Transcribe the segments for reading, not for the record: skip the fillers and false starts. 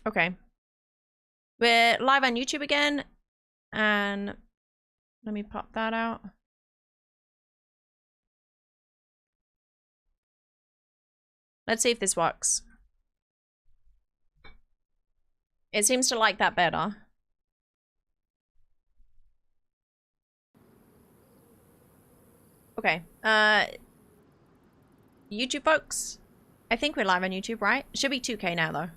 Okay. We're live on YouTube again. And let me pop that out. Let's see if this works. It seems to like that better. Okay. YouTube folks. I think we're live on YouTube, right? It should be 2K now though.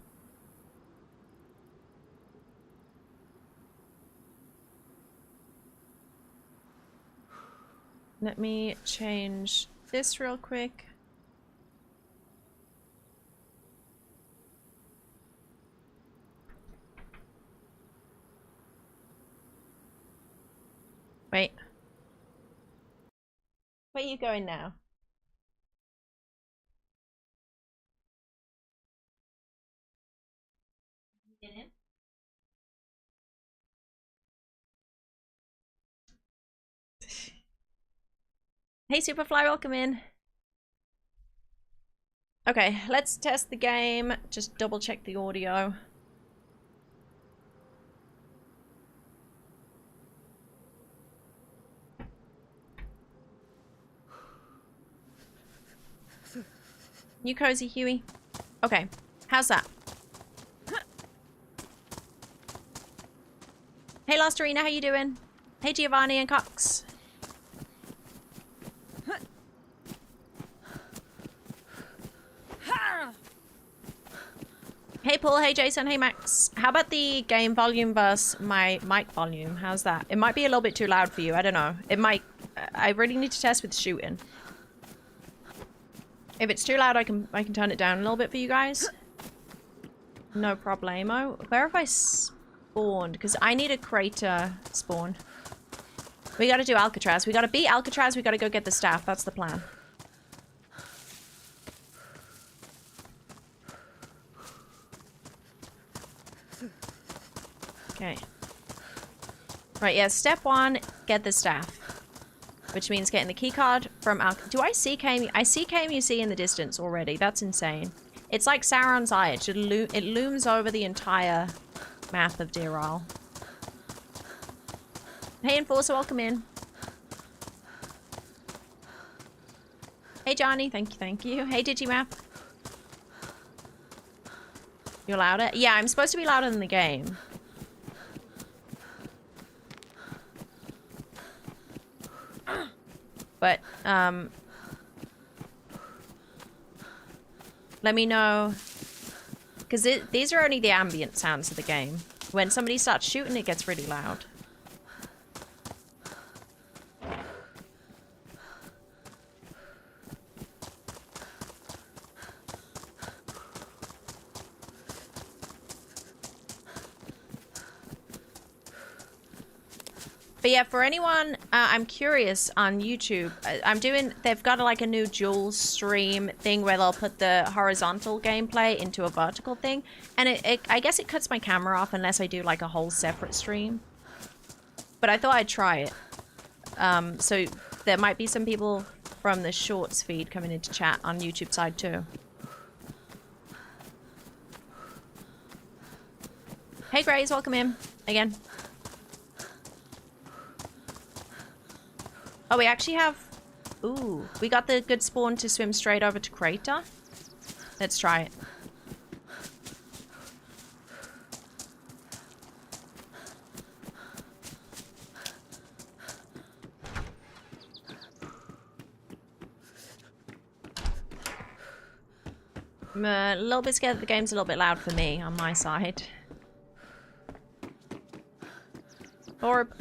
Let me change this real quick. Wait. Where are you going now? Get in. Hey Superfly, welcome in. Okay, let's test the game. Just double check the audio. You cozy, Huey? Okay, how's that? Hey Last Arena, how you doing? Hey Giovanni and Cox. Hey Paul, hey Jason, hey Max. How about the game volume versus my mic volume? How's that? It might be a little bit too loud for you, I don't know. It might, I really need to test with shooting. If it's too loud, I can turn it down a little bit for you guys. No problemo. Where have I spawned? Because I need a crater spawn. We gotta do Alcatraz. We gotta beat Alcatraz, we gotta go get the staff. That's the plan. Okay. Right, yeah, step 1, get the staff. Which means getting the keycard from Do I see KMU? I see KMUC in the distance already. That's insane. It's like Sauron's Eye. It looms over the entire map of Deer Isle. Hey Enforcer, welcome in. Hey Johnny, thank you. Hey Digimap. You're louder? Yeah, I'm supposed to be louder than the game. But, let me know. Because these are only the ambient sounds of the game. When somebody starts shooting, it gets really loud. But yeah, for anyone, I'm curious on YouTube, they've got like a new dual stream thing where they'll put the horizontal gameplay into a vertical thing. And I guess it cuts my camera off unless I do like a whole separate stream. But I thought I'd try it. So there might be some people from the shorts feed coming into chat on YouTube side too. Hey Grace, welcome in again. Oh, we actually have... Ooh, we got the good spawn to swim straight over to Crater. Let's try it. I'm a little bit scared that the game's a little bit loud for me on my side. Orb.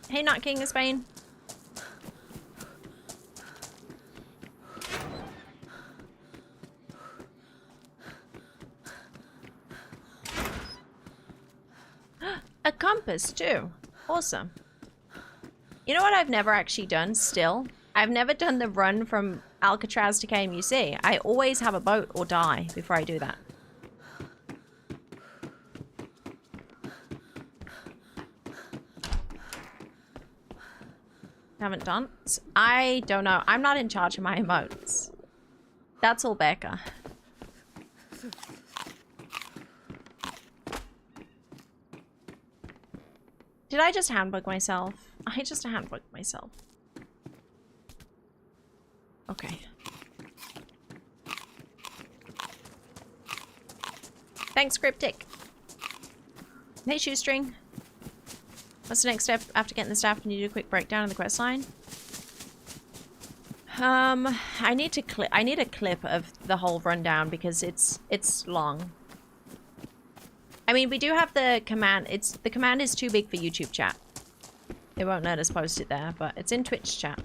Hey, Not King of Spain. A compass, too. Awesome. You know what I've never actually done still? I've never done the run from Alcatraz to KMUC. I always have a boat or die before I do that. Haven't done? I don't know. I'm not in charge of my emotes. That's all Becca. Did I just handbug myself? I just handbugged myself. Okay. Thanks, Cryptic. Hey, Shoestring. What's the next step after getting the staff? Can you do a quick breakdown of the quest line? I need a clip of the whole rundown because it's long. I mean, we do have the command. The command is too big for YouTube chat. It won't let us post it there, but it's in Twitch chat.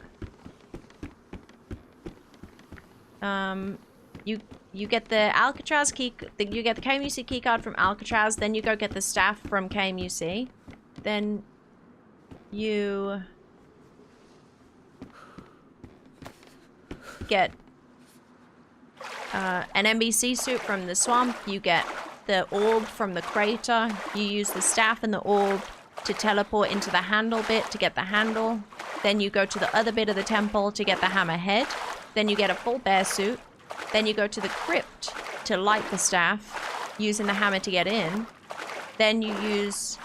You get the Alcatraz key. You get the KMUC keycard from Alcatraz. Then you go get the staff from KMUC. Then you get an NBC suit from the swamp. You get the orb from the crater. You use the staff and the orb to teleport into the handle bit to get the handle. Then you go to the other bit of the temple to get the hammerhead. Then you get a full bear suit. Then you go to the crypt to light the staff, using the hammer to get in. Then you use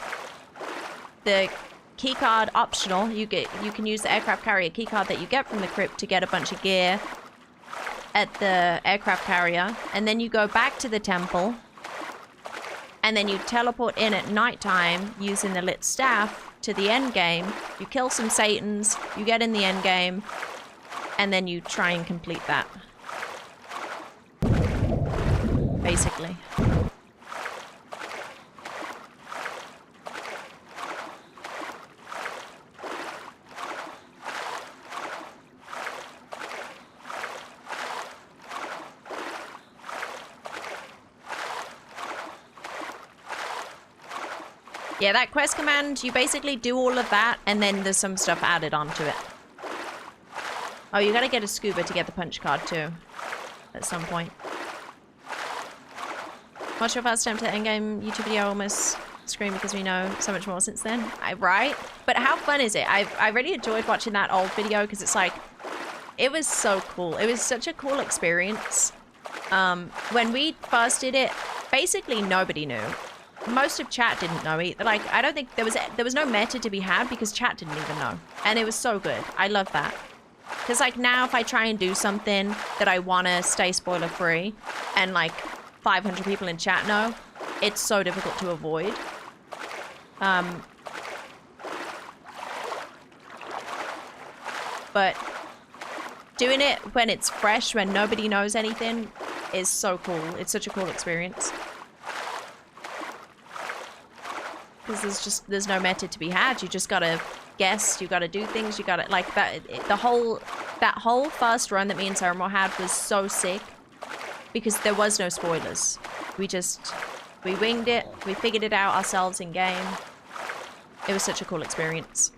the keycard optional. You can use the aircraft carrier keycard that you get from the crypt to get a bunch of gear at the aircraft carrier. And then you go back to the temple. And then you teleport in at nighttime using the lit staff to the end game. You kill some Satans, you get in the end game, and then you try and complete that. Basically. Yeah, that quest command, you basically do all of that, and then there's some stuff added onto it. Oh, you gotta get a scuba to get the punch card too, at some point. What's your first attempt at endgame YouTube video? Almost screamed because we know so much more since then. Right? But how fun is it? I really enjoyed watching that old video because it's like, it was so cool. It was such a cool experience. When we first did it, basically nobody knew. Most of chat didn't know either. Like, I don't think there was no meta to be had because chat didn't even know. And it was so good. I love that. Because like now if I try and do something that I want to stay spoiler free and like 500 people in chat know, it's so difficult to avoid. But doing it when it's fresh, when nobody knows anything, is so cool. It's such a cool experience. Because there's no method to be had. You just gotta guess, you gotta do things, you gotta, like, that whole first run that me and Sarah Moore had was so sick. Because there was no spoilers. We winged it, we figured it out ourselves in game. It was such a cool experience.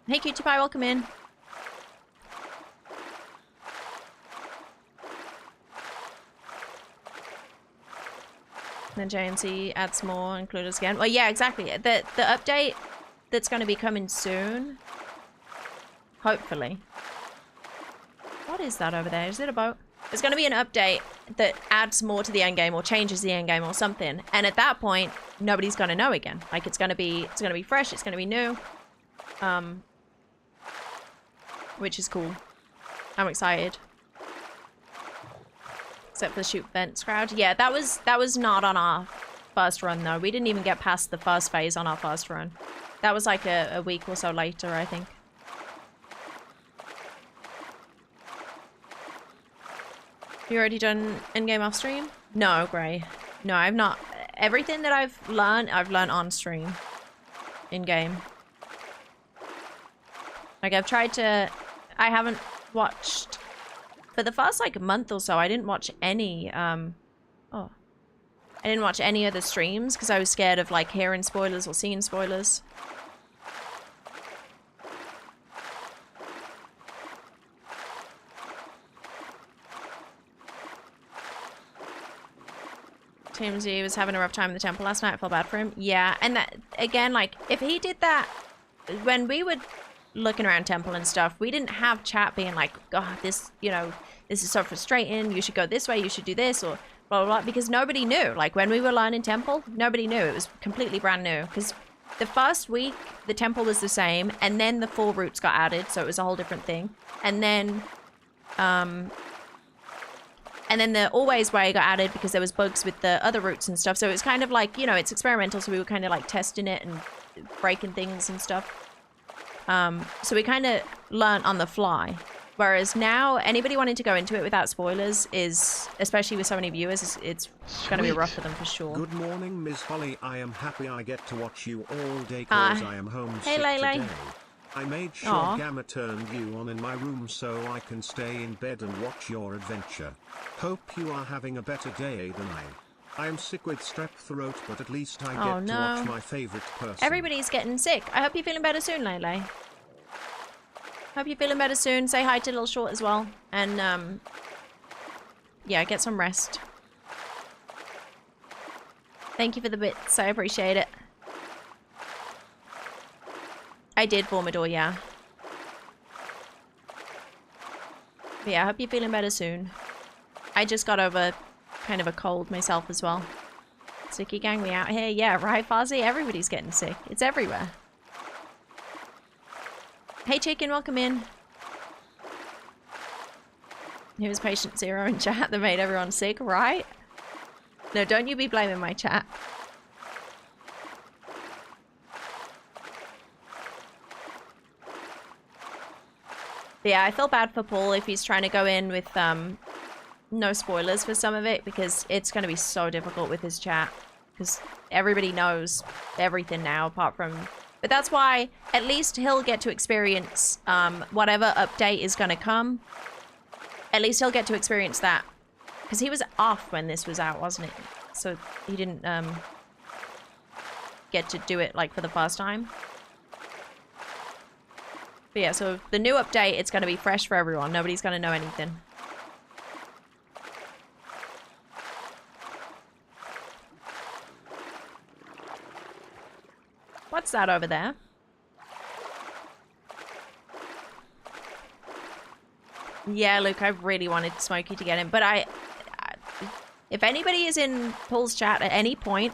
Hey Cutie Pie, welcome in. Then JNC adds more, include us again. Well, yeah, exactly. The update that's going to be coming soon, hopefully. What is that over there? Is it a boat? There's going to be an update that adds more to the endgame or changes the endgame or something. And at that point, nobody's going to know again. Like, it's going to be fresh. It's going to be new. Which is cool. I'm excited. Except for the shoot vents crowd. Yeah, that was not on our first run though. We didn't even get past the first phase on our first run. That was like a week or so later, I think. You already done endgame off stream? No, Gray. No, I've not. Everything that I've learned on stream. In game. Like I've tried to. I haven't watched. For the first, like, month or so, I didn't watch any, I didn't watch any of the streams because I was scared of, like, hearing spoilers or seeing spoilers. TMZ was having a rough time in the temple last night. I felt bad for him. Yeah, and that, again, like, if he did that, when we would looking around temple and stuff, we didn't have chat being like, God, this, you know, this is so frustrating, you should go this way, you should do this, or blah, blah, blah, because nobody knew. Like, when we were learning Temple, nobody knew. It was completely brand new. Because the first week, the Temple was the same, and then the 4 routes got added, so it was a whole different thing. And then the Always Way got added because there was bugs with the other routes and stuff. So it was kind of like, you know, it's experimental, so we were kind of like testing it and breaking things and stuff. So we kind of learned on the fly. Whereas now, anybody wanting to go into it without spoilers is, especially with so many viewers, it's going to be rough for them for sure. Good morning, Ms. Holly. I am happy I get to watch you all day cause I am homesick today. I made sure Gamma turned you on in my room so I can stay in bed and watch your adventure. Hope you are having a better day than I am sick with strep throat, but at least I get to watch my favorite person. Everybody's getting sick. I hope you're feeling better soon, Lele. Hope you're feeling better soon. Say hi to Little Short as well. And, yeah, get some rest. Thank you for the bits. I appreciate it. I did Vormidor, yeah. But yeah, I hope you're feeling better soon. I just got over kind of a cold myself as well. Sicky gang, we out here. Yeah, right, Fozzie? Everybody's getting sick. It's everywhere. Hey, Chicken, welcome in. He was patient zero in chat that made everyone sick, right? No, don't you be blaming my chat. But yeah, I feel bad for Paul if he's trying to go in with no spoilers for some of it, because it's going to be so difficult with his chat. Because everybody knows everything now apart from... But that's why at least he'll get to experience whatever update is going to come. At least he'll get to experience that. Because he was off when this was out, wasn't it? So he didn't get to do it like for the first time. But yeah, so the new update, it's going to be fresh for everyone. Nobody's going to know anything. What's that over there? Yeah, Luke, I really wanted Smokey to get him. But if anybody is in Paul's chat at any point,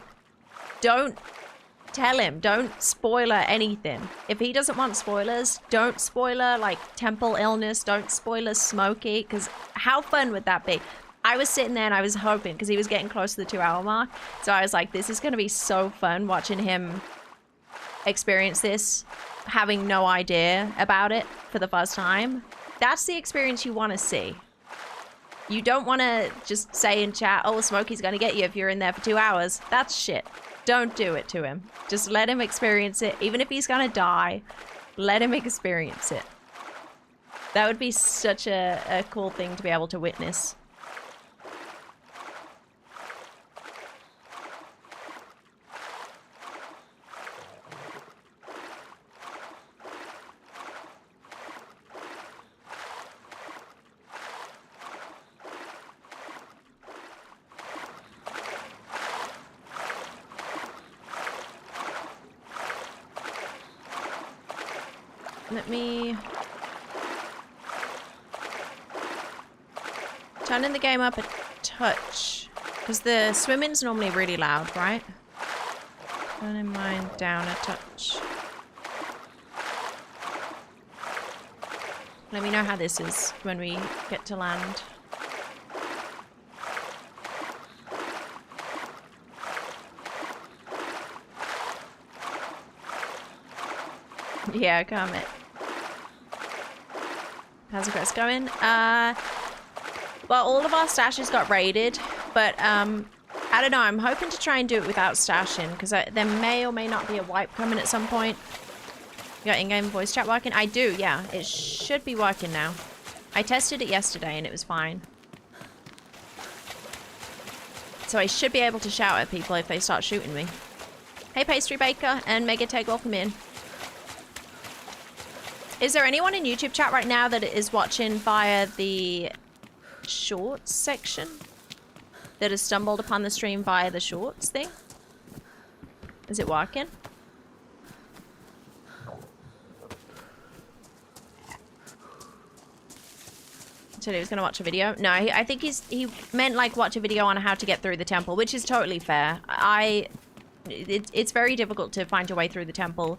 don't tell him. Don't spoiler anything. If he doesn't want spoilers, don't spoiler, like, Temple Illness. Don't spoiler Smokey, because how fun would that be? I was sitting there and I was hoping, because he was getting close to the 2-hour mark. So I was like, this is going to be so fun watching him experience this, having no idea about it for the first time. That's the experience you want to see. You don't want to just say in chat, oh, Smokey's going to get you if you're in there for 2 hours. That's shit. Don't do it to him. Just let him experience it. Even if he's going to die, let him experience it. That would be such a cool thing to be able to witness. Let me turn the game up a touch, because the swimming's normally really loud, right? Turning mine down a touch. Let me know how this is when we get to land. Yeah, comment. How's the quest going? Well, all of our stashes got raided, but I don't know. I'm hoping to try and do it without stashing, because there may or may not be a wipe coming at some point. You got in-game voice chat working? I do, yeah. It should be working now. I tested it yesterday and it was fine. So I should be able to shout at people if they start shooting me. Hey, Pastry Baker and Megateg, welcome in. Is there anyone in YouTube chat right now that is watching via the shorts section? That has stumbled upon the stream via the shorts thing? Is it working? Said he was gonna watch a video. No, I think he meant like watch a video on how to get through the temple, which is totally fair. It's very difficult to find your way through the temple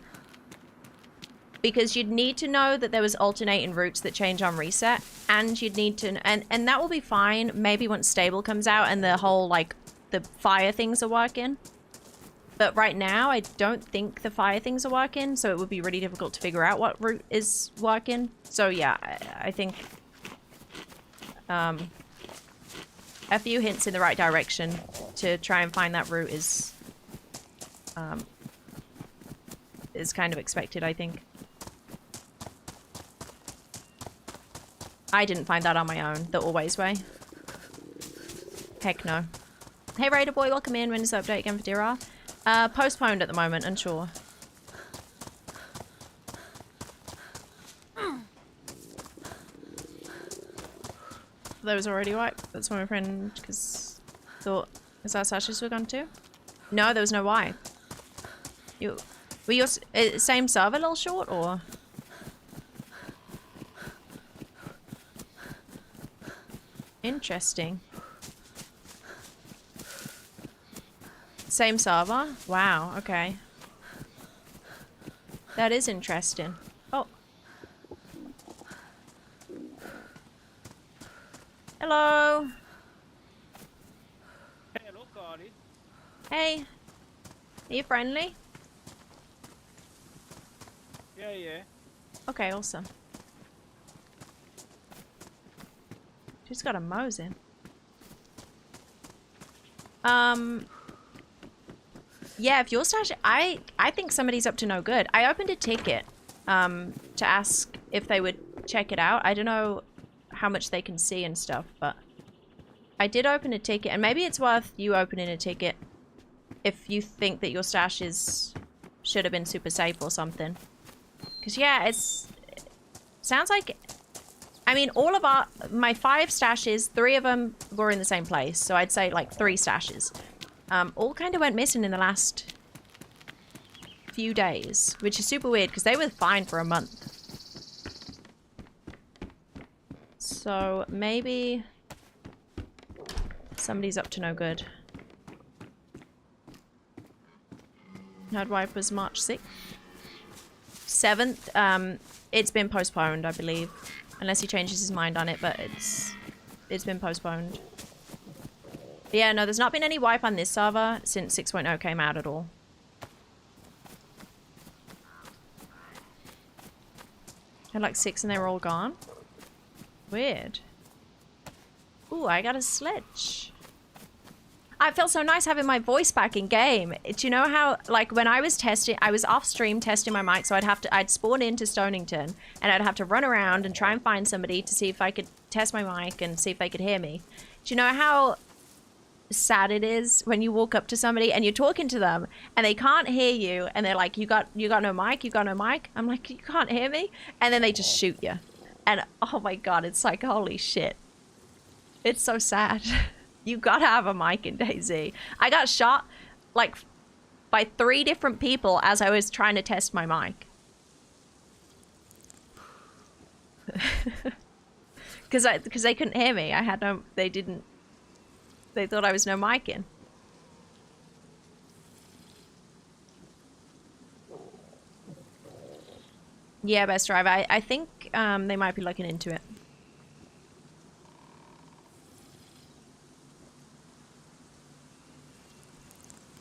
because you'd need to know that there was alternating routes that change on reset, and you'd need to, and that will be fine maybe once stable comes out and the whole like the fire things are working. But right now I don't think the fire things are working, so it would be really difficult to figure out what route is working. So yeah, I think a few hints in the right direction to try and find that route is kind of expected, I think. I didn't find that on my own, the always way. Heck no. Hey Raider Boy, welcome in. When is the update again for Dira? Postponed at the moment, unsure. That was already wiped. That's why my friend thought, is that sashes were gone too? No, there was no wipe. Were your same server a little short, or? Interesting. Same server? Wow, okay. That is interesting. Oh. Hello. Hello, Carly. Hey. Are you friendly? Yeah. Okay, awesome. She's got a Mose in. Yeah, if you're stash, I think somebody's up to no good. I opened a ticket to ask if they would check it out. I don't know how much they can see and stuff, but I did open a ticket, and maybe it's worth you opening a ticket if you think that your stashes should have been super safe or something. Because yeah, sounds like, I mean, all of my 5 stashes, 3 of them were in the same place, so I'd say like 3 stashes. All kind of went missing in the last few days, which is super weird because they were fine for a month. So maybe somebody's up to no good. Node wipe was March 6th. 7th. It's been postponed, I believe, unless he changes his mind on it, but it's been postponed. But yeah, no, there's not been any wipe on this server since 6.0 came out at all. Had like 6 and they were all gone. Weird. Ooh, I got a sledge. I felt so nice having my voice back in game. Do you know how, like, when I was testing, I was off stream testing my mic, so I'd spawn into Stonington, and I'd have to run around and try and find somebody to see if I could test my mic and see if they could hear me. Do you know how sad it is when you walk up to somebody and you're talking to them and they can't hear you, and they're like, you got no mic, you got no mic? I'm like, you can't hear me? And then they just shoot you. And oh my god, it's like, holy shit. It's so sad. You gotta have a mic in DayZ. I got shot like by 3 different people as I was trying to test my mic. Because they couldn't hear me. I had no, they thought I was no mic in. Yeah, best driver. I think they might be looking into it.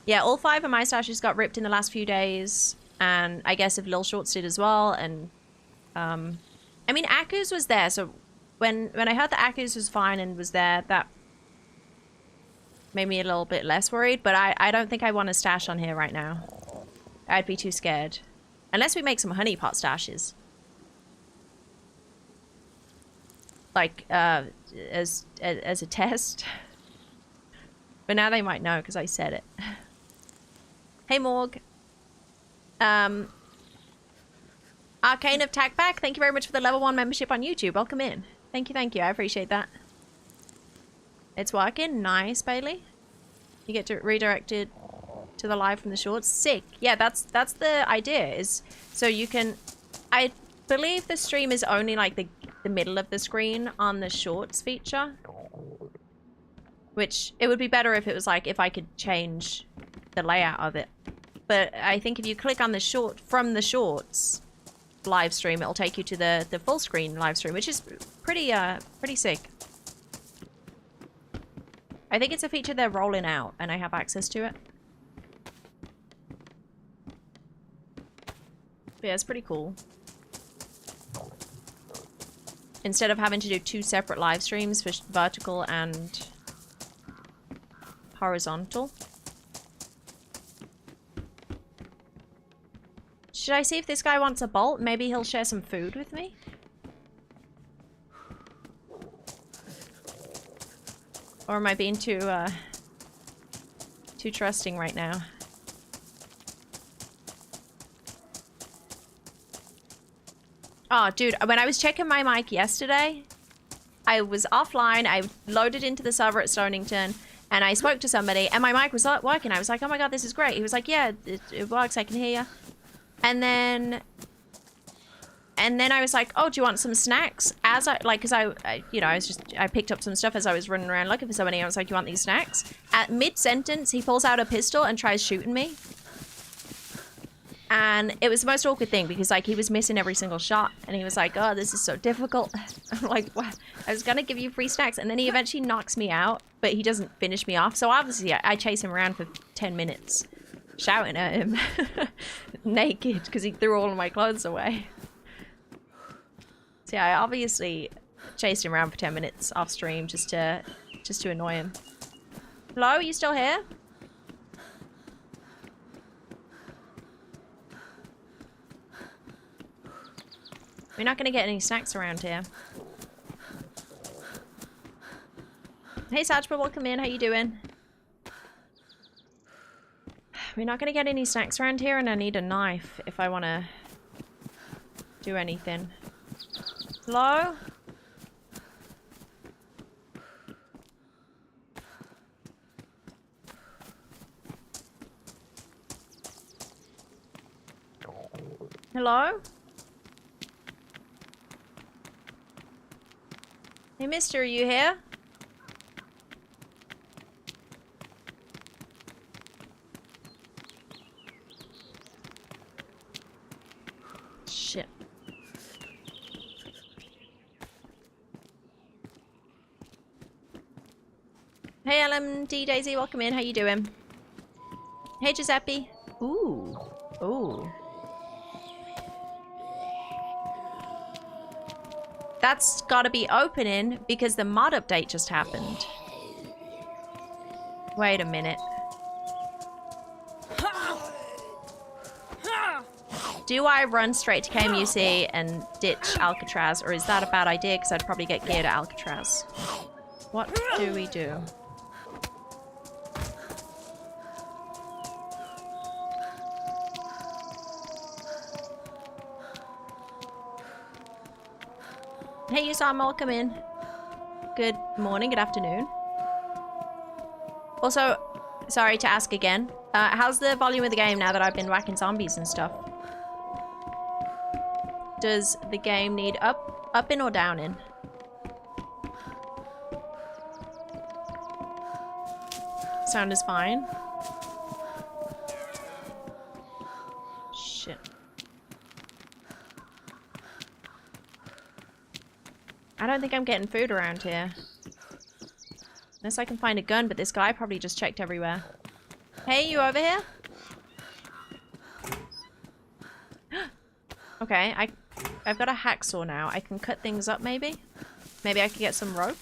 Yeah, all 5 of my stashes got ripped in the last few days, and I guess if Lil Shorts did as well. And I mean, Aku's was there, so when I heard that Aku's was fine and was there, that made me a little bit less worried. But I don't think I want a stash on here right now. I'd be too scared, unless we make some honeypot stashes, like as a test. But now they might know because I said it. Hey Morg. Arcane of Tackback, thank you very much for the level 1 membership on YouTube. Welcome in. Thank you, I appreciate that. It's working. Nice, Bailey. You get redirected to the live from the shorts. Sick. Yeah, that's the idea, is so you can, I believe the stream is only like the middle of the screen on the shorts feature. Which, it would be better if it was like, if I could change the layout of it. But I think if you click on the from the shorts live stream, it'll take you to the full screen live stream, which is pretty sick. I think it's a feature they're rolling out, and I have access to it. But yeah, it's pretty cool. Instead of having to do 2 separate live streams for vertical and horizontal. Should I see if this guy wants a bolt? Maybe he'll share some food with me? Or am I being too trusting right now? Oh, dude, when I was checking my mic yesterday, I was offline, I loaded into the server at Stonington, and I spoke to somebody, and my mic was not working. I was like, oh my god, this is great. He was like, yeah, it works, I can hear you. And then I was like, oh, do you want some snacks? As I, like, cause I picked up some stuff as I was running around looking for somebody. I was like, you want these snacks? At mid-sentence, he pulls out a pistol and tries shooting me. And it was the most awkward thing because, like, he was missing every single shot. And he was like, oh, this is so difficult. I'm like, what? I was gonna give you free snacks. And then he eventually knocks me out, but he doesn't finish me off. So obviously, I chase him around for 10 minutes, shouting at him. Naked, because he threw all of my clothes away. So yeah, I obviously chased him around for 10 minutes off stream just to annoy him. Hello, are you still here? We're not gonna get any snacks around here. Hey Sajba, welcome in, how you doing? We're not gonna get any snacks around here, and I need a knife if I wanna do anything. Hello? Hello? Hey mister, are you here? Shit. Hey LMD DayZ, welcome in. How you doing? Hey Giuseppe. Ooh. Ooh. That's gotta be opening because the mod update just happened. Wait a minute. Do I run straight to KMUC and ditch Alcatraz, or is that a bad idea because I'd probably get geared at Alcatraz? What do we do? Hey Usam, welcome in. Good morning, good afternoon. Also, sorry to ask again, how's the volume of the game now that I've been whacking zombies and stuff? Does the game need up in or down in? Sound is fine. Shit. I don't think I'm getting food around here. Unless I can find a gun, but this guy probably just checked everywhere. Hey, you over here? Okay, I've got a hacksaw now. I can cut things up maybe? Maybe I could get some rope?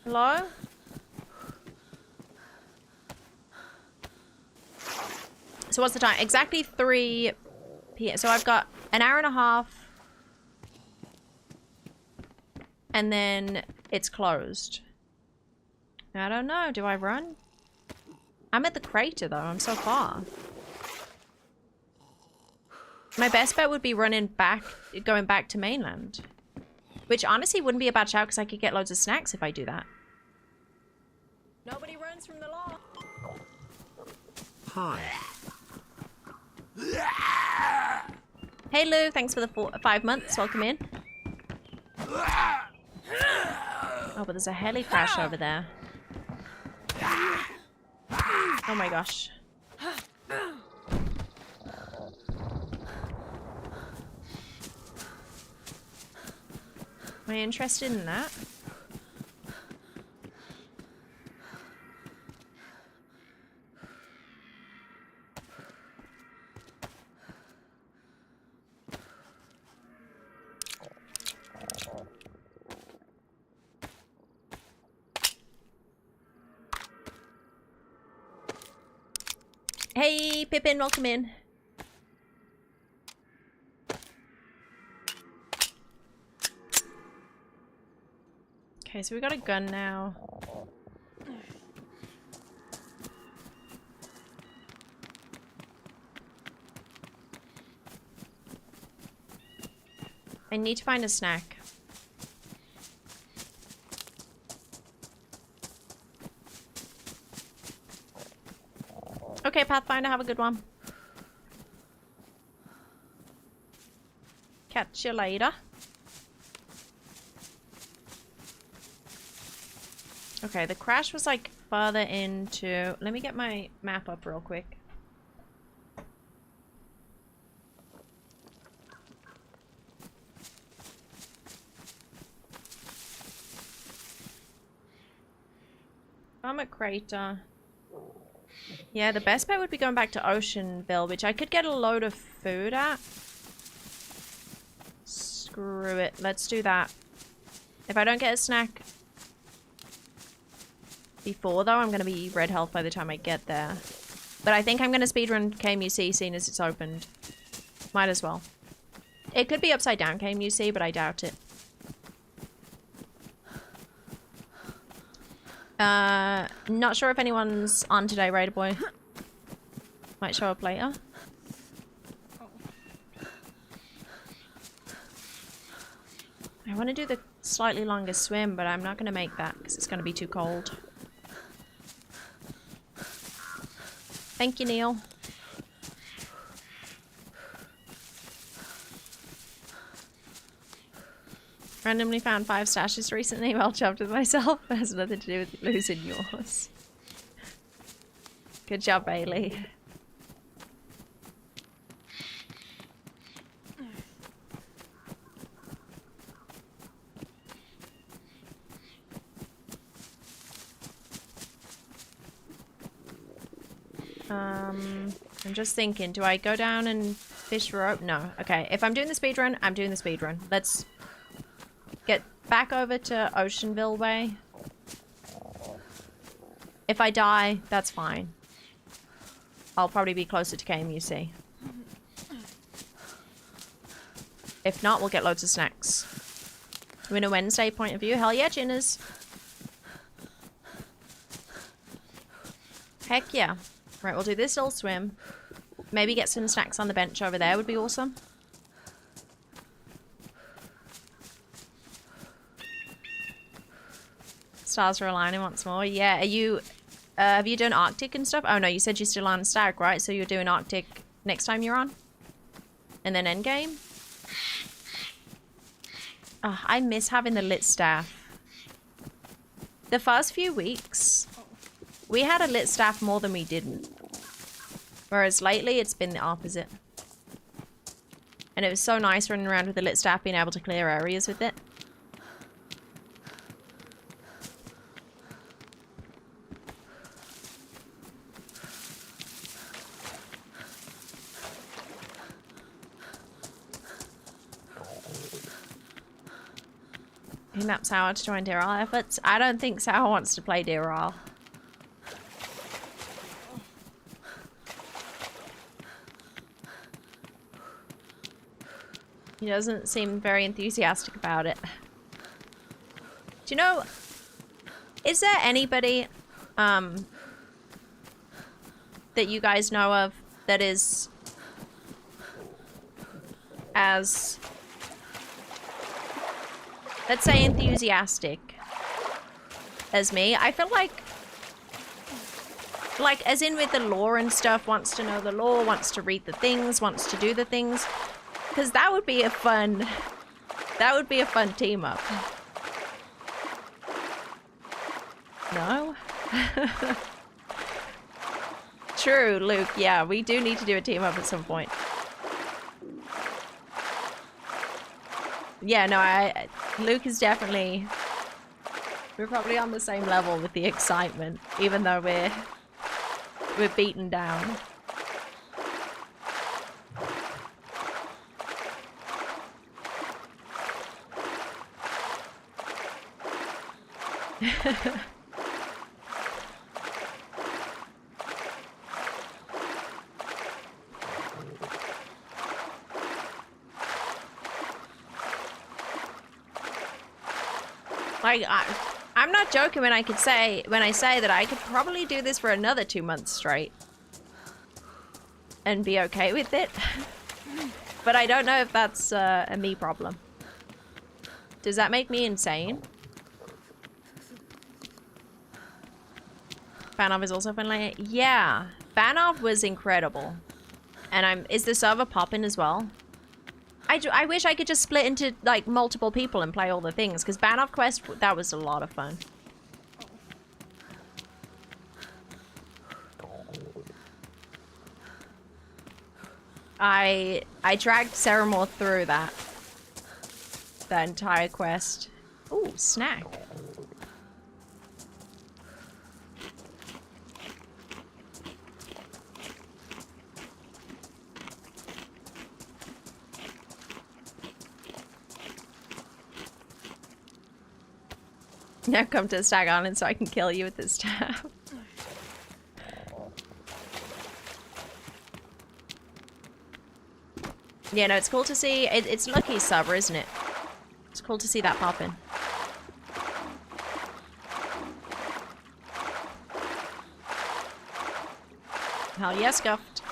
Hello? So what's the time? Exactly 3 p.m. So I've got an hour and a half. And then it's closed. I don't know. Do I run? I'm at the crater though. I'm so far. My best bet would be going back to mainland. Which honestly wouldn't be a bad shout because I could get loads of snacks if I do that. Nobody runs from the law. Hi. Hey Lou, thanks for the 5 months. Welcome in. Oh, but there's a heli crash over there. Oh my gosh. Am I interested in that? Hey, Pippin, welcome in. Okay, so we got a gun now. I need to find a snack. Okay, Pathfinder, have a good one. Catch you later. Okay, the crash was like farther into... Let me get my map up real quick. I'm a crater. Yeah, the best bet would be going back to Oceanville, which I could get a load of food at. Screw it. Let's do that. If I don't get a snack before, though, I'm going to be red health by the time I get there. But I think I'm going to speedrun KMUC, seeing as it's opened. Might as well. It could be upside down KMUC, but I doubt it. Not sure if anyone's on today, Raider Boy. Might show up later. I want to do the slightly longer swim, but I'm not going to make that because it's going to be too cold. Thank you, Neil. Randomly found 5 stashes recently while chopped with myself. That has nothing to do with losing yours. Good job, Bailey. I'm just thinking, do I go down and fish rope? No. Okay, if I'm doing the speedrun, I'm doing the speedrun. Let's get back over to Oceanville way. If I die, that's fine. I'll probably be closer to KMUC. If not, we'll get loads of snacks. We're in a Wednesday point of view. Hell yeah, Jinners. Heck yeah. Right, we'll do this little swim. Maybe get some snacks on the bench over there would be awesome. Stars are aligning once more. Yeah, are you... have you done Arctic and stuff? Oh no, you said you're still on Stag, right? So you're doing Arctic next time you're on? And then Endgame? Oh, I miss having the lit staff. The first few weeks, we had a lit staff more than we didn't. Whereas lately, it's been the opposite. And it was so nice running around with the lit staff, being able to clear areas with it. Kidnap Sour to join Daryl efforts. I don't think Sour wants to play Daryl. He doesn't seem very enthusiastic about it. Do you know, is there anybody that you guys know of that is as, let's say, enthusiastic as me? I feel like as in with the lore and stuff, wants to know the lore, wants to read the things, wants to do the things. Because that would be a fun That would be a fun team up. No? True, Luke. Yeah, we do need to do a team up at some point. Yeah, no, Luke is definitely... We're probably on the same level with the excitement, even though we're beaten down. Like, I'm not joking when I say that I could probably do this for another 2 months straight and be okay with it. But I don't know if that's a me problem. Does that make me insane? Banov is also friendly. Yeah, Banov was incredible, and is the server popping as well? I wish I could just split into like multiple people and play all the things, because Banov Quest, that was a lot of fun. I dragged Ceramore through that entire quest. Ooh, snack. Now come to Stag Island so I can kill you with this staff. Yeah, no, it's cool to see. It's Lucky's server, isn't it? It's cool to see that popping. Hell yes, Scuffed.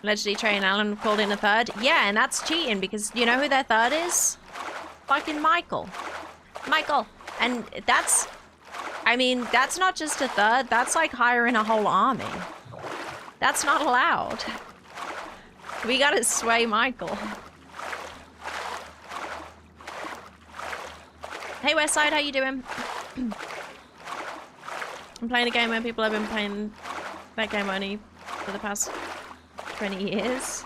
Allegedly Trey and Alan called in a third. Yeah, and that's cheating because you know who their third is? Fucking Michael. Michael. And that's... I mean, that's not just a third. That's like hiring a whole army. That's not allowed. We gotta sway Michael. Hey Westside, how you doing? I'm playing a game where people have been playing that game only for the past 20 years.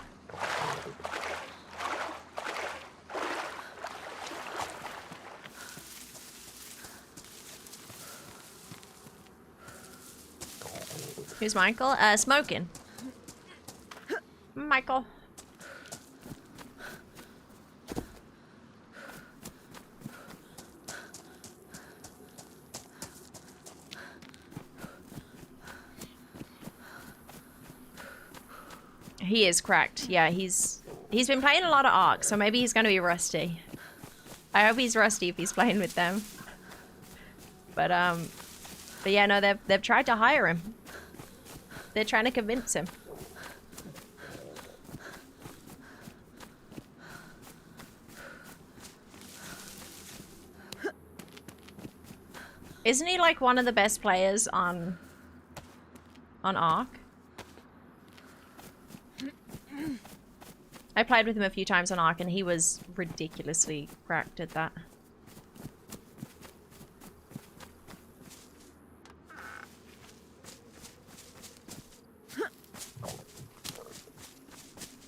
Who's Michael? Smoking. Michael. He is cracked. Yeah, he's been playing a lot of Ark, so maybe he's gonna be rusty. I hope he's rusty if he's playing with them. But yeah, no, they've tried to hire him. They're trying to convince him. Isn't he like one of the best players on Ark? I played with him a few times on Ark and he was ridiculously cracked at that.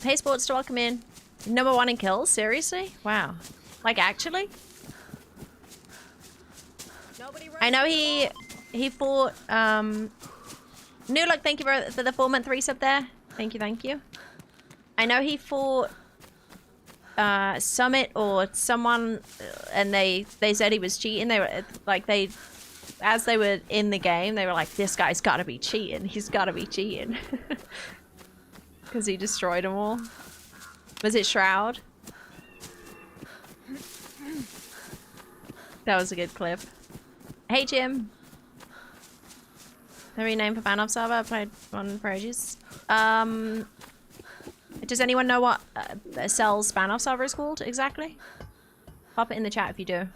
Hey Sports, to welcome in. #1 in kills? Seriously? Wow. Like actually? I know he fought New Look, thank you for the 4-month resub there. Thank you, thank you. I know he fought Summit or someone and they said he was cheating. They were like as they were in the game, they were like, this guy's gotta be cheating. He's gotta be cheating. Because he destroyed them all. Was it Shroud? That was a good clip. Hey Jim. The rename for Banov server. I played one for ages. Does anyone know what Cell's Banov server is called exactly? Pop it in the chat if you do.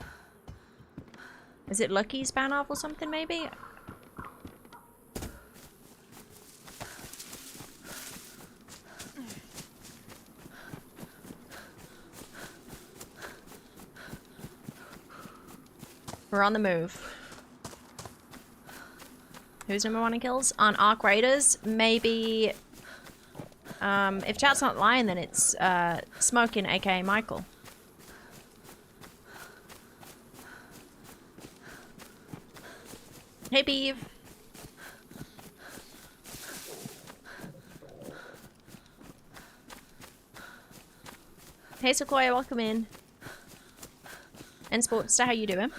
Is it Lucky Banov or something maybe? We're on the move. Who's number 1 in kills? On Arc Raiders, maybe... if chat's not lying, then it's Smoking, aka Michael. Hey, Beeve. Hey, Sequoia, welcome in. And Sportster, how you doing?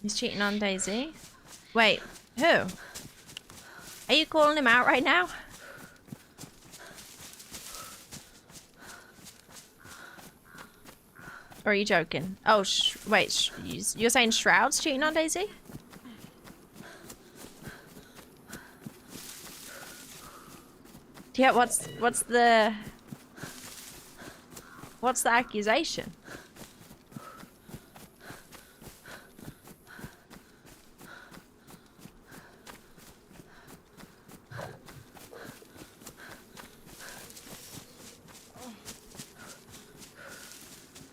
He's cheating on DayZ. Wait, who? Are you calling him out right now? Or are you joking? Oh, wait, you're saying Shroud's cheating on DayZ? Yeah, what's the accusation?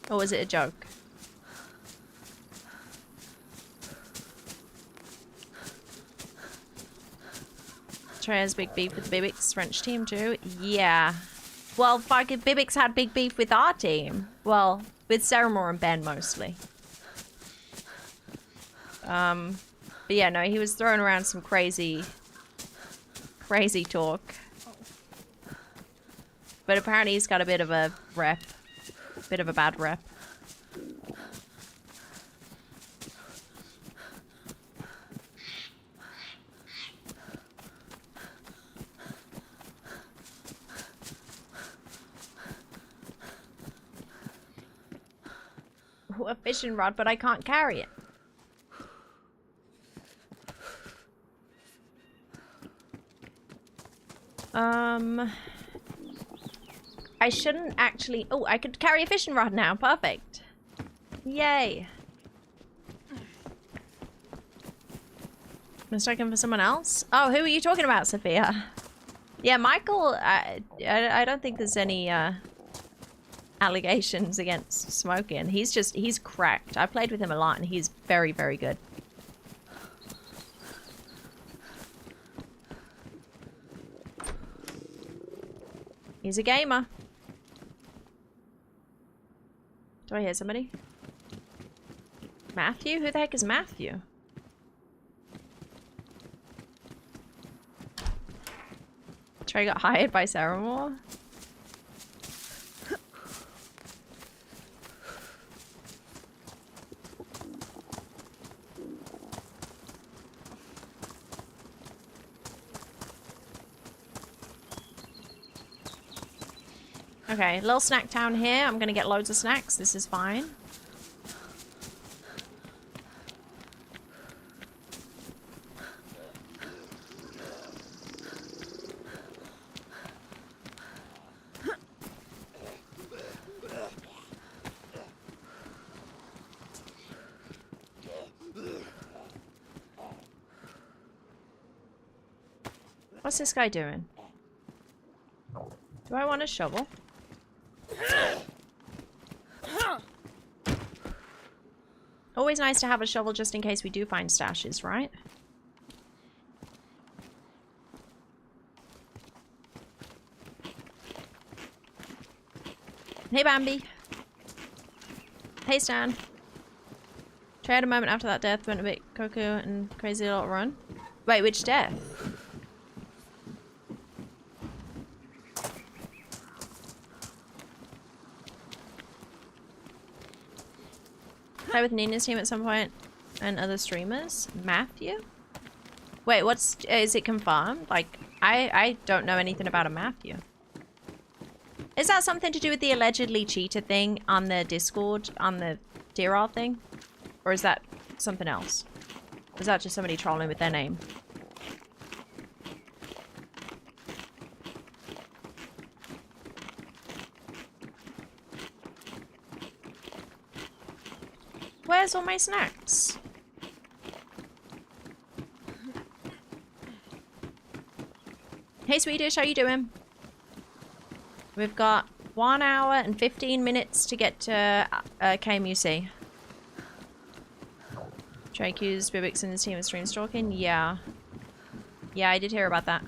Or was it a joke? Trey has big beef with Bibix French team too. Yeah. Well, fucking Bibix had big beef with our team. Well, with Ceramore and Ben mostly. But yeah, no, he was throwing around some crazy talk. But apparently he's got a bit of a rep. Bit of a bad rep. A fishing rod, but I can't carry it. I shouldn't actually... Oh, I could carry a fishing rod now. Perfect. Yay. Mistaken for someone else? Oh, who are you talking about, Sophia? Yeah, Michael, I don't think there's any allegations against Smoking. He's cracked. I played with him a lot and he's very, very good. He's a gamer. Do I hear somebody? Matthew? Who the heck is Matthew? Trey got hired by Ceramore? Okay, little snack town here. I'm gonna get loads of snacks. This is fine. What's this guy doing? Do I want a shovel? Always nice to have a shovel just in case we do find stashes, right? Hey, Bambi. Hey, Stan. Trey had a moment after that death, went a bit cuckoo and crazy little run. Wait, which death? Play with Nina's team at some point and other streamers. Matthew? Wait, is it confirmed? Like, I don't know anything about a Matthew. Is that something to do with the allegedly cheated thing on the Discord, on the Deerall thing? Or is that something else? Or is that just somebody trolling with their name? Where's all my snacks? Hey, Swedish, how you doing? We've got 1 hour and 15 minutes to get to KMUC. Trey accused Bibix and his team of stream stalking. Yeah. Yeah, I did hear about that.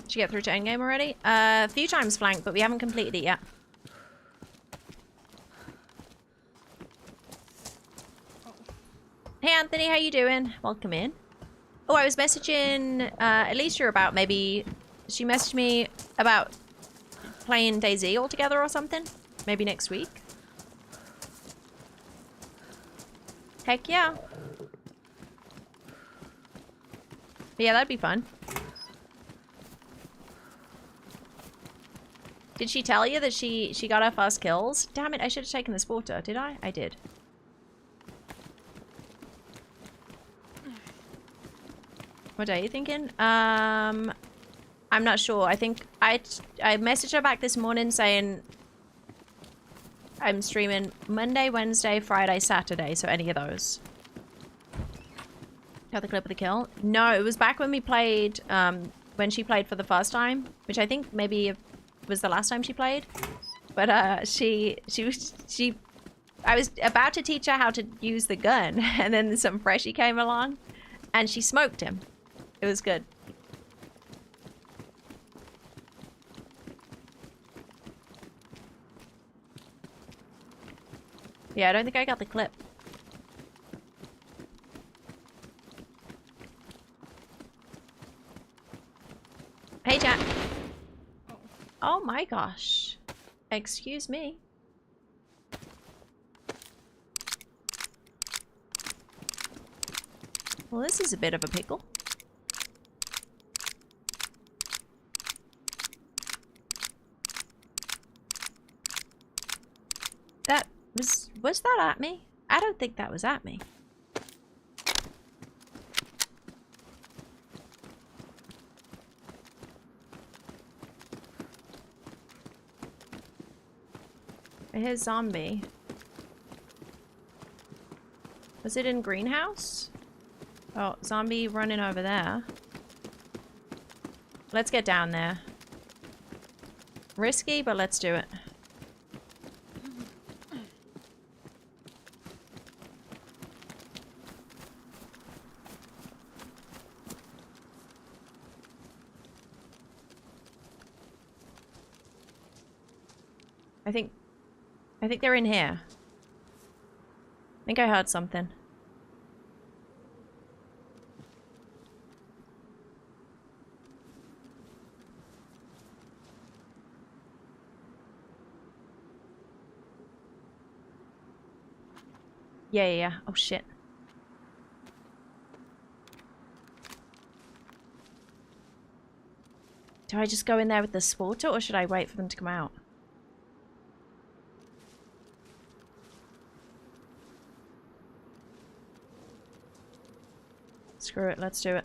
Did you get through to Endgame already? A few times flanked, but we haven't completed it yet. Hey Anthony, how you doing? Welcome in. Oh, I was messaging Alicia about maybe... She messaged me about playing DayZ all together or something. Maybe next week. Heck yeah. But yeah, that'd be fun. Did she tell you that she got her first kills? Damn it, I should have taken this water. Did I? I did. What are you thinking? I'm not sure. I think I messaged her back this morning saying I'm streaming Monday, Wednesday, Friday, Saturday. So any of those. Got the clip of the kill? No, it was back when we played, when she played for the first time, which I think maybe was the last time she played. But I was about to teach her how to use the gun, and then some freshie came along, and she smoked him. It was good. Yeah, I don't think I got the clip. Hey, chat. Oh my gosh. Excuse me. Well, this is a bit of a pickle. That was that at me? I don't think that was at me. I hear zombie. Was it in greenhouse? Oh, zombie running over there. Let's get down there. Risky, but let's do it. I think they're in here. I think I heard something. Yeah. Oh shit. Do I just go in there with the sporter, or should I wait for them to come out? Screw it, let's do it.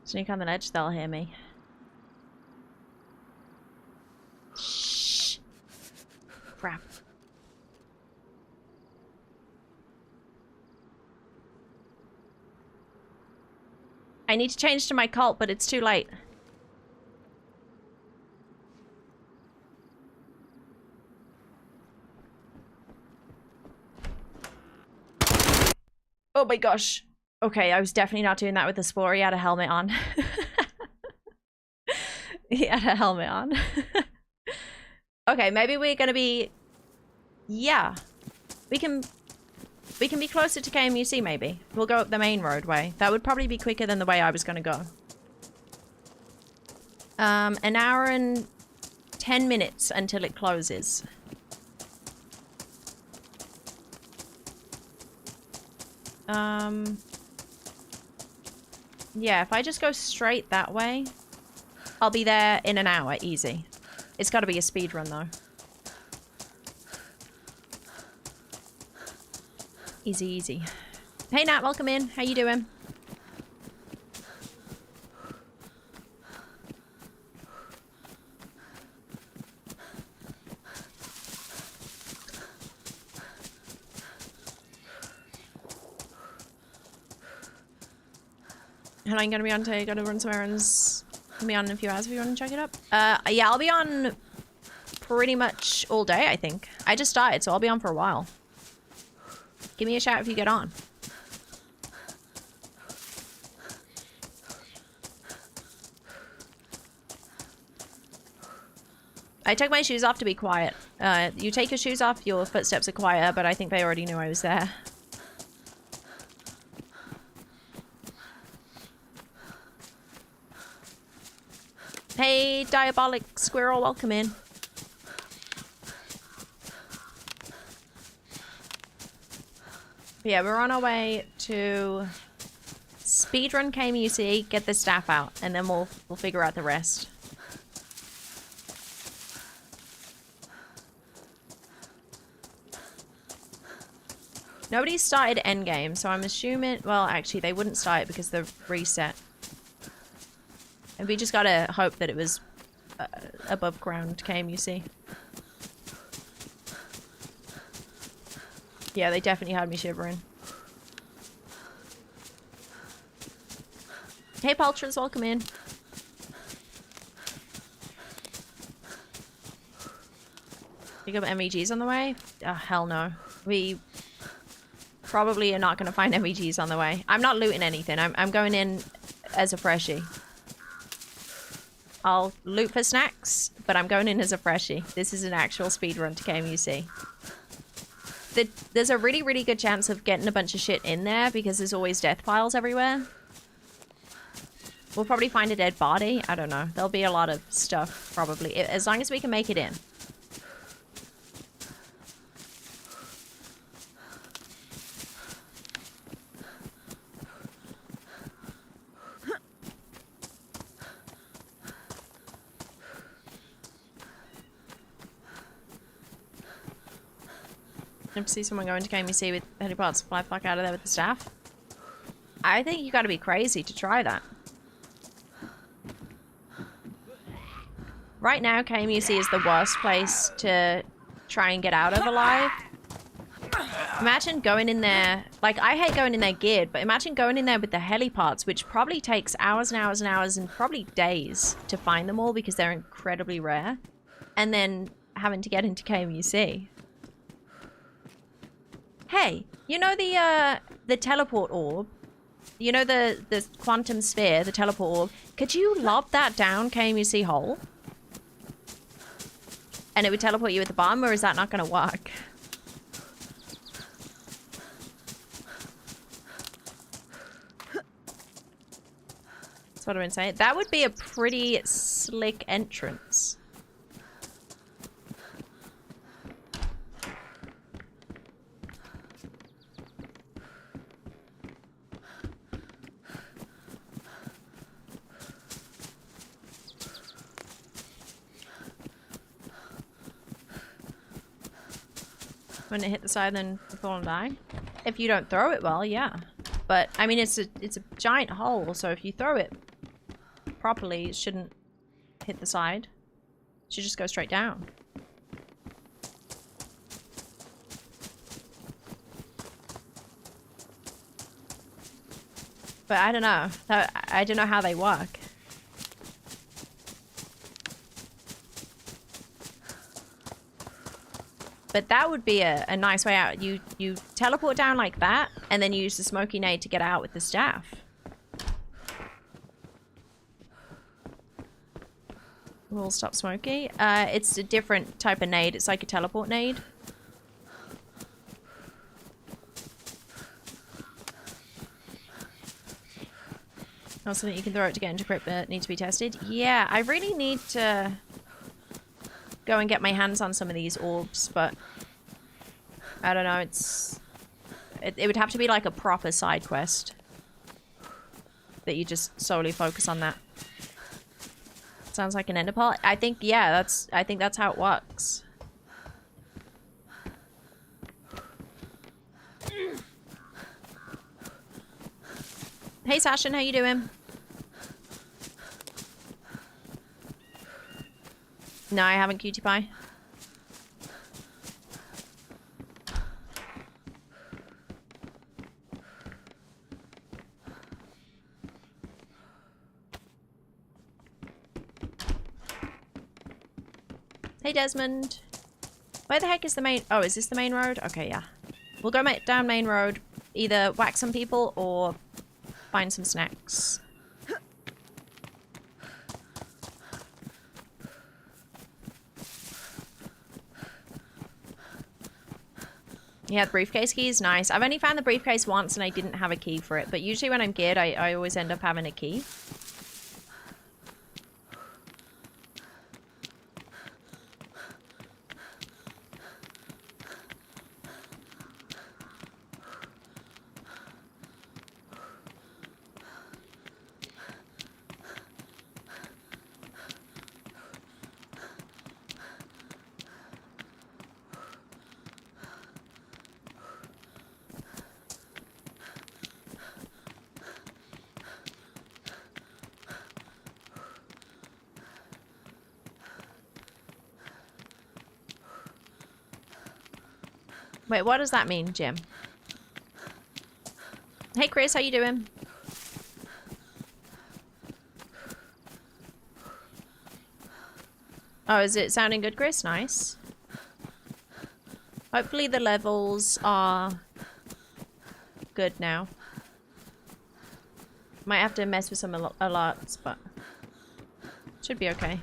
Sneak on the ledge, they'll hear me. Shh. Crap. I need to change to my cult, but it's too late. Oh my gosh. Okay, I was definitely not doing that with the spore. He had a helmet on. He had a helmet on. Okay, maybe we're gonna be... Yeah. We can be closer to KMUC, maybe. We'll go up the main roadway. That would probably be quicker than the way I was gonna go. An hour and 10 minutes until it closes. Yeah, if I just go straight that way, I'll be there in an hour, easy. It's got to be a speed run though. Easy, easy. Hey Nat, welcome in. How you doing? And I'm gonna be on today, gotta run some errands. I'll be on in a few hours if you want to check it up. Yeah, I'll be on pretty much all day, I think. I just started, so I'll be on for a while. Give me a shout if you get on. I took my shoes off to be quiet. You take your shoes off, your footsteps are quieter, but I think they already knew I was there. Hey, Diabolic Squirrel, welcome in. But yeah, we're on our way to Speedrun KMUC, get the staff out, and then we'll figure out the rest. Nobody started Endgame, so I'm assuming... Well, actually, they wouldn't start it because the reset. And we just gotta hope that it was above ground KMUC. Yeah, they definitely had me shivering. Hey, Paltrons, welcome in. You got MEGs on the way? Oh, hell no. We probably are not going to find MEGs on the way. I'm not looting anything. I'm going in as a freshie. I'll loot for snacks, but I'm going in as a freshie. This is an actual speedrun to KMUC. There's a really, really good chance of getting a bunch of shit in there because there's always death piles everywhere. We'll probably find a dead body. I don't know. There'll be a lot of stuff, probably. As long as we can make it in. To see someone going to KMUC with helipods fly fuck out of there with the staff. I think you gotta be crazy to try that. Right now, KMUC is the worst place to try and get out of alive. Imagine going in there, like I hate going in there geared, but imagine going in there with the helipods, which probably takes hours and hours and hours and probably days to find them all because they're incredibly rare. And then having to get into KMUC. Hey, you know the teleport orb? You know the quantum sphere, the teleport orb? Could you lob that down KMUC hole? And it would teleport you at the bottom, or is that not going to work? That's what I've been saying. That would be a pretty slick entrance. When it hit the side, then you fall and die. If you don't throw it well, yeah. But I mean, it's a giant hole, so if you throw it properly, it shouldn't hit the side. It should just go straight down. But I don't know. I don't know how they work. But that would be a nice way out. You teleport down like that, and then you use the smoky nade to get out with the staff. We'll stop smoky. It's a different type of nade. It's like a teleport nade. Oh, something you can throw it to get into crypt but need to be tested. Yeah, I really need to go and get my hands on some of these orbs, but I don't know, it would have to be like a proper side quest that you just solely focus on that. Sounds like an ender pearl. I think, yeah, I think that's how it works. Hey Sashin, how you doing? No, I haven't, Cutie Pie. Hey Desmond. Where the heck is the main... Oh, is this the main road? Okay, yeah. We'll go down main road. Either whack some people or find some snacks. Yeah, the briefcase key is nice. I've only found the briefcase once and I didn't have a key for it. But usually when I'm geared, I always end up having a key. Wait, what does that mean, Jim? Hey, Chris, how you doing? Oh, is it sounding good, Chris? Nice. Hopefully the levels are good now. Might have to mess with some alerts, but should be okay.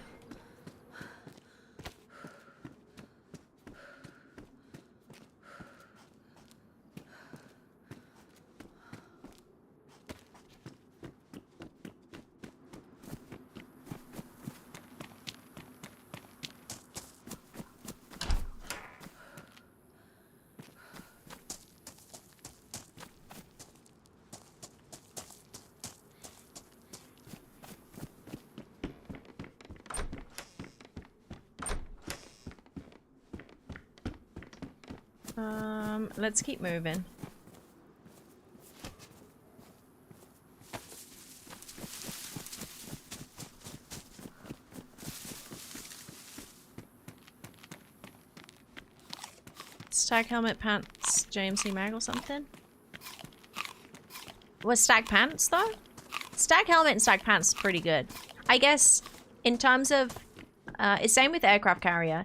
Let's keep moving. Stag helmet, pants, James Lee Mag or something? Was stag pants though? Stag helmet and stag pants is pretty good. I guess in terms of, it's same with aircraft carrier.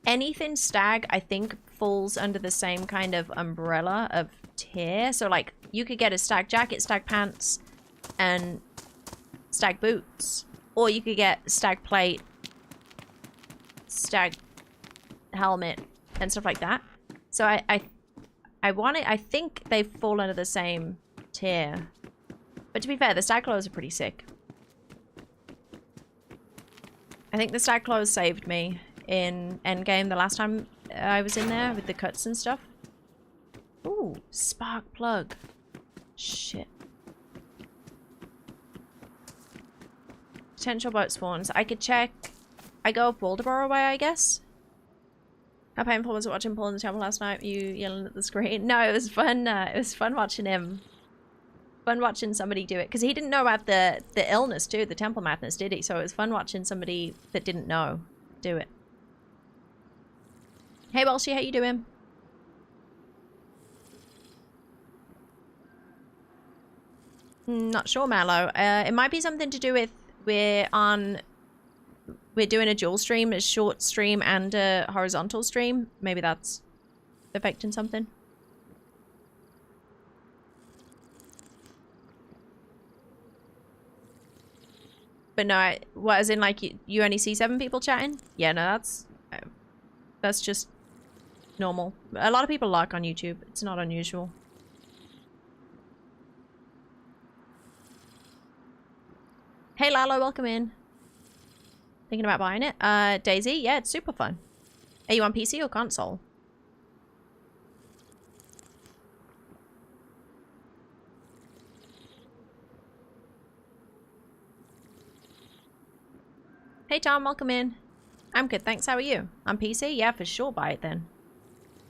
Anything stag, I think, falls under the same kind of umbrella of tier. So like you could get a stag jacket, stag pants, and stag boots. Or you could get stag plate, stag helmet, and stuff like that. So I think they fall under the same tier. But to be fair, the stag clothes are pretty sick. I think the stag clothes saved me in Endgame the last time I was in there with the cuts and stuff. Ooh, spark plug. Shit. Potential boat spawns. I could check. I go up Waldeboro way, I guess. How painful was it watching Paul in the temple last night? You yelling at the screen? No, it was fun. It was fun watching him. Fun watching somebody do it. Because he didn't know about the illness too, the temple madness, did he? So it was fun watching somebody that didn't know do it. Hey, Walshy, how you doing? Not sure, Mallow. It might be something to do with we're doing a dual stream, a short stream and a horizontal stream. Maybe that's affecting something. But no, what, as in like you only see 7 people chatting? Yeah, no, that's just normal. A lot of people like on YouTube. It's not unusual. Hey Lalo, welcome in. Thinking about buying it. DayZ, yeah, it's super fun. Are you on PC or console? Hey Tom, welcome in. I'm good, thanks. How are you? On PC? Yeah, for sure, buy it then.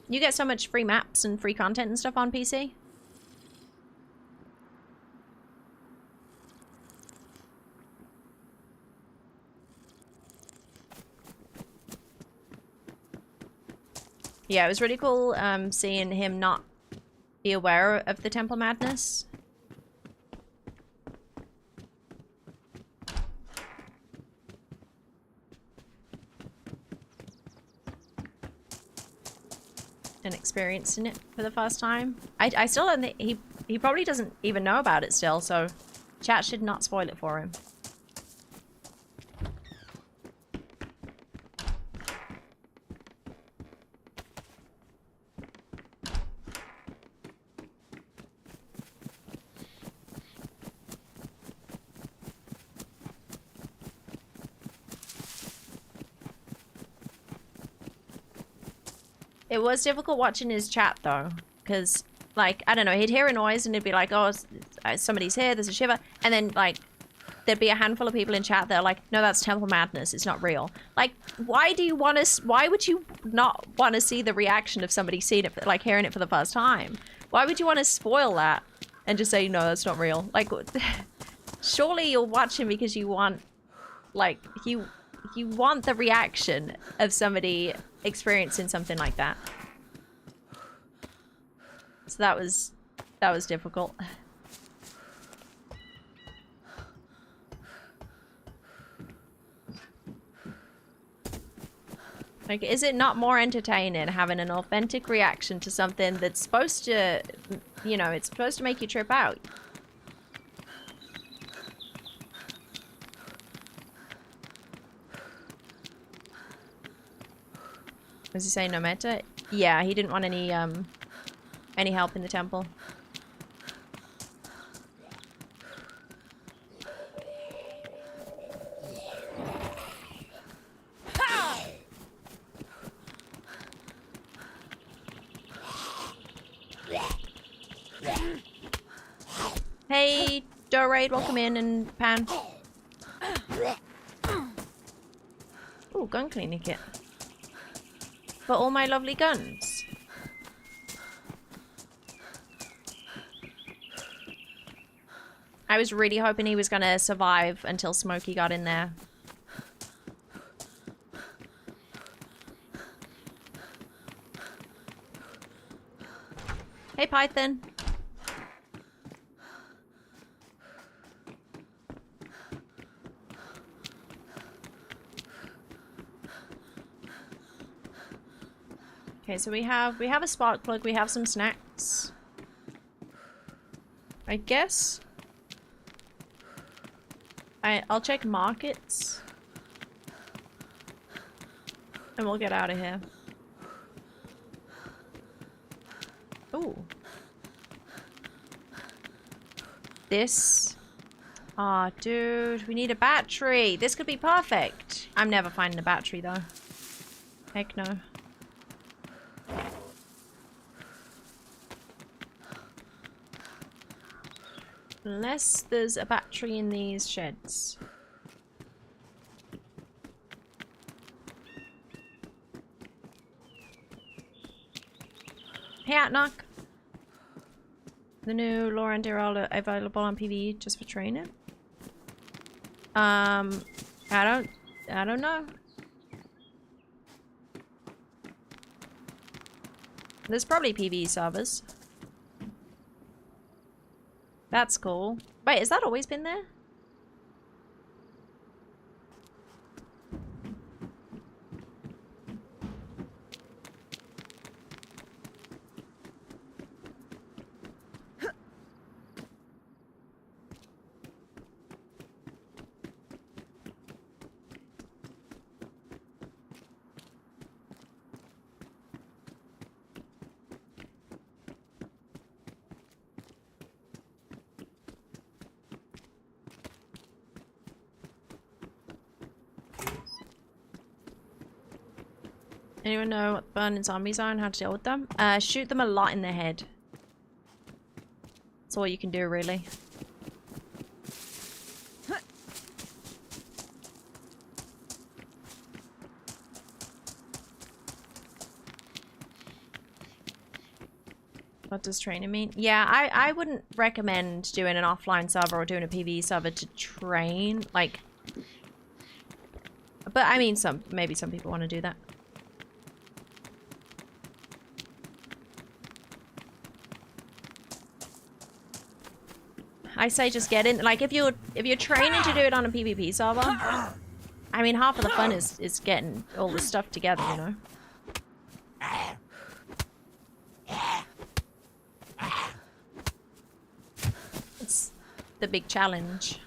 You get so much free maps and free content and stuff on PC. Yeah, it was really cool seeing him not be aware of the Temple Madness. And experiencing it for the first time. I still don't think he probably doesn't even know about it still, so chat should not spoil it for him. It was difficult watching his chat though, because like, I don't know, he'd hear a noise and he'd be like, oh, somebody's here, there's a shiver, and then like, there'd be a handful of people in chat that are like, no, that's Temple Madness, it's not real. Like, why would you not want to see the reaction of somebody seeing it, like hearing it for the first time? Why would you want to spoil that and just say, no, that's not real? Like, surely you're watching because you want, like, you want the reaction of somebody experiencing something like that. So that was difficult. Like, is it not more entertaining having an authentic reaction to something that's supposed to, you know, it's supposed to make you trip out? Was he saying no meta? Yeah, he didn't want any help in the temple. Hey, Doraid, welcome in, and Pan. Ooh, gun cleaning kit. For all my lovely guns. I was really hoping he was gonna survive until Smokey got in there. Hey, Python. Okay, so we have a spark plug, we have some snacks. I guess. I'll check markets. And we'll get out of here. Ooh. This. Aw, dude, we need a battery. This could be perfect. I'm never finding a battery though. Heck no. Unless there's a battery in these sheds. Hey, Atnock. The new Laura and Daryl available on PvE just for training? I don't know. There's probably PvE servers. That's cool. Wait, has that always been there? Anyone know what burning zombies are and how to deal with them? Shoot them a lot in the head. That's all you can do, really. What does training mean? Yeah, I wouldn't recommend doing an offline server or doing a PvE server to train. Like, but I mean, maybe some people want to do that. I say just get in. Like, if you're training to do it on a PvP server, I mean, half of the fun is getting all the stuff together, you know. It's the big challenge.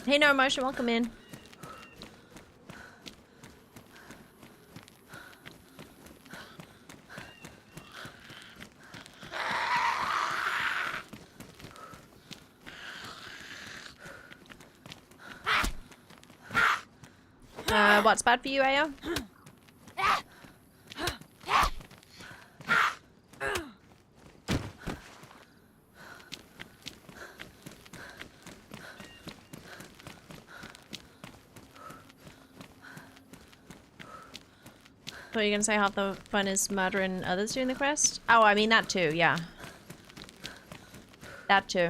Hey, No Emotion, welcome in. What's bad for you, Ayo? What are you gonna say? Half the fun is murdering others doing the quest? Oh, I mean that too, yeah. That too.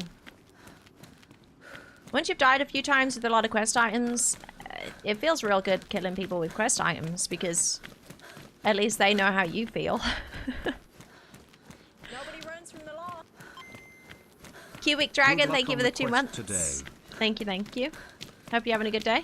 Once you've died a few times with a lot of quest items, it feels real good killing people with quest items because at least they know how you feel. Nobody runs from the law. Cubic Dragon, thank you for the 2 months. Today. Thank you, thank you. Hope you're having a good day.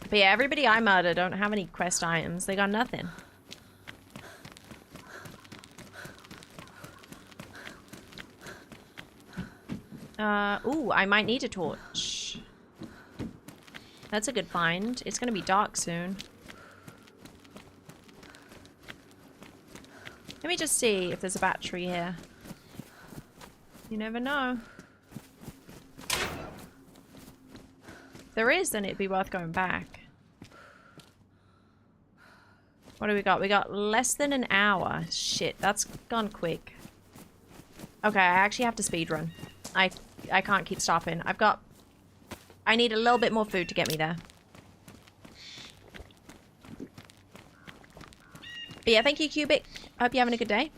But yeah, everybody I murder don't have any quest items. They got nothing. Ooh, I might need a torch. That's a good find. It's gonna be dark soon. Let me just see if there's a battery here. You never know. If there is, then it'd be worth going back. What do we got? We got less than an hour. Shit, that's gone quick. Okay, I actually have to speedrun. I can't keep stopping. I need a little bit more food to get me there. But yeah, thank you, Cubic. I hope you're having a good day.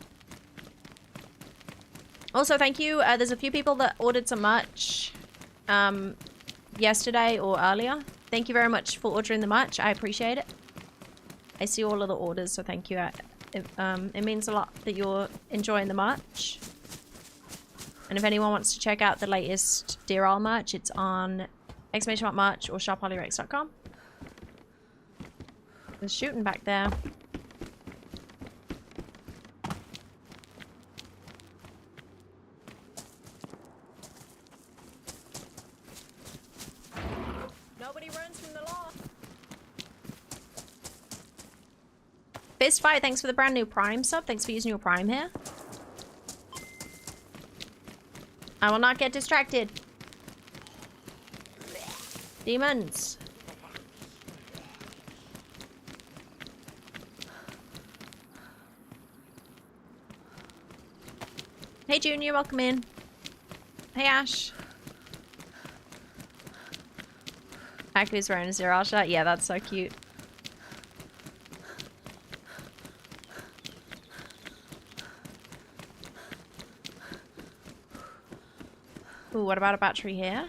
Also, thank you. There's a few people that ordered some merch yesterday or earlier. Thank you very much for ordering the merch. I appreciate it. I see all of the orders, so thank you. It means a lot that you're enjoying the merch. And if anyone wants to check out the latest Dear All merch, it's on !merch or shop.hollyrex.com. There's shooting back there. Nobody runs from the law. Fist Fight, thanks for the brand new Prime sub. Thanks for using your Prime here. I will not get distracted. Demons. Hey Junior, welcome in. Hey Ash. Aku's wearing a Zero shirt. Yeah, that's so cute. Ooh, what about a battery here?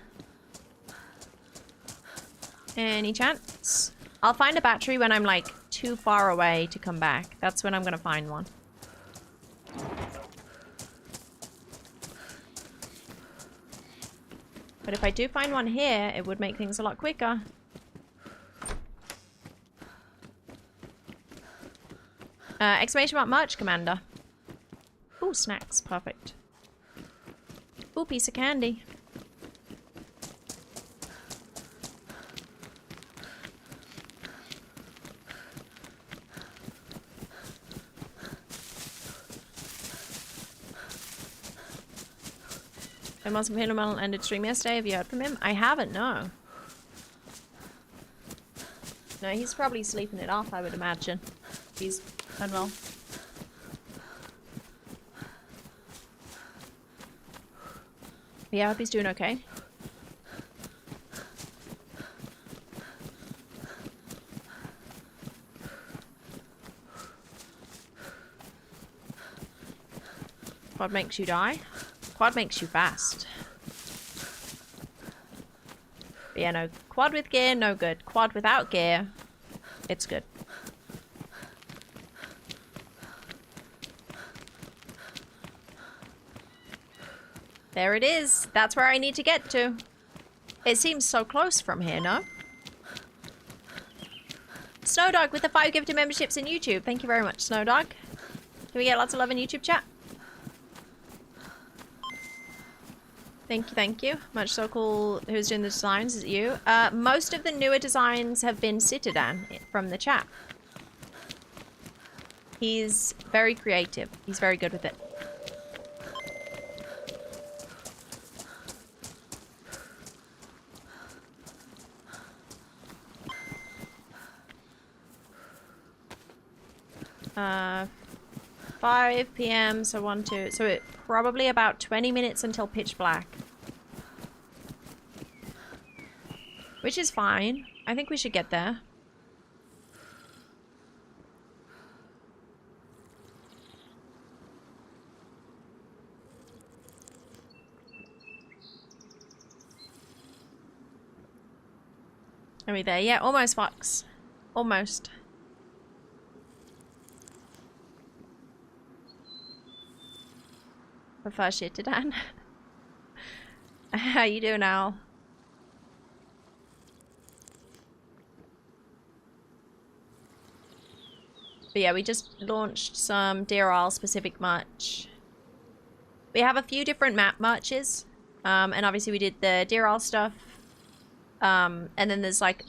Any chance? I'll find a battery when I'm like too far away to come back. That's when I'm gonna find one. But if I do find one here, it would make things a lot quicker. Exclamation mark much, Commander. Ooh, snacks. Perfect. Ooh, piece of candy. I must have hit him on ended stream yesterday. Have you heard from him? I haven't, no. No, he's probably sleeping it off, I would imagine. He's unwell. Yeah, I hope he's doing okay. Quad makes you die. Quad makes you fast. But yeah, no. Quad with gear, no good. Quad without gear, it's good. There it is. That's where I need to get to. It seems so close from here, no? Snowdog with the 5 gifted memberships in YouTube. Thank you very much, Snowdog. Can we get lots of love in YouTube chat? Thank you, thank you. Much so cool. Who's doing the designs? Is it you? Most of the newer designs have been Citadan from the chat. He's very creative. He's very good with it. Uh, 5 p.m. So 1, 2. So it probably about 20 minutes until pitch black. Which is fine. I think we should get there. Are we there? Yeah, almost, Fox. Almost. Prefer shit to Dan. How you doing, Al? But yeah, we just launched some DRL specific march. We have a few different map marches. And obviously we did the DRL stuff. And then there's like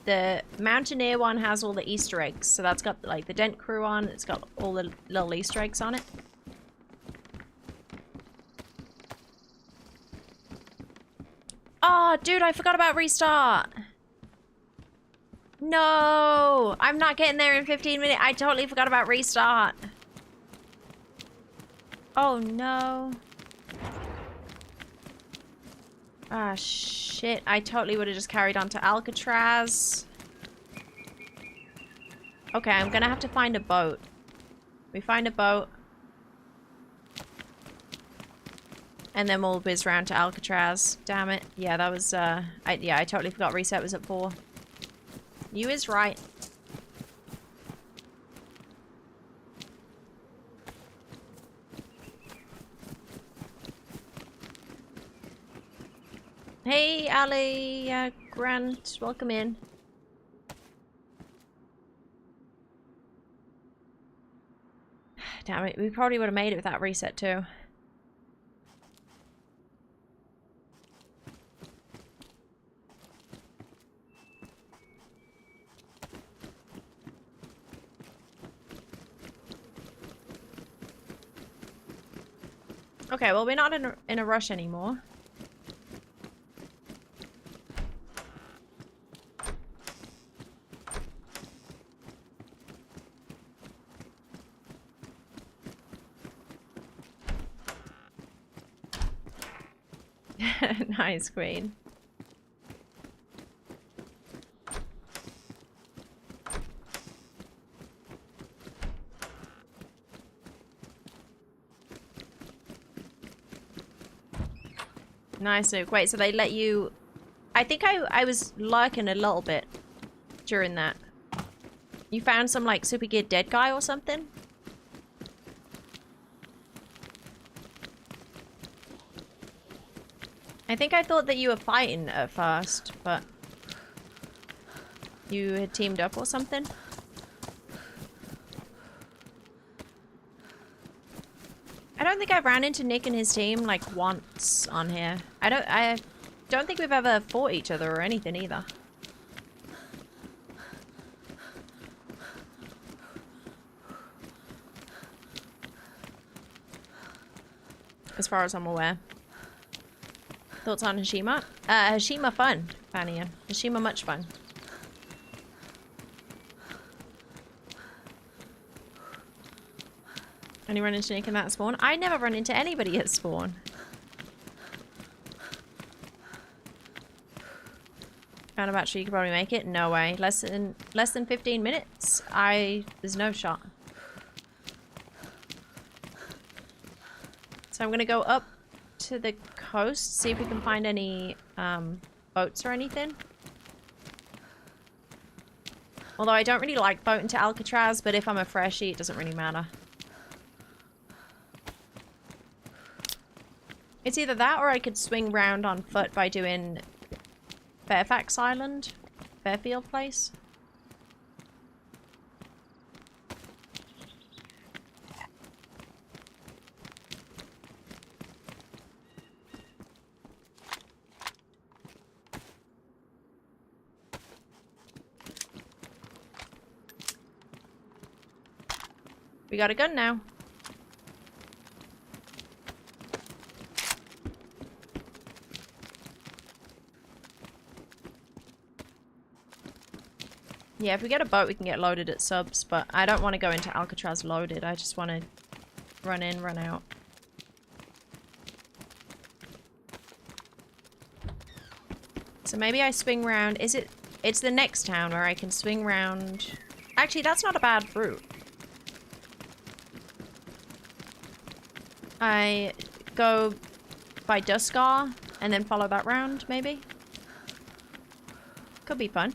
the Mountaineer one has all the Easter eggs. So that's got like the Dent Crew on. It's got all the little Easter eggs on it. Oh, dude, I forgot about restart. No, I'm not getting there in 15 minutes. I totally forgot about restart. Oh, no. Ah, shit. I totally would have just carried on to Alcatraz. Okay, I'm gonna have to find a boat. We find a boat. And then we'll whiz round to Alcatraz. Damn it. Yeah, that was, I totally forgot reset was at 4. You is right. Hey, Ali, Grant, welcome in. Damn it, we probably would have made it without reset too. Okay, well, we're not in a rush anymore. Nice, Queen. Nice, Luke. Wait, so they let you... I think I was lurking a little bit during that. You found some, like, super geared dead guy or something? I think I thought that you were fighting at first, but you had teamed up or something. I don't think I've ran into Nick and his team like once on here. I don't think we've ever fought each other or anything either. As far as I'm aware. Thoughts on Hashima? Hashima fun, Fania. Hashima much fun. Only run into Nick in that spawn? I never run into anybody at spawn. Found a battery, you could probably make it. No way. Less than 15 minutes. There's no shot. So I'm gonna go up to the coast, see if we can find any boats or anything. Although I don't really like boating to Alcatraz, but if I'm a freshie, it doesn't really matter. It's either that or I could swing round on foot by doing Fairfax Island, Fairfield Place. We got a gun now. Yeah, if we get a boat, we can get loaded at subs, but I don't want to go into Alcatraz loaded. I just want to run in, run out. So maybe I swing round. It's the next town where I can swing round. Actually, that's not a bad route. I go by Duskar and then follow that round, maybe? Could be fun.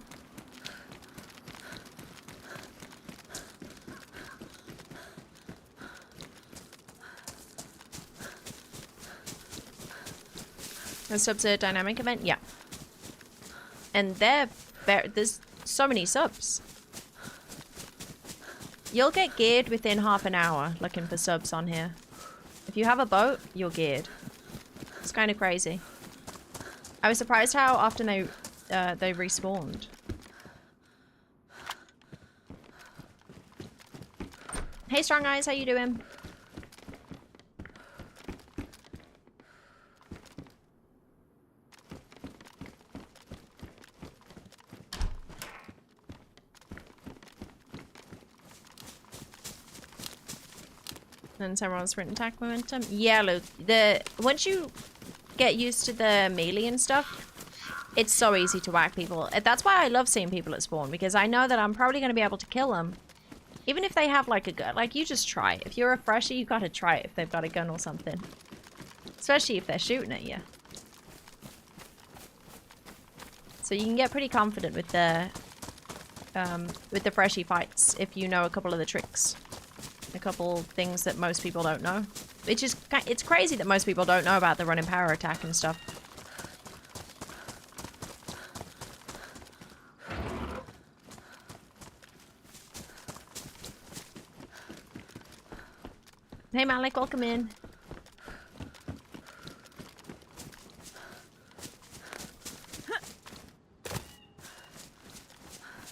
The subs a dynamic event? Yeah. And there's so many subs. You'll get geared within half an hour looking for subs on here. If you have a boat, you're geared. It's kind of crazy. I was surprised how often they respawned. Hey Strong Eyes, how you doing? And someone's sprint attack momentum. Yeah, Luke. Once you get used to the melee and stuff, it's so easy to whack people. That's why I love seeing people at spawn, because I know that I'm probably going to be able to kill them. Even if they have like a gun. Like, you just try it. If you're a freshie, you got to try it if they've got a gun or something. Especially if they're shooting at you. So you can get pretty confident with the freshie fights if you know a couple of the tricks. A couple things that most people don't know. It's crazy that most people don't know about the running power attack and stuff. Hey Malik, welcome in.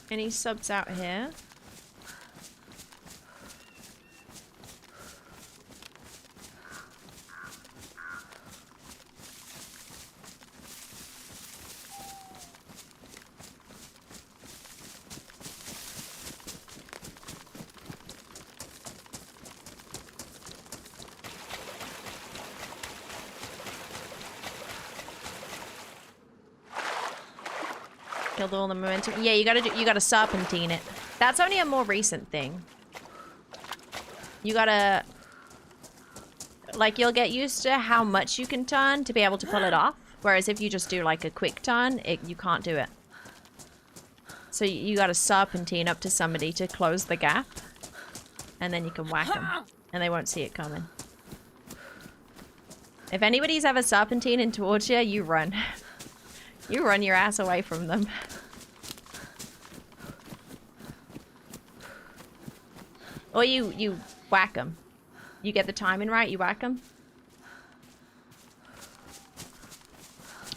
Any subs out here? Killed all the momentum. Yeah, you gotta serpentine it. That's only a more recent thing. You gotta, like, you'll get used to how much you can turn to be able to pull it off. Whereas if you just do like a quick turn, you can't do it. So you gotta serpentine up to somebody to close the gap. And then you can whack them. And they won't see it coming. If anybody's ever serpentining towards you, you run. You run your ass away from them. Or you whack them. You get the timing right, you whack them.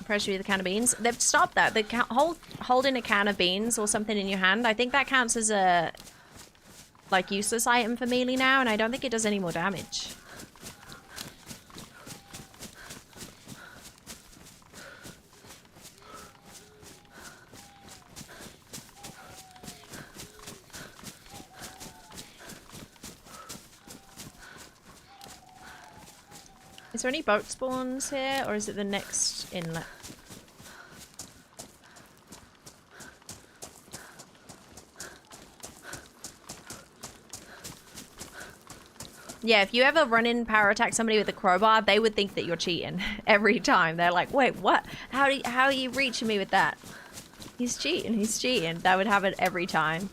Pressure with a can of beans. They've stopped that. The holding a can of beans or something in your hand, I think that counts as a like useless item for melee now, and I don't think it does any more damage. Is there any boat spawns here, or is it the next inlet? Yeah, if you ever run in power attack somebody with a crowbar, they would think that you're cheating every time. They're like, wait, what? How are you reaching me with that? He's cheating, he's cheating. That would happen every time.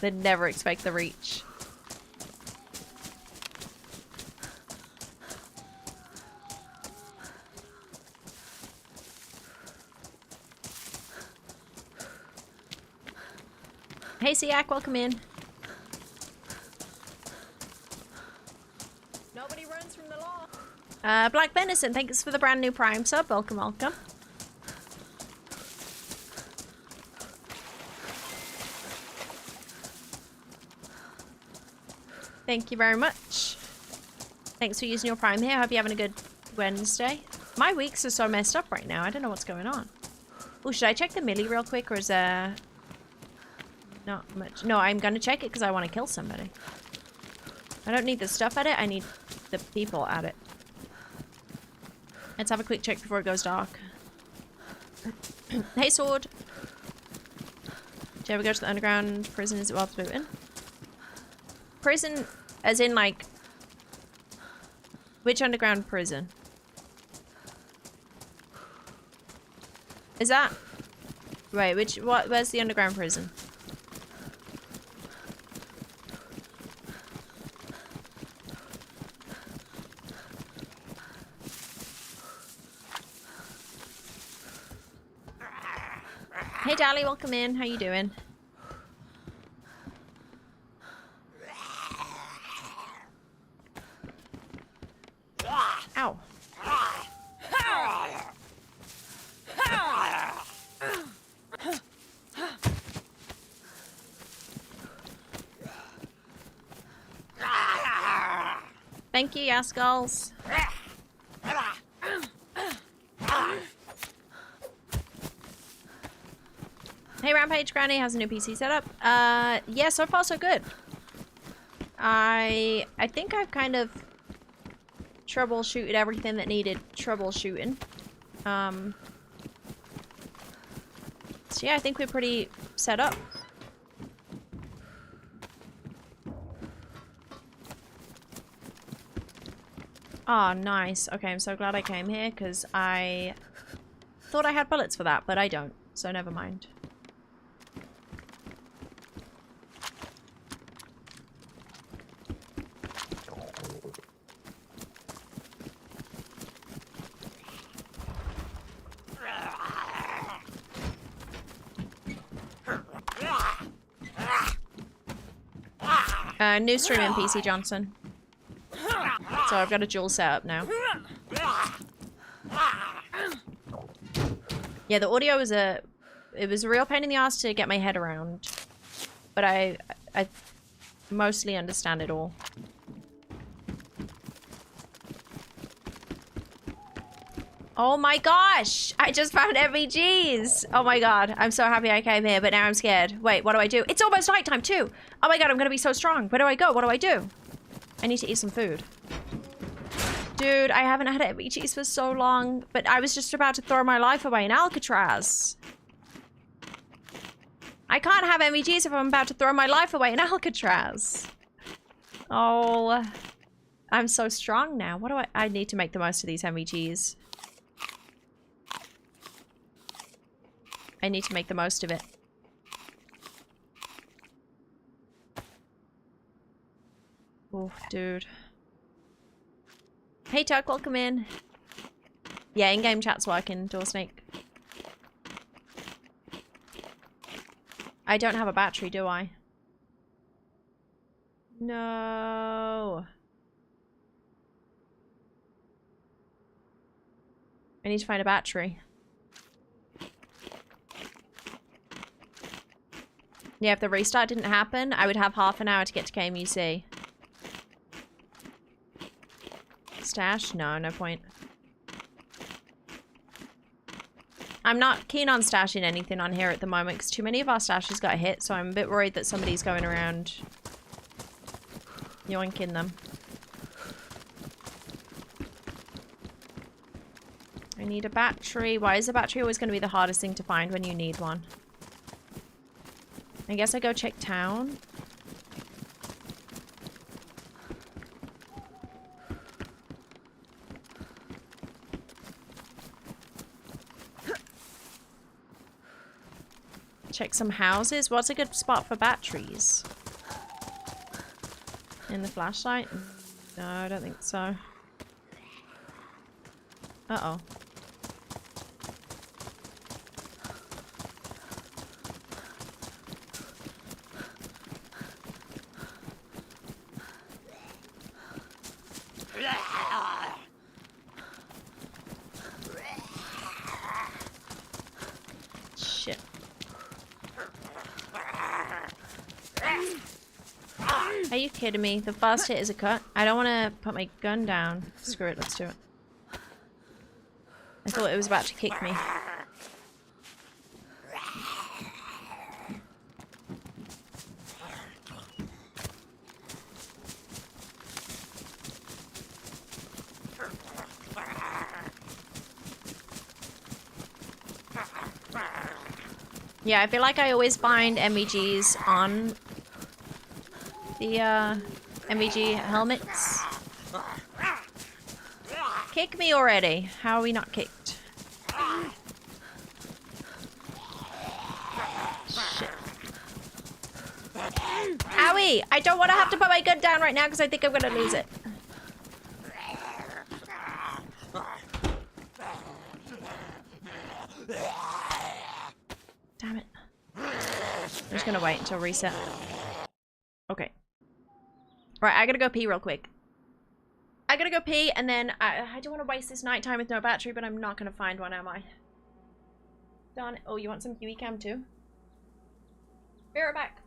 They'd never expect the reach. Hey, Siak, welcome in. Nobody runs from the law. Black Venison, thanks for the brand new Prime sub. Welcome, welcome. Thank you very much. Thanks for using your Prime here. Hope you're having a good Wednesday. My weeks are so messed up right now. I don't know what's going on. Oh, should I check the melee real quick, or is there... Not much. No, I'm gonna check it because I want to kill somebody. I don't need the stuff at it, I need the people at it. Let's have a quick check before it goes dark. Hey, Sword. Do you ever go to the underground prison? Is it worth moving? Prison, as in like... Which underground prison? Is that... Wait, where's the underground prison? Hey, Dally, welcome in. How you doing? Ow. Thank you, Yaskulls. Hey, Rampage Granny, how's a new PC setup? Yeah, so far so good. I think I've kind of troubleshooted everything that needed troubleshooting. So yeah, I think we're pretty set up. Oh, nice. Okay, I'm so glad I came here because I thought I had bullets for that, but I don't, so never mind. New stream in PC Johnson. So I've got a dual setup now. Yeah, the audio was it was a real pain in the ass to get my head around. But I mostly understand it all. Oh my gosh! I just found MVGs! Oh my god, I'm so happy I came here, but now I'm scared. Wait, what do I do? It's almost nighttime too! Oh my god, I'm gonna be so strong. Where do I go? What do I do? I need to eat some food. Dude, I haven't had MVGs for so long, but I was just about to throw my life away in Alcatraz. I can't have MVGs if I'm about to throw my life away in Alcatraz. Oh, I'm so strong now. What do I need to make the most of these MVGs. I need to make the most of it. Ooh, Oh, dude. Hey, Tuck, welcome in. Yeah, in-game chat's working, Door Snake. I don't have a battery, do I? No. I need to find a battery. Yeah, if the restart didn't happen, I would have half an hour to get to KMUC. Stash? No, no point. I'm not keen on stashing anything on here at the moment because too many of our stashes got hit, so I'm a bit worried that somebody's going around yoinking them. I need a battery. Why is the battery always going to be the hardest thing to find when you need one? I guess I go check town. Check some houses. What's a good spot for batteries? In the flashlight? No, I don't think so. Uh-oh. Shit. Are you kidding me? The first hit is a cut. I don't want to put my gun down. Screw it, let's do it. I thought it was about to kick me. Yeah, I feel like I always find MVGs on the MVG helmets. Kick me already. How are we not kicked? Shit. Owie! I don't want to have to put my gun down right now because I think I'm going to lose it. Damn it. I'm just going to wait until reset. Okay. Right, I gotta go pee real quick. I gotta go pee, and then I don't want to waste this nighttime with no battery, but I'm not gonna find one, am I? Darn it. Oh, you want some Huey Cam too? Be right back.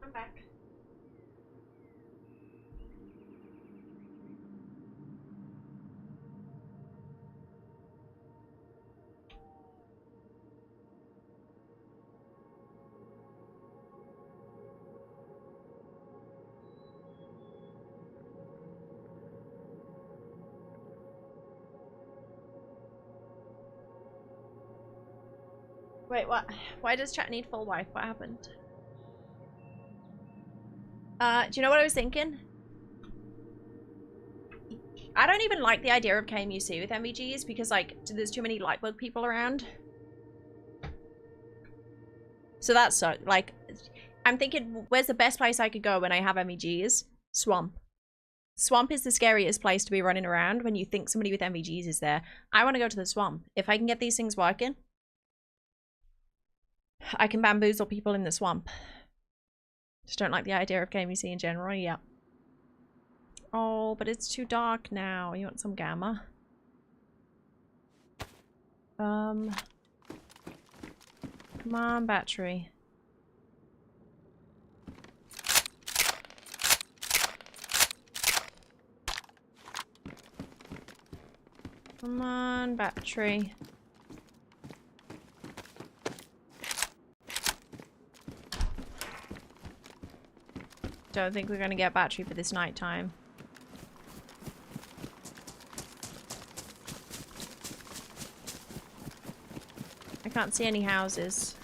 I'm back. Wait, what? Why does chat need full wife? What happened? Do you know what I was thinking? I don't even like the idea of KMUC with MVGs because, like, there's too many lightbug people around. So that's so, like, I'm thinking, where's the best place I could go when I have MVGs? Swamp. Swamp is the scariest place to be running around when you think somebody with MVGs is there. I want to go to the swamp. If I can get these things working, I can bamboozle people in the swamp. Just don't like the idea of KMUC in general, yeah. Oh, but it's too dark now. You want some gamma? Come on, battery. Come on, battery. Don't think we're gonna get battery for this night time. I can't see any houses.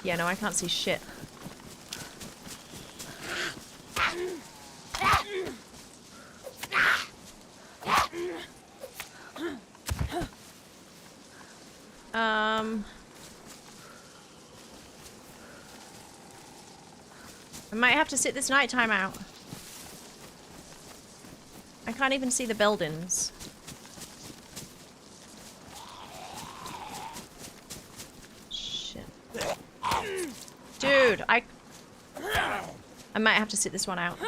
Yeah, no, I can't see shit. I might have to sit this nighttime out. I can't even see the buildings. Shit. Dude, I might have to sit this one out.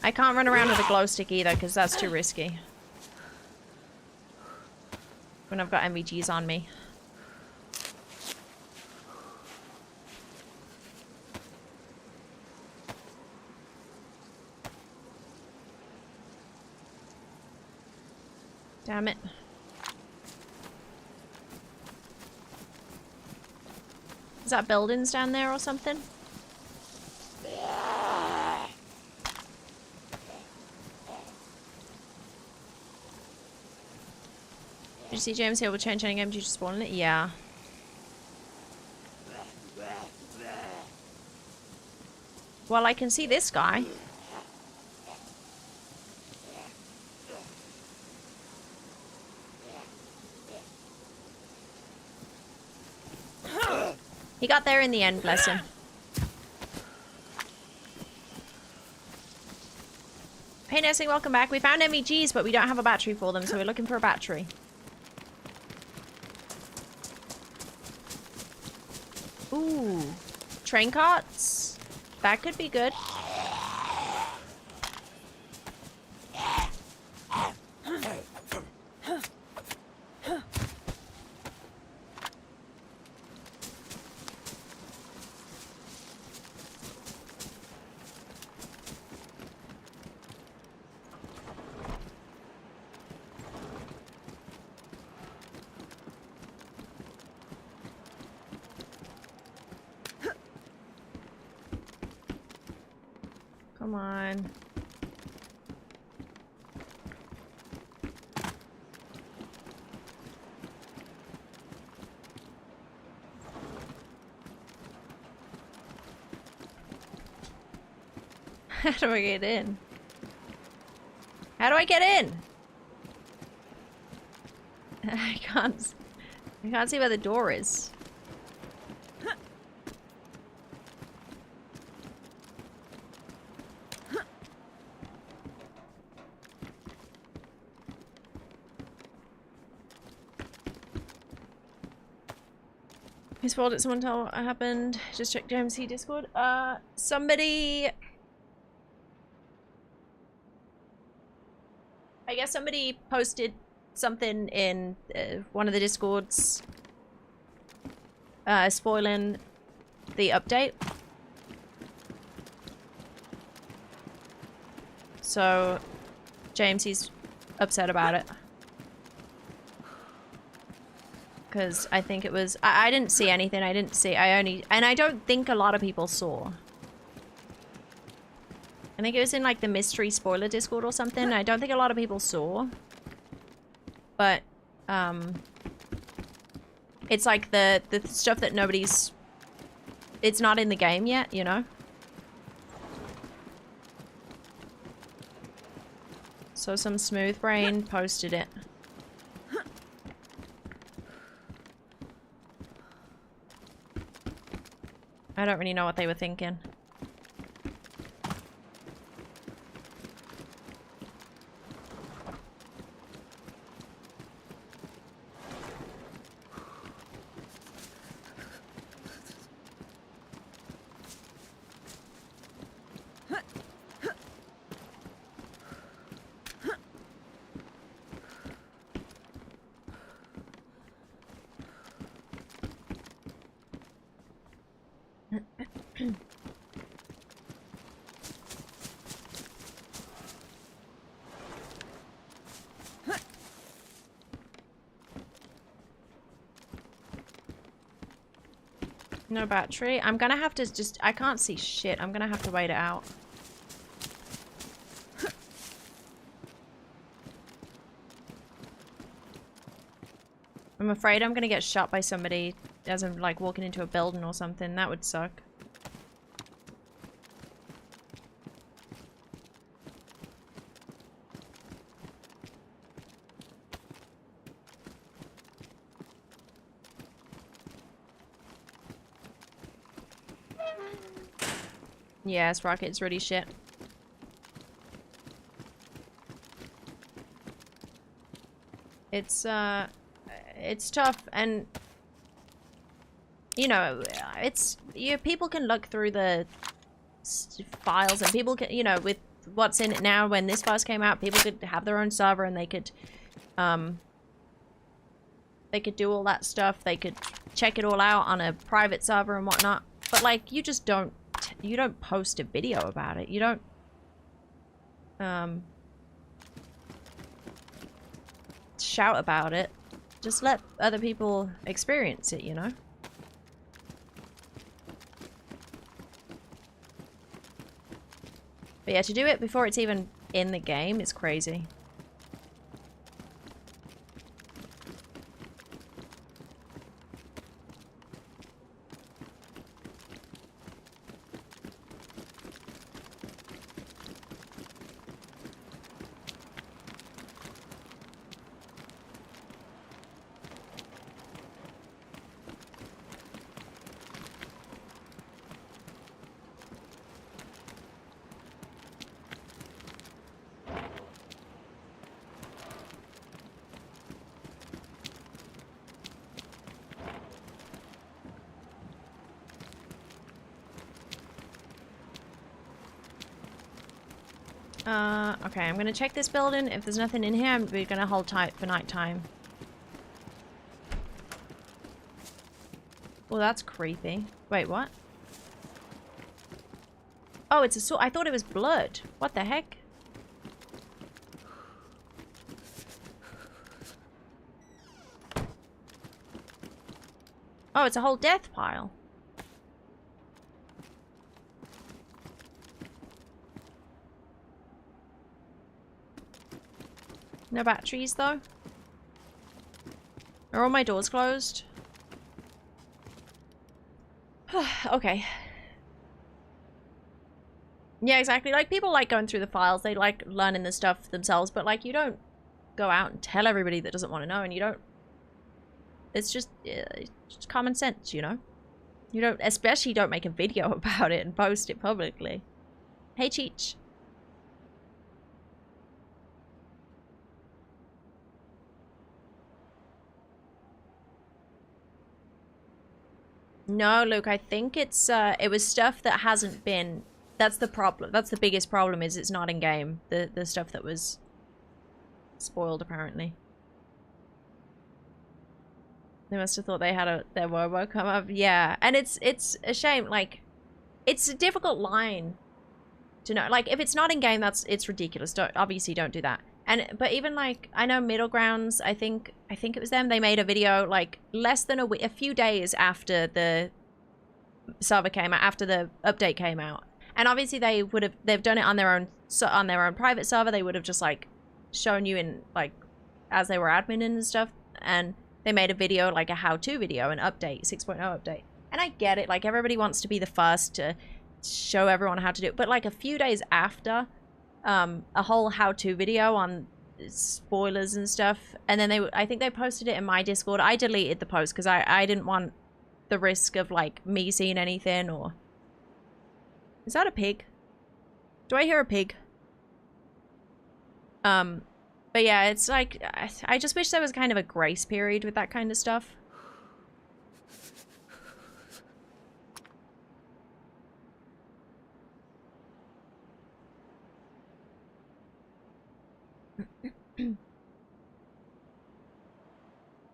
I can't run around with a glow stick either because that's too risky. When I've got MVGs on me. Damn it. Is that buildings down there or something? Did you see James here will change any game? Did you just spawn in it? Yeah. Well, I can see this guy. He got there in the end, bless him. Hey Nursing, welcome back. We found MEGs, but we don't have a battery for them, so we're looking for a battery. Ooh. Train carts? That could be good. Come on. How do I get in? How do I get in? I can't see where the door is. His fault. Did someone tell what happened? Just check JMC Discord. Somebody... I guess somebody posted something in one of the Discords spoiling the update. So, JMC's upset about it. Because I think it was... I didn't see anything. I didn't see... And I don't think a lot of people saw. I think it was in like the mystery spoiler Discord or something. I don't think a lot of people saw. But, it's like the stuff that nobody's... It's not in the game yet, you know? So some smooth brain posted it. I don't really know what they were thinking. No battery. I'm gonna have to just... I can't see shit. I'm gonna have to wait it out. I'm afraid I'm gonna get shot by somebody as I'm like walking into a building or something. That would suck. Yeah, this rocket's really shit. It's tough, and you know, people can look through the files, and people can, you know, with what's in it now. When this first came out, people could have their own server, and they could do all that stuff. They could check it all out on a private server and whatnot. But like, you just don't. You don't post a video about it. You don't shout about it. Just let other people experience it, you know? But yeah, to do it before it's even in the game is crazy. Okay, I'm gonna check this building. If there's nothing in here, we're gonna hold tight for nighttime. Well, that's creepy. Wait, what? Oh, it's a sword. I thought it was blood. What the heck? Oh, it's a whole death pile. No batteries, though. Are all my doors closed? Okay. Yeah, exactly. Like, people like going through the files. They like learning the stuff themselves. But, like, you don't go out and tell everybody that doesn't want to know. And you don't... It's just common sense, you know? You don't... Especially don't make a video about it and post it publicly. Hey, Cheech. No, Luke, I think it's, it was stuff that hasn't been... That's the problem. That's the biggest problem, is it's not in-game. The stuff that was spoiled, apparently. They must have thought they had their Wobo come up. Yeah, and it's a shame. Like, it's a difficult line to know. Like, if it's not in-game, it's ridiculous. Obviously, don't do that. But even like, I know Middle Grounds, I think it was them, they made a video like less than a few days after the server came out, after the update came out. And obviously they've done it on their own private server. They would have just like shown you in like as they were admin and stuff, and they made a video, like a how-to video, an update, 6.0 update. And I get it, like everybody wants to be the first to show everyone how to do it, but like a few days after a whole how-to video on spoilers and stuff, and then I think they posted it in my Discord. I deleted the post because I didn't want the risk of like me seeing anything. Or is that a pig? Do I hear a pig? But yeah, it's like I just wish there was kind of a grace period with that kind of stuff.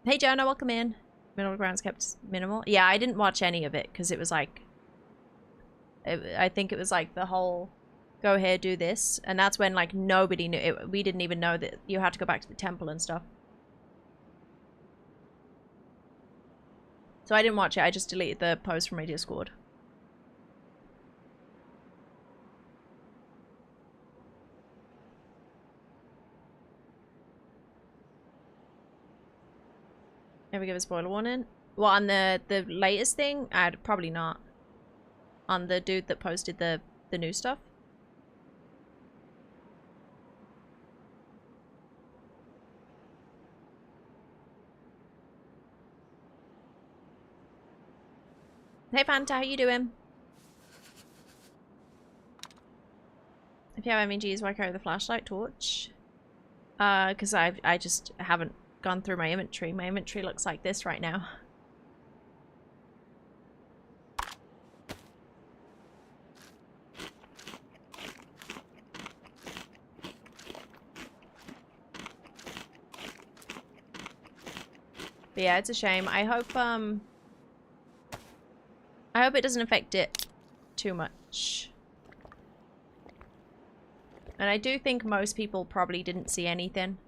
Hey Jonah, welcome in. Middle Grounds kept minimal. Yeah, I didn't watch any of it because it was like, I think it was like the whole go here, do this, and that's when like nobody knew it. We didn't even know that you had to go back to the temple and stuff. So I didn't watch it. I just deleted the post from my Discord. Ever give a spoiler warning? Well, on the latest thing, I'd probably not. On the dude that posted the new stuff. Hey Fanta, how you doing? If you have MGs, why carry the flashlight torch? Because I just haven't gone through my inventory. My inventory looks like this right now. But yeah, it's a shame. I hope it doesn't affect it too much. And I do think most people probably didn't see anything.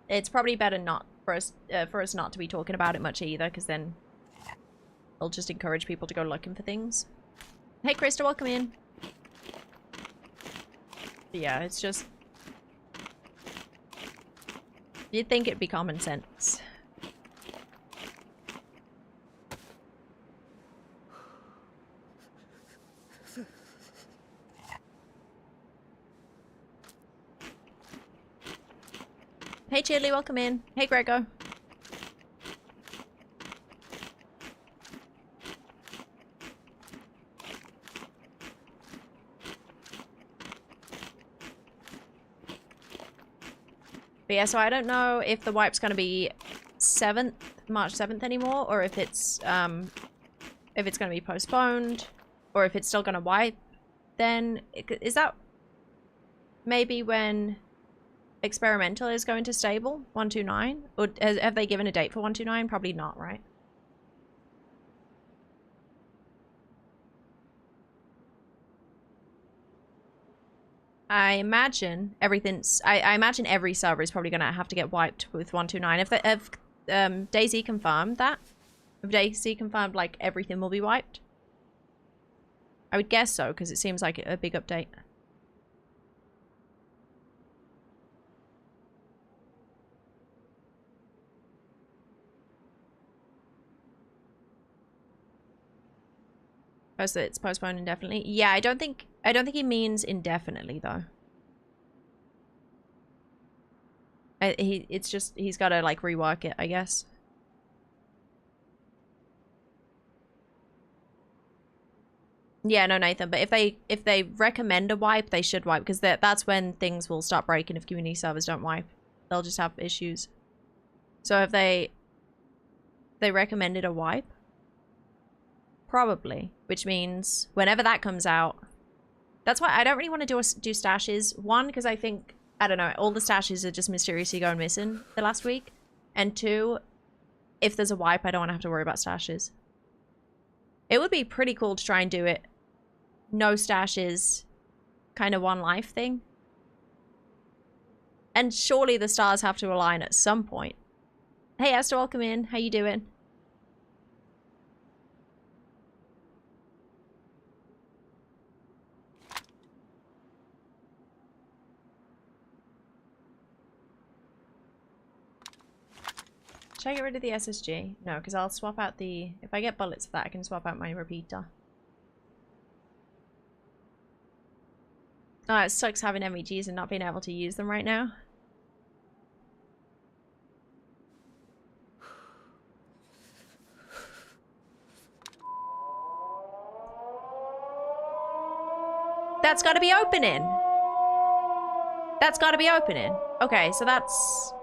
It's probably better not for us not to be talking about it much either, because then it'll just encourage people to go looking for things. Hey Krista, welcome in. But yeah, it's just, you'd think it'd be common sense. Hey Chili, welcome in. Hey Grego. But yeah, so I don't know if the wipe's gonna be March 7th anymore, or if it's gonna be postponed, or if it's still gonna wipe. Then is that maybe when experimental is going to stable 129, or have they given a date for 129? Probably not, right? I imagine everything's. I imagine every server is probably gonna have to get wiped with 129. If DayZ confirmed that, if DayZ confirmed like everything will be wiped, I would guess so, because it seems like a big update. Oh, so it's postponed indefinitely. Yeah, I don't think he means indefinitely though. It's just he's got to like rework it, I guess. Yeah, no, Nathan. But if they recommend a wipe, they should wipe, because that's when things will start breaking. If community servers don't wipe, they'll just have issues. So if they recommended a wipe. Probably, which means whenever that comes out, that's why I don't really want to do stashes. One, because I think, I don't know, all the stashes are just mysteriously going missing the last week. And two, if there's a wipe, I don't want to have to worry about stashes. It would be pretty cool to try and do it. No stashes, kind of one life thing. And surely the stars have to align at some point. Hey Esther, welcome in. How you doing? Should I get rid of the SSG? No, because I'll swap out the... If I get bullets for that, I can swap out my repeater. Oh, it sucks having MEGs and not being able to use them right now. That's got to be opening. That's got to be opening. Okay, so that's...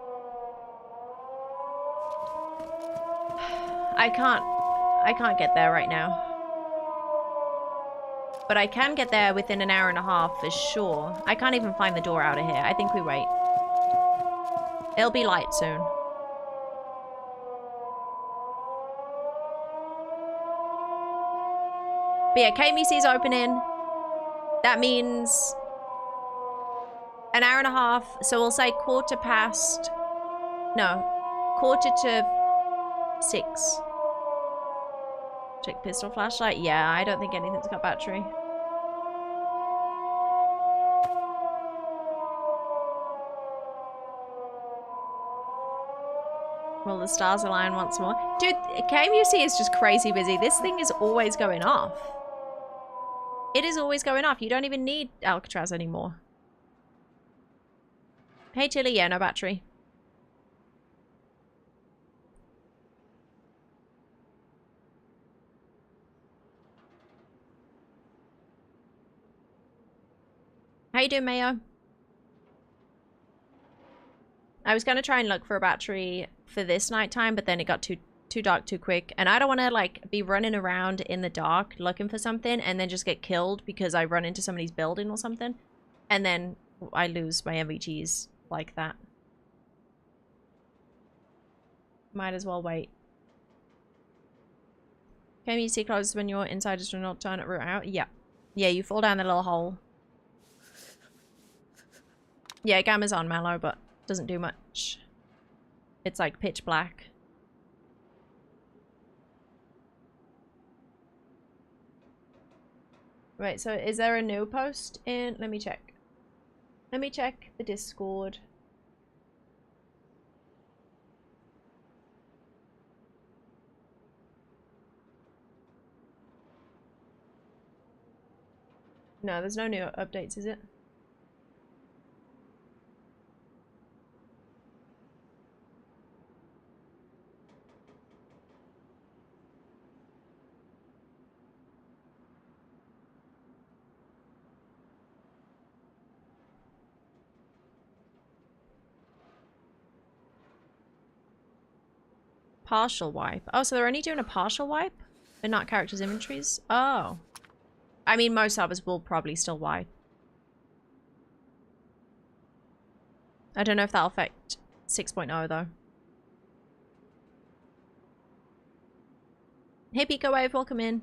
I can't get there right now. But I can get there within an hour and a half for sure. I can't even find the door out of here. I think we wait. It'll be light soon. But yeah, KMC's opening. That means an hour and a half. So we'll say 1/4 to 6. Check pistol flashlight. Yeah, I don't think anything's got battery. Will the stars align once more? Dude, KMUC is just crazy busy. This thing is always going off. It is always going off. You don't even need Alcatraz anymore. Hey Tilly, yeah, no battery. How you doing, Mayo? I was gonna try and look for a battery for this nighttime, but then it got too dark too quick, and I don't want to like be running around in the dark looking for something and then just get killed because I run into somebody's building or something, and then I lose my MVGs like that. Might as well wait. Can you see closes when your insiders do not turn it route out? Yeah. Yeah, you fall down the little hole. Yeah, gamma's on mellow, but doesn't do much. It's like pitch black. Right, so is there a new post in? Let me check. Let me check the Discord. No, there's no new updates, is it? Partial wipe. Oh, so they're only doing a partial wipe? And not characters' inventories? Oh. I mean, most servers will probably still wipe. I don't know if that'll affect 6.0 though. Hey Pico Wave, welcome in.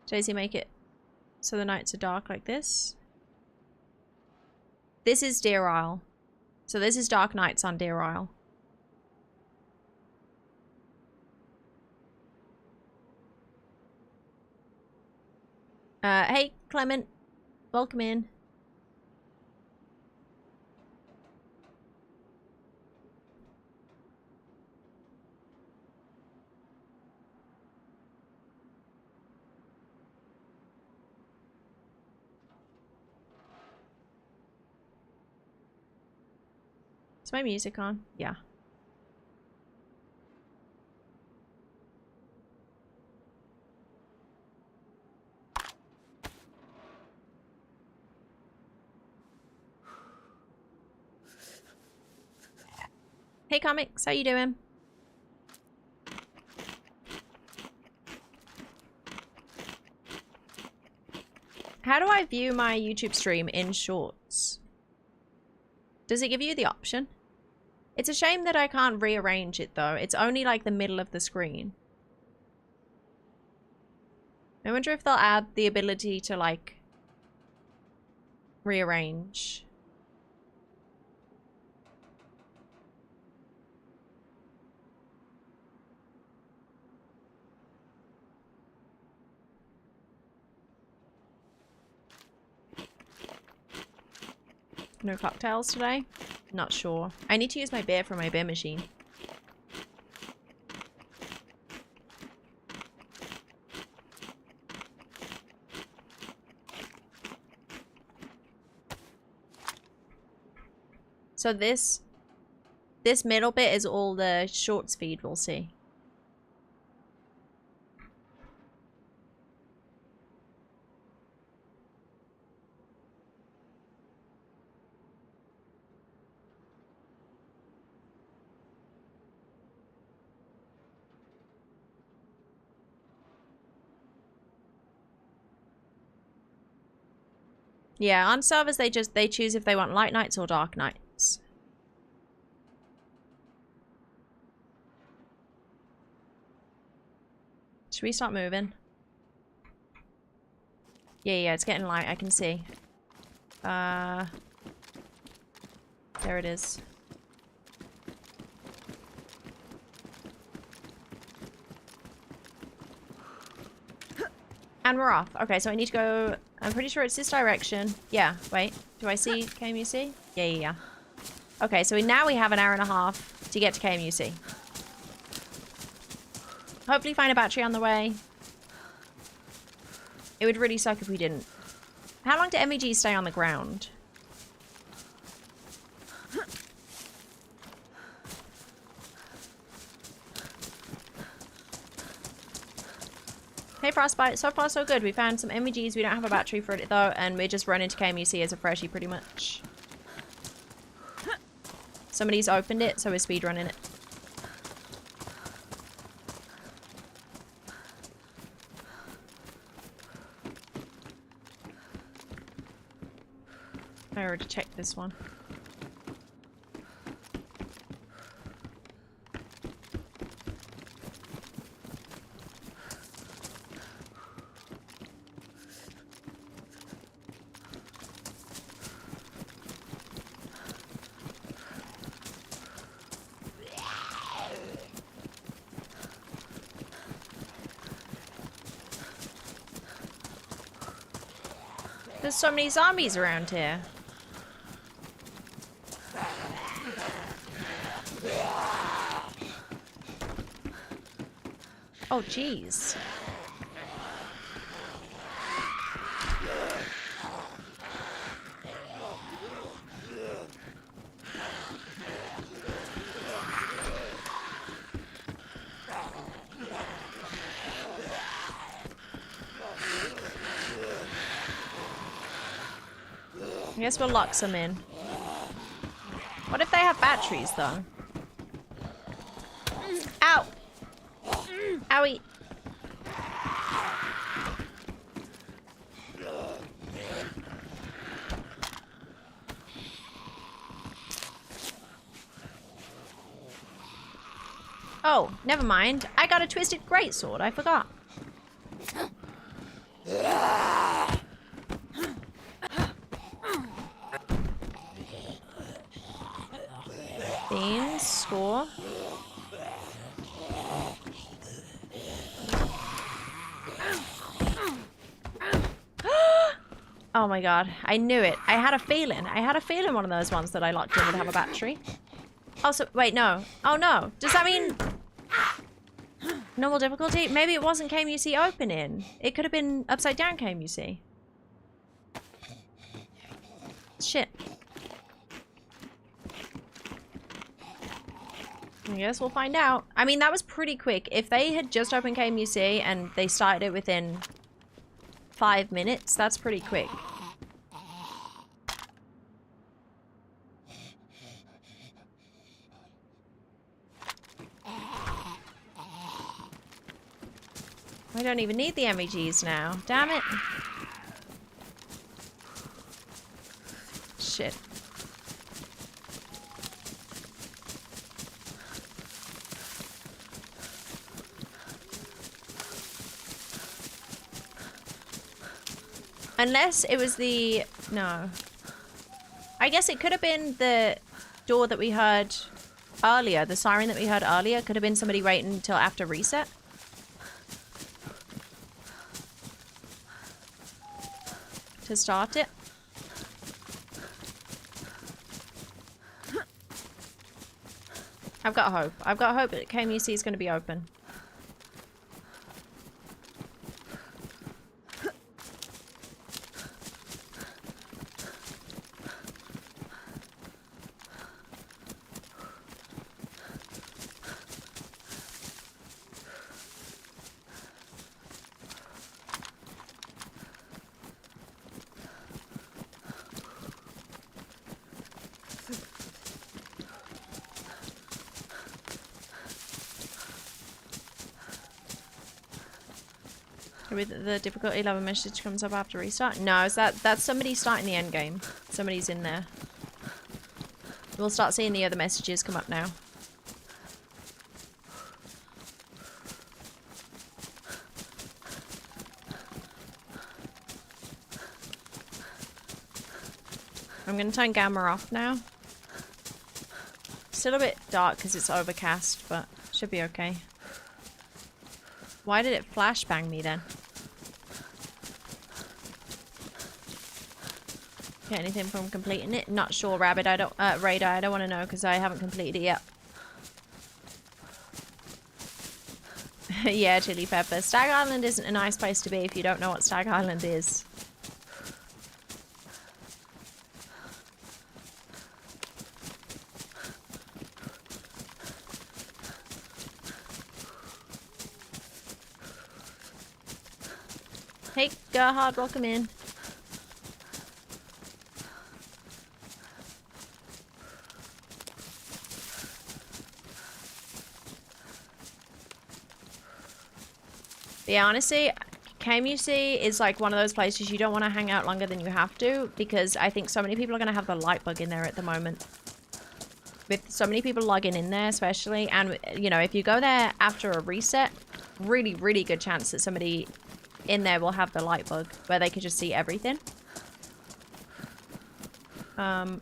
DayZ, make it so the nights are dark like this. This is Deer Isle. So this is Dark Nights on Deer Isle. Hey, Clement. Welcome in. Is my music on? Yeah. Hey Comics, how you doing? How do I view my YouTube stream in Shorts? Does it give you the option? It's a shame that I can't rearrange it though. It's only like the middle of the screen. I wonder if they'll add the ability to like Rearrange. No cocktails today? Not sure. I need to use my beer from my beer machine. So this middle bit is all the short speed we'll see. Yeah, on servers they choose if they want light nights or dark nights. Should we start moving? Yeah, it's getting light, I can see. There it is. And we're off. Okay, so I need to go... I'm pretty sure it's this direction. Yeah, wait. Do I see KMUC? Yeah. Okay, so now we have an hour and a half to get to KMUC. Hopefully find a battery on the way. It would really suck if we didn't. How long do MEGs stay on the ground? Hey Frostbite, so far so good. We found some MEGs, we don't have a battery for it though, and we just run into KMUC as a freshie pretty much. Somebody's opened it, so we're speedrunning it. I already checked this one. There's so many zombies around here. Oh, jeez. I guess we'll lock some in. What if they have batteries, though? Ow! Owie! Oh, never mind. I got a twisted greatsword. I forgot. Beans, score. Oh my god, I knew it. I had a feeling. I had a feeling one of those ones that I locked in would have a battery. Oh, so, wait, no. Oh no. Does that mean... normal difficulty? Maybe it wasn't KMUC opening. It could have been upside down KMUC. Shit. I guess we'll find out. I mean, that was pretty quick. If they had just opened KMUC and they started it within 5 minutes, that's pretty quick. I don't even need the MEGs now. Damn it. Shit. Unless it was the... no. I guess it could have been the door that we heard earlier. The siren that we heard earlier could have been somebody waiting until after reset. To start it. I've got hope. I've got hope that KMUC is going to be open. The difficulty level message comes up after restart. No, is that's somebody starting the end game. Somebody's in there. We'll start seeing the other messages come up now. I'm gonna turn gamma off now. Still a bit dark because it's overcast, but should be okay. Why did it flashbang me then? Get anything from completing it? Not sure, Rabbit. I don't, Radar. I don't want to know because I haven't completed it yet. Yeah, Chili Pepper. Stag Island isn't a nice place to be if you don't know what Stag Island is. Hey, Gerhard, welcome in. But yeah, honestly, KMUC is like one of those places you don't want to hang out longer than you have to, because I think so many people are going to have the light bug in there at the moment. With so many people logging in there, especially, and, you know, if you go there after a reset, really, really good chance that somebody in there will have the light bug, where they can just see everything. And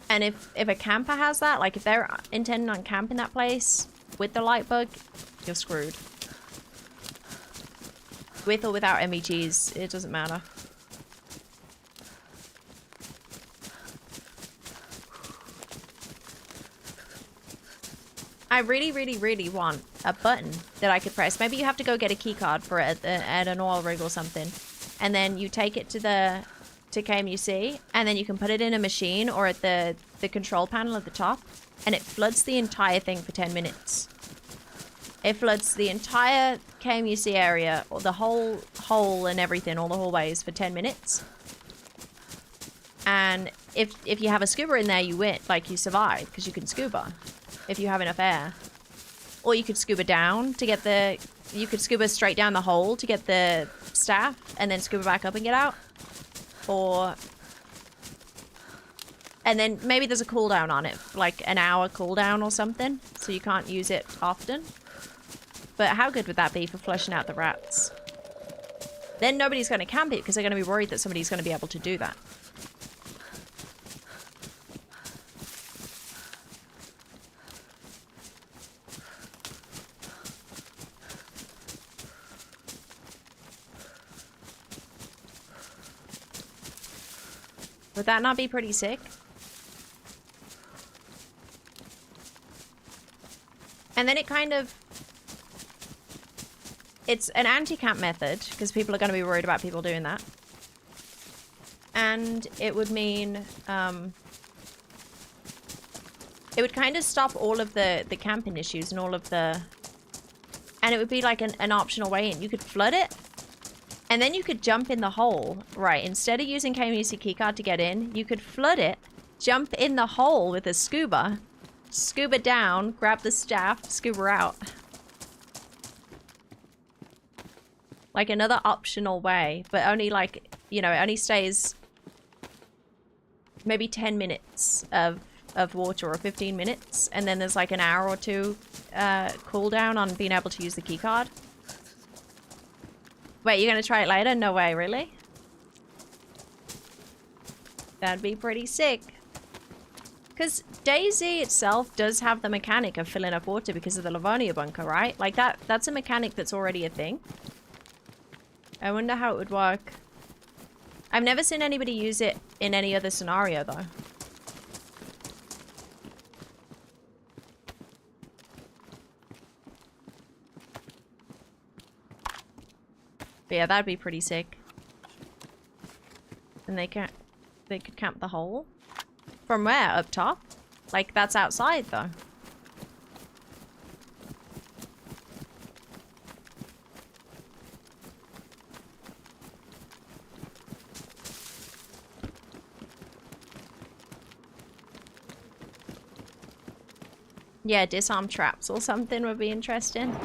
if a camper has that, like if they're intending on camping that place with the light bug, you're screwed. With or without MEGs, it doesn't matter. I really, really, really want a button that I could press. Maybe you have to go get a key card for it at an oil rig or something. And then you take it to KMUC, and then you can put it in a machine or at the control panel at the top, and it floods the entire thing for 10 minutes. It floods the entire KMUC area, or the whole hole and everything, all the hallways for 10 minutes. And if you have a scuba in there, you win. Like, you survive, because you can scuba. If you have enough air. Or you could scuba down to get the... You could scuba straight down the hole to get the staff, and then scuba back up and get out. Or... And then maybe there's a cooldown on it. Like, an hour cooldown or something. So you can't use it often. But how good would that be for flushing out the rats? Then nobody's going to camp it because they're going to be worried that somebody's going to be able to do that. Would that not be pretty sick? And then it kind of... It's an anti-camp method, because people are going to be worried about people doing that. And it would mean... it would kind of stop all of the camping issues and all of the... And it would be like an optional way in. You could flood it, and then you could jump in the hole. Right, instead of using KMUC keycard to get in, you could flood it, jump in the hole with a scuba, scuba down, grab the staff, scuba out. Like another optional way, but only like, you know, it only stays maybe 10 minutes of water, or 15 minutes, and then there's like an hour or two cooldown on being able to use the keycard. Wait, you're gonna try it later? No way, really? That'd be pretty sick. Because DayZ itself does have the mechanic of filling up water because of the Livonia bunker, right? Like that's a mechanic that's already a thing. I wonder how it would work. I've never seen anybody use it in any other scenario, though. But yeah, that'd be pretty sick. And they could camp the hole. From where? Up top? Like, that's outside, though. Yeah, disarm traps or something would be interesting.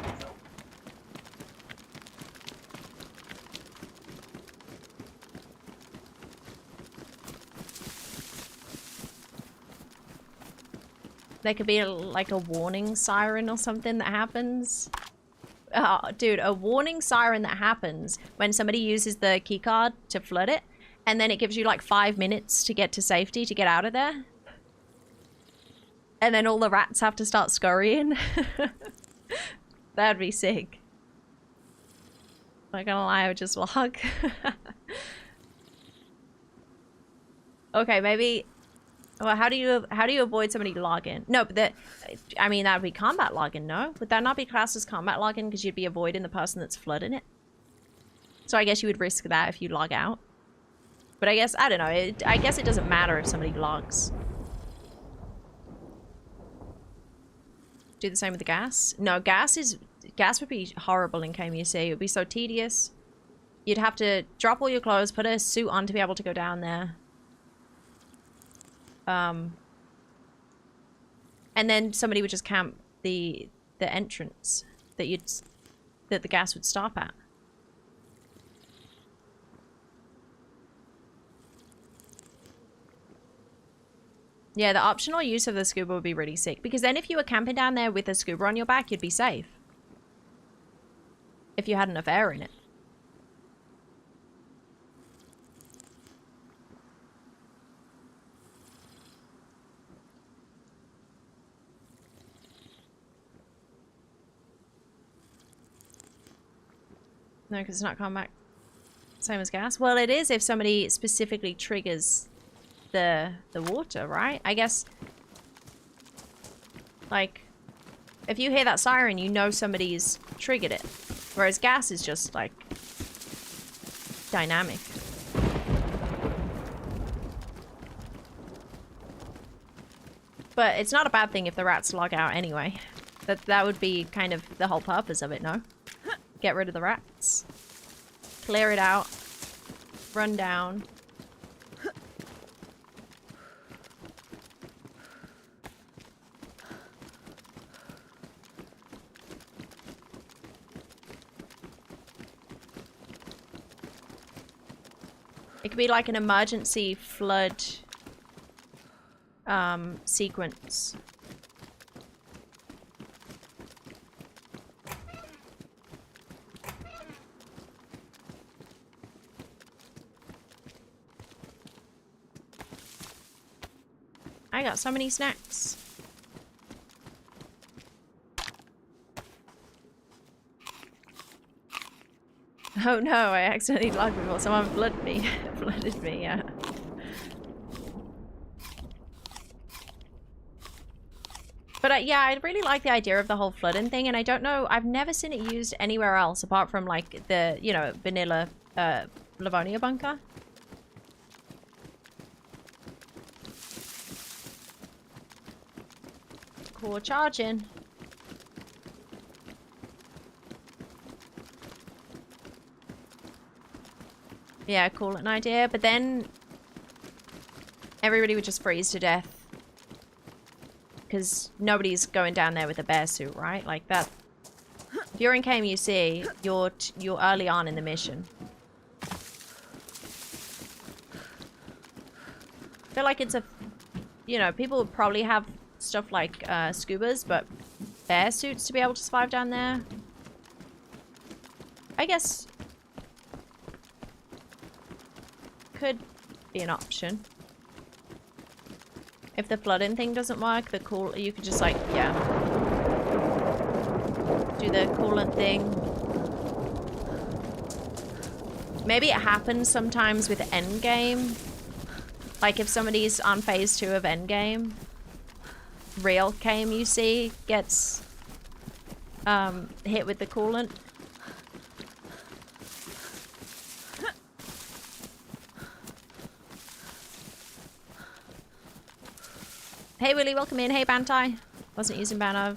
There could be like a warning siren or something that happens. Oh, dude, a warning siren that happens when somebody uses the keycard to flood it, and then it gives you like 5 minutes to get to safety to get out of there. And then all the rats have to start scurrying. That'd be sick. Not gonna lie, I would just walk. Okay, maybe. Well, how do you avoid somebody logging? No, but I mean, that would be combat logging, no? Would that not be classed as combat logging because you'd be avoiding the person that's flooding it? So I guess you would risk that if you log out. But I guess, I don't know, I guess it doesn't matter if somebody logs. Do the same with the gas? No, gas would be horrible in KMUC. It would be so tedious. You'd have to drop all your clothes, put a suit on to be able to go down there. And then somebody would just camp the entrance that the gas would stop at. Yeah, the optional use of the scuba would be really sick, because then if you were camping down there with a scuba on your back, you'd be safe. If you had enough air in it. No, because it's not combat. Same as gas. Well, it is if somebody specifically triggers the water, right? I guess, like, if you hear that siren, you know somebody's triggered it. Whereas gas is just, like, dynamic. But it's not a bad thing if the rats log out anyway. That would be kind of the whole purpose of it, no? Get rid of the rats. Clear it out. Run down. It could be like an emergency flood sequence. I got so many snacks. Oh no, I accidentally logged before someone flooded me. Flooded me, yeah. But yeah, I really like the idea of the whole flooding thing, and I don't know, I've never seen it used anywhere else apart from like the, you know, vanilla Livonia bunker. Core charging. Yeah, cool, an idea. But then everybody would just freeze to death. Because nobody's going down there with a bear suit, right? Like that. If you're in KMUC, you're early on in the mission. I feel like it's a, you know, people would probably have stuff like scubas, but bear suits to be able to survive down there, I guess, could be an option. If the flooding thing doesn't work, the cool, you could just like, yeah. Do the coolant thing. Maybe it happens sometimes with Endgame. Like if somebody's on phase 2 of Endgame, real KMUC gets hit with the coolant. Hey Willie, welcome in. Hey Bantai. Wasn't using Banov.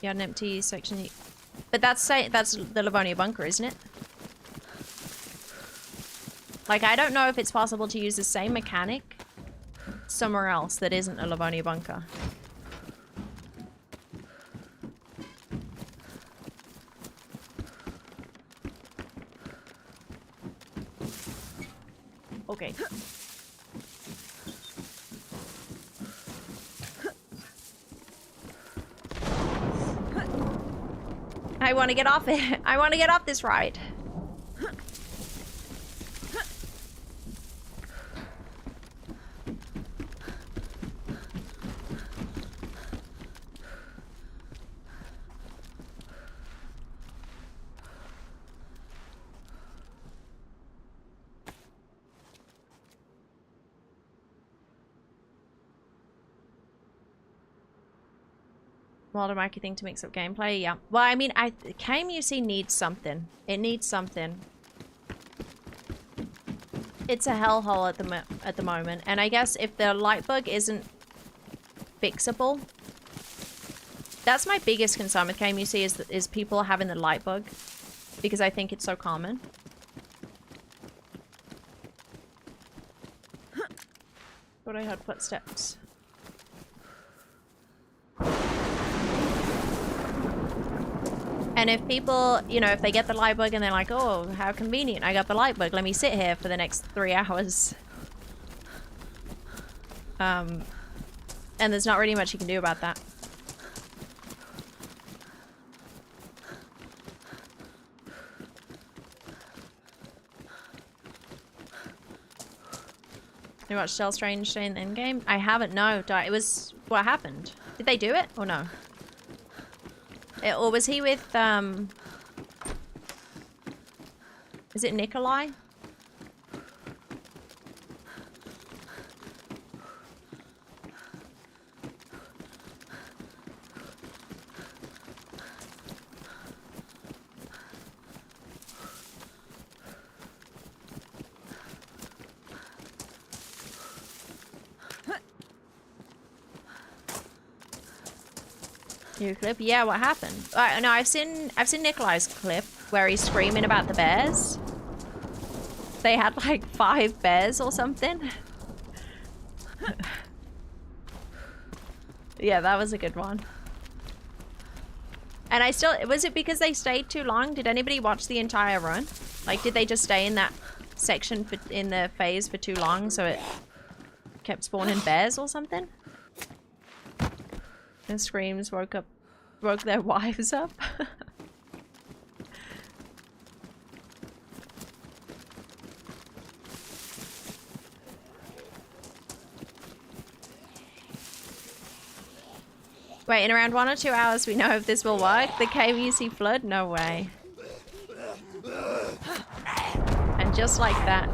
You had an empty section. But that's the Livonia bunker, isn't it? Like, I don't know if it's possible to use the same mechanic somewhere else that isn't a Livonia bunker. Okay. I want to get off it. I want to get off this ride. Watermarky thing to mix up gameplay, yeah. Well, I mean, KMUC needs something. It needs something. It's a hellhole at the moment, and I guess if the light bug isn't fixable, that's my biggest concern with KMUC is people having the light bug, because I think it's so common. But I heard footsteps. And if people, you know, if they get the light bug and they're like, oh, how convenient, I got the light bug, let me sit here for the next 3 hours. And there's not really much you can do about that. You watched Shell Strange in Endgame? I haven't, no. It was, what happened? Did they do it or no? Or was he with, is it Nikolai? New clip? Yeah, what happened? No, I've seen Nikolai's clip where he's screaming about the bears. They had like 5 bears or something. Yeah, that was a good one. And I still, was it because they stayed too long? Did anybody watch the entire run? Like, did they just stay in that section in the phase for too long so it kept spawning bears or something? And screams woke their wives up. Wait, in around 1 or 2 hours we know if this will work. The KMUC flood? No way. And just like that.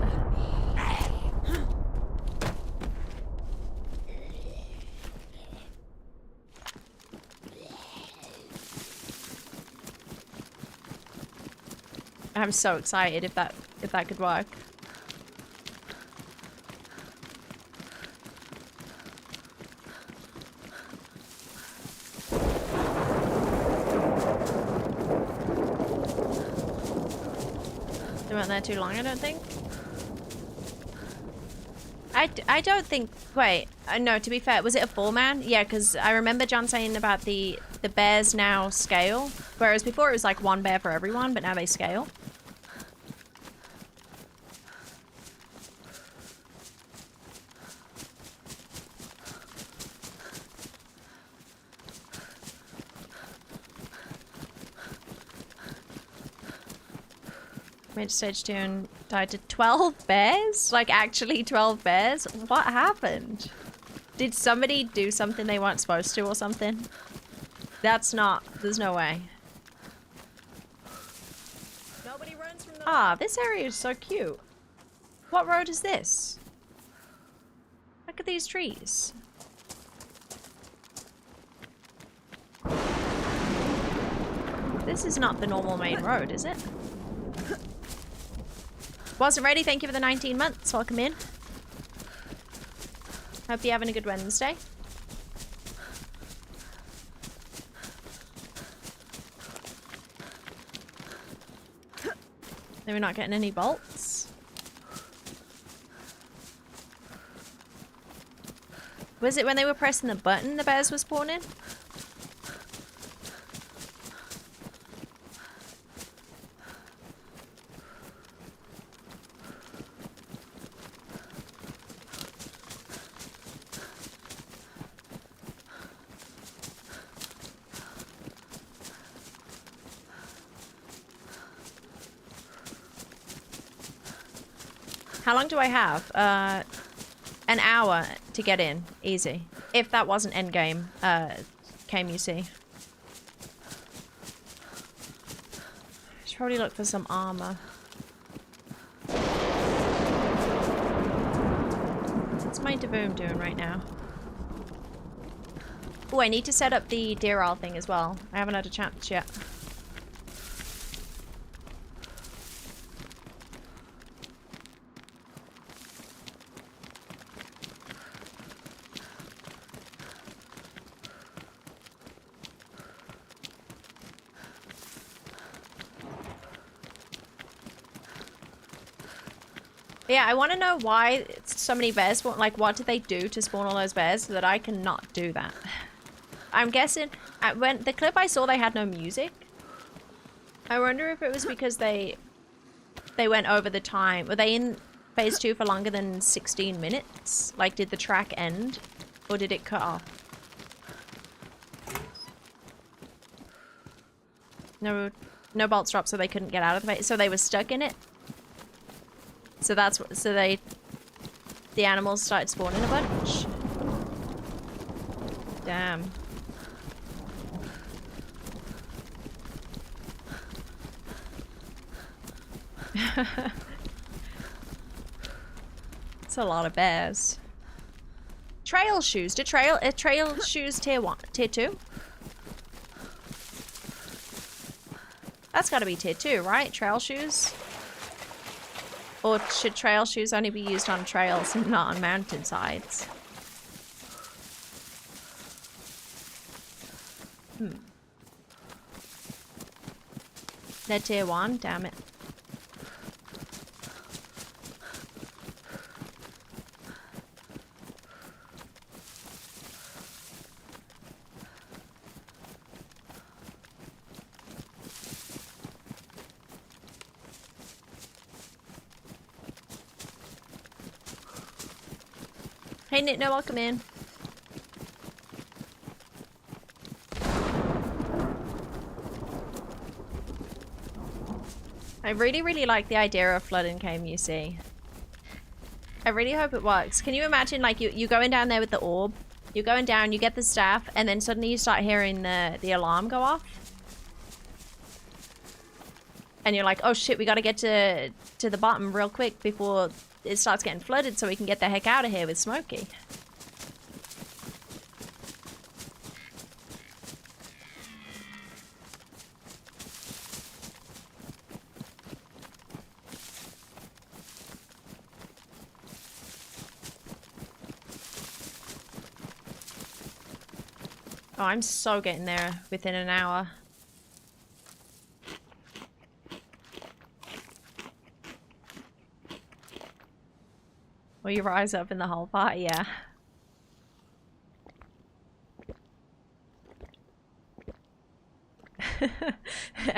I'm so excited if that could work. They weren't there too long, I don't think. I don't think. Wait, no. To be fair, was it a 4-man? Yeah, because I remember John saying about the bears now scale, whereas before it was like 1 bear for everyone, but now they scale. Made stage 2 and died to 12 bears? Like actually 12 bears? What happened? Did somebody do something they weren't supposed to or something? That's not... There's no way. Nobody runs from the... Ah, this area is so cute. What road is this? Look at these trees. This is not the normal main road, is it? Wasn't ready. Thank you for the 19 months. Welcome in. Hope you're having a good Wednesday. Maybe not getting any bolts. Was it when they were pressing the button the bears were spawning? How long do I have? An hour to get in. Easy. If that wasn't Endgame, you see. Should probably look for some armor. What's my Daboom doing right now? Oh, I need to set up the deer owl thing as well. I haven't had a chance yet. Yeah, I want to know why so many bears spawn. Like, what did they do to spawn all those bears so that I cannot do that? I'm guessing when the clip I saw, they had no music. I wonder if it was because they went over the time. Were they in phase 2 for longer than 16 minutes? Like, did the track end, or did it cut off? No bolts dropped, so they couldn't get out of the phase. So they were stuck in it. So that's what, so the animals started spawning a bunch. Damn. It's a lot of bears. Trail shoes. Did trail shoes tier 1, tier 2? That's got to be tier 2, right? Trail shoes. Or should trail shoes only be used on trails and not on mountainsides? They're tier 1? Damn it. Hey Nick, no, welcome in. I really like the idea of flooding KMUC. I really hope it works. Can you imagine, like, you going down there with the orb, you're going down, you get the staff, and then suddenly you start hearing the alarm go off? And you're like, oh shit, we gotta get to the bottom real quick before it starts getting flooded so we can get the heck out of here with Smokey. Oh, I'm so getting there within an hour. Will you rise up in the whole part? Yeah.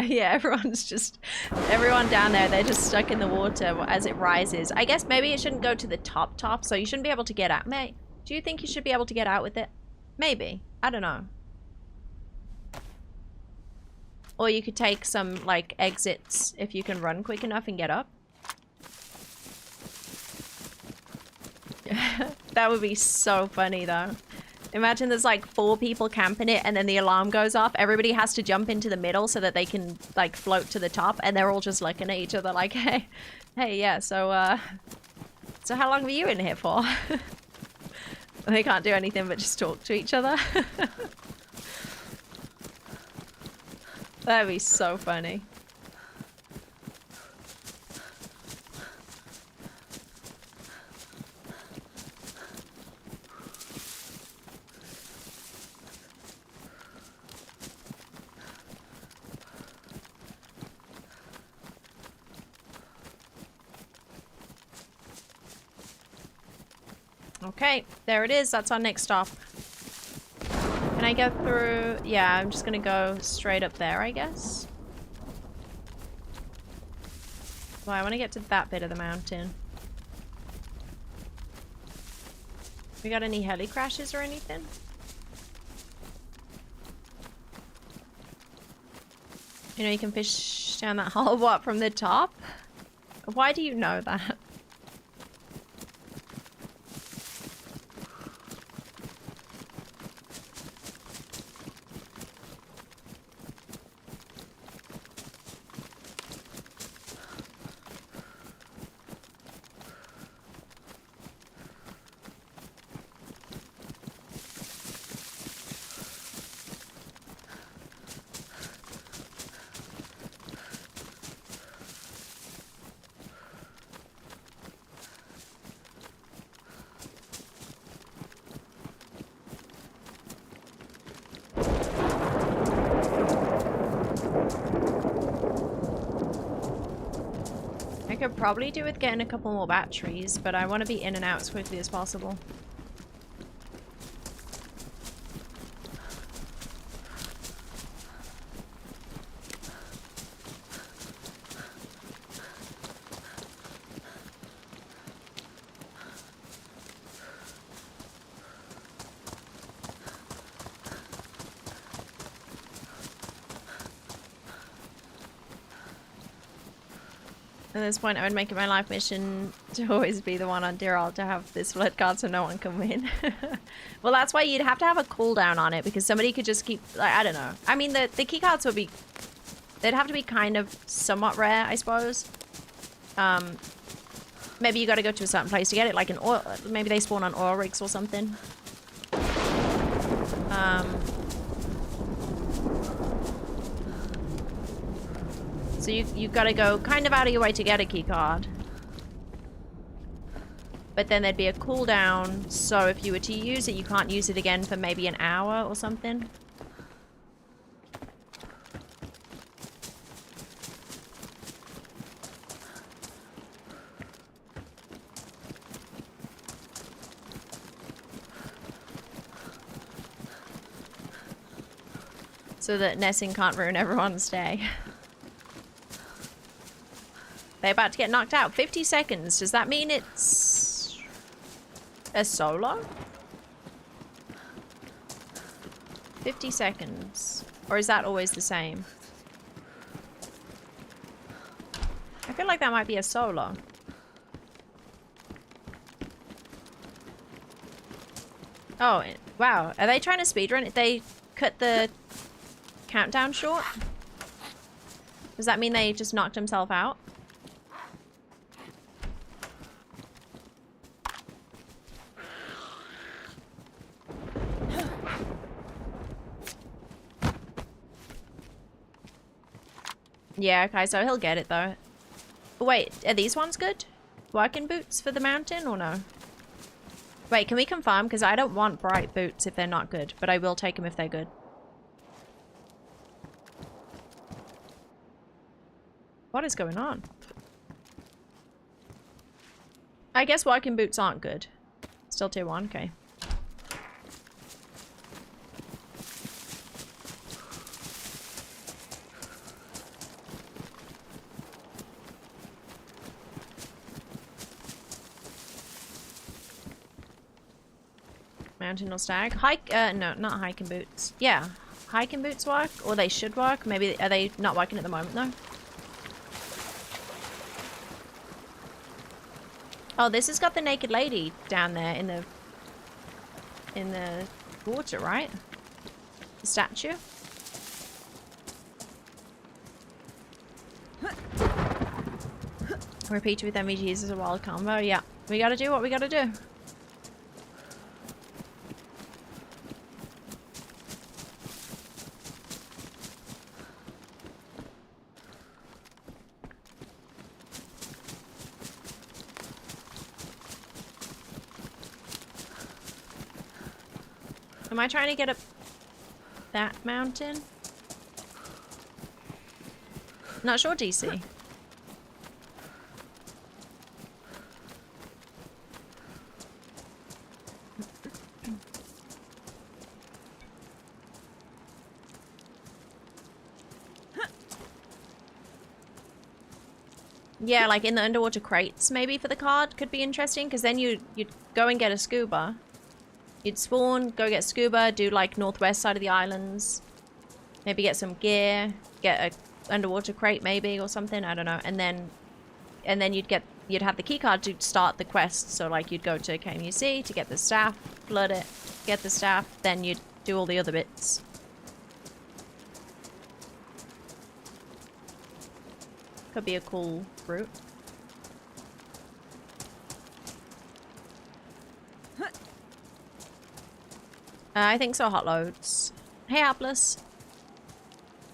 Yeah, everyone down there, they're just stuck in the water as it rises. I guess maybe it shouldn't go to the top, so you shouldn't be able to get out. Mate, do you think you should be able to get out with it? Maybe. I don't know. Or you could take some, like, exits if you can run quick enough and get up. That would be so funny though. Imagine there's like 4 people camping it and then the alarm goes off. Everybody has to jump into the middle so that they can like float to the top, and they're all just looking at each other like, hey, yeah, so how long were you in here for? They can't do anything but just talk to each other. That'd be so funny. Okay, there it is. That's our next stop. Can I go through? Yeah, I'm just gonna go straight up there, I guess. Well, I want to get to that bit of the mountain. We got any heli crashes or anything? You know, you can fish down that hole, what, from the top? Why do you know that? Could probably do with getting a couple more batteries, but I want to be in and out as quickly as possible. At this point, I would make it my life mission to always be the one on Deerall to have this flood card so no one can win. Well, that's why you'd have to have a cooldown on it, because somebody could just keep, like, I don't know. I mean, the key cards would be, they'd have to be kind of somewhat rare, I suppose. Maybe you got to go to a certain place to get it, like an oil, maybe they spawn on oil rigs or something. So you gotta go kind of out of your way to get a key card. But then there'd be a cooldown, so if you were to use it, you can't use it again for maybe an hour or something. So that Nessing can't ruin everyone's day. They're about to get knocked out. 50 seconds. Does that mean it's a solo? 50 seconds. Or is that always the same? I feel like that might be a solo. Oh, wow. Are they trying to speedrun it? They cut the countdown short? Does that mean they just knocked himself out? Yeah, okay, so he'll get it though. Wait, are these ones good? Working boots for the mountain or no? Wait, can we confirm? Because I don't want bright boots if they're not good, but I will take them if they're good. What is going on? I guess working boots aren't good. Still tier 1, okay. Mountain or stag? Hike, no, not hiking boots. Yeah, hiking boots work, or they should work. Maybe, are they not working at the moment though? Oh, this has got the naked lady down there in the in the water, right? The statue. Repeat with MVGs as a wild combo. Yeah, we gotta do what we gotta do. Am I trying to get up that mountain? Not sure, DC. Yeah, like in the underwater crates maybe for the card could be interesting, because then you'd go and get a scuba. You'd spawn, go get scuba, do like northwest side of the islands. Maybe get some gear, get a underwater crate maybe or something, I don't know. And then you'd have the key card to start the quest. So like you'd go to KMUC to get the staff, flood it, get the staff, then you'd do all the other bits. Could be a cool route. I think so, hot loads. Hey, Atlas.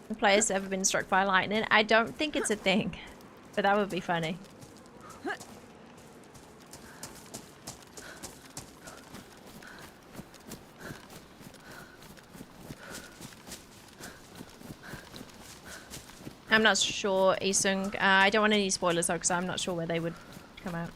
The player's ever been struck by lightning? I don't think it's a thing, but that would be funny. I'm not sure, Isung. I don't want any spoilers though, because I'm not sure where they would come out.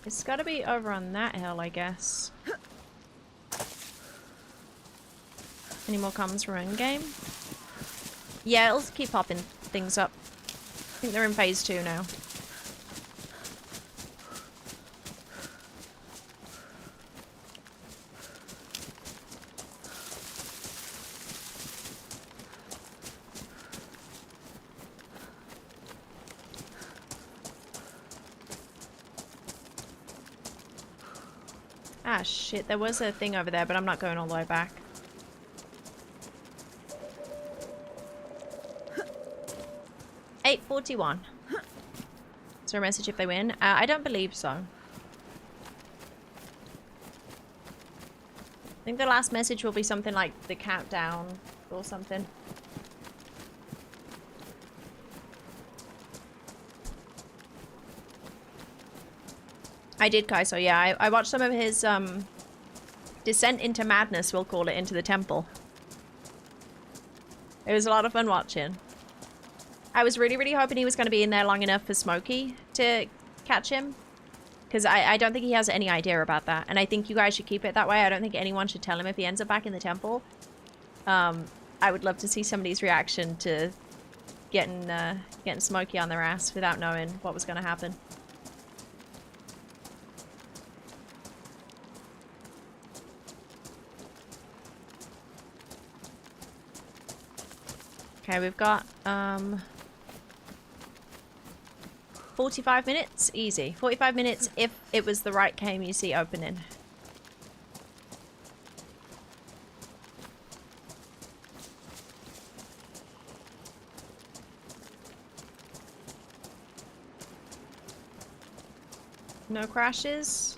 It's gotta be over on that hill, I guess. Any more comments from Endgame? Yeah, it'll keep popping things up. I think they're in phase 2 now. Ah, shit, there was a thing over there, but I'm not going all the way back. $8.41. Is there a message if they win? I don't believe so. I think the last message will be something like the countdown or something. I did, Kaiso, yeah. I watched some of his Descent into Madness, we'll call it, into the temple. It was a lot of fun watching. I was really, really hoping he was going to be in there long enough for Smokey to catch him. Because I don't think he has any idea about that. And I think you guys should keep it that way. I don't think anyone should tell him if he ends up back in the temple. I would love to see somebody's reaction to getting Smokey on their ass without knowing what was going to happen. Okay, we've got 45 minutes, easy. 45 minutes if it was the right KMUC opening. No crashes.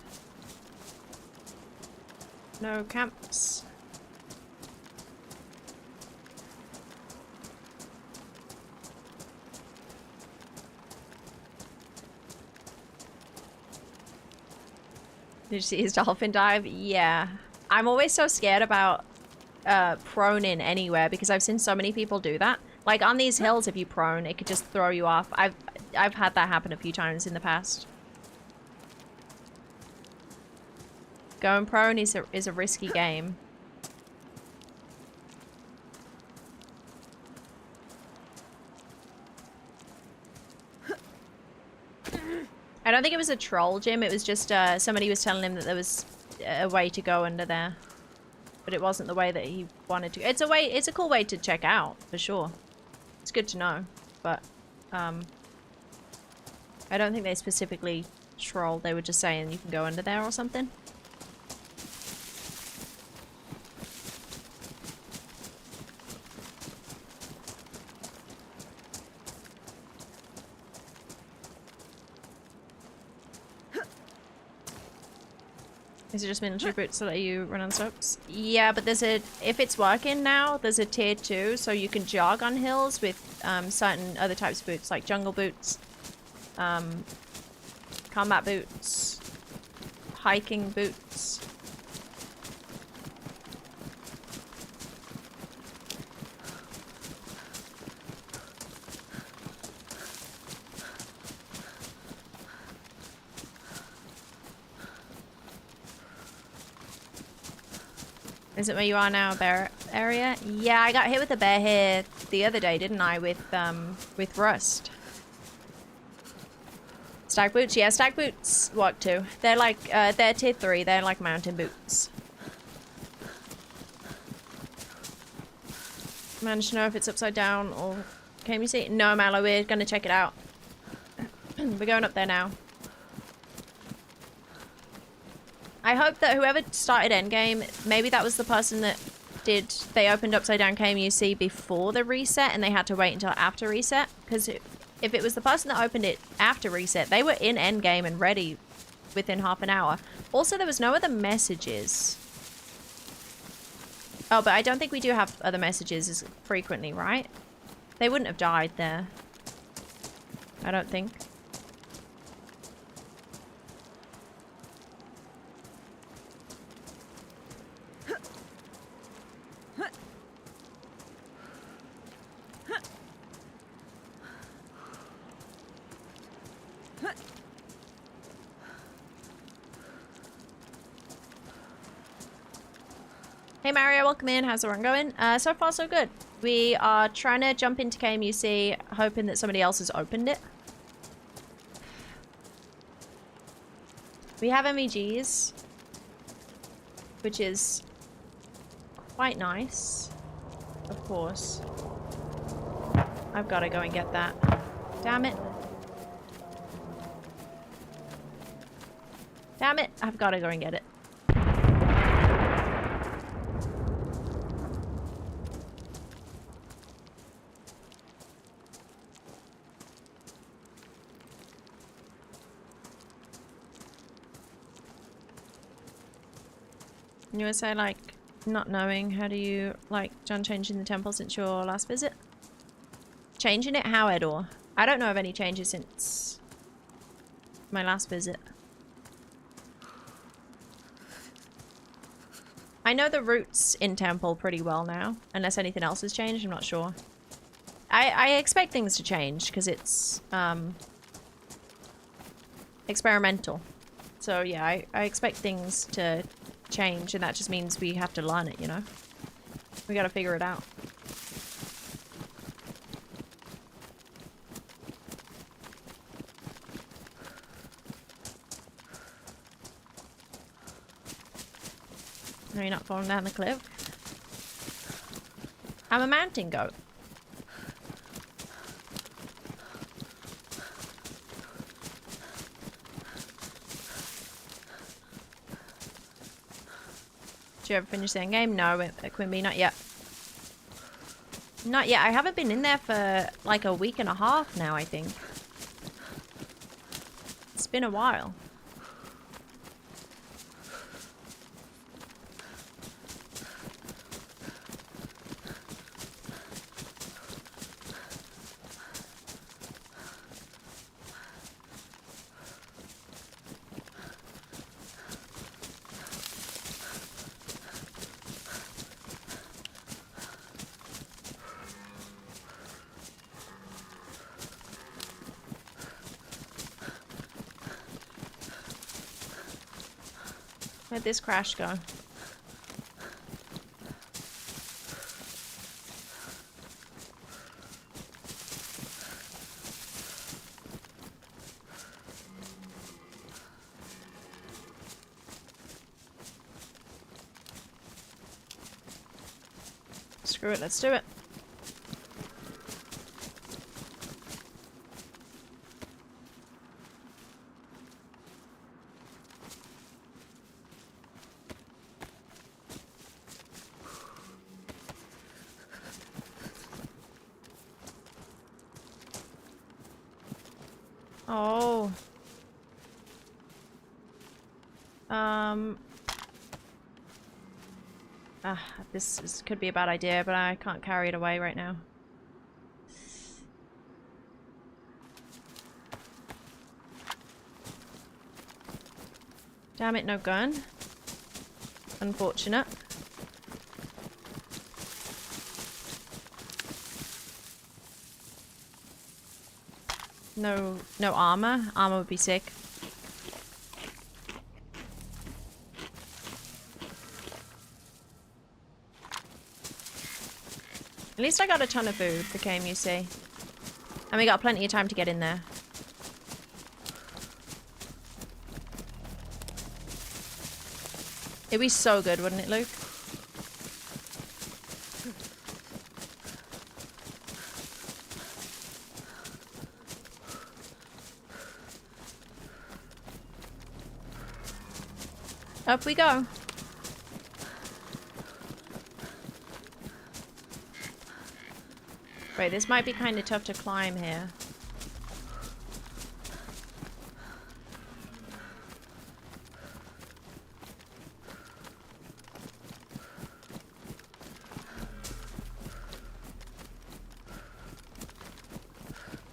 No camps. Did you see his dolphin dive? Yeah. I'm always so scared about proning anywhere because I've seen so many people do that. Like on these hills, if you prone, it could just throw you off. I've had that happen a few times in the past. Going prone is a risky game. I don't think it was a troll, Jim. It was just somebody was telling him that there was a way to go under there. But it wasn't the way that he wanted to. It's a cool way to check out, for sure. It's good to know, but I don't think they specifically trolled. They were just saying you can go under there or something. Is it just military boots that let you run on slopes? Yeah, but there's a, if it's working now, there's a tier 2, so you can jog on hills with certain other types of boots, like jungle boots, combat boots, hiking boots. Is it where you are now, bear area? Yeah, I got hit with a bear here the other day, didn't I? With rust. Stag boots? Yeah, stag boots work too. They're like, they're tier 3. They're like mountain boots. Managed to know if it's upside down or... Can you see? No, Mallow, we're gonna check it out. We're going up there now. I hope that whoever started Endgame, maybe that was the person that they opened Upside Down KMUC before the reset and they had to wait until after reset. Because if it was the person that opened it after reset, they were in Endgame and ready within half an hour. Also, there was no other messages. Oh, but I don't think we do have other messages as frequently, right? They wouldn't have died there. I don't think. Hey Mario, welcome in. How's the run going? So far so good. We are trying to jump into KMUC, hoping that somebody else has opened it. We have MEGs, which is quite nice, of course. I've got to go and get that. Damn it. Damn it, I've got to go and get it. You would say, like, not knowing, how do you, like, John changing the temple since your last visit? Changing it? How, Edor? I don't know of any changes since my last visit. I know the routes in temple pretty well now, unless anything else has changed, I'm not sure. I expect things to change, because it's, experimental. So, yeah, I expect things to change, and that just means we have to learn it, you know? We gotta figure it out. No, you're not falling down the cliff. I'm a mountain goat. Did you ever finish the endgame? No, at Quimby, not yet. Not yet. I haven't been in there for like a week and a half now, I think. It's been a while. Where'd this crash go? Screw it, let's do it. Oh. Could be a bad idea, but I can't carry it away right now. Damn it, no gun. Unfortunate. No armor. Armor would be sick. At least I got a ton of food for game, you see. And we got plenty of time to get in there. It'd be so good, wouldn't it, Luke? Up we go. Wait, this might be kind of tough to climb here.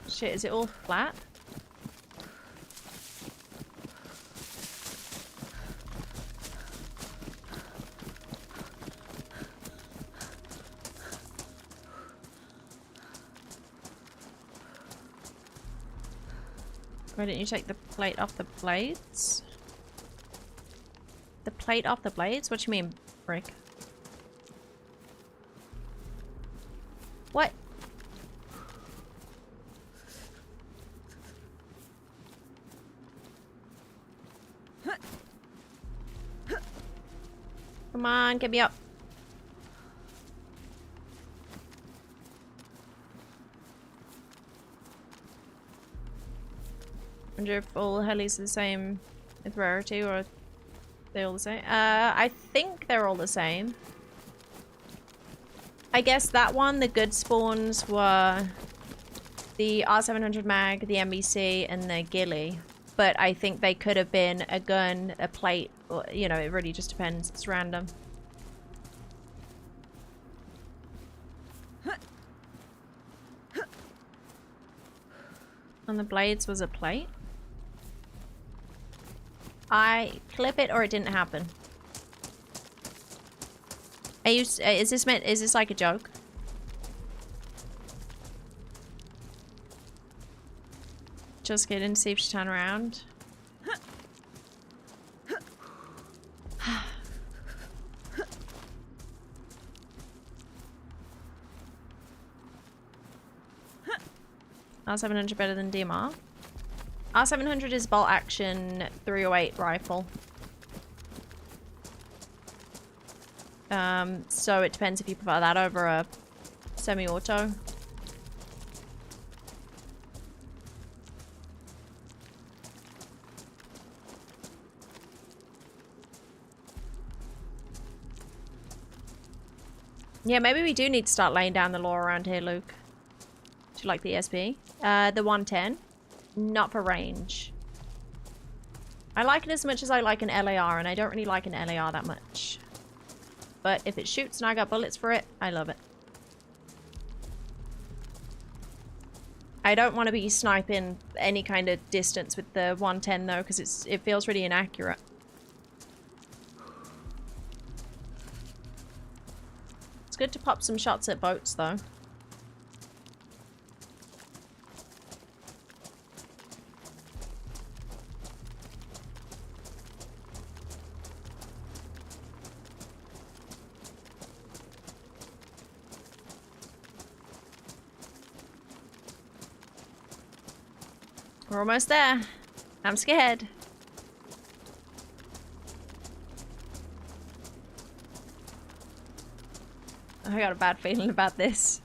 Shit, is it all flat? Why didn't you take the plate off the blades? The plate off the blades? What do you mean, brick? What? Come on, get me up. Wonder if all helis are the same with rarity, or are they all the same? I think they're all the same. I guess that one, the good spawns were the R700 mag, the MBC, and the ghillie. But I think they could have been a gun, a plate, or, you know, it really just depends. It's random. And the blades was a plate? I clip it or it didn't happen. Is this like a joke? Just kidding, see if she turn around. R700 better than DMR? R700 is bolt action 308 rifle. So it depends if you prefer that over a semi-auto. Yeah, maybe we do need to start laying down the law around here, Luke. Do you like the SB? The 110. Not for range. I like it as much as I like an LAR, and I don't really like an LAR that much. But if it shoots and I got bullets for it, I love it. I don't want to be sniping any kind of distance with the 110 though, because it feels really inaccurate. It's good to pop some shots at boats though. We're almost there. I'm scared. I got a bad feeling about this.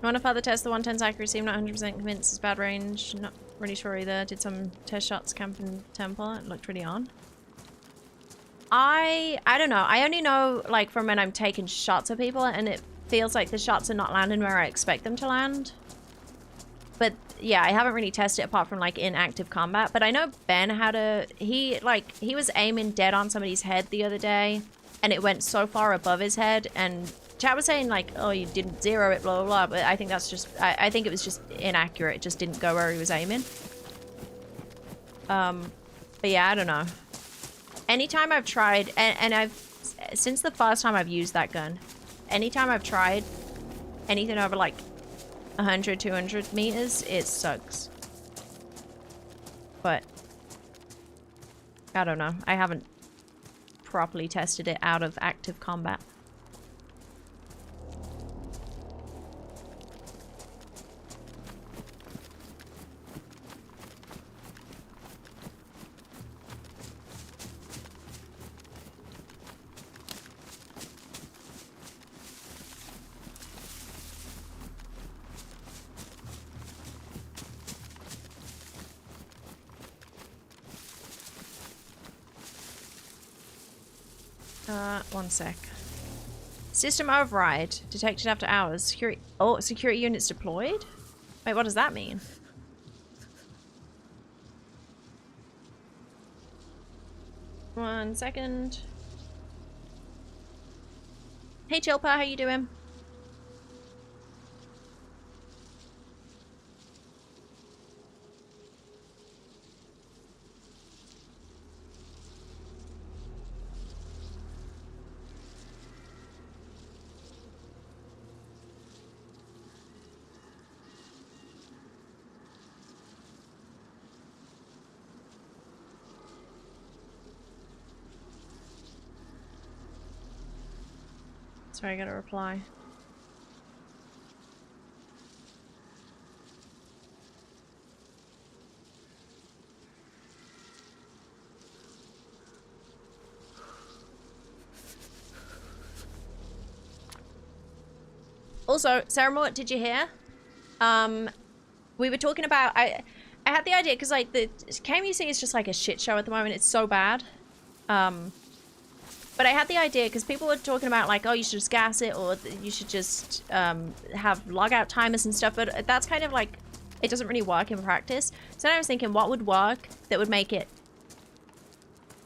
I want to further test the 110's accuracy. I'm not 100% convinced it's bad range. Not really sure either. Did some test shots camp in temple. It looked really on. I don't know. I only know like from when I'm taking shots at people and it feels like the shots are not landing where I expect them to land. But yeah, I haven't really tested it apart from like in active combat. But I know Ben had a... He was aiming dead on somebody's head the other day and it went so far above his head and... Chat was saying like, oh, you didn't zero it, blah, blah, blah, but I think that's just, I think it was just inaccurate. It just didn't go where he was aiming. But yeah, I don't know. Anytime I've tried, and I've, since the first time I've used that gun, anytime I've tried anything over like 100, 200 meters, it sucks. But, I don't know. I haven't properly tested it out of active combat. One sec. System override detected after hours. Security. Oh, security units deployed? Wait, what does that mean? One second. Hey, Chilpa, how you doing? Sorry, I gotta reply. Also, Sarah Moore, did you hear? We were talking about, I had the idea, because like the KMUC is just like a shit show at the moment. It's so bad. But I had the idea because people were talking about like, oh, you should just gas it or you should just have logout timers and stuff. But that's kind of like, it doesn't really work in practice. So then I was thinking what would work that would make it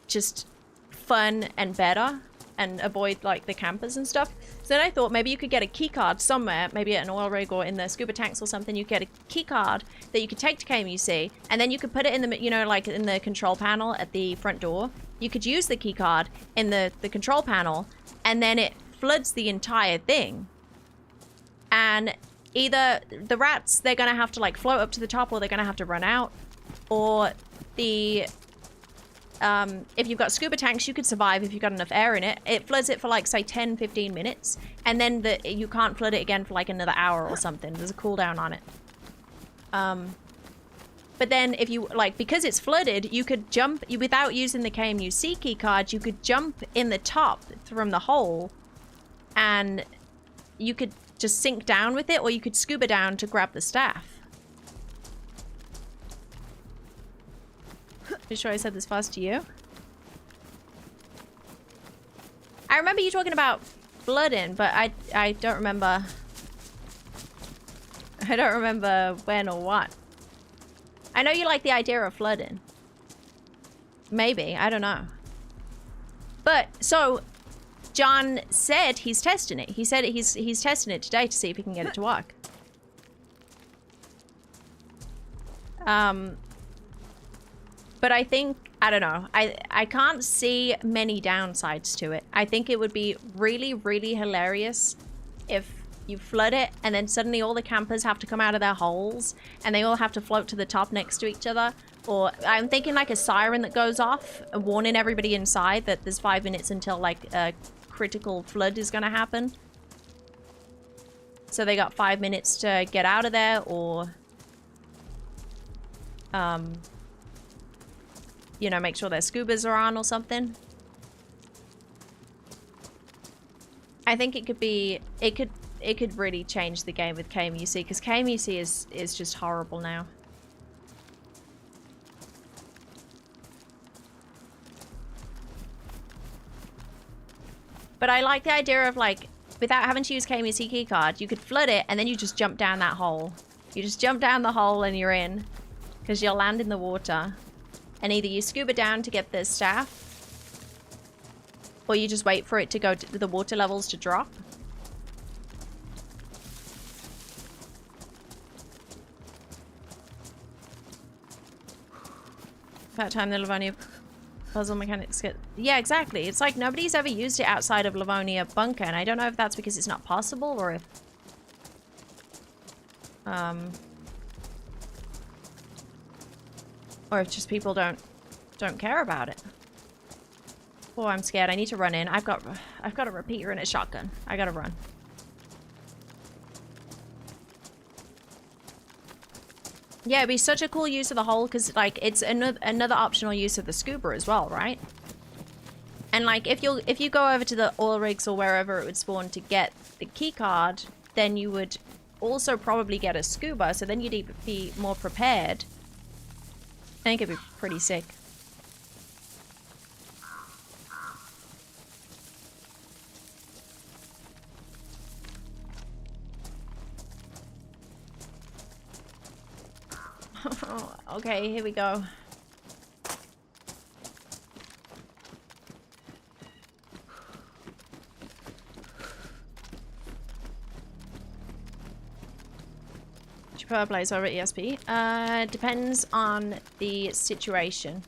just fun and better and avoid like the campers and stuff. So then I thought maybe you could get a key card somewhere, maybe at an oil rig or in the scuba tanks or something. You could get a key card that you could take to KMUC and then you could put it in the, you know, like in the control panel at the front door. You could use the key card in the control panel and then it floods the entire thing. And either the rats, they're going to have to like float up to the top or they're going to have to run out. Or the, if you've got scuba tanks, you could survive if you've got enough air in it. It floods it for like, say, 10, 15 minutes. And then you can't flood it again for like another hour or something. There's a cooldown on it. But then if you, like, because it's flooded, you could jump, without using the KMUC key card, you could jump in the top from the hole and you could just sink down with it or you could scuba down to grab the staff. You sure I said this fast to you? I remember you talking about flooding, but I don't remember. I don't remember when or what. I know you like the idea of flooding. Maybe, I don't know. But, so, John said he's testing it. He said he's testing it today to see if he can get it to work. But I think, I don't know. I can't see many downsides to it. I think it would be really, really hilarious if you flood it and then suddenly all the campers have to come out of their holes and they all have to float to the top next to each other. Or I'm thinking like a siren that goes off warning everybody inside that there's 5 minutes until like a critical flood is going to happen. So they got 5 minutes to get out of there, or you know, make sure their scubas are on or something. I think it could be, it could really change the game with KMUC, because KMUC is just horrible now. But I like the idea of, like, without having to use KMUC keycard, you could flood it and then you just jump down that hole. You just jump down the hole and you're in, because you'll land in the water. And either you scuba down to get the staff, or you just wait for it to go to the water levels to drop. About time the Livonia puzzle mechanics get... Yeah, exactly. It's like nobody's ever used it outside of Livonia Bunker, and I don't know if that's because it's not possible, or if... or if just people don't care about it. Oh, I'm scared. I need to run in. I've got a repeater and a shotgun. I gotta run. Yeah, it'd be such a cool use of the hole, because, like, it's another optional use of the scuba as well, right? And, like, if you go over to the oil rigs or wherever it would spawn to get the key card, then you would also probably get a scuba, so then you'd be more prepared. I think it'd be pretty sick. Okay, here we go. Do you prefer Blaze over ESP? Depends on the situation.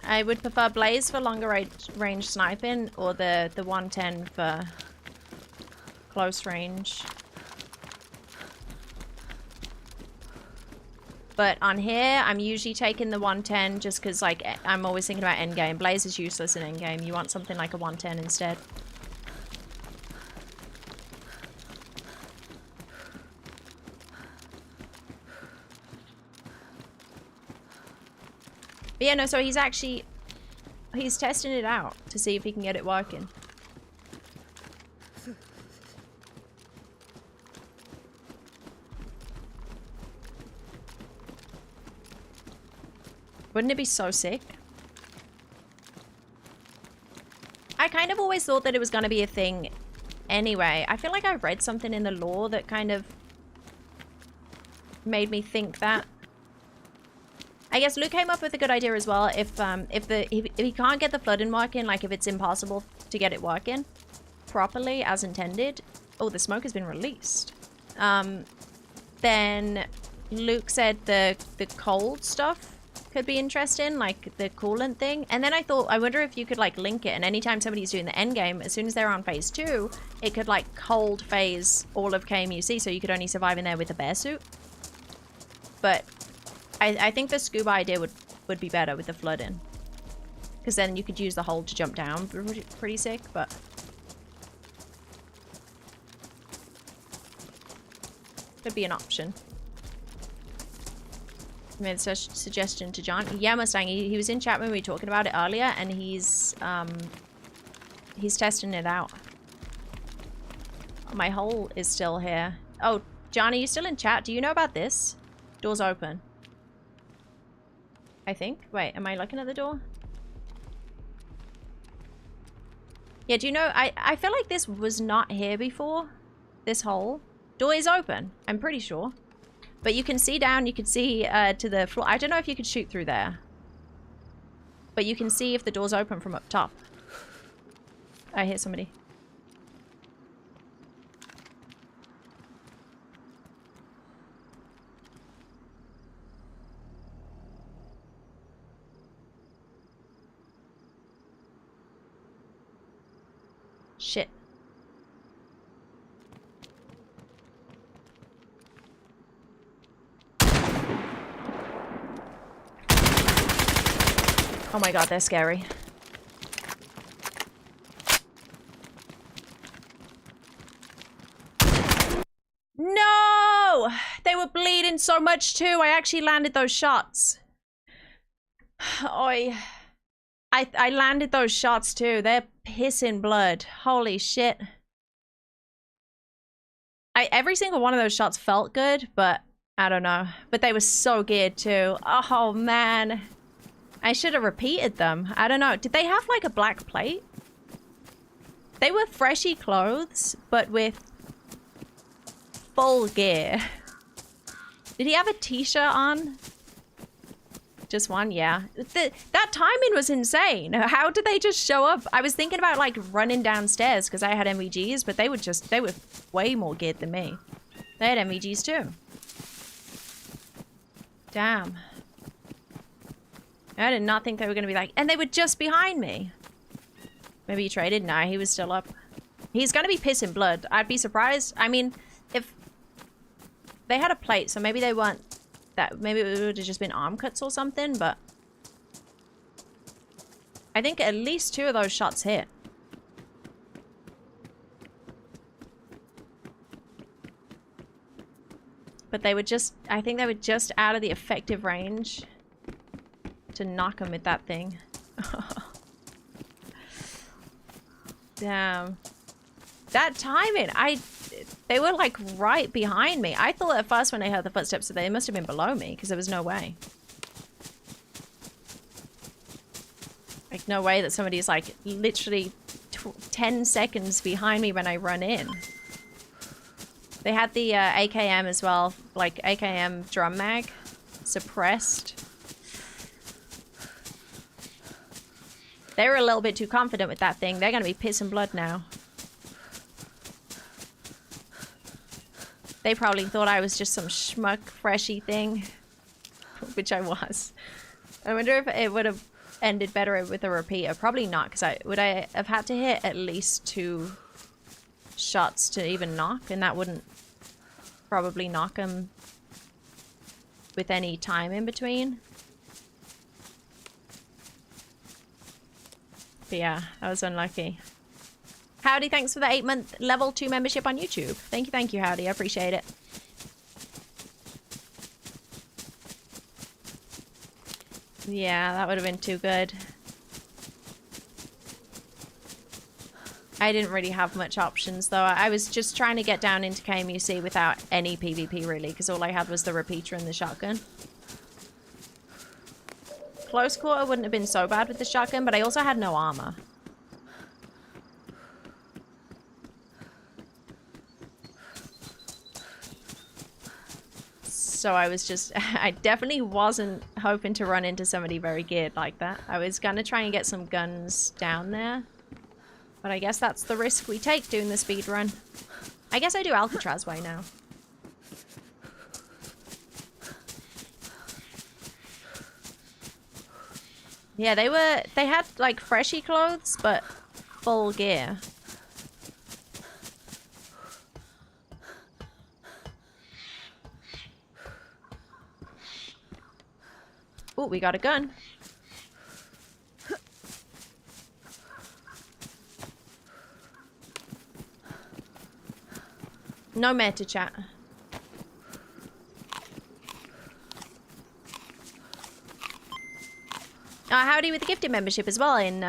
I would prefer Blaze for longer range sniping, or the 110 for close range. But on here, I'm usually taking the 110 just because, like, I'm always thinking about Endgame. Blaze is useless in Endgame. You want something like a 110 instead. But yeah, no, so he's testing it out to see if he can get it working. Wouldn't it be so sick? I kind of always thought that it was going to be a thing anyway. I feel like I read something in the lore that kind of made me think that. I guess Luke came up with a good idea as well. If he can't get the flooding working, like if it's impossible to get it working properly as intended. Oh, the smoke has been released. Then Luke said the cold stuff could be interesting, like the coolant thing. And then I thought, I wonder if you could, like, link it, and anytime somebody's doing the end game, as soon as they're on phase 2, it could, like, cold phase all of KMUC, so you could only survive in there with a bear suit. But I think the scuba idea would be better with the flooding, because then you could use the hole to jump down. Pretty sick, but could be an option. Made a suggestion to John. Yeah, Mustang. He was in chat when we were talking about it earlier, and he's testing it out. My hole is still here. Oh, John, are you still in chat? Do you know about this? Door's open. I think. Wait, am I looking at the door? Yeah, do you know? I feel like this was not here before. This hole. Door is open. I'm pretty sure. But you can see down, you can see to the floor. I don't know if you could shoot through there. But you can see if the door's open from up top. I hear somebody. Shit. Oh my god, they're scary. No! doing so much too. I actually landed those shots. Oi. I landed those shots too. They're pissing blood. Holy shit. Every single one of those shots felt good, but I don't know. But they were so geared too. Oh man. I should have repeated them. I don't know. Did they have like a black plate? They were freshy clothes, but with full gear. Did he have a t-shirt on? Just one? Yeah. That timing was insane. How did they just show up? I was thinking about like running downstairs because I had MVGs, but they were way more geared than me. They had MVGs too. Damn. I did not think they were going to be like... And they were just behind me. Maybe he traded? Nah, he was still up. He's going to be pissing blood. I'd be surprised. I mean, if... They had a plate, so maybe they weren't... Maybe it would have just been arm cuts or something, but... I think at least 2 of those shots hit. But they were just... I think they were just out of the effective range to knock him with that thing. Damn. That timing, they were like right behind me. I thought at first when I heard the footsteps that they must have been below me because there was no way. Like no way that somebody's like literally 10 seconds behind me when I run in. They had the AKM as well, like AKM drum mag, suppressed. They were a little bit too confident with that thing. They're going to be pissing blood now. They probably thought I was just some schmuck freshy thing, which I was. I wonder if it would have ended better with a repeater. Probably not, because would I have had to hit at least 2 shots to even knock, and that wouldn't probably knock him with any time in between. But yeah, I was unlucky. Howdy, thanks for the 8-month level 2 membership on YouTube. Thank you, Howdy. I appreciate it. Yeah, that would have been too good. I didn't really have much options, though. I was just trying to get down into KMUC without any PvP, really, because all I had was the repeater and the shotgun. Close quarter wouldn't have been so bad with the shotgun, but I also had no armor. So I was just... I definitely wasn't hoping to run into somebody very geared like that. I was gonna try and get some guns down there. But I guess that's the risk we take doing the speed run. I guess I do Alcatraz way now. Yeah, they had like freshy clothes, but full gear. Oh, we got a gun. No meta chat. Howdy with the gifted membership as well in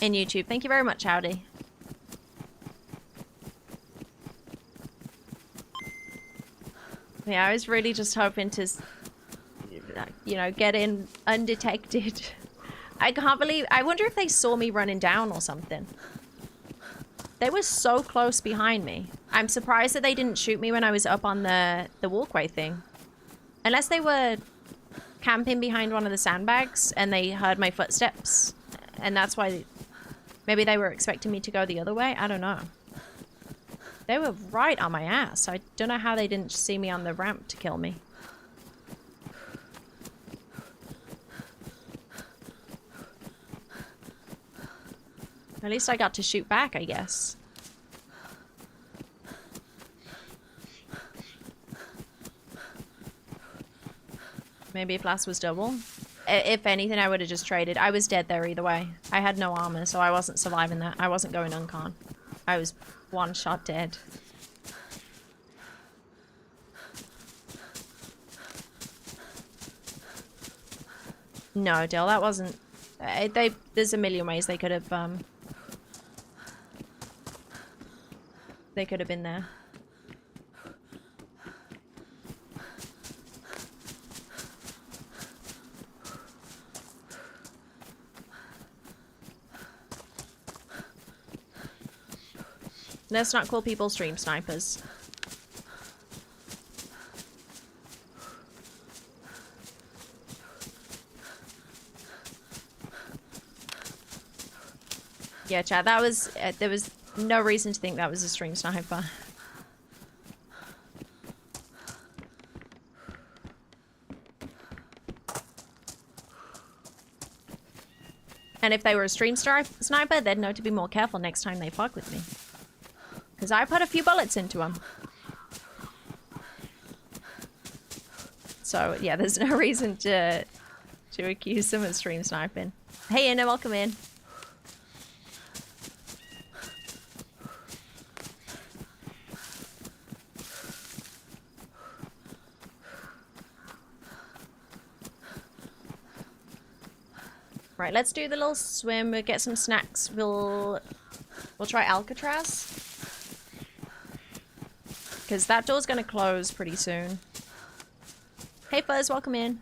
YouTube. Thank you very much, Howdy. Yeah, I was really just hoping to, you know, get in undetected. I can't believe... I wonder if they saw me running down or something. They were so close behind me. I'm surprised that they didn't shoot me when I was up on the walkway thing. Unless they were camping behind one of the sandbags and they heard my footsteps. And that's why... Maybe they were expecting me to go the other way. I don't know. They were right on my ass. I don't know how they didn't see me on the ramp to kill me. At least I got to shoot back, I guess. Maybe if last was double. If anything, I would have just traded. I was dead there either way. I had no armor, so I wasn't surviving that. I wasn't going uncon. I was one shot dead. No, Dill, that wasn't... there's a million ways they could have been there. Let's not call people stream snipers. Yeah, Chad, that was... there was no reason to think that was a stream sniper. And if they were a stream sniper, they'd know to be more careful next time they fuck with me. Because I put a few bullets into them. So, yeah, there's no reason to accuse them of stream sniping. Hey, Anna, welcome in. Right, let's do the little swim. We'll get some snacks. We'll try Alcatraz. Because that door's going to close pretty soon. Hey, Fuzz, welcome in.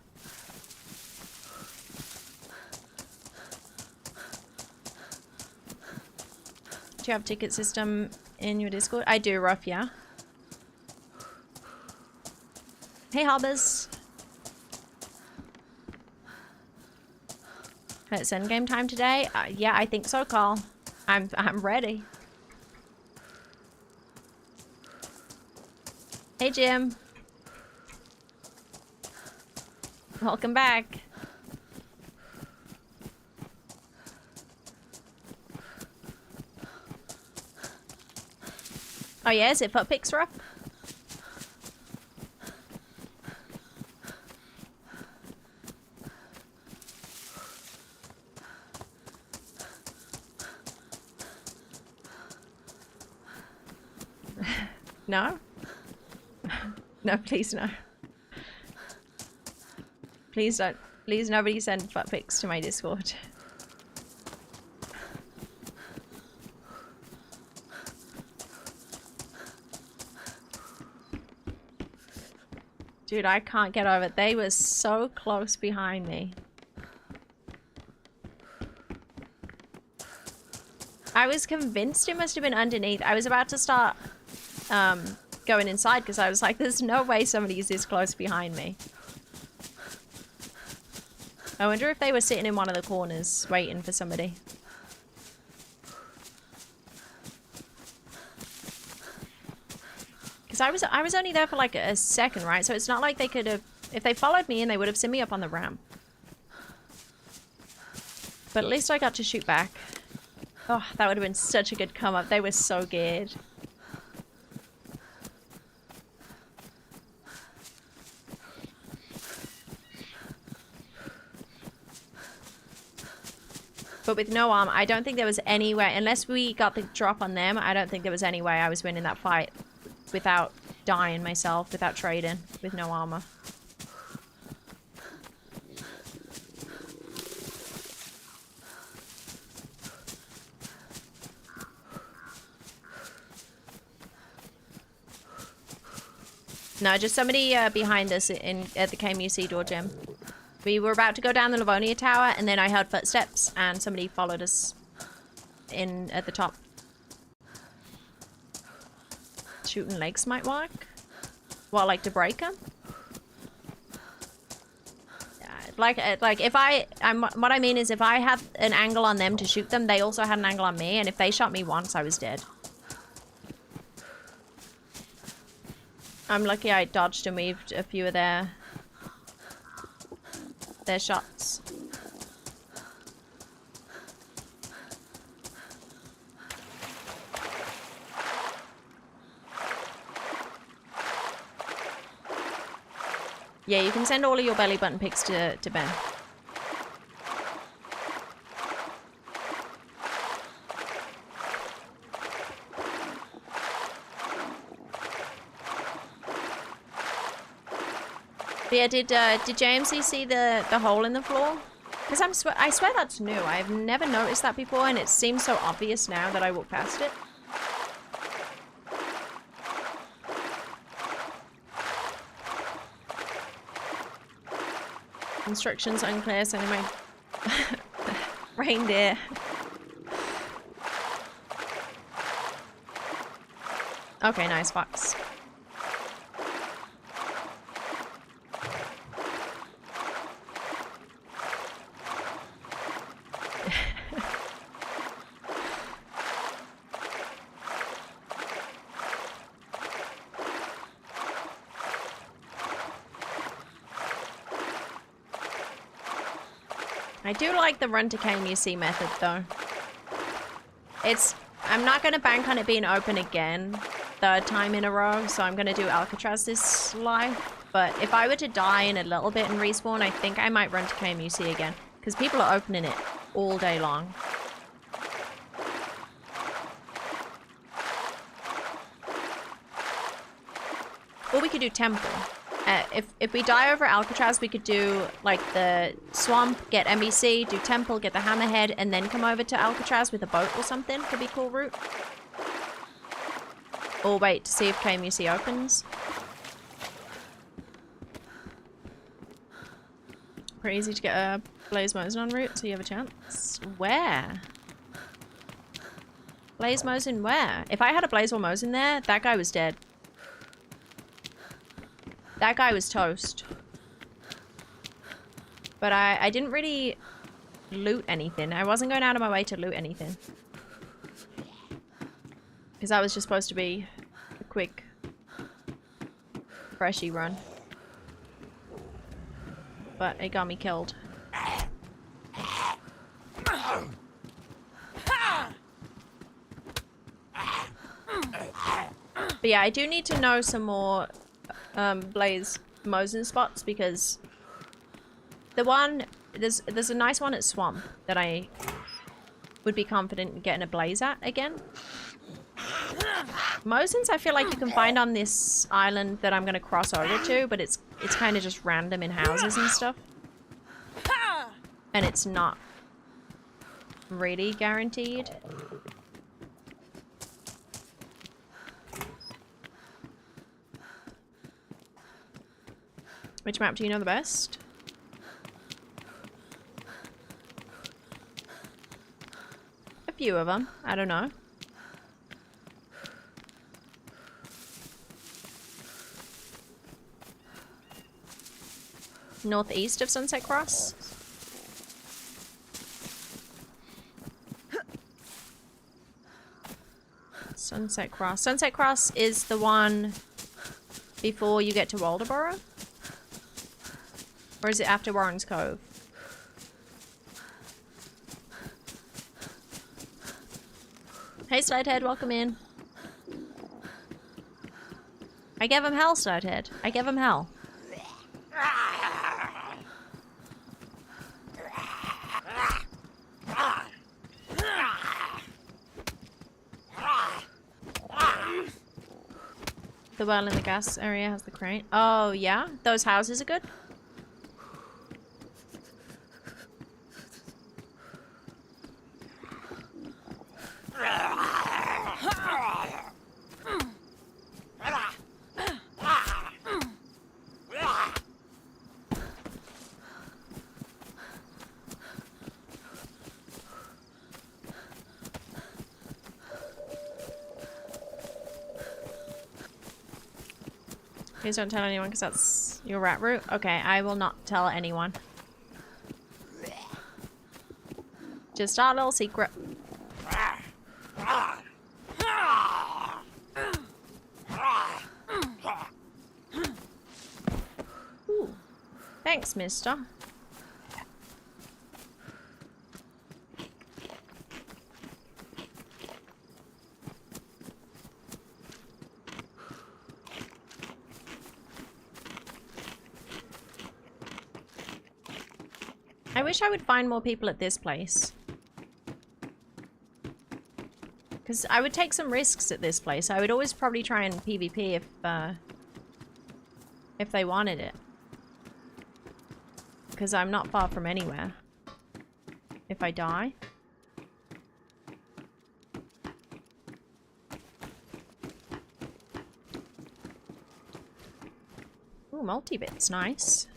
Do you have a ticket system in your Discord? I do, Ruff, yeah. Hey, Hobbers. It's endgame time today? Yeah, I think so, Carl. I'm ready. Hey, Jim. Welcome back. Oh yeah, is it foot pics, Rob? No? No, please no. Please don't. Please nobody send butt pics to my Discord. Dude, I can't get over it. They were so close behind me. I was convinced it must have been underneath. I was about to start going inside because I was like, there's no way somebody's this close behind me. I wonder if they were sitting in one of the corners waiting for somebody. Because I was only there for like a second, right? So it's not like they could have... If they followed me in, they would have seen me up on the ramp. But at least I got to shoot back. Oh, that would have been such a good come up. They were so geared. But with no arm, I don't think there was any way, unless we got the drop on them, I don't think there was any way I was winning that fight without dying myself, without trading, with no armor. No, just somebody behind us at the KMUC door, Jim. We were about to go down the Livonia Tower, and then I heard footsteps, and somebody followed us in at the top. Shooting legs might work. What, like to break them? Like if what I mean is if I have an angle on them to shoot them, they also had an angle on me, and if they shot me once, I was dead. I'm lucky I dodged and weaved a few of their shots. Yeah, you can send all of your belly button pics to Ben. But yeah, did JMC see the hole in the floor Because I swear that's new. I've never noticed that before, and it seems so obvious now that I walk past it. Instructions unclear, sending my reindeer. Okay, nice, fox. I do like the run to KMUC method though. I'm not going to bank on it being open again, third time in a row, so I'm going to do Alcatraz this life. But if I were to die in a little bit and respawn, I think I might run to KMUC again. Because people are opening it all day long. Or we could do Temple. If we die over Alcatraz, we could do like the swamp, get MEC, do Temple, get the hammerhead, and then come over to Alcatraz with a boat or something. Could be a cool route. Or wait to see if KMUC opens. Pretty easy to get a Blaze Mosin en route, so you have a chance. Where? Blaze Mosin where? If I had a Blaze Mosin there, that guy was dead. That guy was toast. But I didn't really loot anything. I wasn't going out of my way to loot anything. Because that was just supposed to be a quick, freshy run. But it got me killed. But yeah, I do need to know some more Blaze Mosin spots, because the one there's a nice one at Swamp that I would be confident in getting a Blaze at again. Mosins I feel like you can find on this island that I'm gonna cross over to, but it's kind of just random in houses and stuff, and it's not really guaranteed. Which map do you know the best? A few of them. I don't know. Northeast of Sunset Cross? Sunset Cross. Sunset Cross is the one before you get to Waldoboro? Or is it after Warren's Cove? Hey, Slidehead, welcome in. I gave him hell, Slidehead. I gave him hell. The well in the gas area has the crane. Oh, yeah? Those houses are good? Please don't tell anyone because that's your rat route. Okay, I will not tell anyone. Just our little secret. Ooh. Thanks, mister. I wish I would find more people at this place. Because I would take some risks at this place. I would always probably try and PvP if they wanted it. Because I'm not far from anywhere. if I die. Ooh, multi-bit's nice.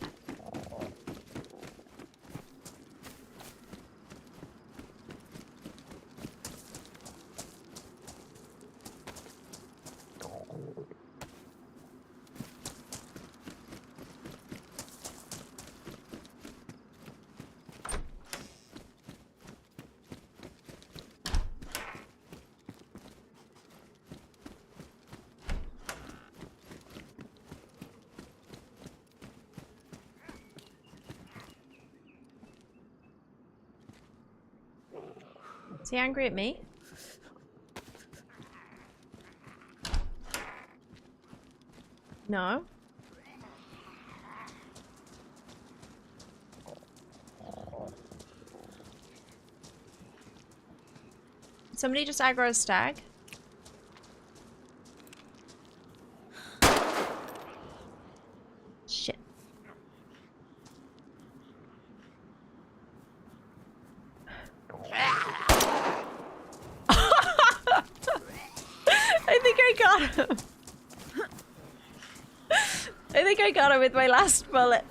Is he angry at me? No. Somebody just aggro a stag? Shit. I think I got him. I think I got him with my last bullet.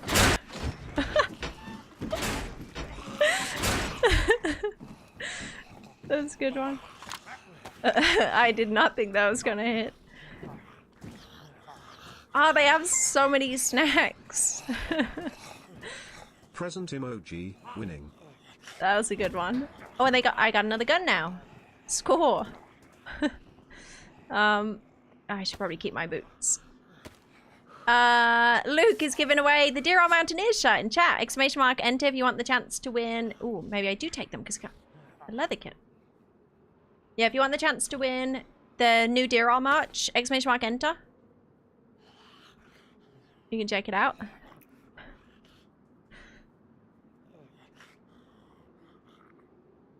That was a good one. I did not think that was gonna hit. Oh, they have so many snacks. Present emoji, winning. That was a good one. Oh, and I got another gun now. Score. I should probably keep my boots. Luke is giving away the Deer on Mountaineers shirt in chat. Exclamation mark, enter if you want the chance to win. Ooh, maybe I do take them because I got a leather kit. Yeah, if you want the chance to win the new Deer on merch, exclamation mark, enter. You can check it out.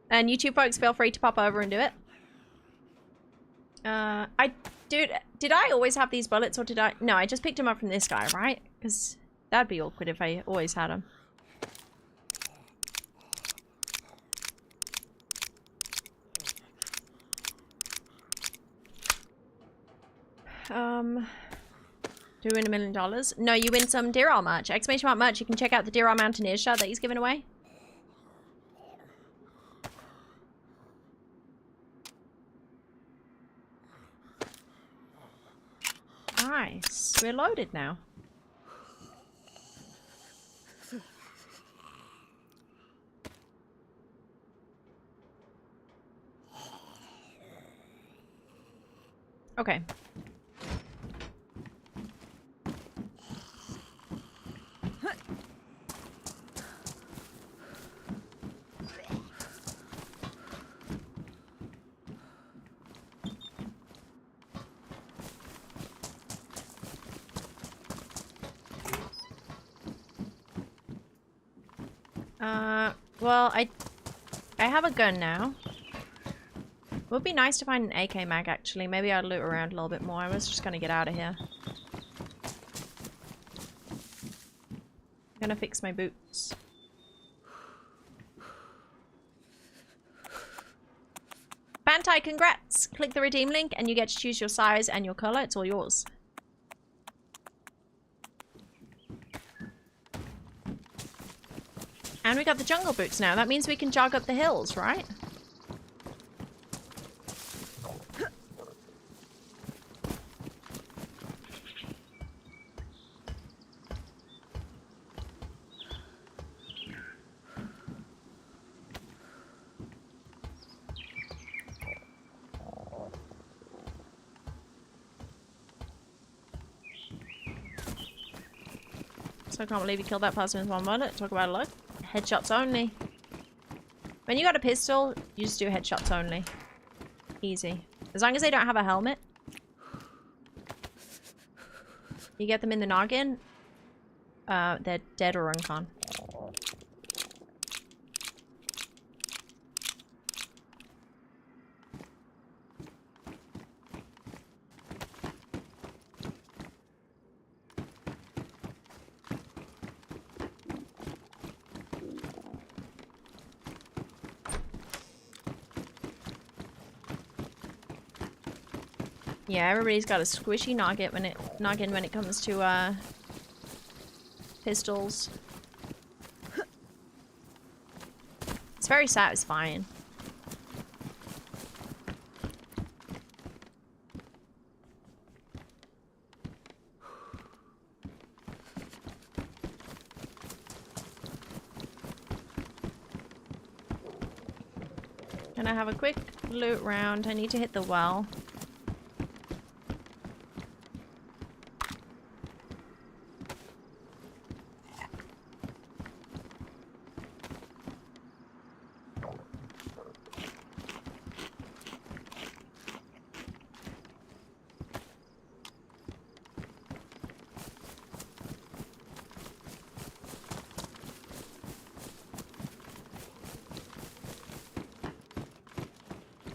And YouTube folks, feel free to pop over and do it. Did I always have these bullets or did I? No, I just picked them up from this guy, right? Because that'd be awkward if I always had them. Do we win $1 million? No, you win some Deer on merch. Exclamation mark merch. You can check out the Deer on Mountaineers shirt that he's giving away. Nice. We're loaded now. Okay. Well, I have a gun now. Would be nice to find an AK mag, actually. Maybe I'll loot around a little bit more. I was just gonna get out of here. I'm gonna fix my boots. Bantai, congrats! Click the redeem link and you get to choose your size and your color. It's all yours. And we got the jungle boots now. That means we can jog up the hills, right? So I can't believe you killed that person with one bullet. Talk about luck. Headshots only. When you got a pistol, you just do headshots only. Easy. As long as they don't have a helmet. You get them in the noggin, they're dead or uncon. Yeah, everybody's got a squishy noggin when it comes to pistols. It's very satisfying. Can I have a quick loot round? I need to hit the well.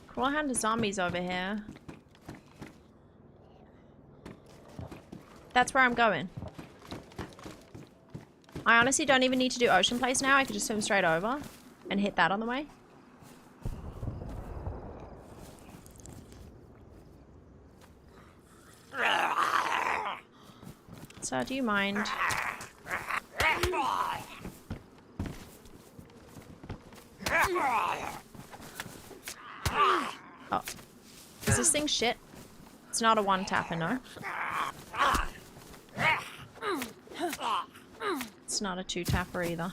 Crawl hand of zombies over here. That's where I'm going. I honestly don't even need to do Ocean Place now. I could just swim straight over and hit that on the way. So, do you mind? Oh. Is this thing shit? It's not a one-tapper, no? It's not a two-tapper either.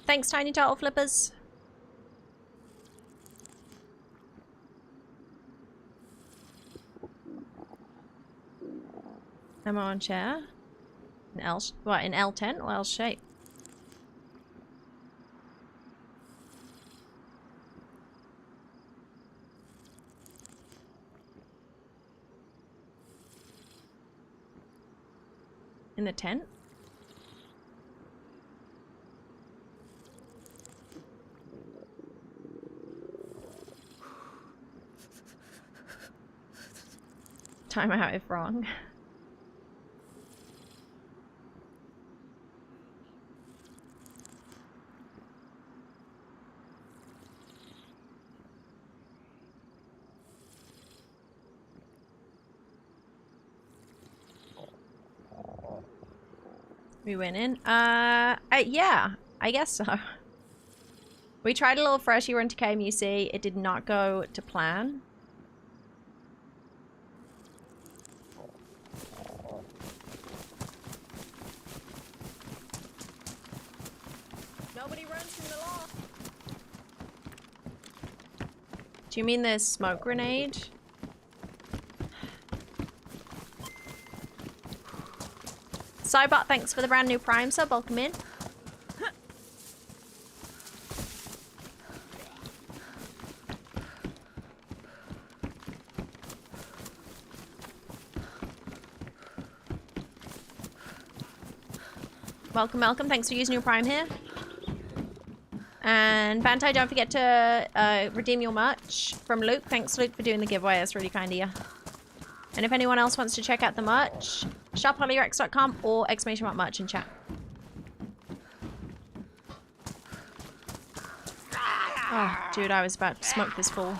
Thanks, Tiny Turtle Flippers. Am I on chair? In L, what, in L10 or L shape? In the tent? Time out if wrong. We went in. Yeah, I guess so. We tried a little freshy run to KMUC. It did not go to plan. Nobody runs from the law. Do you mean the smoke grenade? Cybot, thanks for the brand new Prime sub. Welcome in. Welcome, welcome. Thanks for using your Prime here. And Bantai, don't forget to redeem your merch from Luke. Thanks, Luke, for doing the giveaway. That's really kind of you. And if anyone else wants to check out the merch, shop.hollyrex.com or !merch in chat. Oh, dude, I was about to smoke this fool.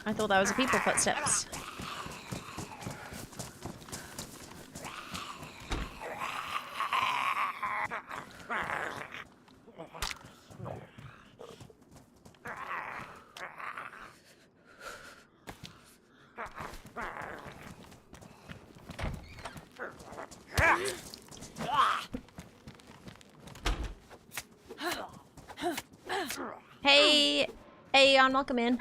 I thought that was a people footsteps. Hey, Aeon, welcome in.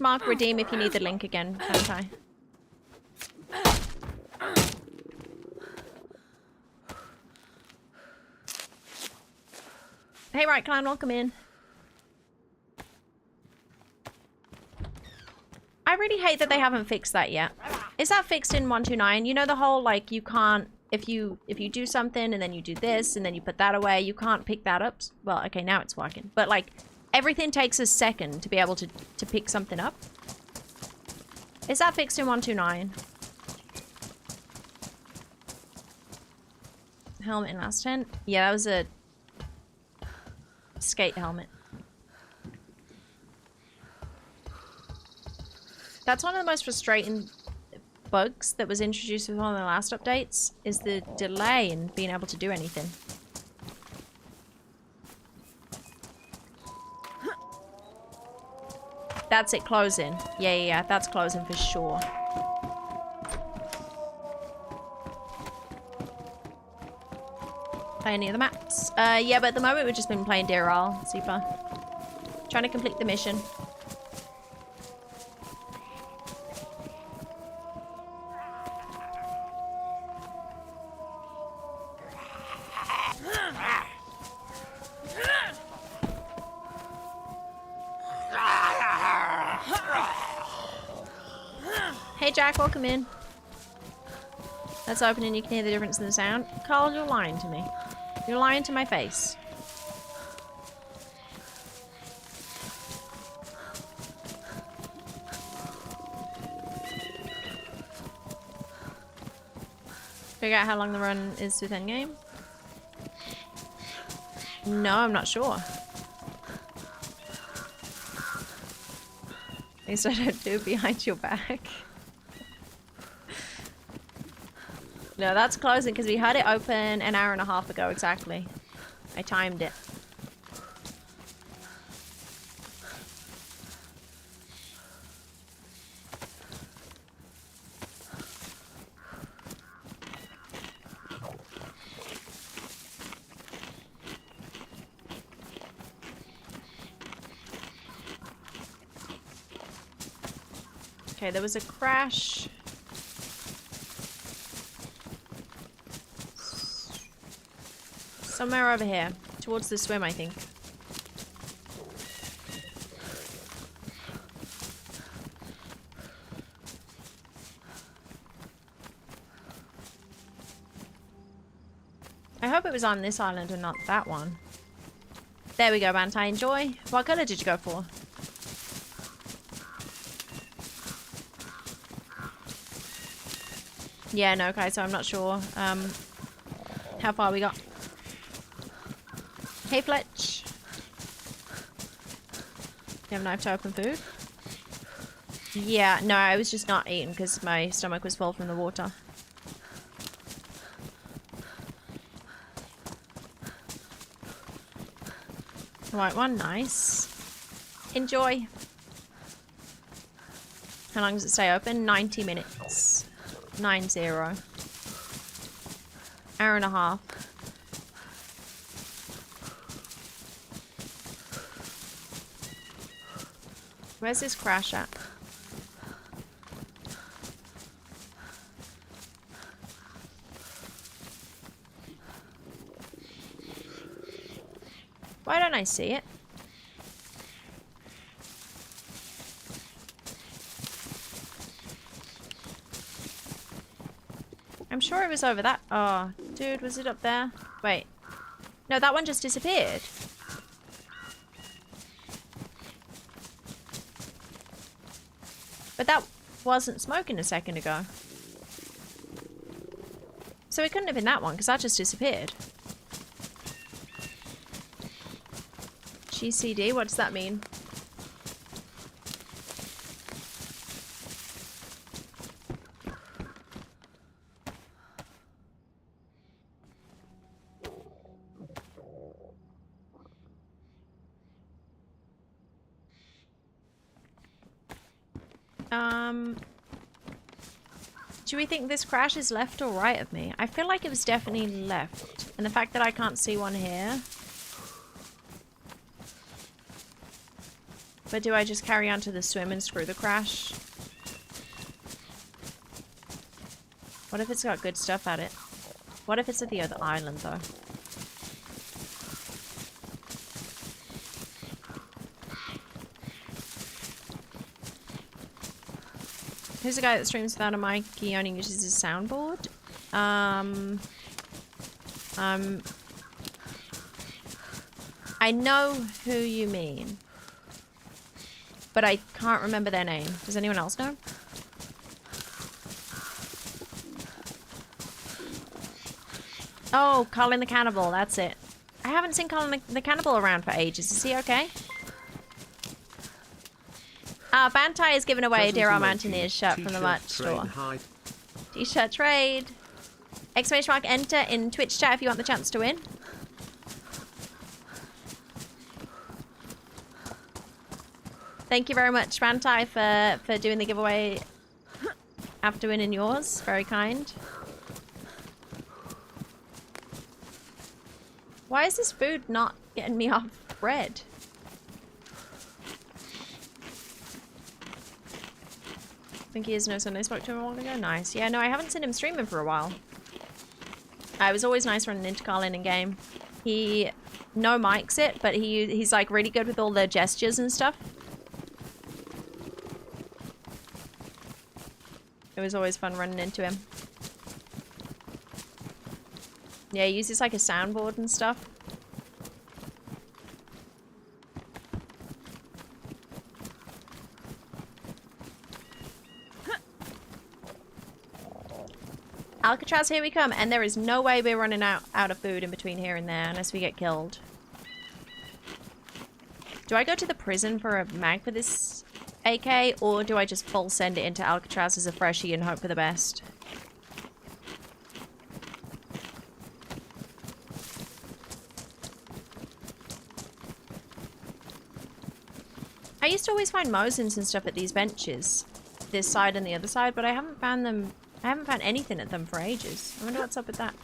!mark redeem if you need the link again, Bantai. Hey, Right Clown, welcome in. I really hate that they haven't fixed that yet. Is that fixed in 129? You know the whole, like, you can't, if you do something and then you do this and then you put that away, you can't pick that up. Well, okay, now it's working. But, like, everything takes a second to be able to pick something up. Is that fixed in 129? Helmet in last 10? Yeah, that was a skate helmet. That's one of the most frustrating bugs that was introduced with one of the last updates, is the delay in being able to do anything. That's it closing. Yeah, that's closing for sure. Play any of the maps? Yeah, but at the moment we've just been playing DRL. Super. Trying to complete the mission. Hey Jack, welcome in. Let's open and you can hear the difference in the sound. Carl, you're lying to me. You're lying to my face. Figure out how long the run is with Endgame? No, I'm not sure. At least I don't do it behind your back. No, that's closing because we had it open an hour and a half ago exactly. I timed it. Okay, there was a crash. Somewhere over here. Towards the swim, I think. I hope it was on this island and not that one. There we go, Bantai. Enjoy. What colour did you go for? Yeah, no, okay, so I'm not sure how far we got. Hey, Fletch. You have a knife to open food? Yeah, no, I was just not eating because my stomach was full from the water. White one, nice. Enjoy. How long does it stay open? 90 minutes. 90. Hour and a half. Where's this crash at? Why don't I see it? I'm sure it was over that. Oh, dude, was it up there? Wait. No, that one just disappeared. But that wasn't smoking a second ago. So it couldn't have been that one, because that just disappeared. GCD, what does that mean? Do we think this crash is left or right of me? I feel like it was definitely left. And the fact that I can't see one here. But do I just carry on to the swim and screw the crash? What if it's got good stuff at it? What if it's at the other island though? Who's the guy that streams without a mic? He only uses his soundboard. I know who you mean, but I can't remember their name. Does anyone else know? Oh, Colin the Cannibal, that's it. I haven't seen Colin the Cannibal around for ages. Is he okay? Bantai is giving away a Dear Our Mountaineers shirt from the merch store. T-shirt trade. Exclamation mark enter in Twitch chat if you want the chance to win. Thank you very much, Bantai, for doing the giveaway after winning yours. Very kind. Why is this food not getting me off bread? I think he is no Sunday. Spoke to him a while ago. Nice. Yeah, no, I haven't seen him streaming for a while. It was always nice running into Colin in game. He no mics it, but he's like really good with all the gestures and stuff. It was always fun running into him. Yeah, he uses like a soundboard and stuff. Alcatraz, here we come, and there is no way we're running out of food in between here and there unless we get killed. Do I go to the prison for a mag for this AK, or do I just full send it into Alcatraz as a freshie and hope for the best? I used to always find Mosins and stuff at these benches, this side and the other side, but I haven't found them. I haven't found anything at them for ages. I wonder what's up with that.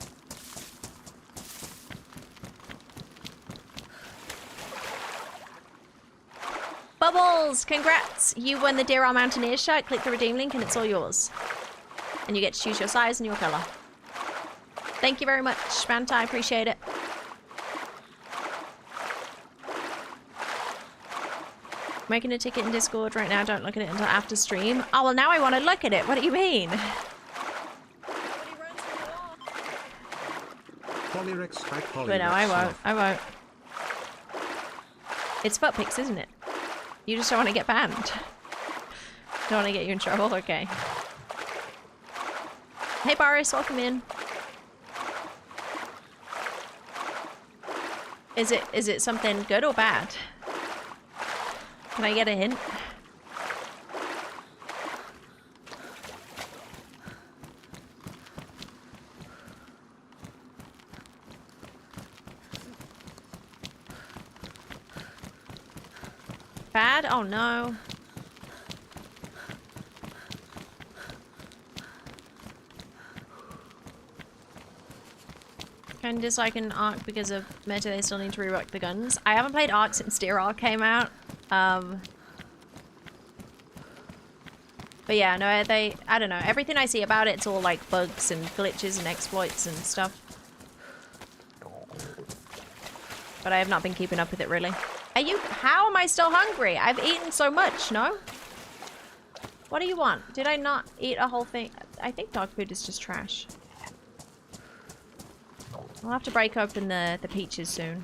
Bubbles! Congrats! You won the Dear Our Mountaineers shirt. Click the redeem link and it's all yours. And you get to choose your size and your colour. Thank you very much, Spanta. I appreciate it. Making a ticket in Discord right now. Don't look at it until after stream. Oh, well, now I want to look at it. What do you mean? HollyRex, But no, I won't. I won't. It's foot pics, isn't it? You just don't want to get banned. Don't want to get you in trouble? Okay. Hey, Boris, welcome in. Is it something good or bad? Can I get a hint? Bad? Oh no. Kind of dislike an Ark because of meta. They still need to rework the guns. I haven't played Ark since Dear Ark came out. But yeah, no, I don't know. Everything I see about it, it's all like bugs and glitches and exploits and stuff. But I have not been keeping up with it really. How am I still hungry? I've eaten so much, no? What do you want? Did I not eat a whole thing? I think dog food is just trash. I'll have to break open the peaches soon.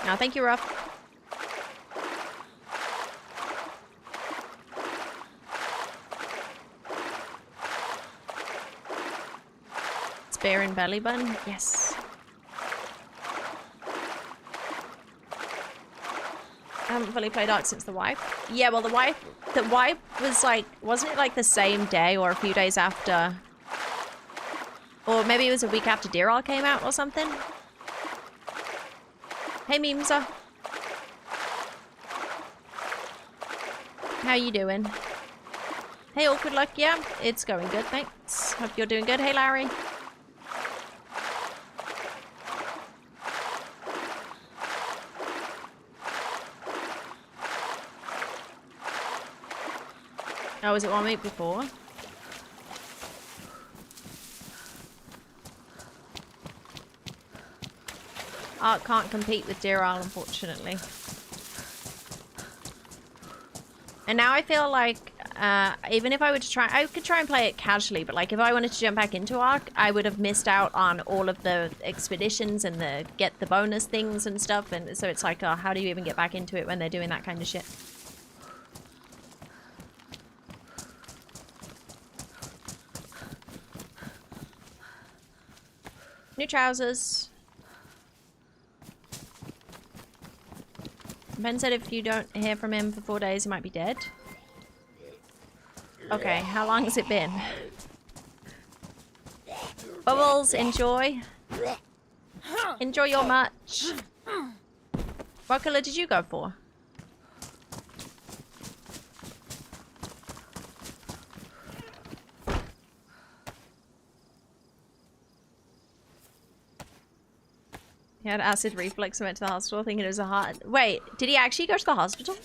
No, thank you, Ruff. Spare and belly button? Yes. I haven't fully played Ark since the wipe. Yeah, well, the wipe was like, wasn't it like the same day or a few days after? Or maybe it was a week after Dear Ark came out or something? Hey, Memesa. How you doing? Hey, Awkward Luck. Yeah, it's going good, thanks. Hope you're doing good. Hey, Larry. Oh, was it 1 week before? Ark can't compete with Deer Isle, unfortunately. And now I feel like even if I were to try, I could try and play it casually, but like if I wanted to jump back into Ark, I would have missed out on all of the expeditions and the get the bonus things and stuff, and so it's like, oh, how do you even get back into it when they're doing that kind of shit? New trousers. Ben said if you don't hear from him for 4 days, he might be dead. Okay, how long has it been? Bubbles, enjoy. Enjoy your match. What color did you go for? He had acid reflux and went to the hospital thinking it was a heart. Wait, did he actually go to the hospital?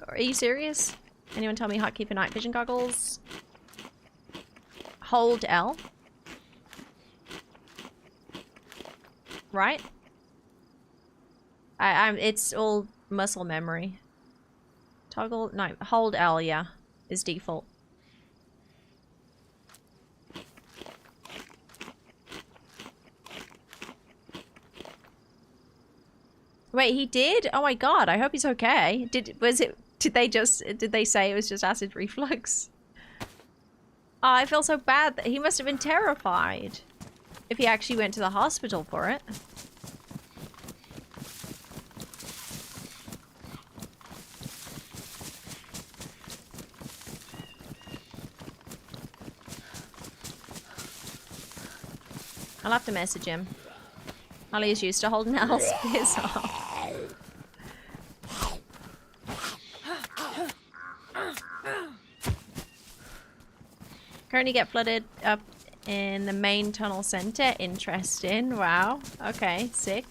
Are you serious? Anyone tell me hotkey for night vision goggles? Hold L. Right? It's all muscle memory. Toggle, no, hold L, yeah, is default. Wait, he did? Oh my god, I hope he's okay. Did they say it was just acid reflux? Oh, I feel so bad that he must have been terrified if he actually went to the hospital for it. I'll have to message him. Holly is used to holding L's. Piss off. Currently get flooded up in the main tunnel center. Interesting. Wow. Okay, sick.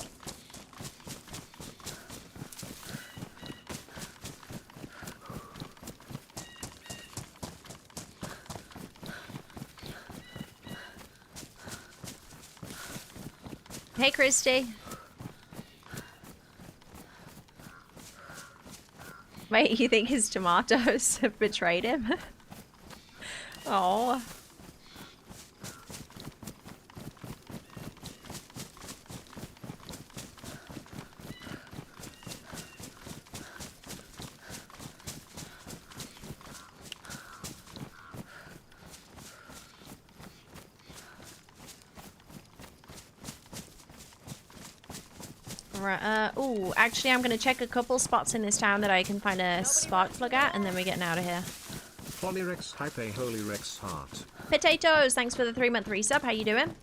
Hey, Christy. Wait, you think his tomatoes have betrayed him? Oh. Right, ooh, actually I'm gonna check a couple spots in this town that I can find a spark plug at, and then we're getting out of here. HollyRex hype a HollyRex heart. Potatoes, thanks for the 3-month resub. How you doing?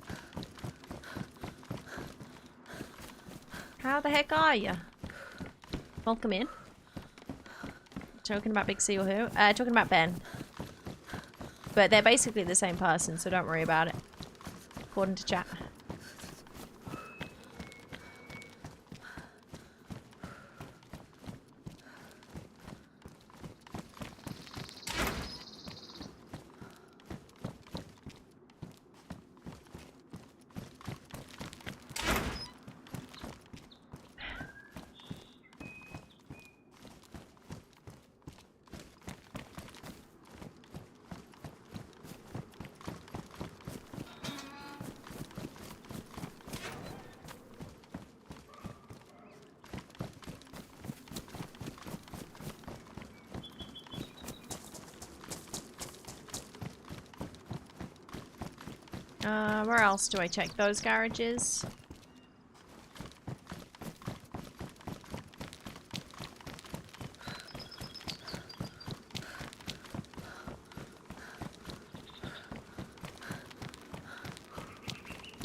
How the heck are you? Welcome in. Talking about Big C or who? Talking about Ben. But they're basically the same person, so don't worry about it. According to chat. Where else do I check? Those garages?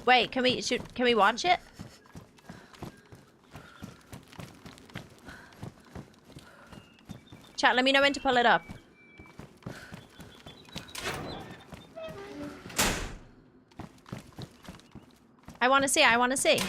Wait, can we watch it? Chat, let me know when to pull it up. I want to see.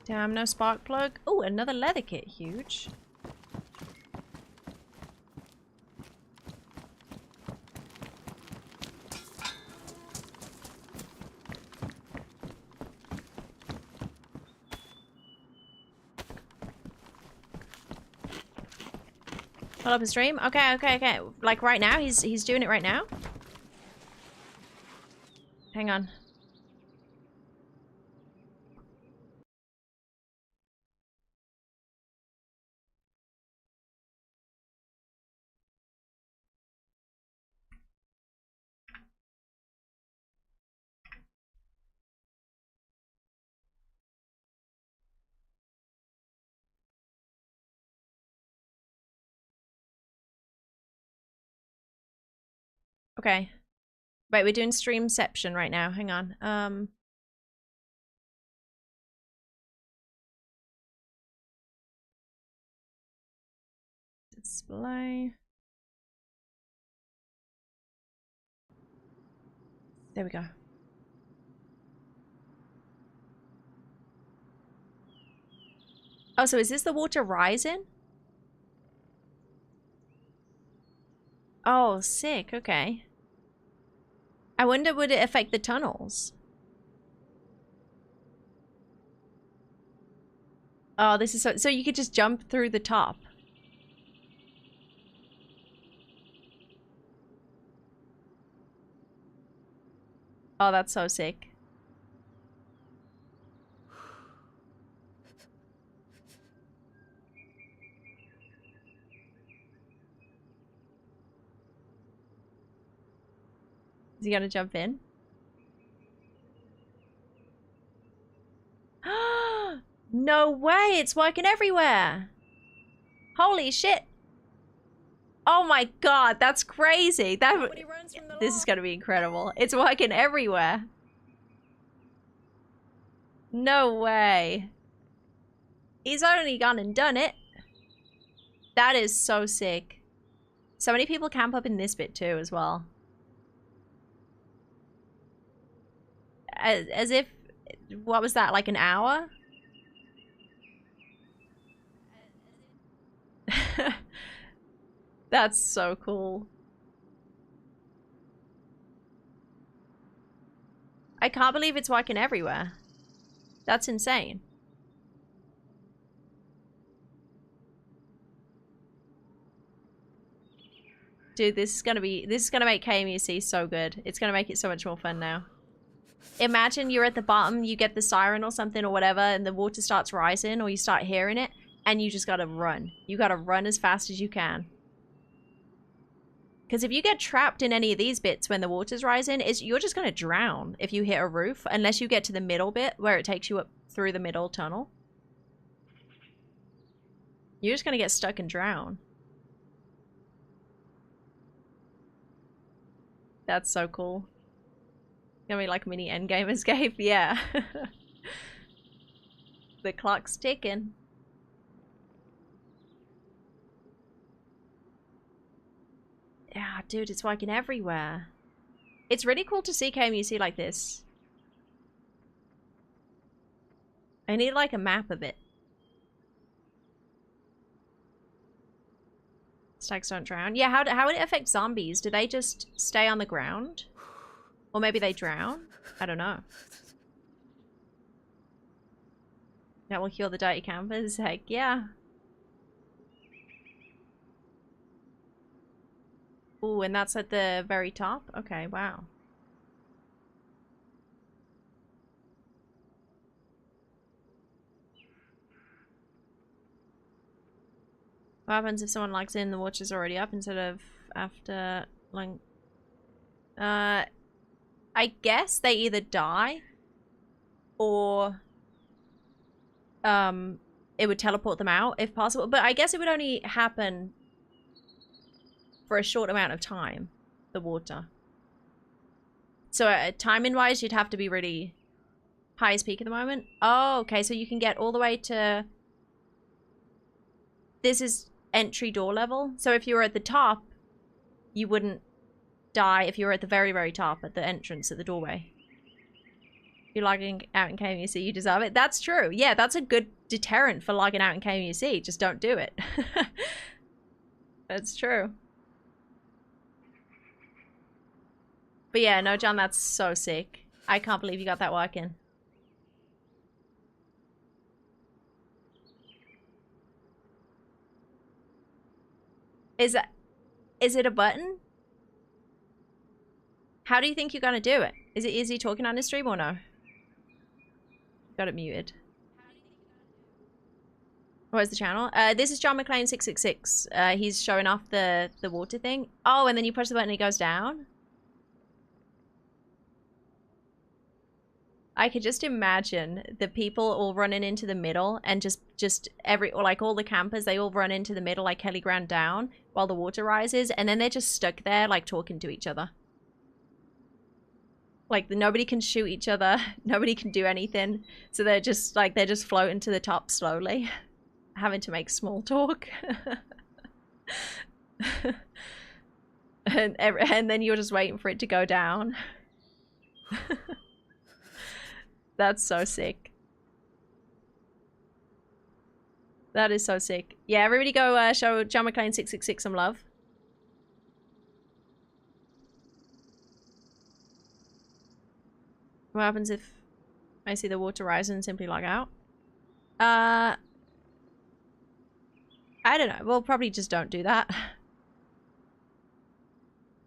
Damn, no spark plug. Oh, another leather kit. Huge. Pull up a stream? Okay, okay, okay. Like right now? He's doing it right now? Hang on. Okay. Wait, we're doing Streamception right now. Hang on. Display. There we go. Oh, so is this the water rising? Oh, sick. Okay. I wonder, would it affect the tunnels? Oh, this is so you could just jump through the top. Oh, that's so sick. Is he gonna jump in? No way! It's working everywhere! Holy shit! Oh my god, that's crazy! This is gonna be incredible. It's working everywhere. No way. He's only gone and done it. That is so sick. So many people camp up in this bit too as well. As if, what was that, like an hour? That's so cool. I can't believe it's working everywhere. That's insane. Dude, this is gonna make KMUC so good. It's gonna make it so much more fun now. Imagine you're at the bottom, you get the siren or something or whatever, and the water starts rising, or you start hearing it, and you just gotta run. You gotta run as fast as you can. Because if you get trapped in any of these bits when the water's rising, you're just gonna drown if you hit a roof, unless you get to the middle bit where it takes you up through the middle tunnel. You're just gonna get stuck and drown. That's so cool. Gonna be like mini Endgame escape, yeah. The clock's ticking. Yeah, dude, it's working everywhere. It's really cool to see KMUC like this. I need like a map of it. Stags don't drown. Yeah, how would it affect zombies? Do they just stay on the ground? Or maybe they drown? I don't know. That will heal the dirty campers? Heck yeah. Ooh, and that's at the very top? Okay, wow. What happens if someone logs in, the watch is already up instead of after long... I guess they either die or it would teleport them out if possible. But I guess it would only happen for a short amount of time, the water. So timing wise, you'd have to be really highest peak at the moment. Oh, okay. So you can get all the way to... This is entry door level. So if you were at the top, you wouldn't die if you were at the very, very top at the entrance at the doorway. If you're logging out in KMUC, you deserve it. That's true. Yeah, that's a good deterrent for logging out in KMUC. Just don't do it. That's true. But yeah, no, John, that's so sick. I can't believe you got that working. Is it a button? How do you think you're gonna do it? Is he talking on his stream or no? Got it muted. Where's the channel? This is John McClane 666. He's showing off the water thing. Oh, and then you push the button and it goes down. I could just imagine the people all running into the middle and just like all the campers, they all run into the middle like Kelly Grant down while the water rises, and then they're just stuck there like talking to each other. Like nobody can shoot each other, nobody can do anything, so they're just floating to the top slowly, having to make small talk. and then you're just waiting for it to go down. That's so sick. That is so sick. Yeah, everybody go show John McClane 666 some love. What happens if I see the water rise and simply log out? I don't know. Well, probably just don't do that.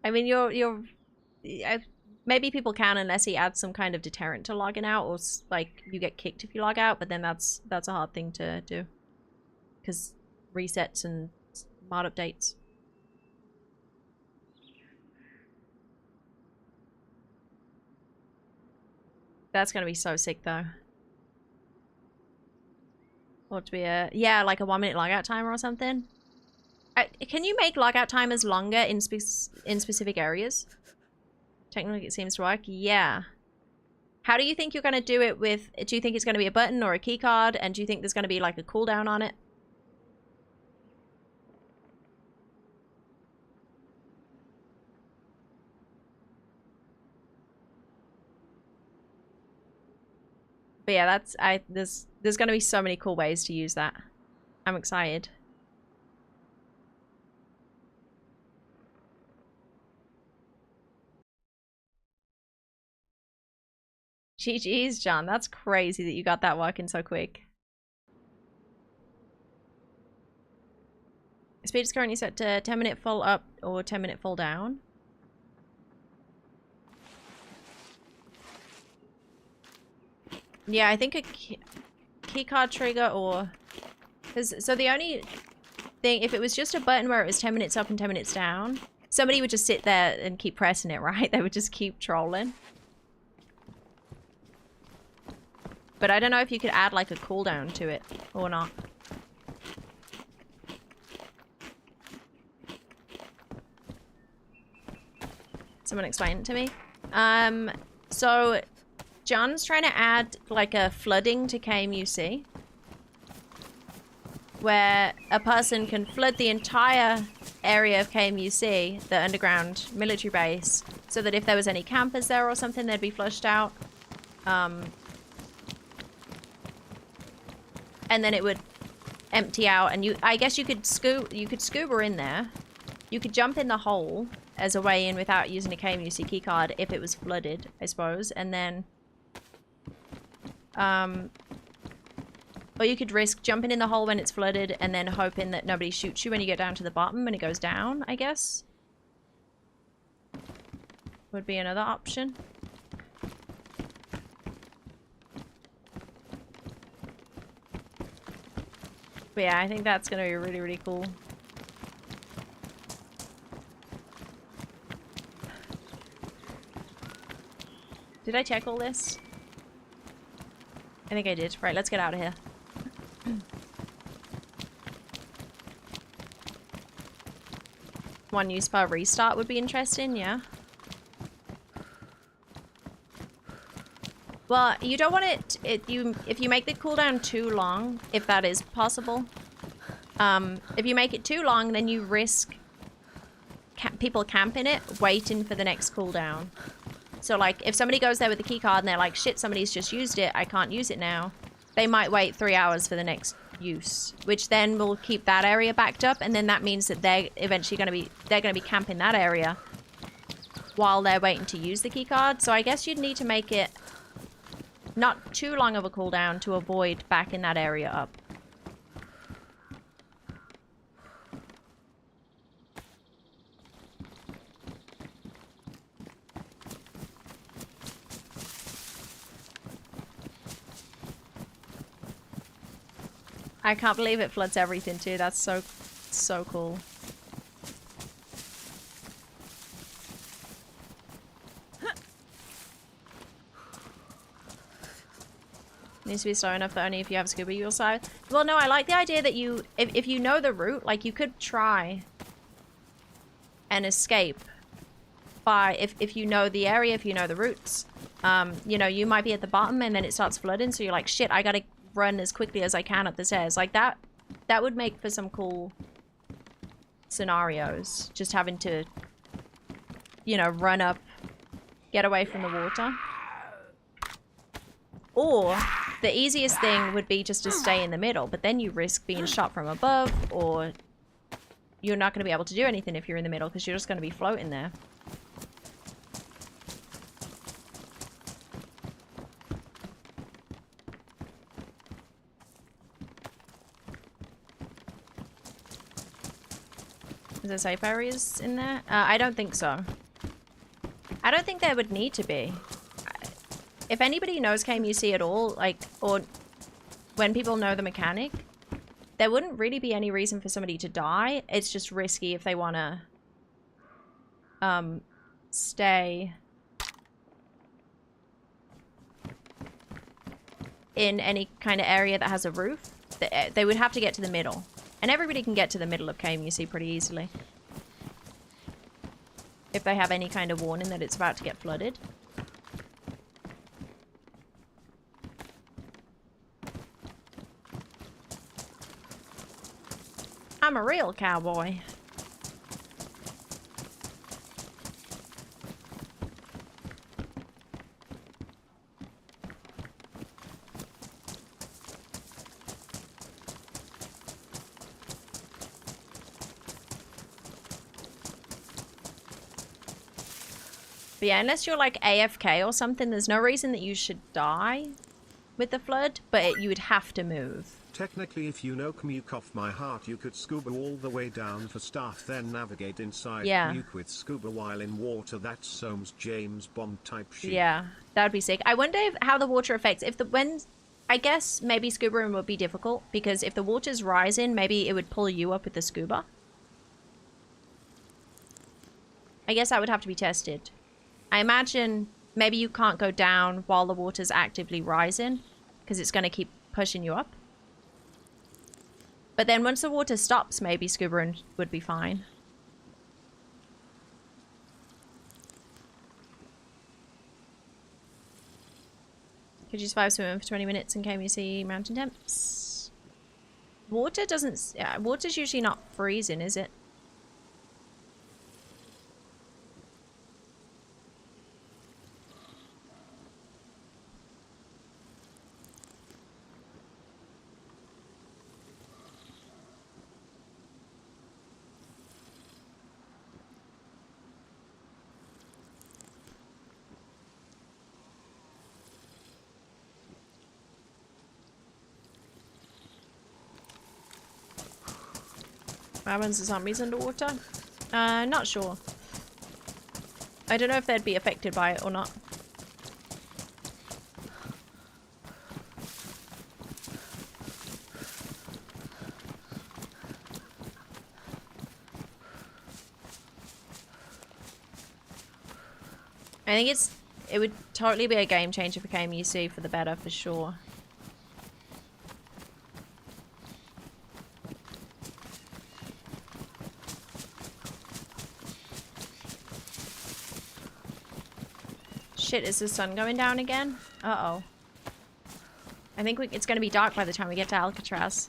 I mean, maybe people can unless he adds some kind of deterrent to logging out, or like you get kicked if you log out, but then that's a hard thing to do. Because resets and mod updates. That's gonna be so sick though. Or to be yeah, like a 1 minute logout timer or something. Can you make logout timers longer in specific areas? Technically it seems to work. Yeah. How do you think you're gonna do it with, do you think it's gonna be a button or a key card, and do you think there's gonna be like a cooldown on it? But yeah, there's gonna be so many cool ways to use that. I'm excited. GG's, John. That's crazy that you got that working so quick. Speed is currently set to 10-minute full up or 10-minute full down. Yeah, I think a keycard trigger or... So the only thing, if it was just a button where it was 10 minutes up and 10 minutes down, somebody would just sit there and keep pressing it, right? They would just keep trolling. But I don't know if you could add like a cooldown to it or not. Someone explain it to me. So John's trying to add like a flooding to KMUC, where a person can flood the entire area of KMUC, the underground military base, so that if there was any campers there or something, they'd be flushed out. And then it would empty out, and I guess you could scuba in there. You could jump in the hole as a way in without using a KMUC keycard if it was flooded, I suppose, and then or you could risk jumping in the hole when it's flooded and then hoping that nobody shoots you when you get down to the bottom when it goes down, I guess. Would be another option. But yeah, I think that's gonna be really, really cool. Did I check all this? I think I did. Right, let's get out of here. One use per restart would be interesting, yeah. Well, you don't want it if you make the cooldown too long, if that is possible. If you make it too long, then you risk people camping it, waiting for the next cooldown. So like, if somebody goes there with the keycard and they're like, shit, somebody's just used it, I can't use it now. They might wait 3 hours for the next use, which then will keep that area backed up, and then that means that they're eventually gonna be camping that area while they're waiting to use the keycard. So I guess you'd need to make it not too long of a cooldown to avoid backing that area up. I can't believe it floods everything too. That's so cool. Needs to be slow enough that only if you have scuba you'll side. Well, no, I like the idea that you, if you know the route, like you could try and escape by, if you know the area, if you know the routes. You know, you might be at the bottom and then it starts flooding, so you're like, shit, I gotta run as quickly as I can up the stairs. Like that would make for some cool scenarios. Just having to, you know, run up, get away from the water. Or the easiest thing would be just to stay in the middle, but then you risk being shot from above, or you're not going to be able to do anything if you're in the middle because you're just going to be floating there. Is there safe areas in there? I don't think so. I don't think there would need to be. If anybody knows KMUC at all, like, or when people know the mechanic, there wouldn't really be any reason for somebody to die. It's just risky if they want to stay in any kind of area that has a roof. They would have to get to the middle. And everybody can get to the middle of KMUC pretty easily. If they have any kind of warning that it's about to get flooded. I'm a real cowboy. But yeah, unless you're like AFK or something, there's no reason that you should die with the flood, but you would have to move. Technically, if you know Nuke off my heart, you could scuba all the way down for start, then navigate inside Nuke with scuba while in water. That's Soames James Bond type shit. Yeah, that'd be sick. I wonder how the water affects, I guess maybe scubaing would be difficult, because if the water's rising, maybe it would pull you up with the scuba. I guess that would have to be tested. I imagine maybe you can't go down while the water's actively rising, because it's going to keep pushing you up. But then once the water stops, maybe scubaing would be fine. Could you survive swimming for 20 minutes in KMUC mountain temps? Water doesn't... Yeah, water's usually not freezing, is it? What happens to zombies underwater? Not sure. I don't know if they'd be affected by it or not. I think it would totally be a game changer for KMUC for the better, for sure. Shit, is the sun going down again? Uh-oh. I think it's going to be dark by the time we get to Alcatraz.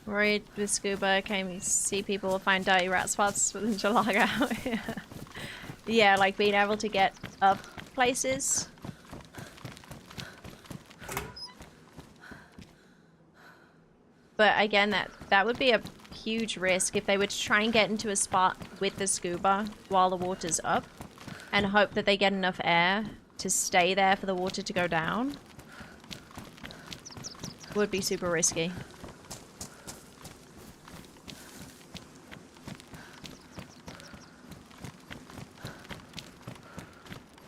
Worried with scuba, KMUC people will find dirty rat spots for them to log out. Yeah, like being able to get up places. But again, that would be a huge risk if they were to try and get into a spot with the scuba while the water's up and hope that they get enough air to stay there for the water to go down. Would be super risky.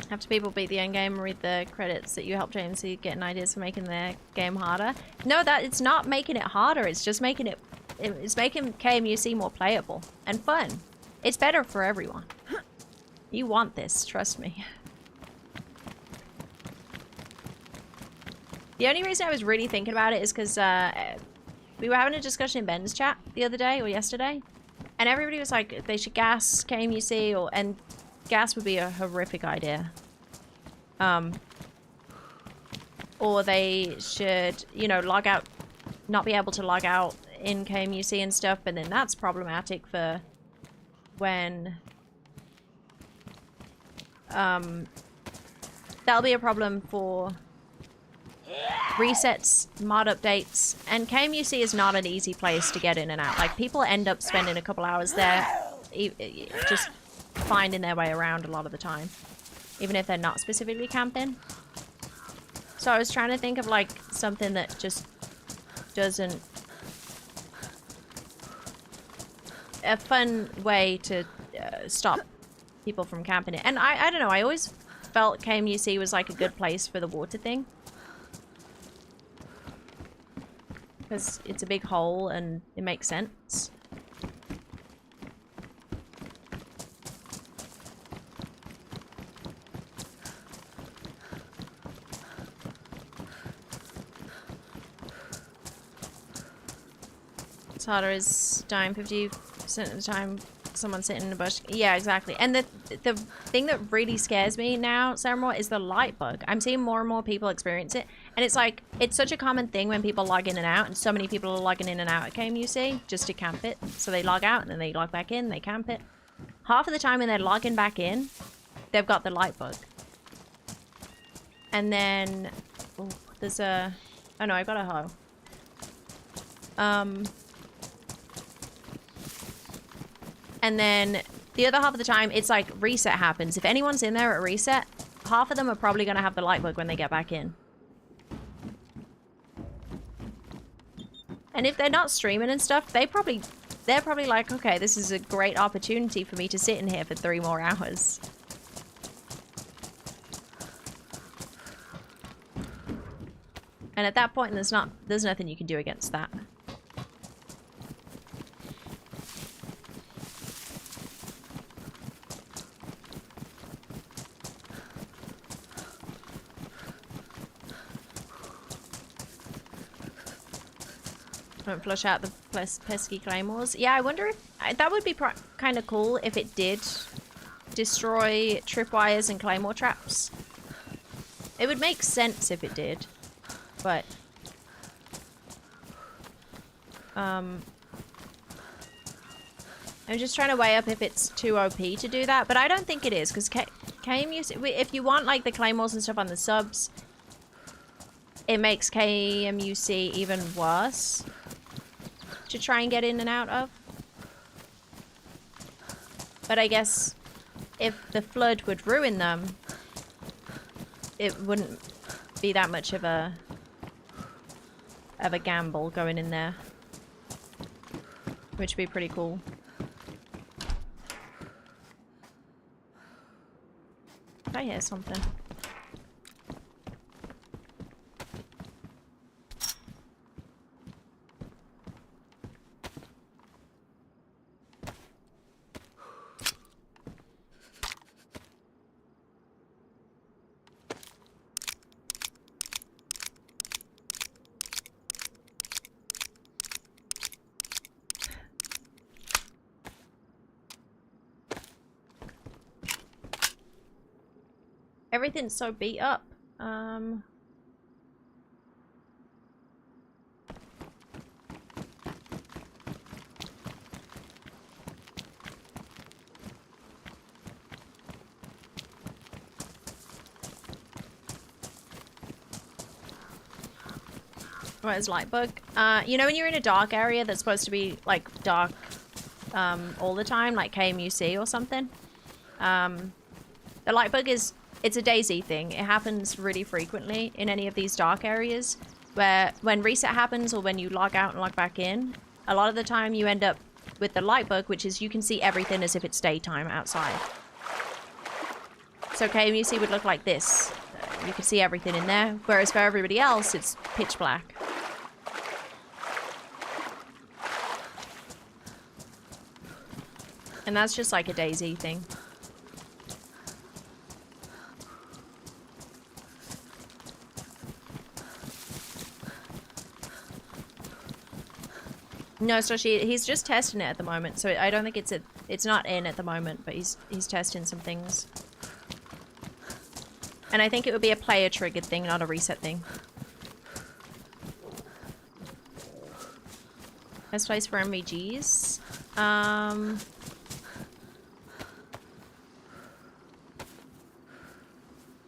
After people beat the endgame and read the credits that you helped JMC getting ideas for making their game harder. No, that it's not making it harder. It's just making it's making KMUC more playable and fun. It's better for everyone. You want this, trust me. The only reason I was really thinking about it is because we were having a discussion in Ben's chat the other day or yesterday, and everybody was like, they should gas KMUC and gas would be a horrific idea. Or they should, you know, log out, not be able to log out in KMUC and stuff, and then that's problematic for when, that'll be a problem for resets, mod updates, and KMUC is not an easy place to get in and out. Like, people end up spending a couple hours there, just finding their way around a lot of the time, even if they're not specifically camping. So I was trying to think of like something that just doesn't, a fun way to stop people from camping it. And I don't know, I always felt KMUC was like a good place for the water thing, because it's a big hole and it makes sense. Harder is dying 50% of the time someone's sitting in a bush. Yeah, exactly. And the thing that really scares me now, Sarah, is the light bug. I'm seeing more and more people experience it, and it's like, it's such a common thing when people log in and out, and so many people are logging in and out at KMUC just to camp it. So they log out and then they log back in, they camp it. Half of the time when they're logging back in, they've got the light bug. And then, oh, there's a, oh no, I got a hoe. And then the other half of the time, it's like reset happens. If anyone's in there at reset, half of them are probably going to have the light bug when they get back in. And if they're not streaming and stuff, they're probably like, okay, this is a great opportunity for me to sit in here for 3 more hours. And at that point, there's nothing you can do against that. Don't flush out the pesky claymores. Yeah, I wonder if that would be kind of cool if it did destroy tripwires and claymore traps. It would make sense if it did, but I'm just trying to weigh up if it's too OP to do that, but I don't think it is, because KMUC, if you want like the claymores and stuff on the subs, it makes KMUC even worse to try and get in and out of. But I guess if the flood would ruin them, it wouldn't be that much of a gamble going in there, which would be pretty cool. I hear something. Everything's so beat up. What is light bug? You know when you're in a dark area that's supposed to be like dark all the time, like KMUC or something? The light bug is, it's a DayZ thing. It happens really frequently in any of these dark areas where when reset happens or when you log out and log back in, a lot of the time you end up with the light bug, which is you can see everything as if it's daytime outside. So KMUC would look like this. You can see everything in there, whereas for everybody else, it's pitch black. And that's just like a DayZ thing. No, so he's just testing it at the moment, so I don't think it's not in at the moment, but he's testing some things. And I think it would be a player triggered thing, not a reset thing. Best place for MVGs.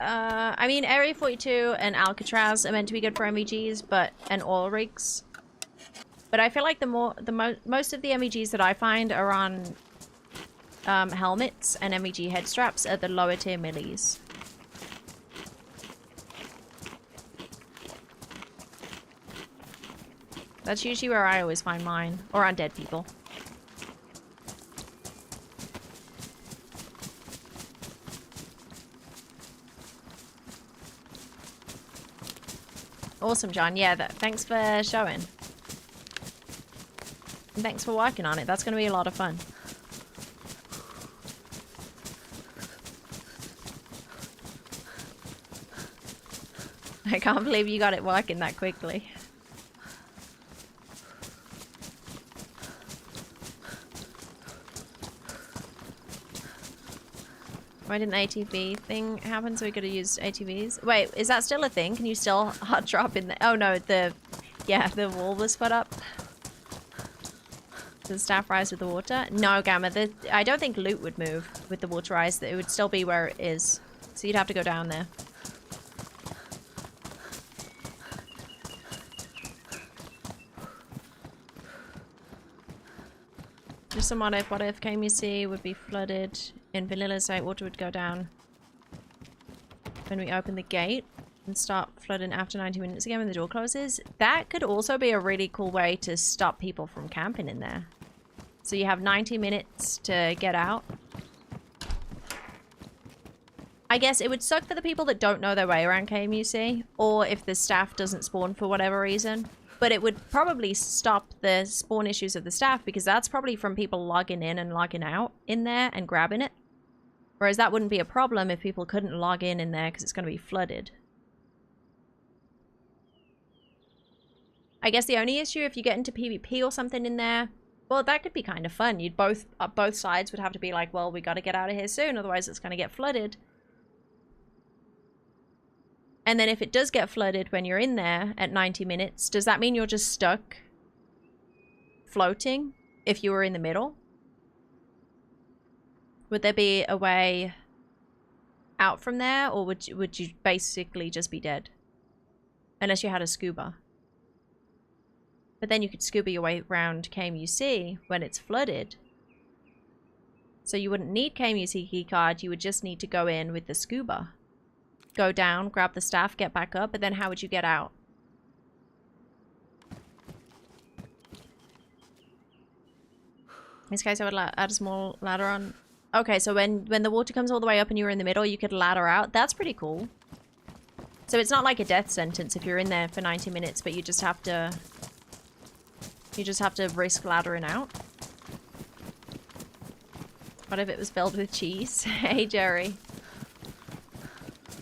I mean, Area 42 and Alcatraz are meant to be good for MVGs, and oil rigs. But I feel like most of the MVGs that I find are on helmets and MVG head straps at the lower tier millies. That's usually where I always find mine, or on dead people. Awesome, John. Yeah, thanks for showing. And thanks for working on it. That's going to be a lot of fun. I can't believe you got it working that quickly. Why didn't the ATV thing happen so we could have used ATVs? Wait, is that still a thing? Can you still hard drop in the... Oh no, the wall was put up. Does the staff rise with the water? No, Gamma, I don't think loot would move with the water rise. It would still be where it is. So you'd have to go down there. Just some what if KMUC would be flooded in vanilla, so water would go down when we open the gate and start flooding after 90 minutes again when the door closes. That could also be a really cool way to stop people from camping in there. So you have 90 minutes to get out. I guess it would suck for the people that don't know their way around KMUC, or if the staff doesn't spawn for whatever reason. But it would probably stop the spawn issues of the staff, because that's probably from people logging in and logging out in there and grabbing it. Whereas that wouldn't be a problem if people couldn't log in there because it's going to be flooded. I guess the only issue if you get into PvP or something in there, well, that could be kind of fun. You'd both sides would have to be like, well, we got to get out of here soon, otherwise it's going to get flooded. And then if it does get flooded when you're in there at 90 minutes, does that mean you're just stuck floating if you were in the middle? Would there be a way out from there, or would you basically just be dead? Unless you had a scuba. But then you could scuba your way around KMUC when it's flooded. So you wouldn't need KMUC keycard, you would just need to go in with the scuba. Go down, grab the staff, get back up, but then how would you get out? In this case, I would add a small ladder on. Okay, so when the water comes all the way up and you're in the middle, you could ladder out. That's pretty cool. So it's not like a death sentence if you're in there for 90 minutes, but you just have to risk laddering out. What if it was filled with cheese? Hey, Jerry.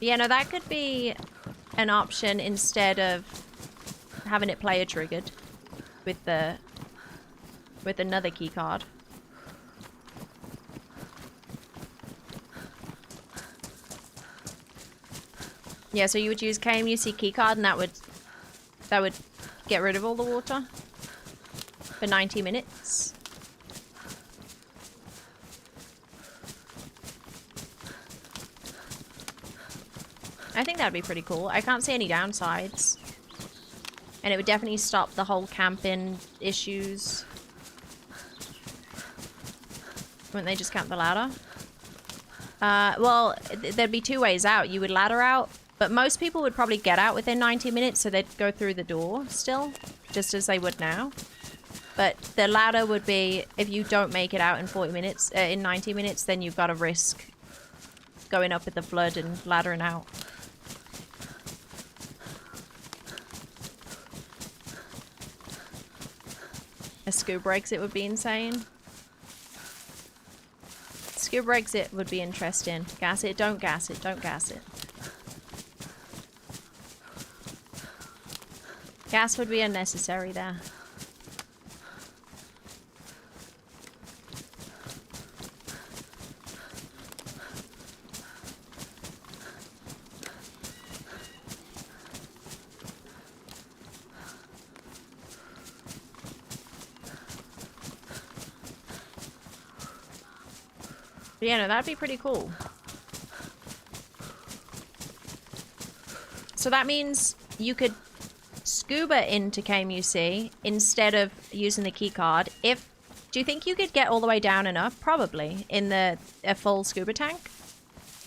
Yeah, no, that could be an option instead of having it player triggered with another key card. Yeah, so you would use KMUC keycard and that would get rid of all the water for 90 minutes. I think that'd be pretty cool. I can't see any downsides. And it would definitely stop the whole camping issues. Wouldn't they just camp the ladder? Well, there'd be two ways out. You would ladder out, but most people would probably get out within 90 minutes, so they'd go through the door still, just as they would now. But the ladder would be, if you don't make it out in 40 minutes, in 90 minutes, then you've got to risk going up with the flood and laddering out. A scuba exit would be insane. Scuba exit would be interesting. Gas it, don't gas it, don't gas it. Gas would be unnecessary there. But yeah, no, that'd be pretty cool. So that means you could scuba into KMUC instead of using the key card. Do you think you could get all the way down and up? Probably in a full scuba tank.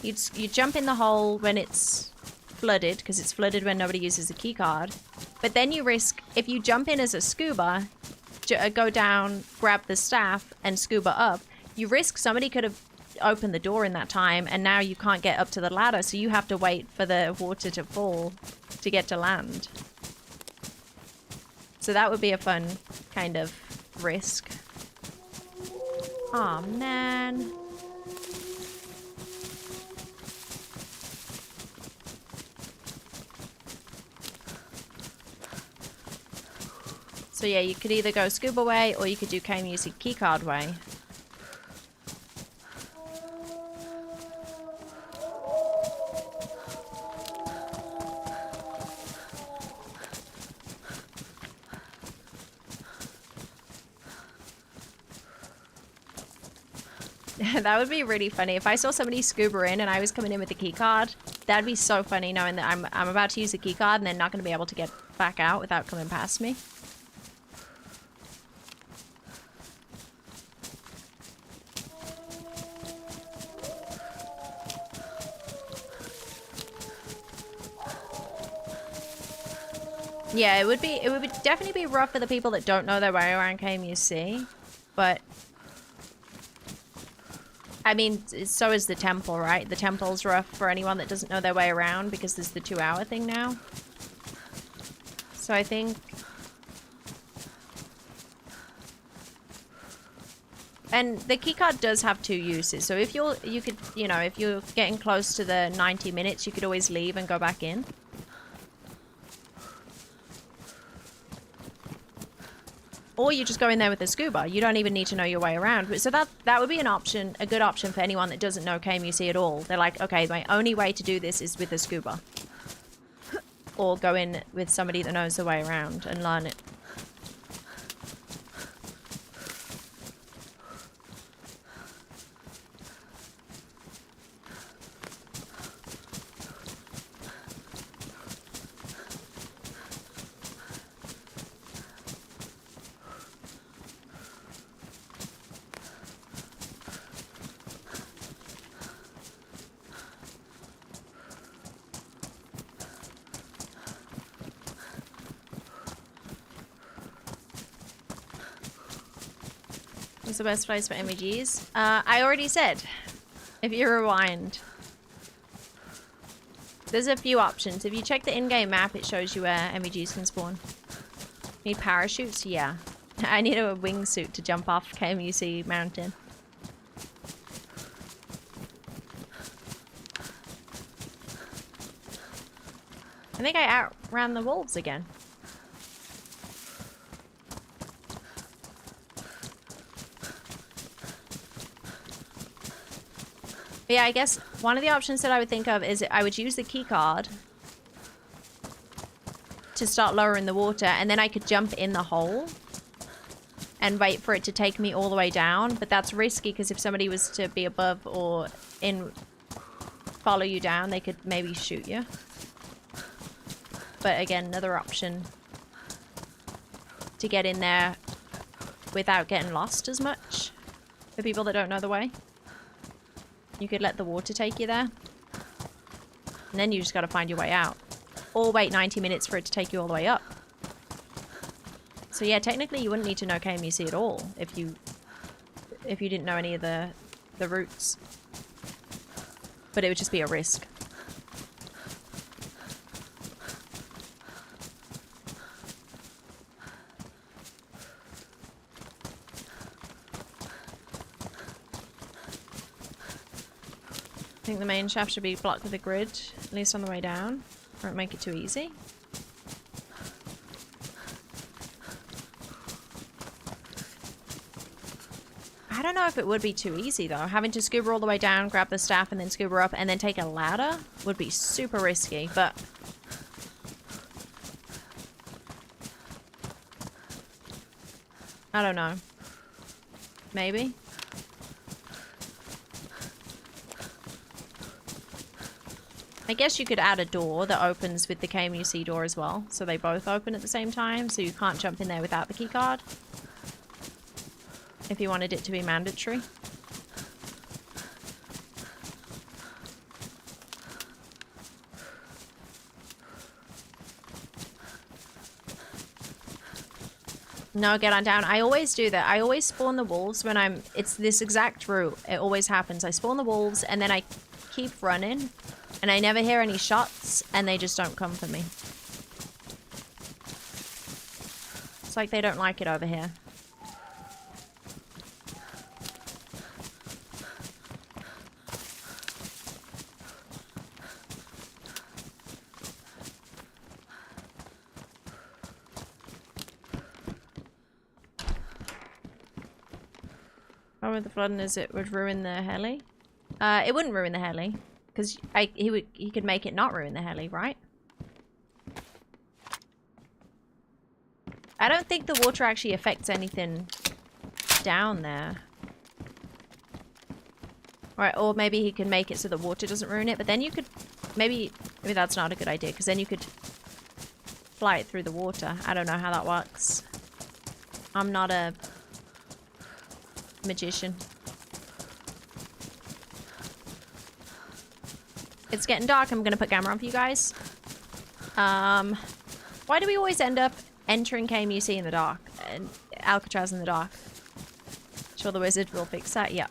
You'd jump in the hole when it's flooded, because it's flooded when nobody uses the key card. But then you risk, if you jump in as a scuba, go down, grab the staff, and scuba up, you risk somebody could have opened the door in that time, and now you can't get up to the ladder, so you have to wait for the water to fall to get to land. So that would be a fun kind of risk. Aw, man. So yeah, you could either go scuba way, or you could do KMUC keycard way. That would be really funny. If I saw somebody scuba in and I was coming in with the key card, that'd be so funny knowing that I'm about to use the key card and they're not going to be able to get back out without coming past me. Yeah, it would definitely be rough for the people that don't know their way around KMUC, but I mean, so is the temple, right? The temple's rough for anyone that doesn't know their way around because there's the 2-hour thing now. So I think... And the keycard does have 2 uses. So if if you're getting close to the 90 minutes, you could always leave and go back in. Or you just go in there with a scuba. You don't even need to know your way around. So that would be an option, a good option for anyone that doesn't know KMUC at all. They're like, okay, my only way to do this is with a scuba. Or go in with somebody that knows the way around and learn it. What's the best place for MVGs? I already said, if you rewind. There's a few options. If you check the in-game map, it shows you where MVGs can spawn. Need parachutes? Yeah. I need a wingsuit to jump off KMUC mountain. I think I outran the wolves again. But yeah, I guess one of the options that I would think of is I would use the key card to start lowering the water, and then I could jump in the hole and wait for it to take me all the way down. But that's risky because if somebody was to be above or follow you down, they could maybe shoot you. But again, another option to get in there without getting lost as much for people that don't know the way. You could let the water take you there. And then you just got to find your way out. Or wait 90 minutes for it to take you all the way up. So yeah, technically you wouldn't need to know KMUC at all if you didn't know any of the routes. But it would just be a risk. I think the main shaft should be blocked with a grid, at least on the way down. Won't make it too easy. I don't know if it would be too easy though. Having to scuba all the way down, grab the staff, and then scuba up, and then take a ladder would be super risky, but... I don't know. Maybe? I guess you could add a door that opens with the KMUC door as well, so they both open at the same time, so you can't jump in there without the keycard. If you wanted it to be mandatory. No, get on down. I always do that. I always spawn the wolves when I'm... It's this exact route. It always happens. I spawn the wolves and then I keep running and I never hear any shots and they just don't come for me. It's like they don't like it over here. With the flooding is it would ruin the heli. It wouldn't ruin the heli because he could make it not ruin the heli, right? I don't think the water actually affects anything down there. Right, or maybe he can make it so the water doesn't ruin it, but then you could maybe that's not a good idea because then you could fly it through the water. I don't know how that works. I'm not a magician. It's getting dark. I'm gonna put camera on for you guys. Why do we always end up entering KMUC in the dark and Alcatraz in the dark? Sure, the wizard will fix that. Yeah.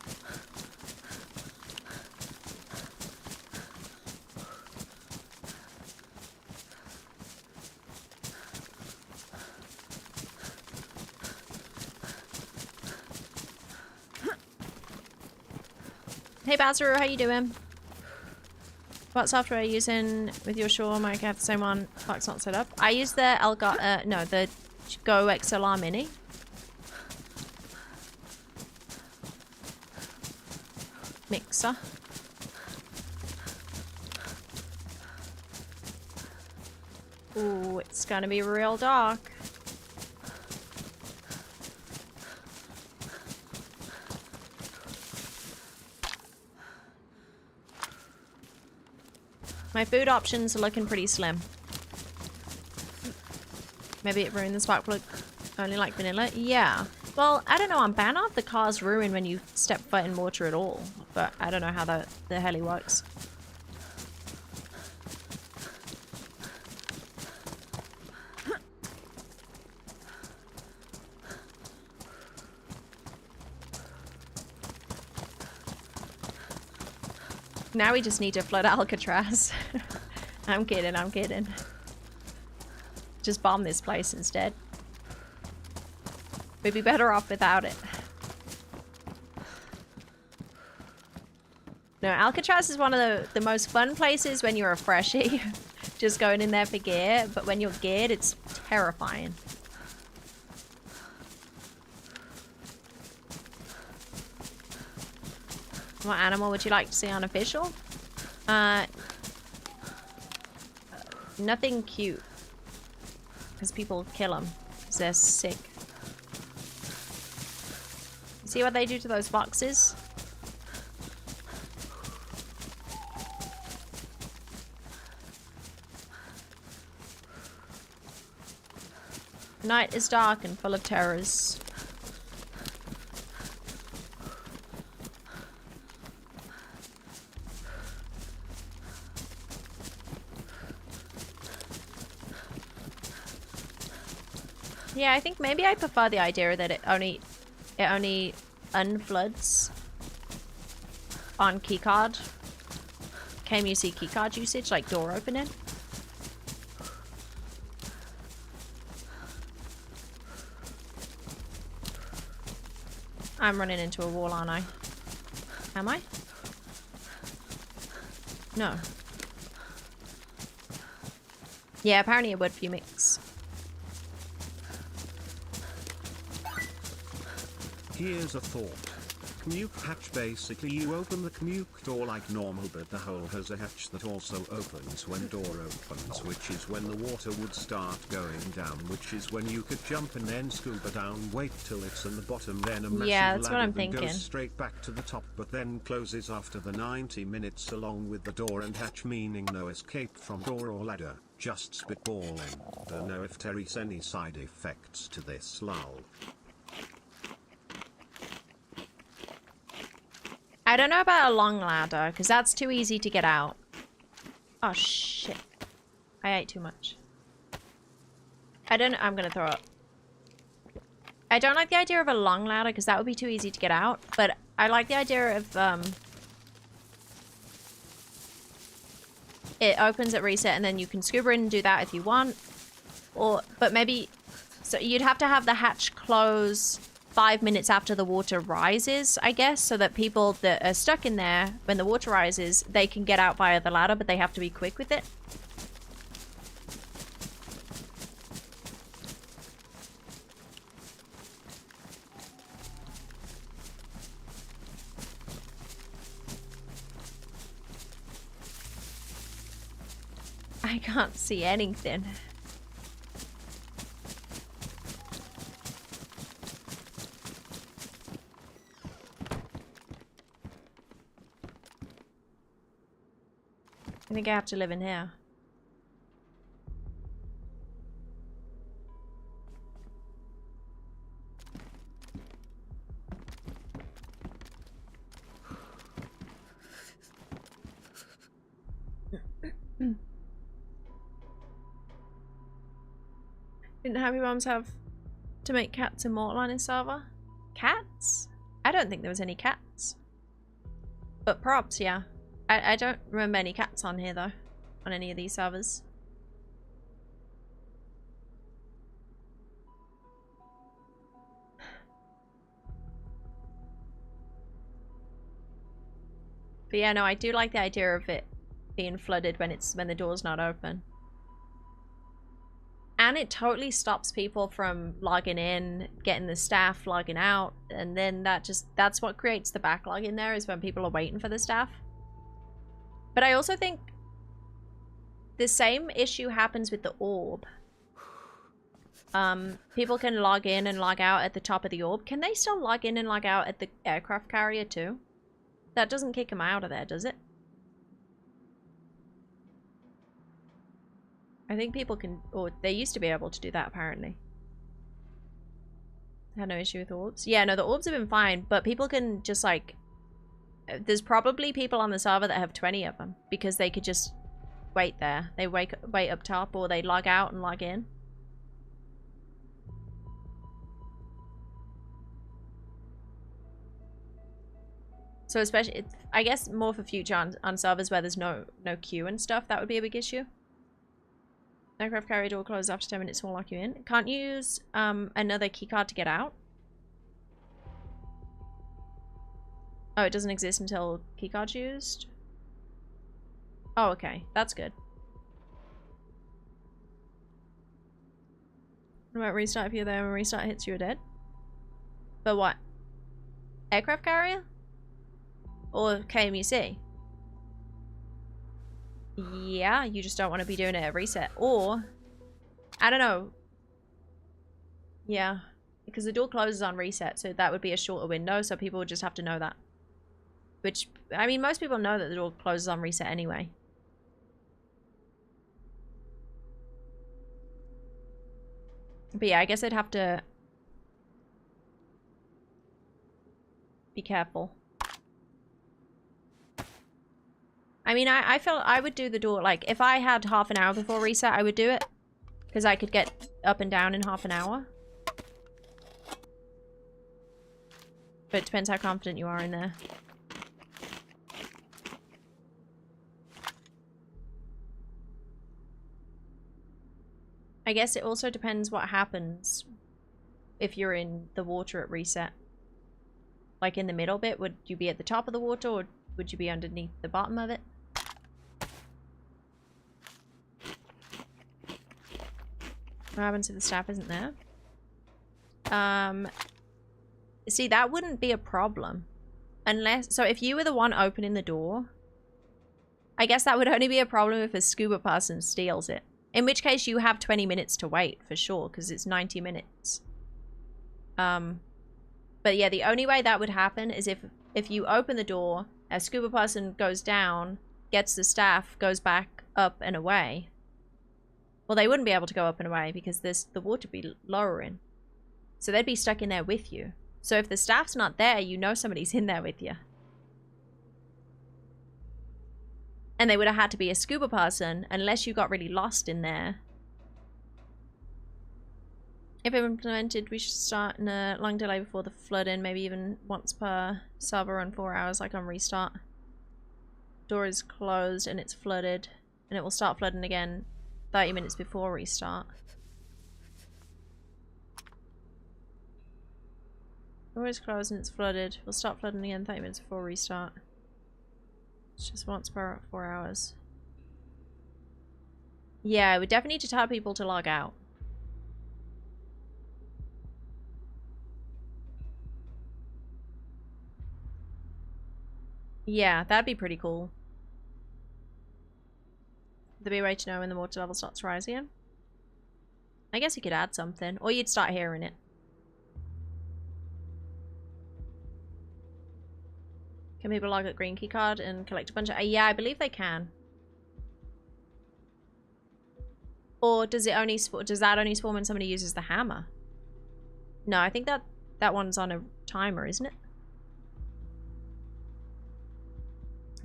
Hey Bazaru, how you doing? What software are you using with your Shaw mic? I have the same one. Clock's not set up. I use the the Go XLR Mini. Mixer. Ooh, it's gonna be real dark. My food options are looking pretty slim. Maybe it ruined the spark plug. Only like vanilla? Yeah. Well, I don't know. On Banov, the cars ruin when you step foot in water at all. But I don't know how the heli works. Now we just need to flood Alcatraz. I'm kidding, I'm kidding. Just bomb this place instead. We'd be better off without it. No, Alcatraz is one of the most fun places when you're a freshie. Just going in there for gear, but when you're geared, it's terrifying. What animal would you like to see unofficial? Nothing cute. Because people kill them. Because they're sick. See what they do to those foxes? Night is dark and full of terrors. Yeah, I think maybe I prefer the idea that it only unfloods on keycard. KMUC keycard usage, like door opening. I'm running into a wall, aren't I? Am I? No. Yeah, apparently it would if you mix. Here's a thought. Canuck hatch, basically you open the canuck door like normal, but the hole has a hatch that also opens when door opens, which is when the water would start going down, which is when you could jump and then scuba down, wait till it's in the bottom, then a massive that's what I'm ladder that thinking. goes straight back to the top, but then closes after the 90 minutes along with the door and hatch, meaning no escape from door or ladder. Just spitballing. Don't know if there's any side effects to this lull. I don't know about a long ladder, because that's too easy to get out. Oh, shit. I ate too much. I'm gonna throw up. I don't like the idea of a long ladder, because that would be too easy to get out. But I like the idea of, it opens at reset, and then you can scuba in and do that if you want. But maybe... So you'd have to have the hatch close 5 minutes after the water rises, I guess, so that people that are stuck in there when the water rises, they can get out via the ladder, but they have to be quick with it. I can't see anything. I think I have to live in here. Didn't Happy Moms have to make cats immortal on his server? Cats? I don't think there was any cats. But props, yeah. I don't remember any cats on here though, on any of these servers. But yeah, no, I do like the idea of it being flooded when the door's not open. And it totally stops people from logging in, getting the staff logging out, and then that's what creates the backlog in there, is when people are waiting for the staff. But I also think the same issue happens with the orb. People can log in and log out at the top of the orb. Can they still log in and log out at the aircraft carrier too? That doesn't kick them out of there, does it? I think people can, or they used to be able to do that apparently. I had no issue with orbs. Yeah, no, the orbs have been fine, but people can just like... There's probably people on the server that have 20 of them because they could just wait there. They wait up top, or they log out and log in. So especially, I guess more for future on servers where there's no queue and stuff, that would be a big issue. Aircraft carrier door closes after 10 minutes, will lock you in. Can't use another keycard to get out. Oh, it doesn't exist until keycard's used? Oh, okay. That's good. What about restart if you're there and restart hits you, are dead? But what? Aircraft carrier? Or KMUC? Yeah, you just don't want to be doing it at reset. Or, I don't know. Yeah, because the door closes on reset, so that would be a shorter window, so people would just have to know that. Which, I mean, most people know that the door closes on reset anyway. But yeah, I guess I'd have to be careful. I mean, I felt I would do the door, like, if I had half an hour before reset, I would do it. Because I could get up and down in half an hour. But it depends how confident you are in there. I guess it also depends what happens if you're in the water at reset. Like in the middle bit, would you be at the top of the water or would you be underneath the bottom of it? What happens if the staff isn't there? See, that wouldn't be a problem. Unless, so if you were the one opening the door, I guess that would only be a problem if a scuba person steals it. In which case you have 20 minutes to wait for sure, because it's 90 minutes. But yeah, the only way that would happen is if you open the door, a scuba person goes down, gets the staff, goes back up and away. Well, they wouldn't be able to go up and away because the water would be lowering. So they'd be stuck in there with you. So if the staff's not there, you know somebody's in there with you. And they would have had to be a scuba person unless you got really lost in there. If implemented, we should start in a long delay before the flood-in, maybe even once per server run 4 hours, like on restart. Door is closed and it's flooded, and it will start flooding again 30 minutes before restart. Door is closed and it's flooded. We'll start flooding again 30 minutes before restart. It's just once per 4 hours. Yeah, we definitely need to tell people to log out. Yeah, that'd be pretty cool. There'd be a way to know when the water level starts rising. I guess you could add something, or you'd start hearing it. Can people log at green key card and collect a bunch of... yeah, I believe they can. Or does it only does that only spawn when somebody uses the hammer? No, I think that one's on a timer, isn't it?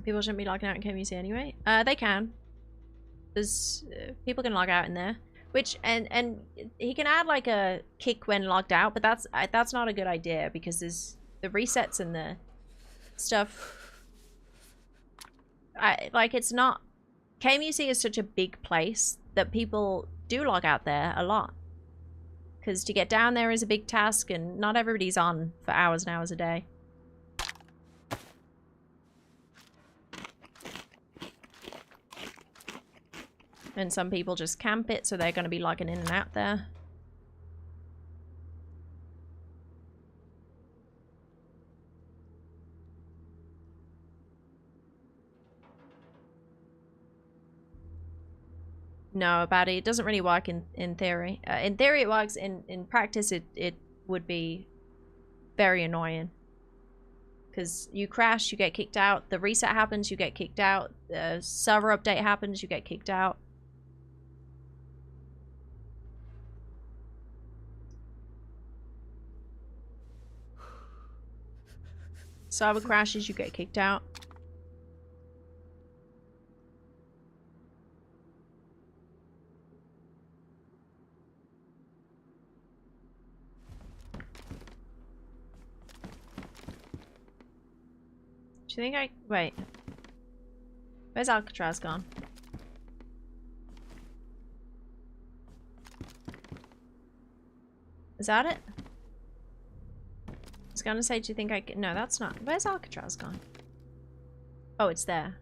People shouldn't be logging out in KMUC anyway. They can. There's people can log out in there. Which and he can add like a kick when logged out, but that's not a good idea because there's the resets and the stuff. It's not. KMUC is such a big place that people do log out there a lot. Because to get down there is a big task and not everybody's on for hours and hours a day. And some people just camp it, so they're going to be logging in and out there. No, baddie. It doesn't really work in theory. In theory it works. In practice it would be very annoying. Because you crash, you get kicked out. The reset happens, you get kicked out. The server update happens, you get kicked out. Server crashes, you get kicked out. Do you think I... wait. Where's Alcatraz gone? Is that it? I was gonna say, do you think I can... no, that's not... where's Alcatraz gone? Oh, it's there.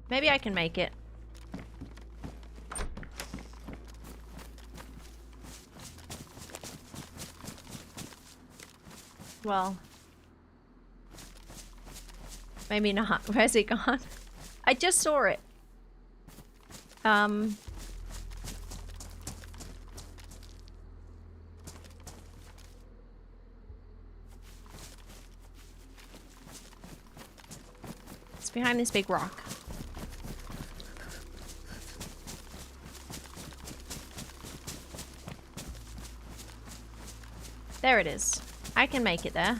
Maybe I can make it. Well... maybe not. Where's it gone? I just saw it. It's behind this big rock. There it is. I can make it there.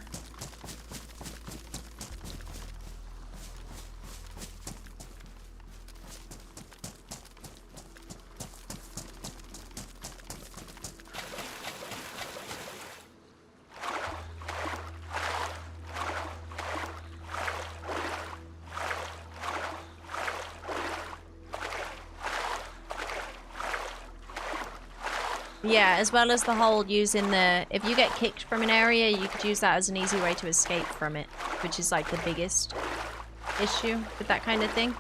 Yeah, as well as the whole using the... If you get kicked from an area, you could use that as an easy way to escape from it, which is like the biggest issue with that kind of thing.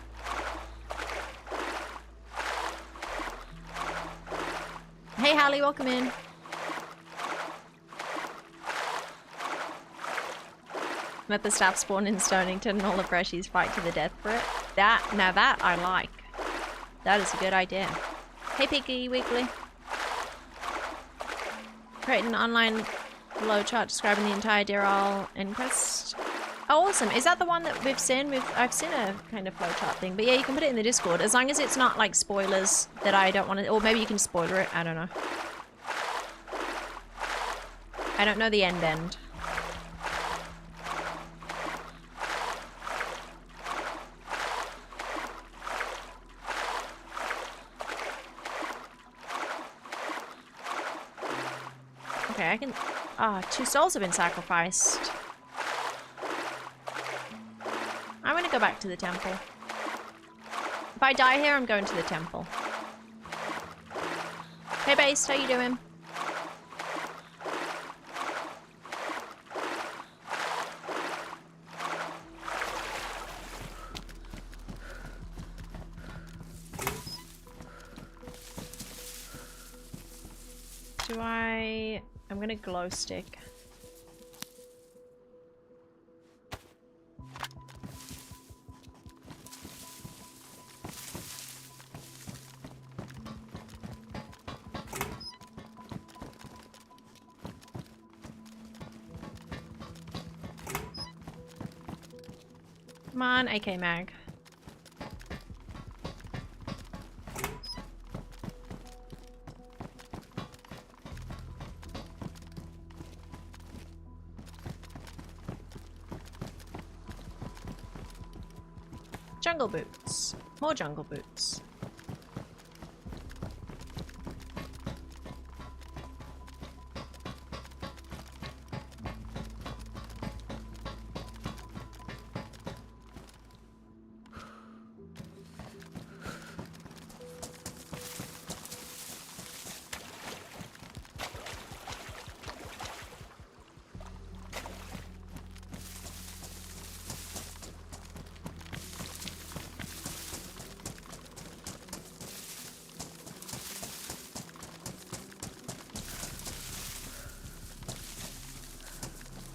Hey, Hallie, welcome in. Let the staff spawn in Stonington and all the freshies fight to the death for it. Now that I like. That is a good idea. Hey, Piggy Wiggly. Create an online flowchart describing the entire Dirral Inquest. Oh, awesome. Is that the one that we've seen? I've seen a kind of flowchart thing. But yeah, you can put it in the Discord. As long as it's not like spoilers that I don't want to... Or maybe you can spoiler it. I don't know. I don't know the end. Okay, I can... Ah, 2 souls have been sacrificed. I'm gonna go back to the temple. If I die here, I'm going to the temple. Hey, Base, how you doing? I'm gonna glow stick. Come on, AK mag. Jungle boots. More jungle boots.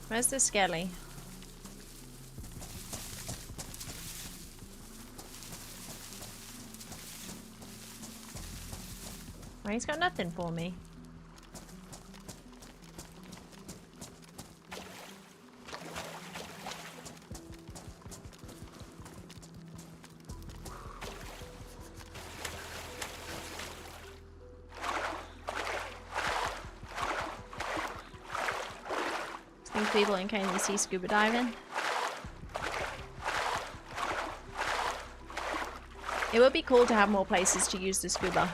Where's the skelly? Well, he's got nothing for me. People in KNC scuba diving. It would be cool to have more places to use the scuba.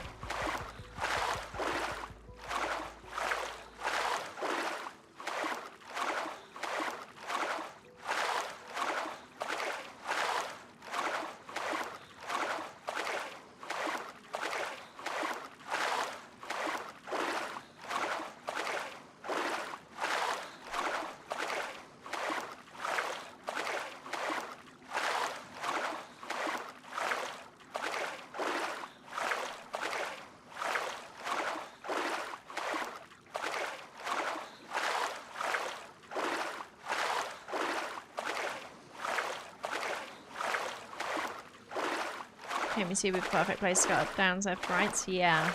Let me see with perfect place to go up, downs, left, rights. Yeah.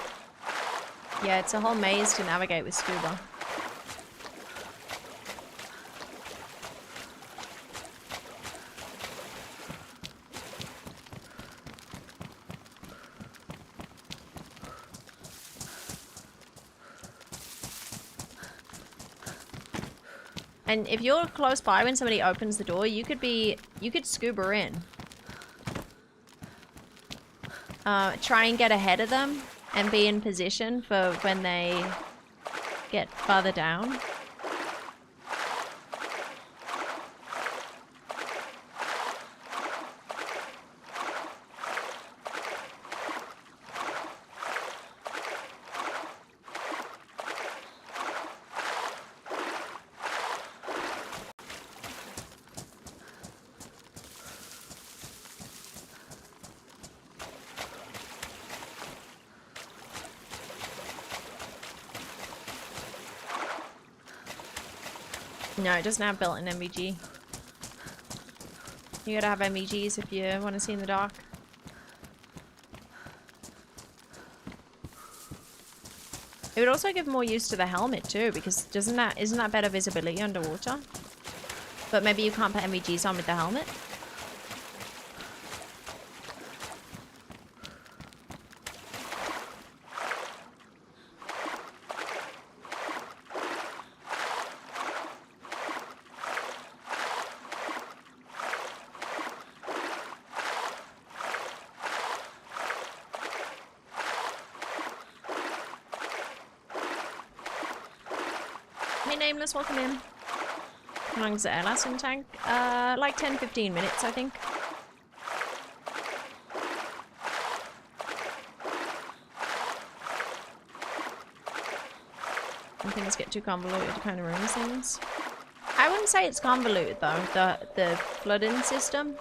Yeah, it's a whole maze to navigate with scuba. And if you're close by when somebody opens the door, you could scuba in. Try and get ahead of them and be in position for when they get farther down. No, it doesn't have built-in MVG. You gotta have MVGs if you want to see in the dark. It would also give more use to the helmet too, because isn't that better visibility underwater? But maybe you can't put MVGs on with the helmet. Nameless, welcome in. How long does the air last in the tank? Like 10-15 minutes, I think. When things get too convoluted, it kind of ruins things. I wouldn't say it's convoluted though, the flooding system.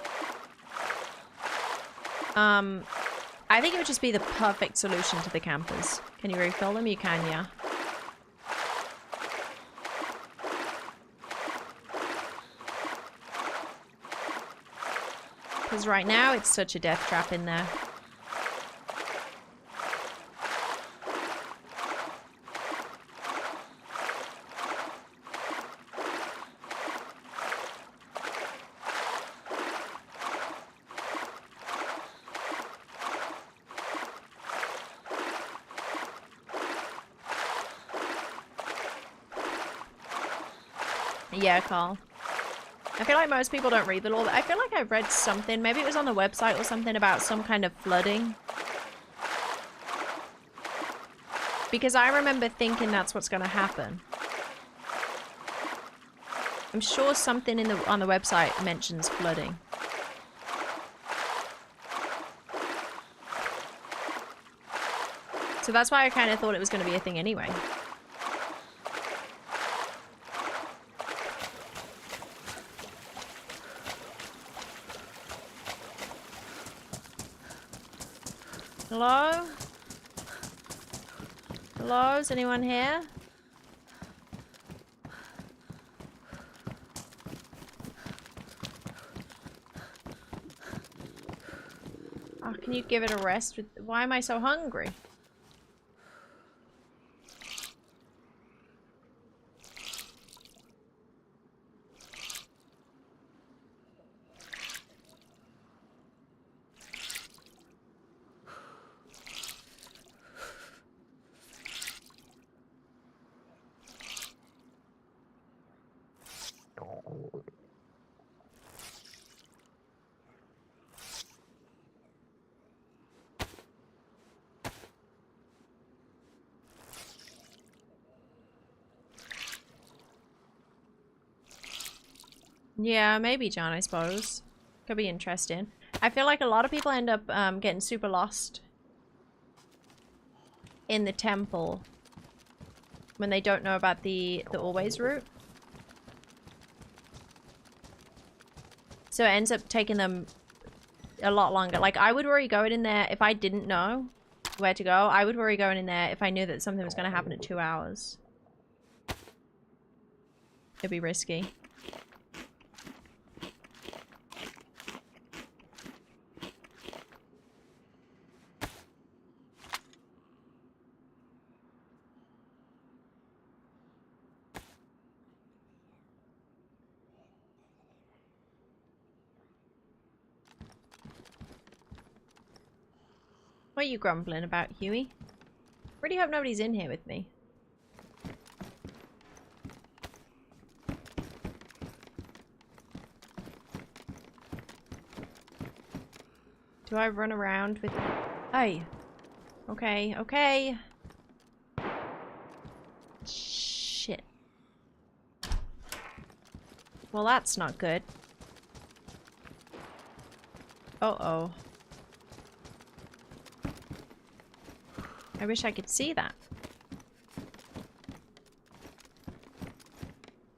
I think it would just be the perfect solution to the campers. Can you refill them? You can, yeah. Because right now, it's such a death trap in there. Yeah, Carl. I feel like most people don't read the law. I feel like I read something, maybe it was on the website or something, about some kind of flooding. Because I remember thinking that's what's going to happen. I'm sure something on the website mentions flooding. So that's why I kind of thought it was going to be a thing anyway. Hello? Hello? Is anyone here? Oh, can you give it a rest? Why am I so hungry? Yeah, maybe, John, I suppose. Could be interesting. I feel like a lot of people end up getting super lost in the temple when they don't know about the always route. So it ends up taking them a lot longer. Like, I would worry going in there if I didn't know where to go. I would worry going in there if I knew that something was going to happen in 2 hours. It'd be risky. What are you grumbling about, Huey? Really hope nobody's in here with me. Do I run around with... Hey. Okay, okay. Shit. Well, that's not good. Uh-oh. I wish I could see that.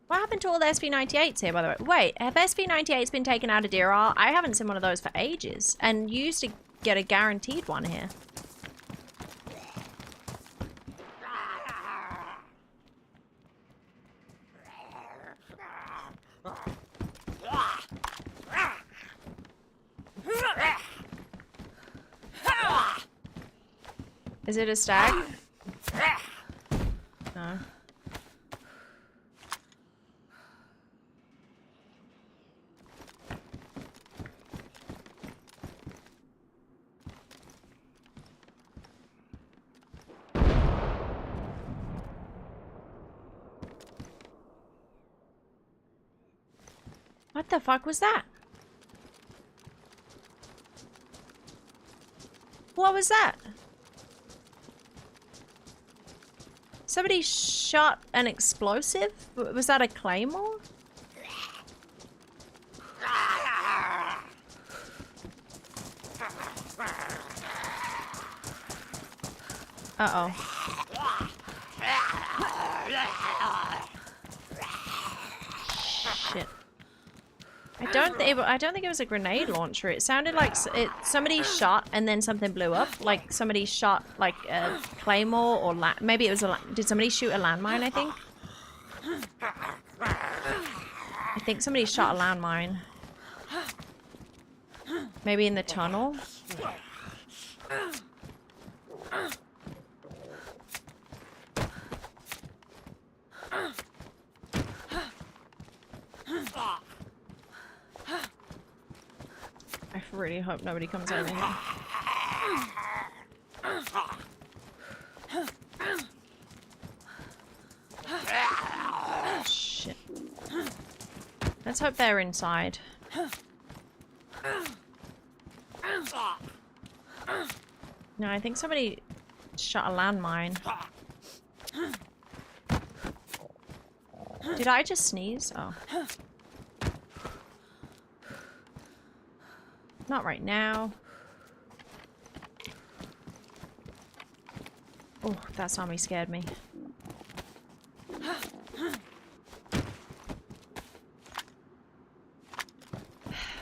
What happened to all the SP98s here, by the way? Wait, have SP98s been taken out of DRL? I haven't seen one of those for ages. And you used to get a guaranteed one here. Is it a stag? No. What the fuck was that? What was that? Somebody shot an explosive? Was that a claymore? Uh-oh. Shit. I don't think it was a grenade launcher. It sounded like somebody shot and then something blew up. Like somebody shot like a claymore or maybe it was did somebody shoot a landmine? I think somebody shot a landmine. Maybe in the tunnel. I really hope nobody comes over here. Shit. Let's hope they're inside. No, I think somebody shot a landmine. Did I just sneeze? Oh. Not right now. Oh, that zombie scared me.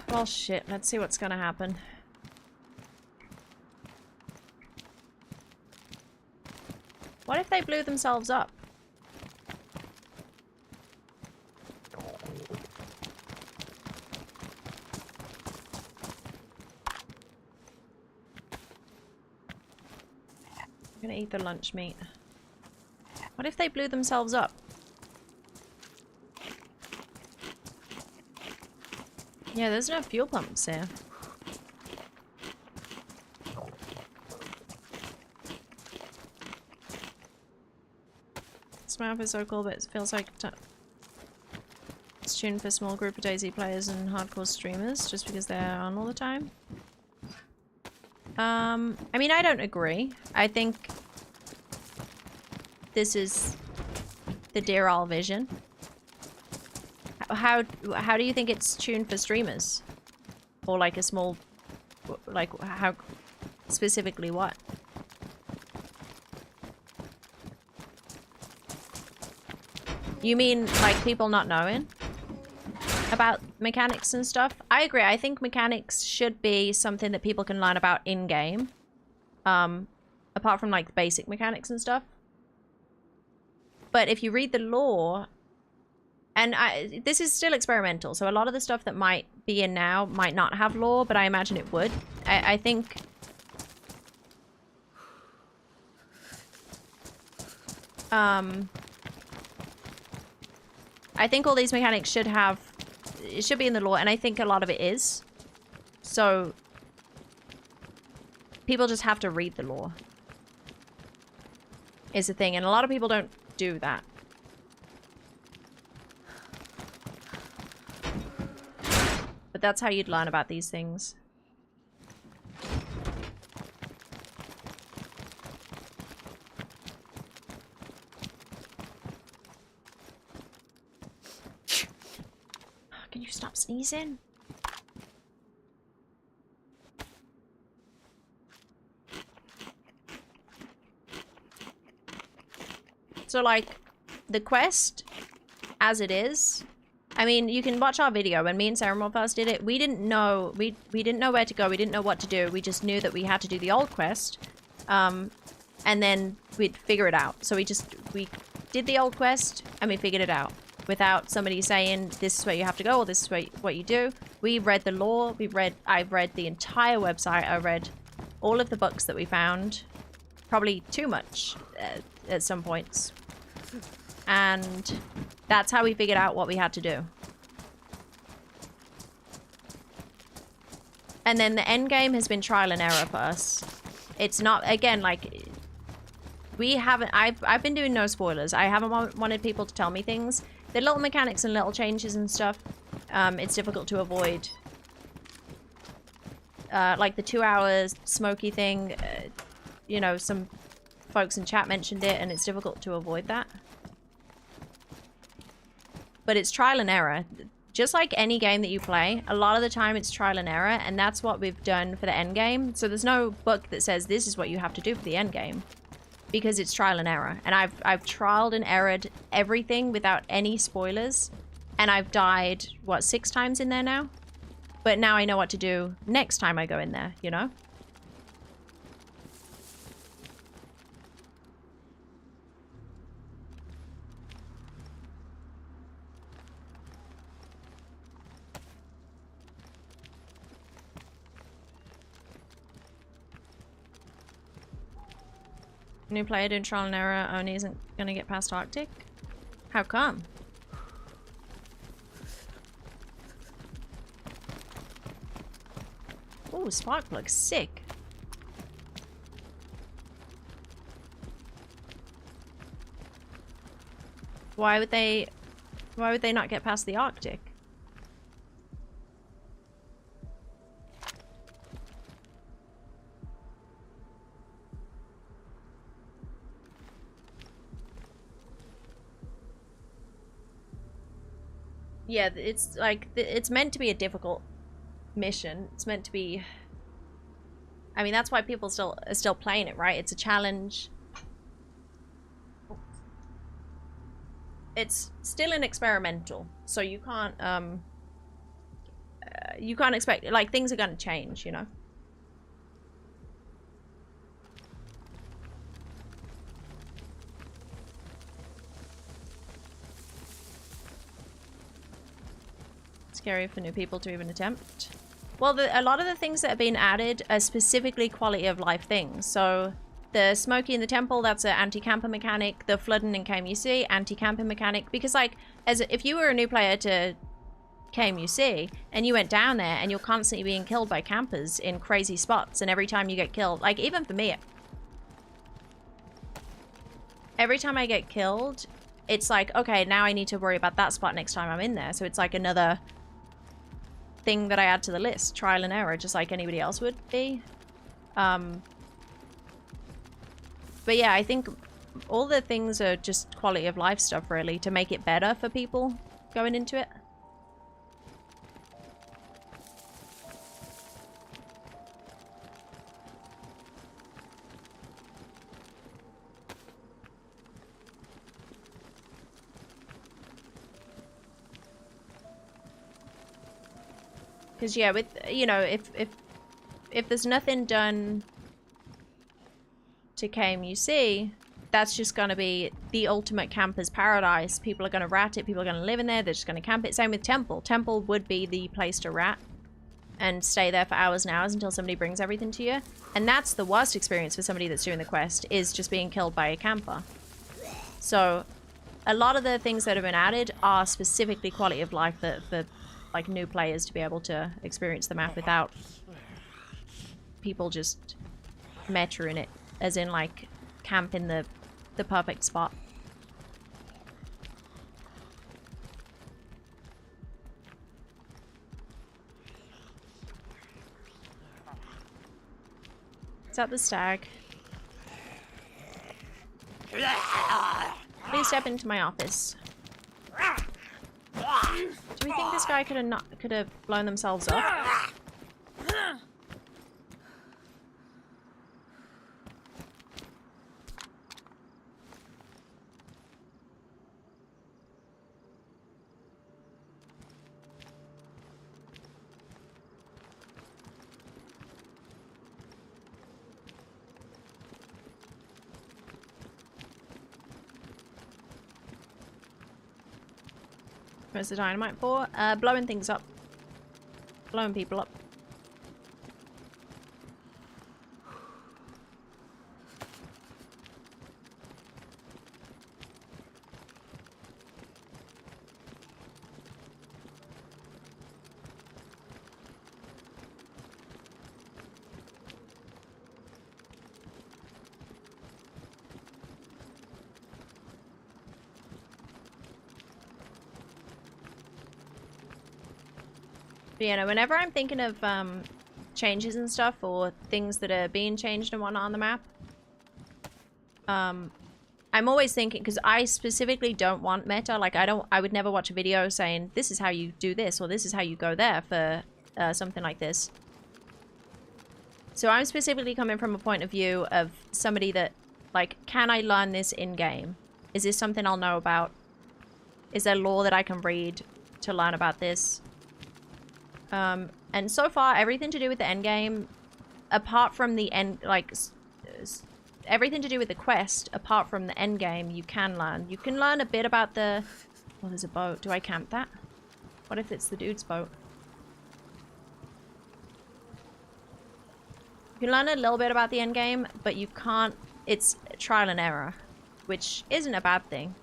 Well, shit. Let's see what's gonna happen. What if they blew themselves up? I'm gonna eat the lunch meat. What if they blew themselves up? Yeah, there's no fuel pumps here. This map is so cool, but it feels like it's tuned for a small group of DayZ players and hardcore streamers, just because they're on all the time. I mean, I don't agree. I think this is the DRL vision. How do you think it's tuned for streamers? Or like a small, like how specifically what? You mean like people not knowing about mechanics and stuff? I agree. I think mechanics should be something that people can learn about in game. Apart from like basic mechanics and stuff. But if you read the lore, and this is still experimental, so a lot of the stuff that might be in now might not have lore, but I imagine it would. I think all these mechanics should have, it should be in the lore, and I think a lot of it is. So people just have to read the lore is the thing, and a lot of people don't do that. But that's how you'd learn about these things. stop sneezing? So, like, the quest, as it is, I mean, you can watch our video. When me and Sarah first did it, we didn't know, we didn't know where to go. We didn't know what to do. We just knew that we had to do the old quest, and then we'd figure it out. So we did the old quest, and we figured it out. Without somebody saying, this is where you have to go, or this is what you do. We read the lore, I've read the entire website, I read all of the books that we found. Probably too much at some points. And that's how we figured out what we had to do. And then the end game has been trial and error for us. It's not, again, like, we haven't, I've been doing no spoilers. I haven't wanted people to tell me things. The little mechanics and little changes and stuff, it's difficult to avoid. Like the 2 hours smoky thing, you know, some folks in chat mentioned it, and it's difficult to avoid that. But it's trial and error. Just like any game that you play, a lot of the time it's trial and error, and that's what we've done for the end game. So there's no book that says this is what you have to do for the end game, because it's trial and error. And I've trialed and errored everything without any spoilers, and I've died, what, 6 times in there now? But now I know what to do next time I go in there, you know? New player doing trial and error only isn't gonna get past Arctic? How come? Ooh, Sparkplug's sick. Why would they not get past the Arctic? Yeah, it's like, it's meant to be a difficult mission. It's meant to be, I mean, that's why people are still playing it, right? It's a challenge. It's still an experimental, so you can't expect, like, things are gonna change, you know? Scary for new people to even attempt. Well, a lot of the things that have been added are specifically quality of life things. So the Smoky in the Temple, that's an anti-camper mechanic. The flooding in KMUC, anti-camper mechanic. Because, like, if you were a new player to KMUC and you went down there and you're constantly being killed by campers in crazy spots, and every time you get killed, like, even for me, every time I get killed, it's like, okay, now I need to worry about that spot next time I'm in there. So it's like another thing that I add to the list. Trial and error, just like anybody else would be. But yeah, I think all the things are just quality of life stuff, really, to make it better for people going into it. Because, yeah, with, you know, if there's nothing done to KMUC, that's just going to be the ultimate camper's paradise. People are going to rat it. People are going to live in there. They're just going to camp it. Same with Temple. Temple would be the place to rat and stay there for hours and hours until somebody brings everything to you. And that's the worst experience for somebody that's doing the quest, is just being killed by a camper. So a lot of the things that have been added are specifically quality of life for like new players to be able to experience the map without people just metering it, as in like camp in the perfect spot. Is that the stag? Please step into my office. Do we think this guy could have blown themselves up? Where's the dynamite for? Blowing things up. Blowing people up. But, you know, whenever I'm thinking of changes and stuff, or things that are being changed and whatnot on the map, I'm always thinking, because I specifically don't want meta. Like, I would never watch a video saying this is how you do this or this is how you go there for something like this. So I'm specifically coming from a point of view of somebody that, like, can I learn this in game? Is this something I'll know about? Is there lore that I can read to learn about this? And so far, everything to do with the endgame, apart from the end, like, everything to do with the quest, apart from the endgame, you can learn. You can learn a bit about the... Oh, there's a boat. Do I camp that? What if it's the dude's boat? You can learn a little bit about the endgame, but you can't... It's trial and error, which isn't a bad thing.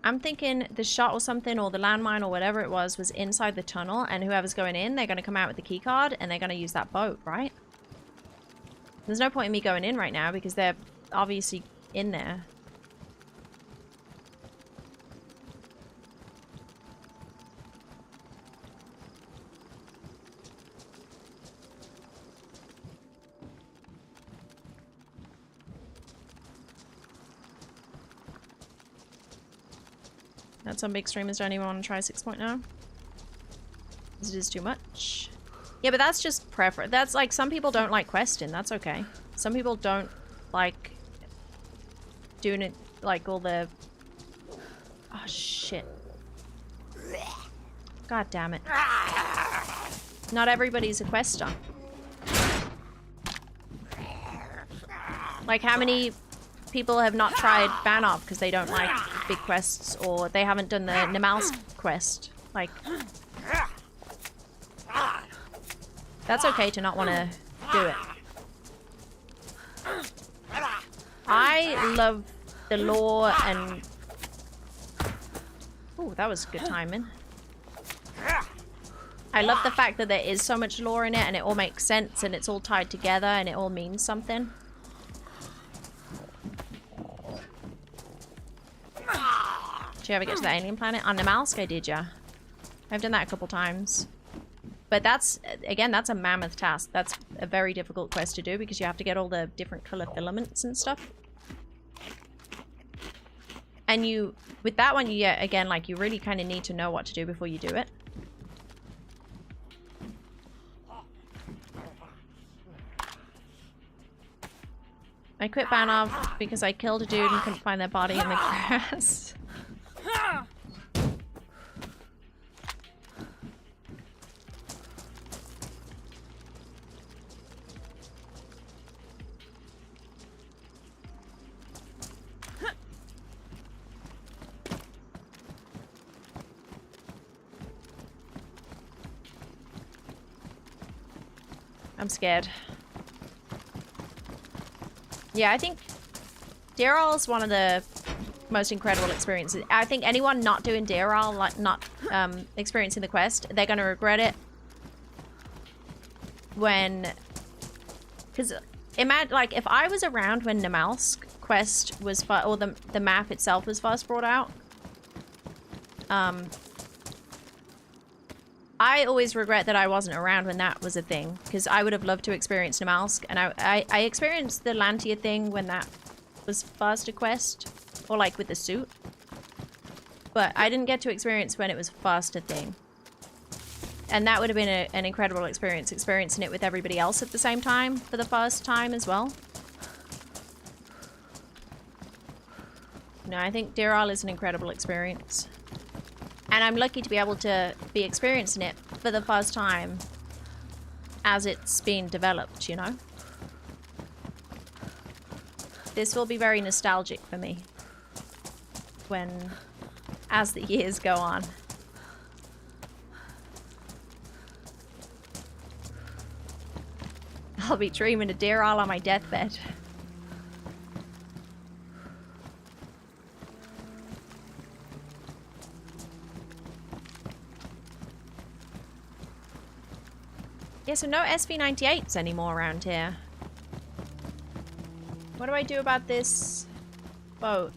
I'm thinking the shot or something, or the landmine or whatever it was inside the tunnel, and whoever's going in, they're going to come out with the key card and they're going to use that boat, right? There's no point in me going in right now because they're obviously in there. Some big streamers don't even want to try 6.0. Because it is too much. Yeah, but that's just preference. That's like, some people don't like questing. That's okay. Some people don't like doing it, like all the... Oh, shit. God damn it. Not everybody's a quester. Like, how many people have not tried Banov because they don't like big quests, or they haven't done the Namalsk quest? Like, that's okay to not want to do it. I love the lore and... Ooh, that was good timing. I love the fact that there is so much lore in it and it all makes sense and it's all tied together and it all means something. Did you ever get to the alien planet? On Namalsk, I did, yeah. I've done that a couple times. But that's, again, that's a mammoth task. That's a very difficult quest to do because you have to get all the different color filaments and stuff. And you, with that one, you get, again, like, you really kind of need to know what to do before you do it. I quit Banov because I killed a dude and couldn't find their body in the grass. I'm scared. Yeah, I think Daryl is one of the most incredible experiences. I think anyone not doing Daryl, like not experiencing the quest, they're going to regret it when... Because imagine, like, if I was around when Namalsk quest was, or the map itself was first brought out, I always regret that I wasn't around when that was a thing, because I would have loved to experience Namalsk, and I experienced the Lantia thing when that was first a quest, or like with the suit, but I didn't get to experience when it was first a thing, and that would have been an incredible experience, experiencing it with everybody else at the same time for the first time as well. No, I think Deer Isle is an incredible experience. And I'm lucky to be able to be experiencing it for the first time as it's being developed, you know? This will be very nostalgic for me as the years go on. I'll be dreaming of Deer Isle on my deathbed. Yeah, so no SV98s anymore around here. What do I do about this boat?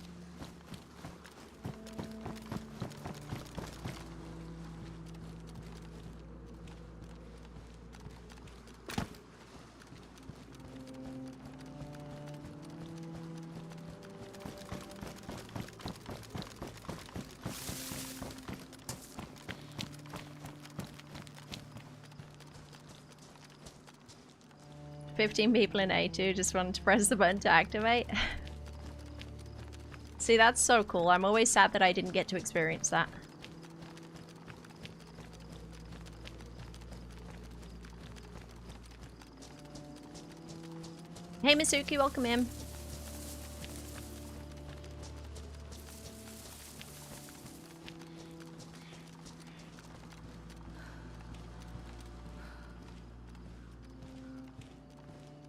$15 people in A2 just wanted to press the button to activate. See, that's so cool. I'm always sad that I didn't get to experience that. Hey Misuki, welcome in.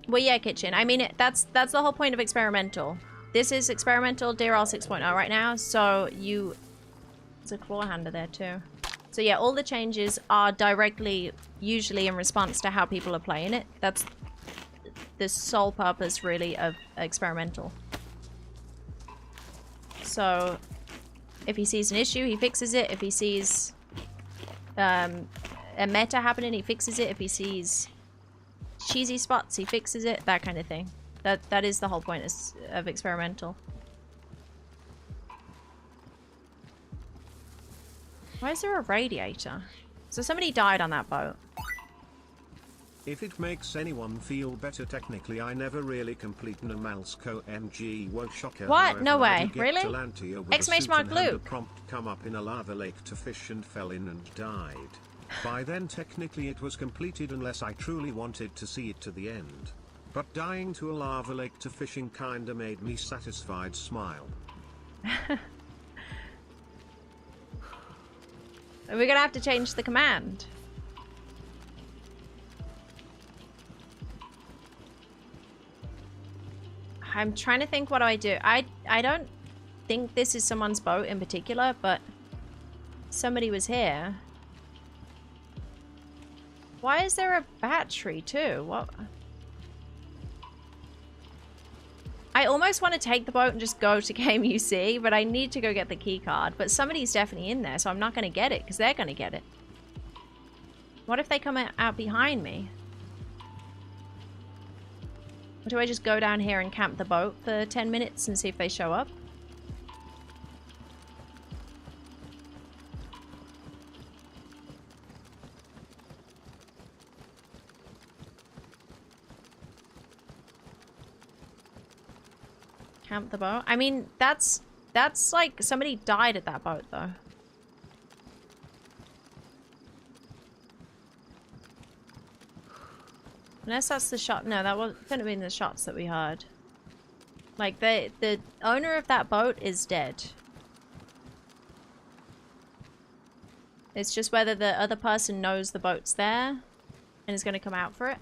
Well, yeah, kitchen. I mean, that's the whole point of experimental. This is experimental DRL 6.0 right now, so there's a claw hander there too. So yeah, all the changes are directly, usually in response to how people are playing it. That's the sole purpose, really, of experimental. So if he sees an issue, he fixes it. If he sees a meta happening, he fixes it. If he sees cheesy spots, he fixes it, that kind of thing. That is the whole point of experimental. Why is there a radiator? So somebody died on that boat. If it makes anyone feel better, technically I never really complete Namalsko MG Woshoka. What? No way. Really? Exclamation mark Luke. Prompt come up in a lava lake to fish and fell in and died. By then technically it was completed unless I truly wanted to see it to the end. But dying to a lava lake to fishing kinda made me satisfied smile. We're gonna have to change the command. I'm trying to think, what do I do? I don't think this is someone's boat in particular, but somebody was here. Why is there a battery too? What? I almost want to take the boat and just go to Game UC, but I need to go get the key card. But somebody's definitely in there, so I'm not going to get it because they're going to get it. What if they come out behind me? Or do I just go down here and camp the boat for 10 minutes and see if they show up? Camp the boat? I mean, that's like somebody died at that boat though. Unless that's the shot. No, that couldn't have been the shots that we heard. Like, the owner of that boat is dead. It's just whether the other person knows the boat's there and is going to come out for it.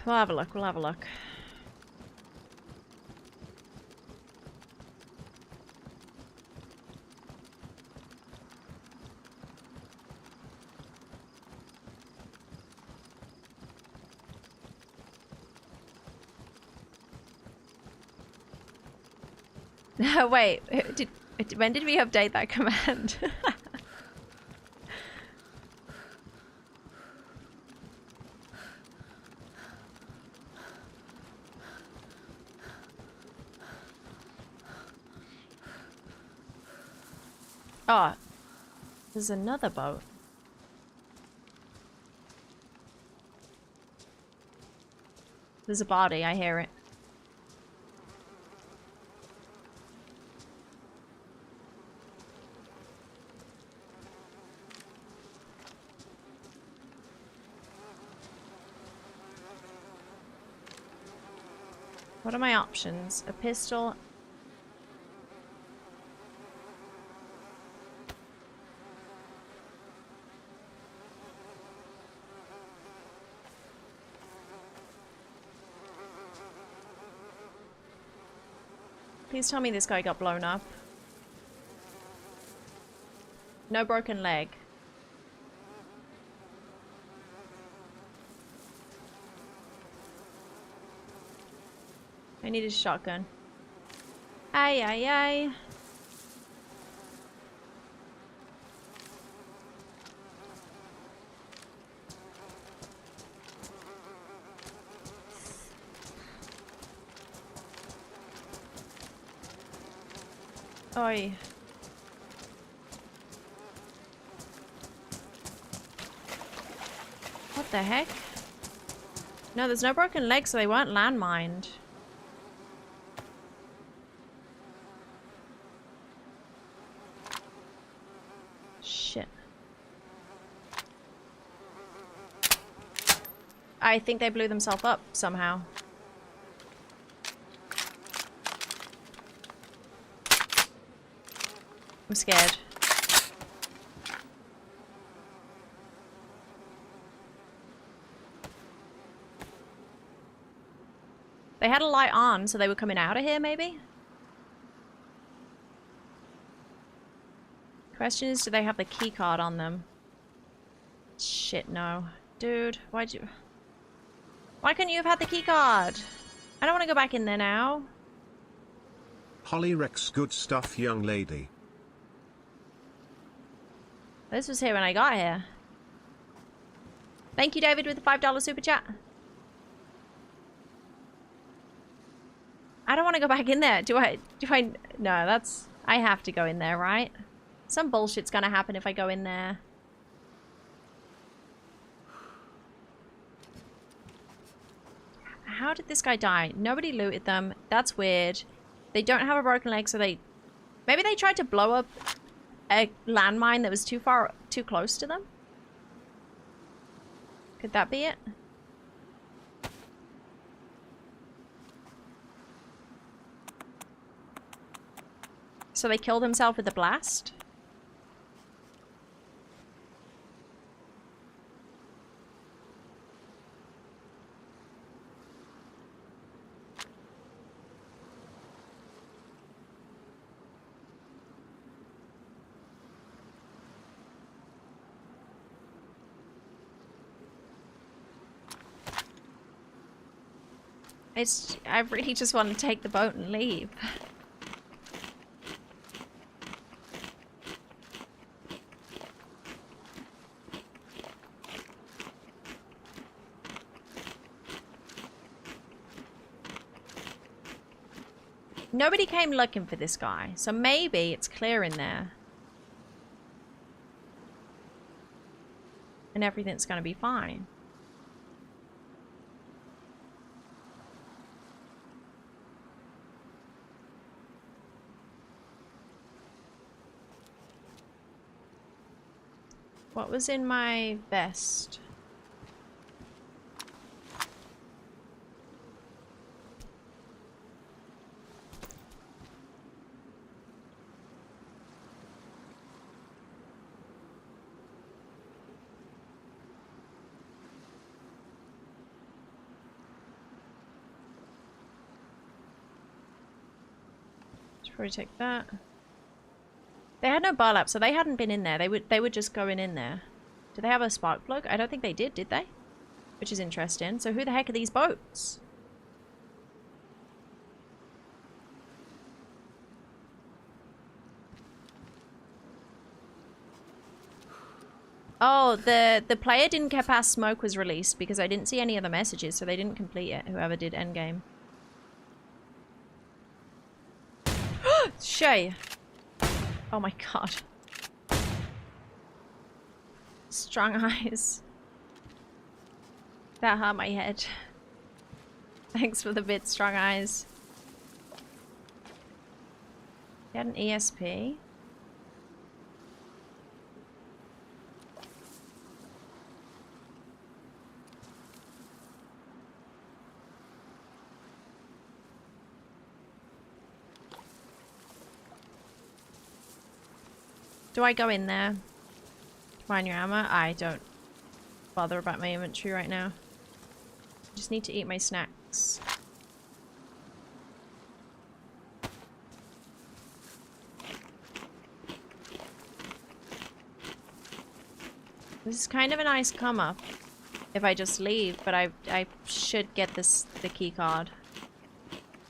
We'll have a look. We'll have a look. Wait, when did we update that command? Oh, there's another boat. There's a body, I hear it. What are my options? A pistol. Please tell me this guy got blown up. No broken leg. I need a shotgun. Ay, ay, ay. Oi. What the heck? No, there's no broken legs, so they weren't landmined. Shit. I think they blew themselves up somehow. I'm scared. They had a light on, so they were coming out of here, maybe? Question is, do they have the key card on them? Shit, no. Dude, why couldn't you have had the key card? I don't want to go back in there now. HollyRex, good stuff, young lady. This was here when I got here. Thank you, David, with the $5 super chat. I don't want to go back in there. Do I? No, that's... I have to go in there, right? Some bullshit's gonna happen if I go in there. How did this guy die? Nobody looted them. That's weird. They don't have a broken leg, so they... Maybe they tried to blow up a landmine that was too close to them? Could that be it? So they killed himself with a blast? I really just want to take the boat and leave. Nobody came looking for this guy, so maybe it's clear in there. And everything's gonna be fine. What was in my vest? Should probably take that. They had no bar lap, so they hadn't been in there. They were just going in there. Do they have a spark plug? I don't think they did they? Which is interesting. So who the heck are these boats? Oh, the player didn't get past smoke was released because I didn't see any other messages, so they didn't complete it, whoever did Endgame. Shay! Oh my god. Strong eyes. That hurt my head. Thanks for the bit, strong eyes. You had an ESP? Do I go in there? Find your ammo? I don't bother about my inventory right now. Just need to eat my snacks. This is kind of a nice come up if I just leave, but I should get the key card.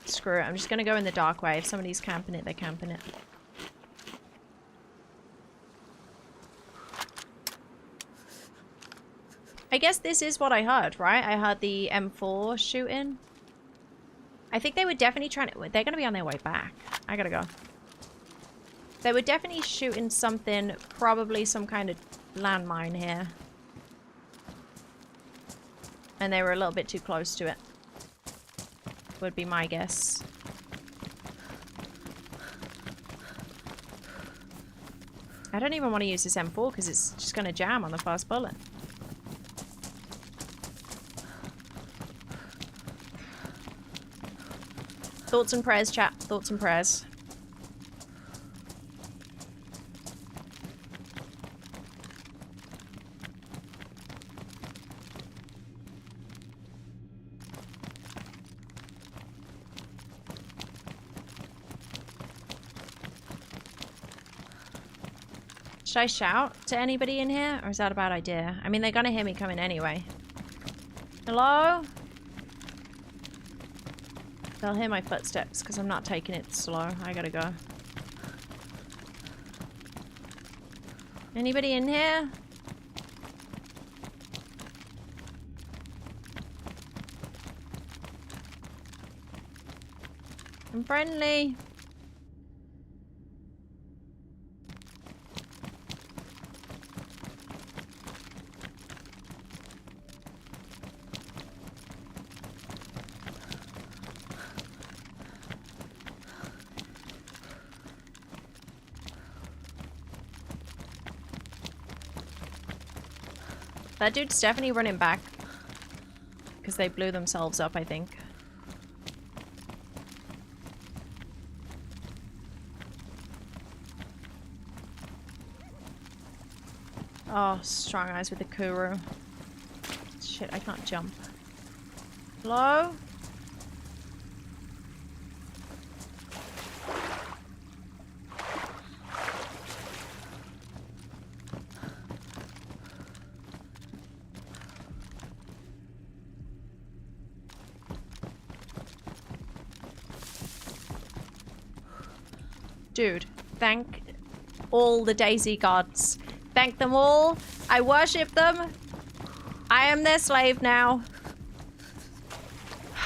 Screw it, I'm just gonna go in the dark way. If somebody's camping it, they're camping it. I guess this is what I heard, right? I heard the M4 shooting. I think they were definitely trying to... They're going to be on their way back. I gotta go. They were definitely shooting something, probably some kind of landmine here. And they were a little bit too close to it. Would be my guess. I don't even want to use this M4 because it's just going to jam on the first bullet. Thoughts and prayers, chat. Thoughts and prayers. Should I shout to anybody in here? Or is that a bad idea? I mean, they're gonna hear me coming anyway. Hello? They'll hear my footsteps because I'm not taking it slow. I gotta go. Anybody in here? I'm friendly. That dude's definitely running back. Because they blew themselves up, I think. Oh, strong eyes with the Kuru. Shit, I can't jump. Hello? Dude, thank all the DayZ gods. Thank them all. I worship them. I am their slave now.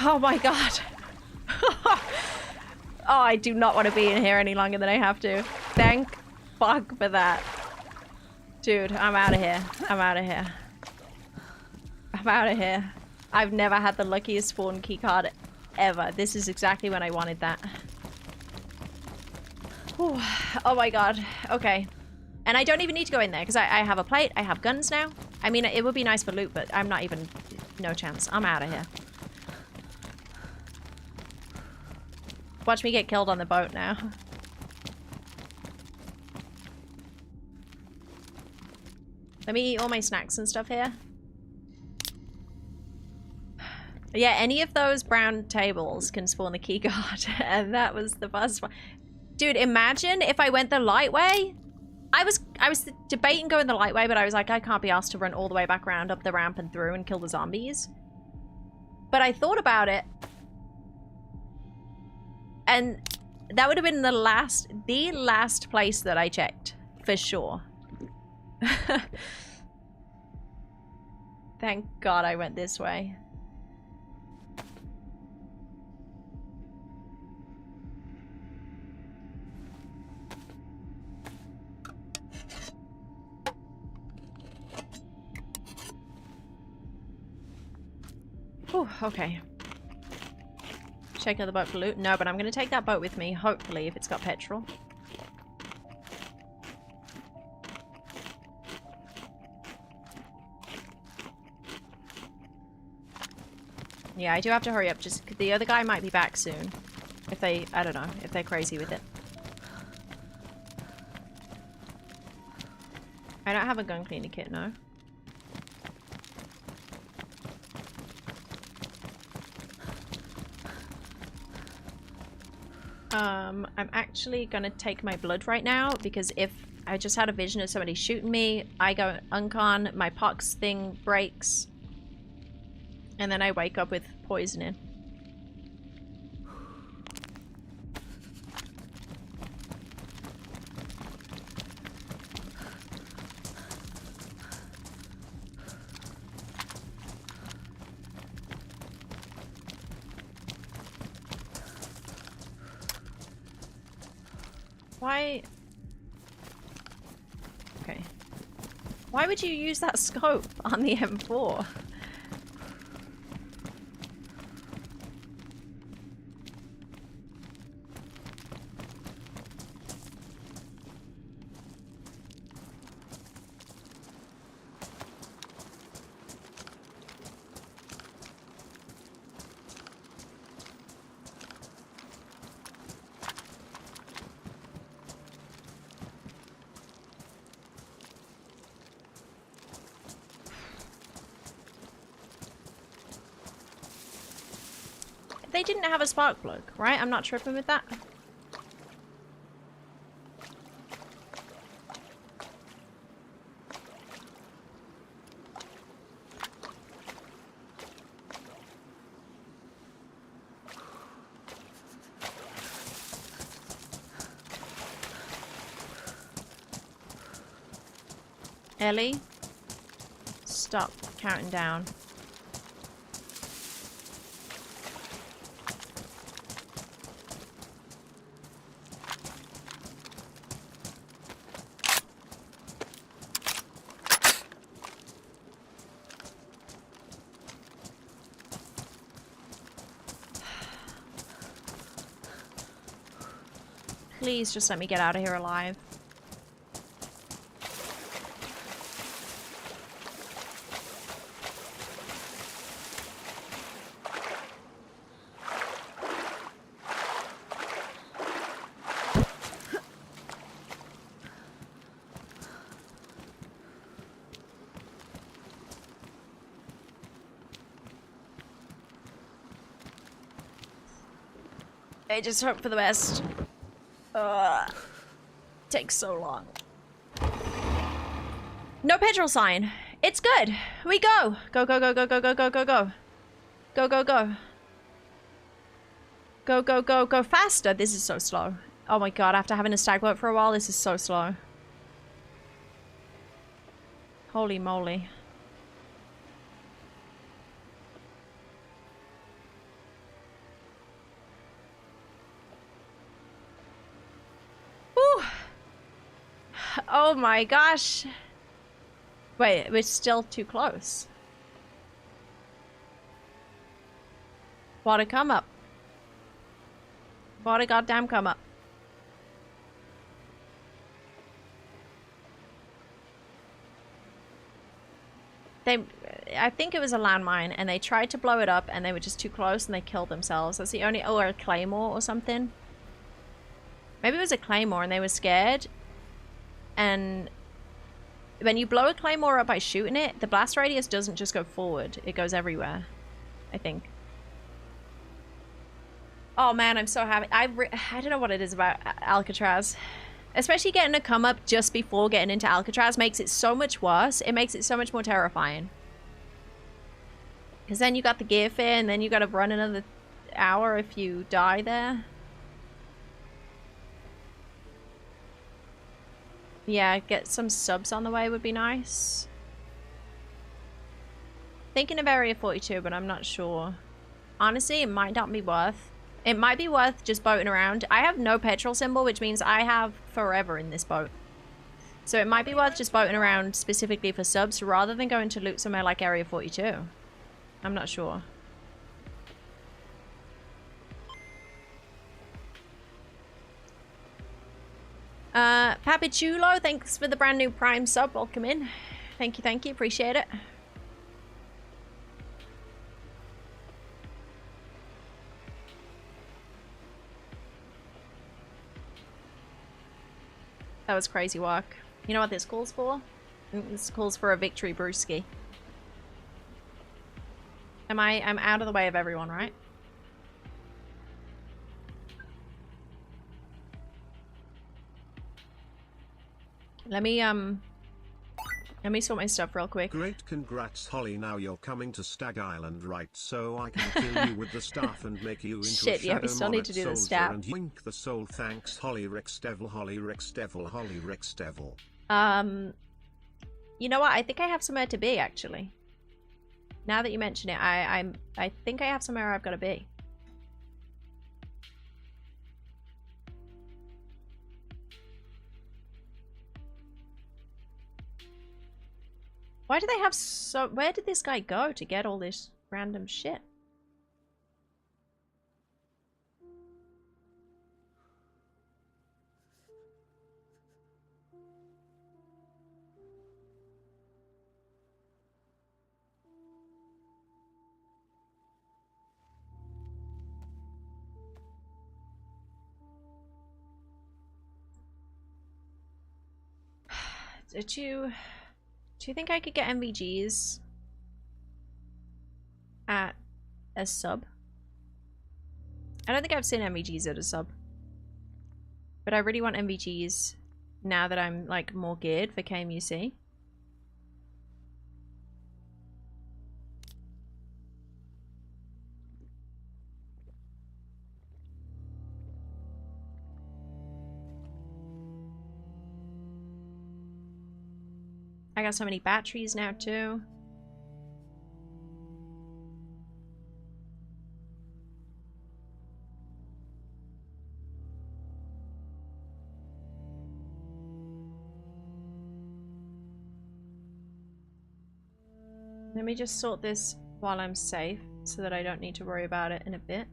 Oh my god. Oh, I do not want to be in here any longer than I have to. Thank fuck for that. Dude, I'm out of here. I'm out of here. I'm out of here. I've never had the luckiest spawn keycard ever. This is exactly when I wanted that. Whew. Oh my god. Okay. And I don't even need to go in there because I have a plate. I have guns now. I mean, it would be nice for loot, but I'm not even... No chance. I'm out of here. Watch me get killed on the boat now. Let me eat all my snacks and stuff here. Yeah, any of those brown tables can spawn the key card. And that was the first one. Dude, imagine if I went the light way. I was debating going the light way, but I was like, I can't be asked to run all the way back around up the ramp and through and kill the zombies. But I thought about it. And that would have been the last place that I checked. For sure. Thank God I went this way. Whew, okay. Check out the boat for loot. No, but I'm going to take that boat with me, hopefully, if it's got petrol. Yeah, I do have to hurry up, just the other guy might be back soon. If they, I don't know, if they're crazy with it. I don't have a gun cleaner kit, no. I'm actually gonna take my blood right now, because if I just had a vision of somebody shooting me, I go uncon, my pox thing breaks, and then I wake up with poisoning. Why? Okay. Why would you use that scope on the M4? They didn't have a spark plug, right? I'm not tripping with that. Ellie, stop counting down. Please just let me get out of here alive. I just hope for the best. Takes so long. No petrol sign. It's good. We go. Go, go, go, go, go, go, go, go, go. Go, go, go. Go, go, go, go faster. This is so slow. Oh my god, after having a stag work for a while, this is so slow. Holy moly. Oh my gosh. Wait, we're still too close. What a come up. What a goddamn come up. I think it was a landmine and they tried to blow it up and they were just too close and they killed themselves. That's the only, or a claymore or something. Maybe it was a claymore and they were scared. And when you blow a claymore up by shooting it, the blast radius doesn't just go forward. It goes everywhere, I think. Oh man, I'm so happy. I don't know what it is about Alcatraz. Especially getting a come up just before getting into Alcatraz makes it so much worse. It makes it so much more terrifying. Because then you got the gear fear and then you got to run another hour if you die there. Yeah, get some subs on the way would be nice. Thinking of Area 42, but I'm not sure. Honestly, it might not be worth. It might be worth just boating around. I have no petrol symbol, which means I have forever in this boat. So it might be worth just boating around specifically for subs rather than going to loot somewhere like Area 42. I'm not sure. Papichulo, thanks for the brand new Prime sub. Welcome in. Thank you, appreciate it. That was crazy work. You know what this calls for? This calls for a victory brewski. I'm out of the way of everyone, right? Let me sort my stuff real quick. Great, congrats Holly, now you're coming to Stag Island, right? So I can kill you with the staff and make you into Shit, a shadow yeah, we still need to do the soldier staff. and yoink the soul. Thanks HollyRex Devil, HollyRex Devil, HollyRex Devil. You know what? I think I have somewhere to be, actually. Now that you mention it, I think I have somewhere I've got to be. Why do they have so... Where did this guy go to get all this random shit? Do you think I could get MVGs at a sub? I don't think I've seen MVGs at a sub. But I really want MVGs now that I'm like more geared for KMUC. I got so many batteries now too. Let me just sort this while I'm safe so that I don't need to worry about it in a bit.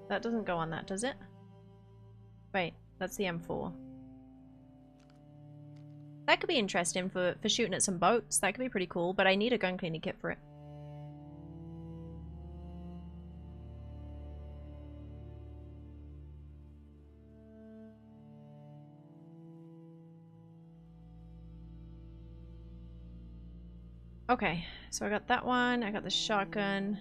That doesn't go on that, does it? Wait, that's the M4. That could be interesting for shooting at some boats. That could be pretty cool, but I need a gun cleaning kit for it. Okay, so I got that one. I got the shotgun.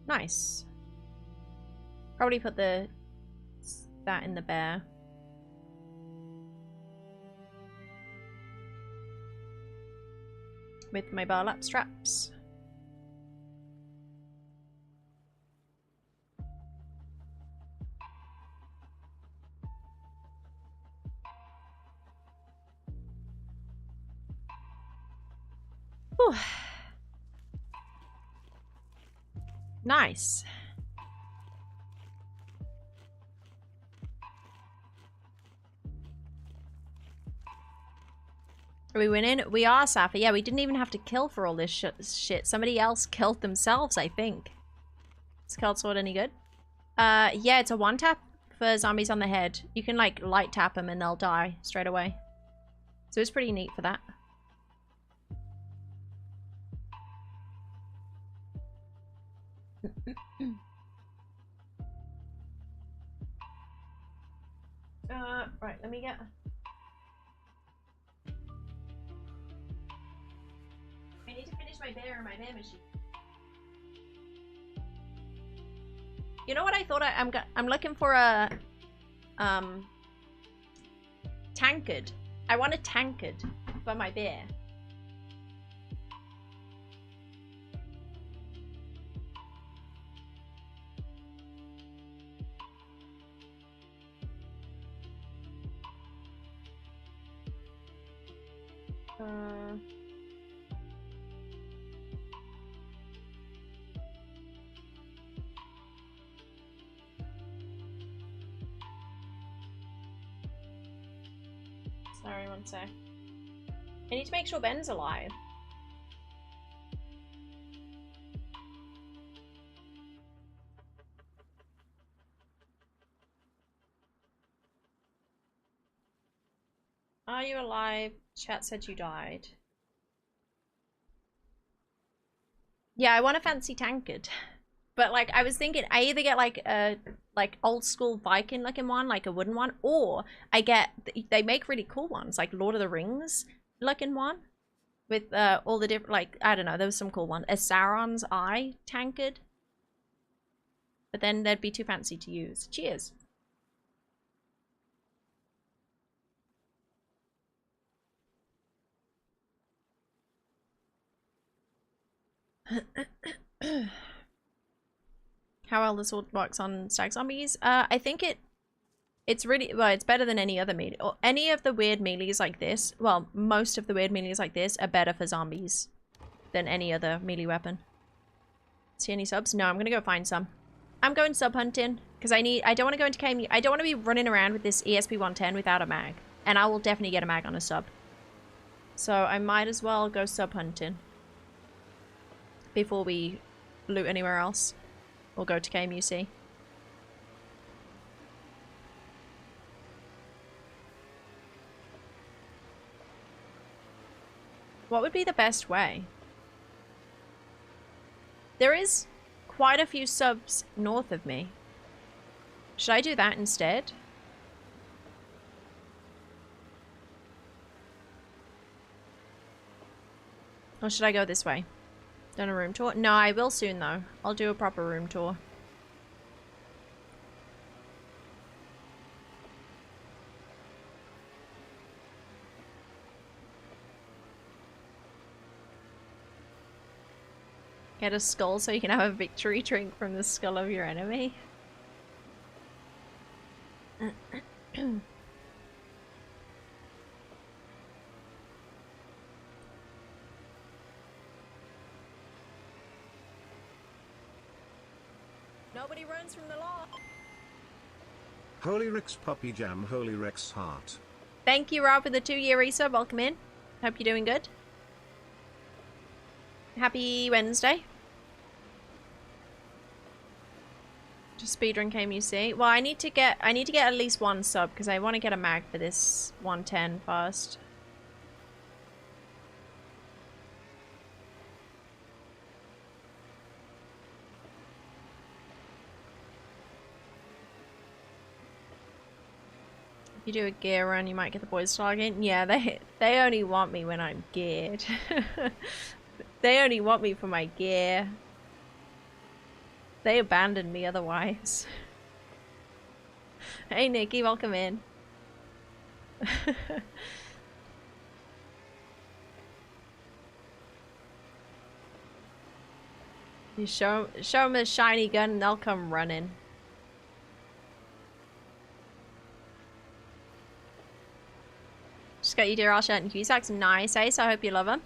Nice. Probably put that in the bear. With my burlap straps. Whew. Nice. Are we winning? We are, Safa. Yeah, we didn't even have to kill for all this shit. Somebody else killed themselves, I think. Is Curled Sword any good? Yeah, it's a one tap for zombies on the head. You can, like, light tap them and they'll die straight away. So it's pretty neat for that. Right, let me get... I need to finish my bear and my bear machine. You know what I thought? I'm looking for a... tankard. I want a tankard for my bear. Uh... Sorry, one sec. I need to make sure Ben's alive. Are you alive? Chat said you died. Yeah, I want a fancy tankard. But like I was thinking I either get like a old school Viking looking one, like a wooden one, or I get they make really cool ones, like Lord of the Rings looking one. With all the different, like, I don't know, there was some cool one. A Sauron's Eye tankard. But then they'd be too fancy to use. Cheers. How well this works on Stag Zombies? I think it's really, well, it's better than any other melee. Or any of the weird melees like this, well, most of the weird melees like this are better for zombies than any other melee weapon. See any subs? No, I'm gonna go find some. I'm going sub hunting because I don't want to go into KMU. I don't want to be running around with this ESP-110 without a mag. And I will definitely get a mag on a sub. So I might as well go sub hunting before we loot anywhere else. Or go to KMUC. What would be the best way? There is quite a few subs north of me. Should I do that instead? Or should I go this way? Done a room tour? No, I will soon though. I'll do a proper room tour. Get a skull so you can have a victory drink from the skull of your enemy. Nobody runs from the law. HollyRex Puppy Jam, HollyRex Heart. Thank you, Rob, for the 2-year resub. Welcome in. Hope you're doing good. Happy Wednesday. Just speedrun KMUC. Well, I need to get at least one sub because I want to get a mag for this 110 first. If you do a gear run, you might get the boys target. Yeah, they only want me when I'm geared. They only want me for my gear. They abandoned me otherwise. Hey Nikki, welcome in. You show them a shiny gun and they'll come running. Just got you dear all shut and Cusacks. Nice, Ace. I hope you love them.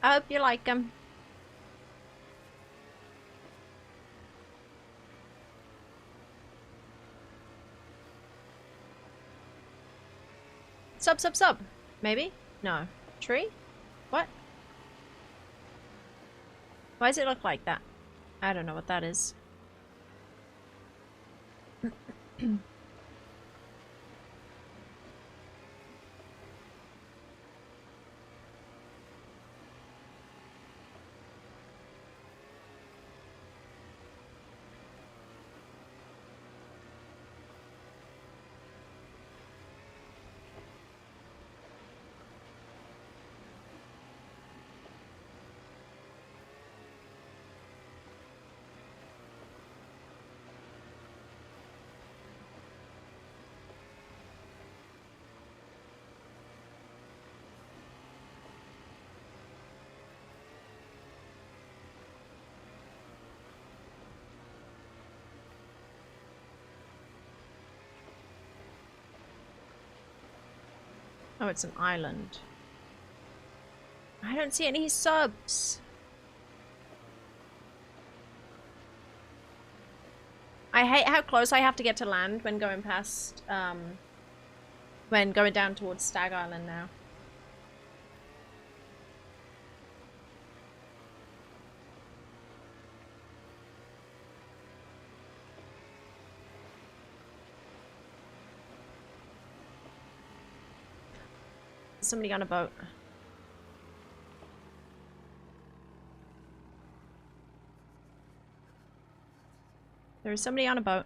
I hope you like them. Sub. Maybe? No. Tree? What? Why does it look like that? I don't know what that is. Oh, it's an island. I don't see any subs. I hate how close I have to get to land when going past, when going down towards Stag Island now. Somebody on a boat. There's somebody on a boat.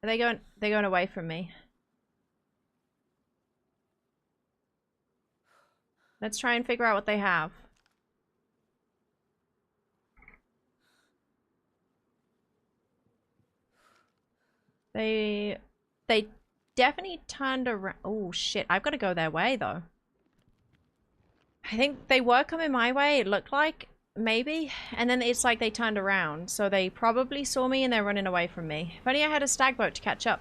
Are they going? They're going away from me. Let's try and figure out what they have. They definitely turned around. Oh shit, I've got to go their way though. I think they were coming my way, it looked like, maybe. And then it's like they turned around. So they probably saw me and they're running away from me. If only I had a stag boat to catch up.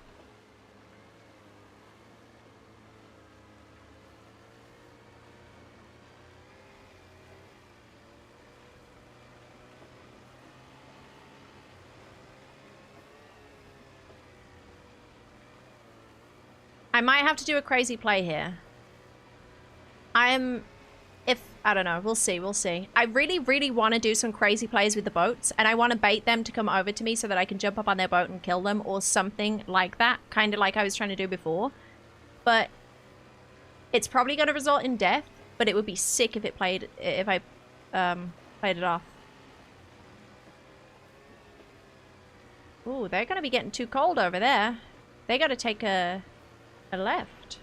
I might have to do a crazy play here. I don't know, we'll see, we'll see. I really, really want to do some crazy plays with the boats, and I want to bait them to come over to me so that I can jump up on their boat and kill them, or something like that, kind of like I was trying to do before. But it's probably going to result in death, but it would be sick if I played it off. Ooh, they're going to be getting too cold over there. They got to take a left.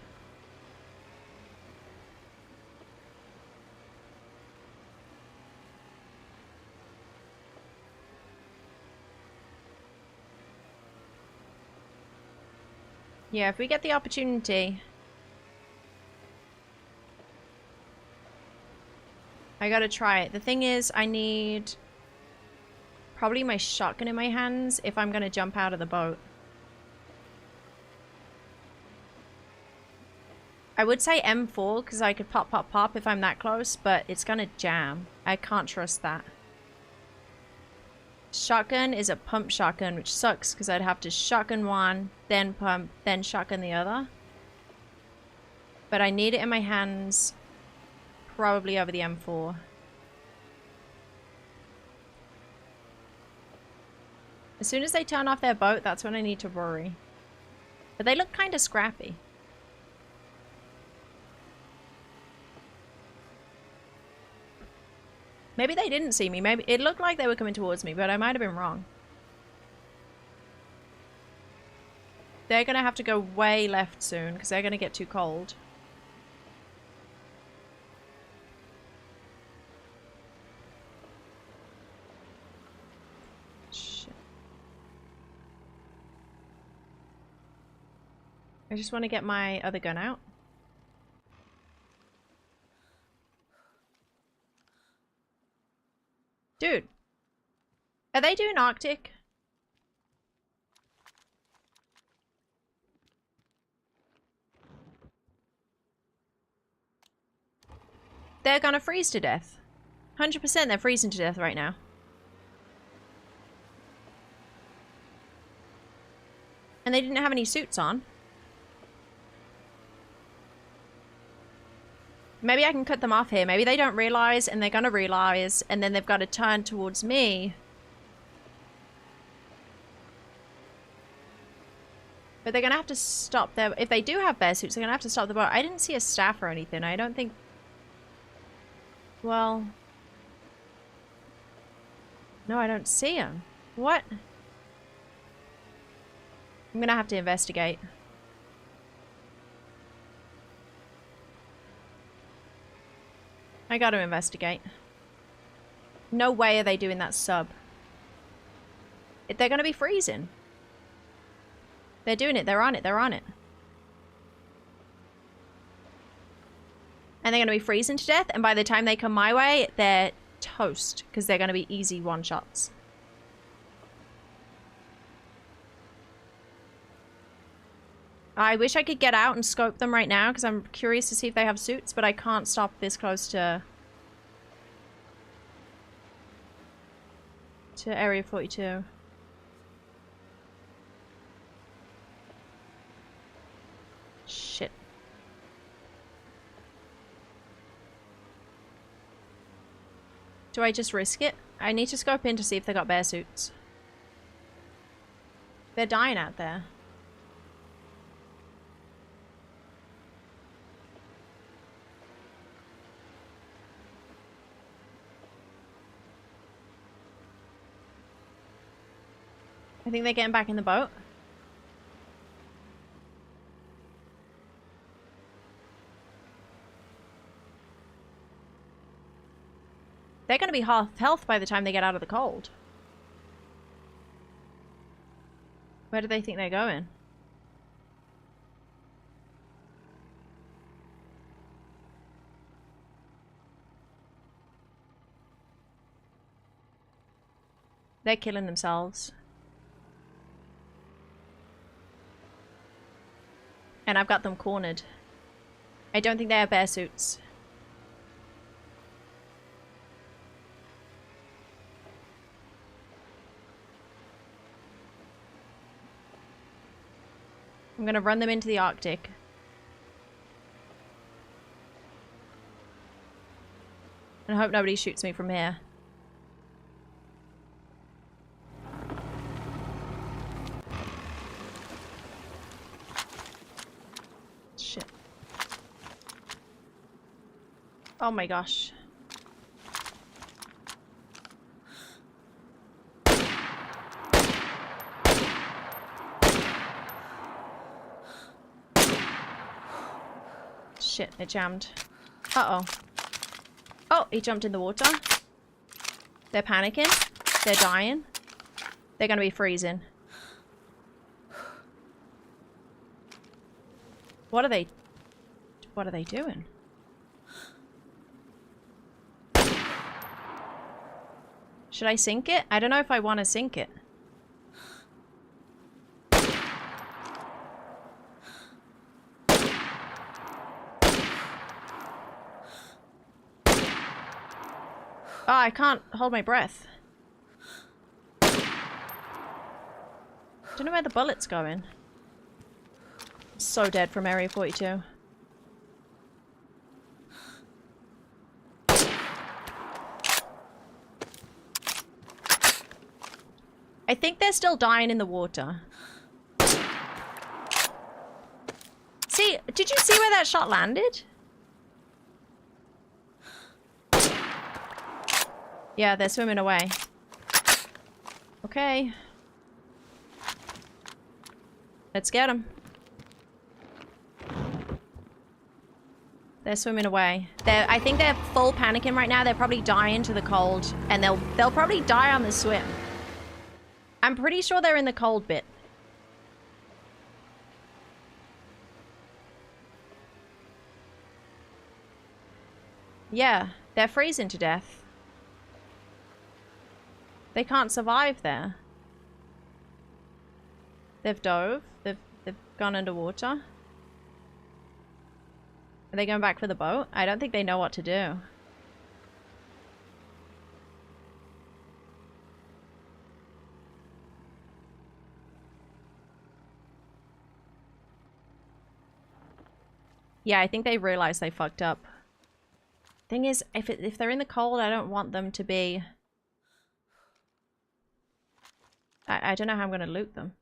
Yeah, if we get the opportunity. I gotta try it. The thing is, I need probably my shotgun in my hands if I'm gonna jump out of the boat. I would say M4 because I could pop, pop, pop if I'm that close, but it's gonna jam. I can't trust that. Shotgun is a pump shotgun, which sucks because I'd have to shotgun one, then pump, then shotgun the other. But I need it in my hands, probably over the M4. As soon as they turn off their boat, that's when I need to worry. But they look kind of scrappy. Maybe they didn't see me. Maybe it looked like they were coming towards me, but I might have been wrong. They're going to have to go way left soon because they're going to get too cold. Shit. I just want to get my other gun out. Dude, are they doing Arctic? They're gonna freeze to death. 100% they're freezing to death right now. And they didn't have any suits on. Maybe I can cut them off here. Maybe they don't realize and they're gonna realize and then they've got to turn towards me. But they're gonna have to stop their... If they do have bear suits, they're gonna have to stop the boat. I didn't see a staff or anything. I don't think... Well... No, I don't see him. What? I'm gonna have to investigate. I gotta investigate. No way are they doing that sub. They're gonna be freezing. They're doing it, they're on it, they're on it. And they're gonna be freezing to death, and by the time they come my way, they're toast, because they're gonna be easy one-shots. I wish I could get out and scope them right now because I'm curious to see if they have suits, but I can't stop this close to Area 42. Shit. Do I just risk it? I need to scope in to see if they got bear suits. They're dying out there. I think they're getting back in the boat. They're going to be half health by the time they get out of the cold. Where do they think they're going? They're killing themselves. And I've got them cornered. I don't think they have bear suits. I'm gonna run them into the Arctic. And I hope nobody shoots me from here. Shit. Oh my gosh. Shit, it jammed. Uh-oh. Oh, he jumped in the water. They're panicking. They're dying. They're gonna be freezing. What are they doing? Should I sink it? I don't know if I want to sink it. Oh, I can't hold my breath. Don't know where the bullet's going. So dead from Area 42. I think they're still dying in the water. See, did you see where that shot landed? Yeah, they're swimming away. Okay. Let's get them. They're swimming away. I think they're full panicking right now. They're probably dying to the cold, and they'll probably die on the swim. I'm pretty sure they're in the cold bit. Yeah, they're freezing to death. They can't survive there. They've dove. They've gone underwater. Are they going back for the boat? I don't think they know what to do. Yeah, I think they realize they fucked up. Thing is, if they're in the cold, I don't want them to be... I don't know how I'm going to loot them.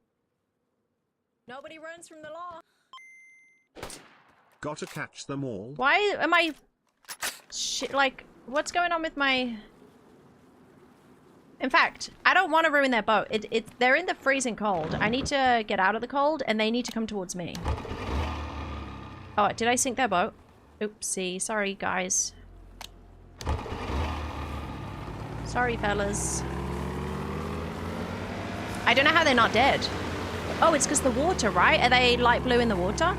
Nobody runs from the law. Gotta catch them all. Why am I... Shit, like, what's going on with my... In fact, I don't want to ruin their boat. They're in the freezing cold. I need to get out of the cold, and they need to come towards me. Oh, did I sink their boat? Oopsie. Sorry, guys. Sorry, fellas. I don't know how they're not dead. Oh, it's because the water, right? Are they light blue in the water?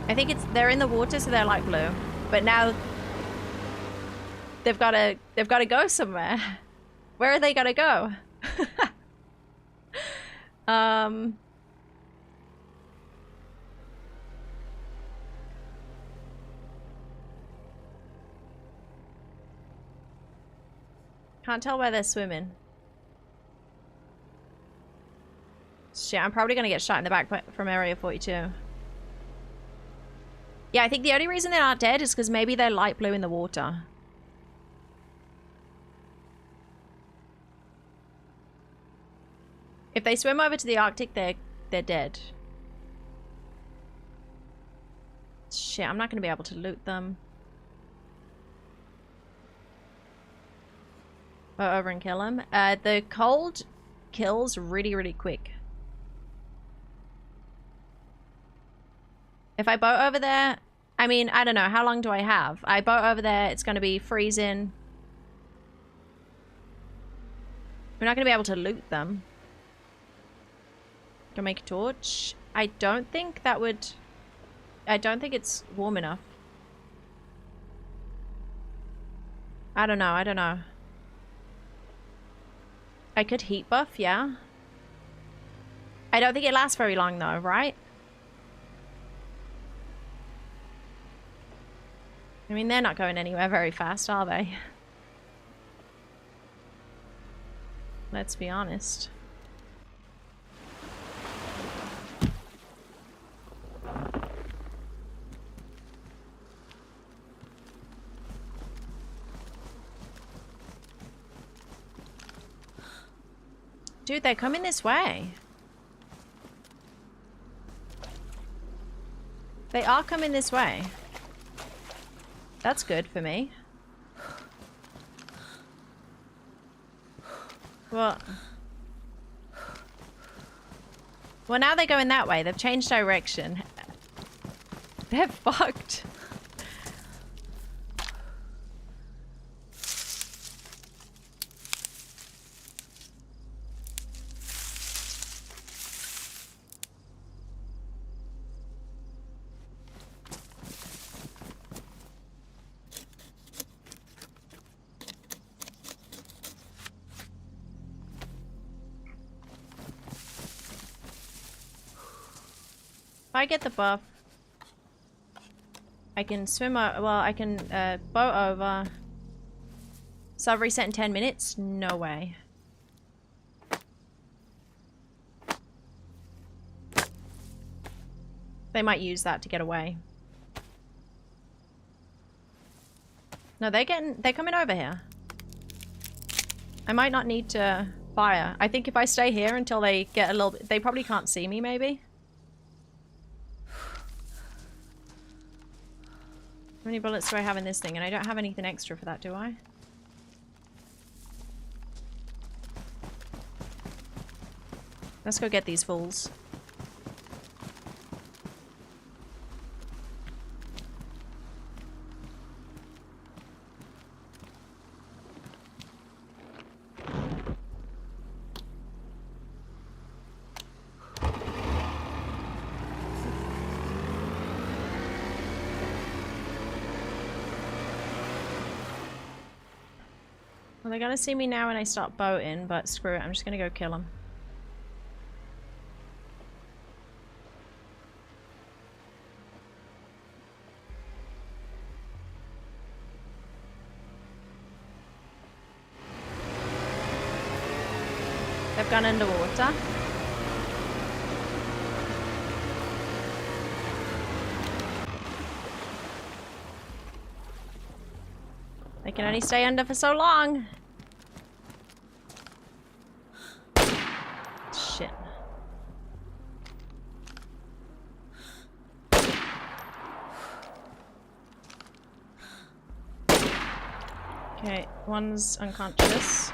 I think they're in the water, so they're light blue. But now they've got to go somewhere. Where are they gonna go? Can't tell where they're swimming. Shit, I'm probably gonna get shot in the back from Area 42. Yeah, I think the only reason they're not dead is because maybe they're light blue in the water. If they swim over to the Arctic, they're dead. Shit, I'm not gonna be able to loot them. Go over and kill them. The cold kills really, really quick. If I boat over there, I mean, I don't know, how long do I have? I boat over there, it's gonna be freezing. We're not gonna be able to loot them. Can make a torch. I don't think that would... I don't think it's warm enough. I don't know, I don't know. I could heat buff, yeah. I don't think it lasts very long though, right? I mean, they're not going anywhere very fast, are they? Let's be honest. Dude, they're coming this way. They are coming this way. That's good for me. Well, now they're going that way. They've changed direction. They're fucked. If I get the buff, I can swim well, I can boat over. So I've reset in 10 minutes? No way. They might use that to get away. No, they're coming over here. I might not need to fire. I think if I stay here until they get a little bit, they probably can't see me maybe. How many bullets do I have in this thing? And I don't have anything extra for that, do I? Let's go get these fools. Well, they're gonna see me now when I start boating, but screw it, I'm just gonna go kill them. They've gone underwater. They can only stay under for so long. Shit. Okay, one's unconscious.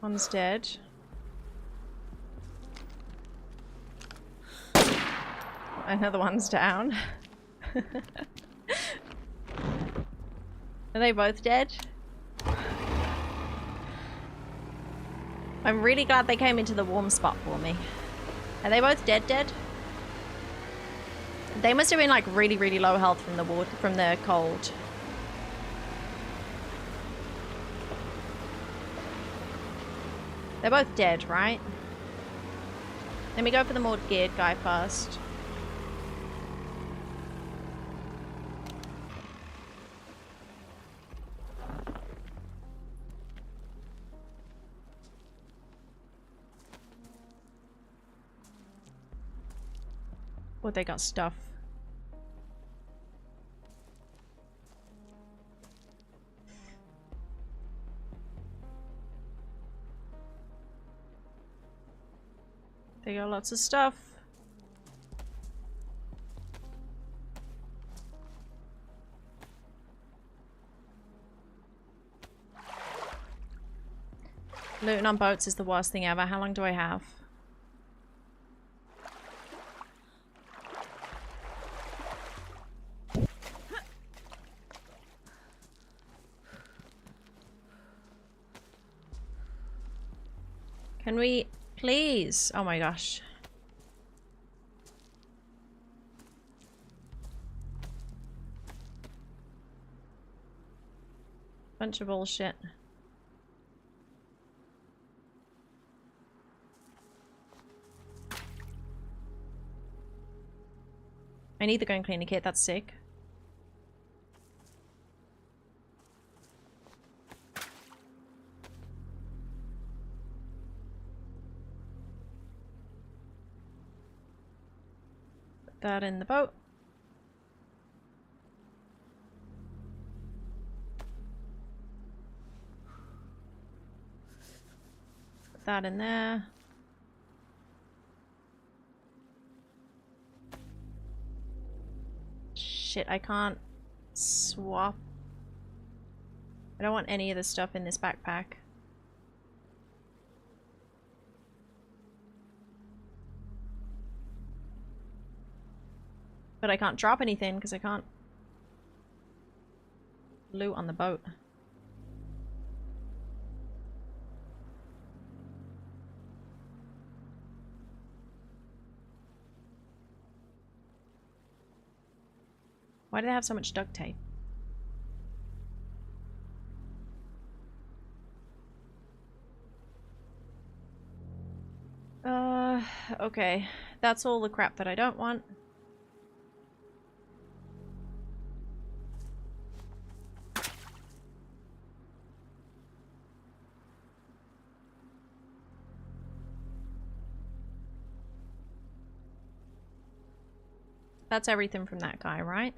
One's dead. Another one's down. Are they both dead? I'm really glad they came into the warm spot for me. Are they both dead? They must have been like really, really low health from the water, from the cold. They're both dead, right? Let me go for the more geared guy first. Or they got stuff. They got lots of stuff. Looting on boats is the worst thing ever. How long do I have? Can we please? Oh my gosh. Bunch of bullshit. I need the gun cleaner kit, that's sick. Put that in the boat. Put that in there. Shit, I can't swap. I don't want any of the stuff in this backpack. But I can't drop anything because I can't loot on the boat. Why do they have so much duct tape? Okay. That's all the crap that I don't want. That's everything from that guy, right?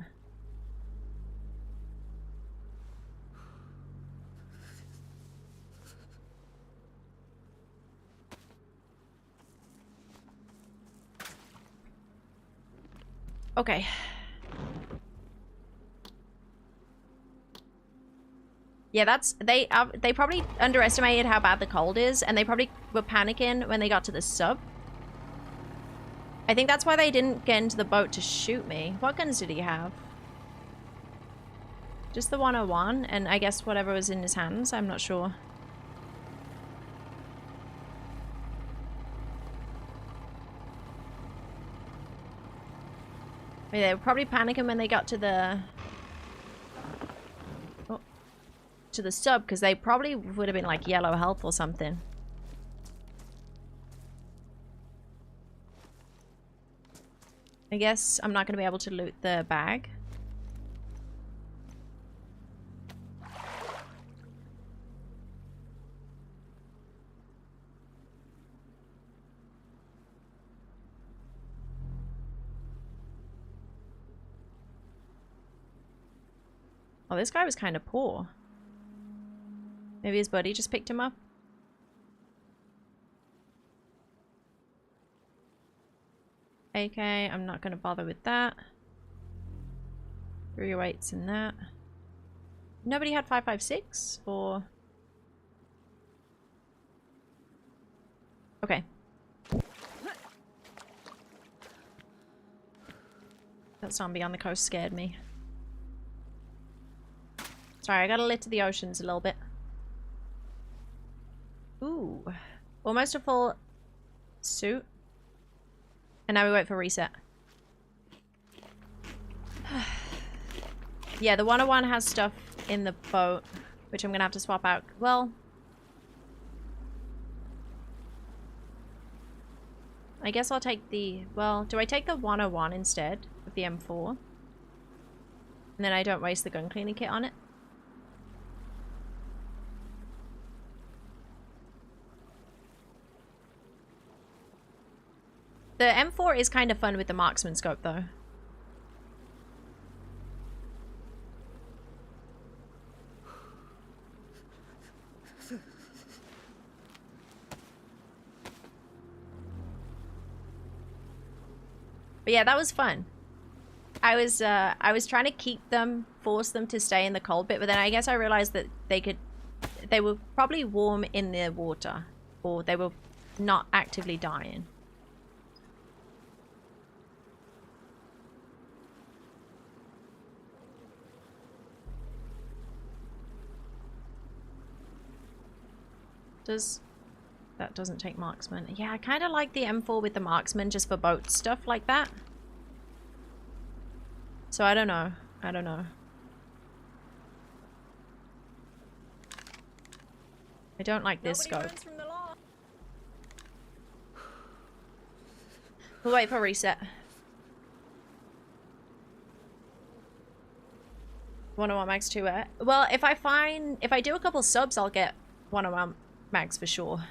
Okay. Yeah, that's they probably underestimated how bad the cold is, and they probably were panicking when they got to the sub. I think that's why they didn't get into the boat to shoot me. What guns did he have? Just the 101, and I guess whatever was in his hands. I'm not sure. I mean, they were probably panicking when they got to the sub, because they probably would have been like yellow health or something. I guess I'm not going to be able to loot the bag. Oh, this guy was kind of poor. Maybe his buddy just picked him up. AK, I'm not going to bother with that. 308's in that. Nobody had 5.56 or... Okay. That zombie on the coast scared me. Sorry, I gotta litter the oceans a little bit. Ooh. Almost a full suit. And now we wait for reset. Yeah, the 101 has stuff in the boat, which I'm gonna have to swap out. Well, I guess I'll take the... Well, do I take the 101 instead of the M4? And then I don't waste the gun cleaning kit on it? The M4 is kind of fun with the marksman scope, though. But yeah, that was fun. I was trying to keep them, force them to stay in the cold bit, but then I guess I realized that they were probably warm in the water, or they were not actively dying. That doesn't take marksman. Yeah, I kind of like the M4 with the marksman just for boat stuff like that. So I don't know. I don't know. I don't like this scope. We'll wait for reset. 101 max 2 air. Well, if I do a couple subs, I'll get 101 max for sure.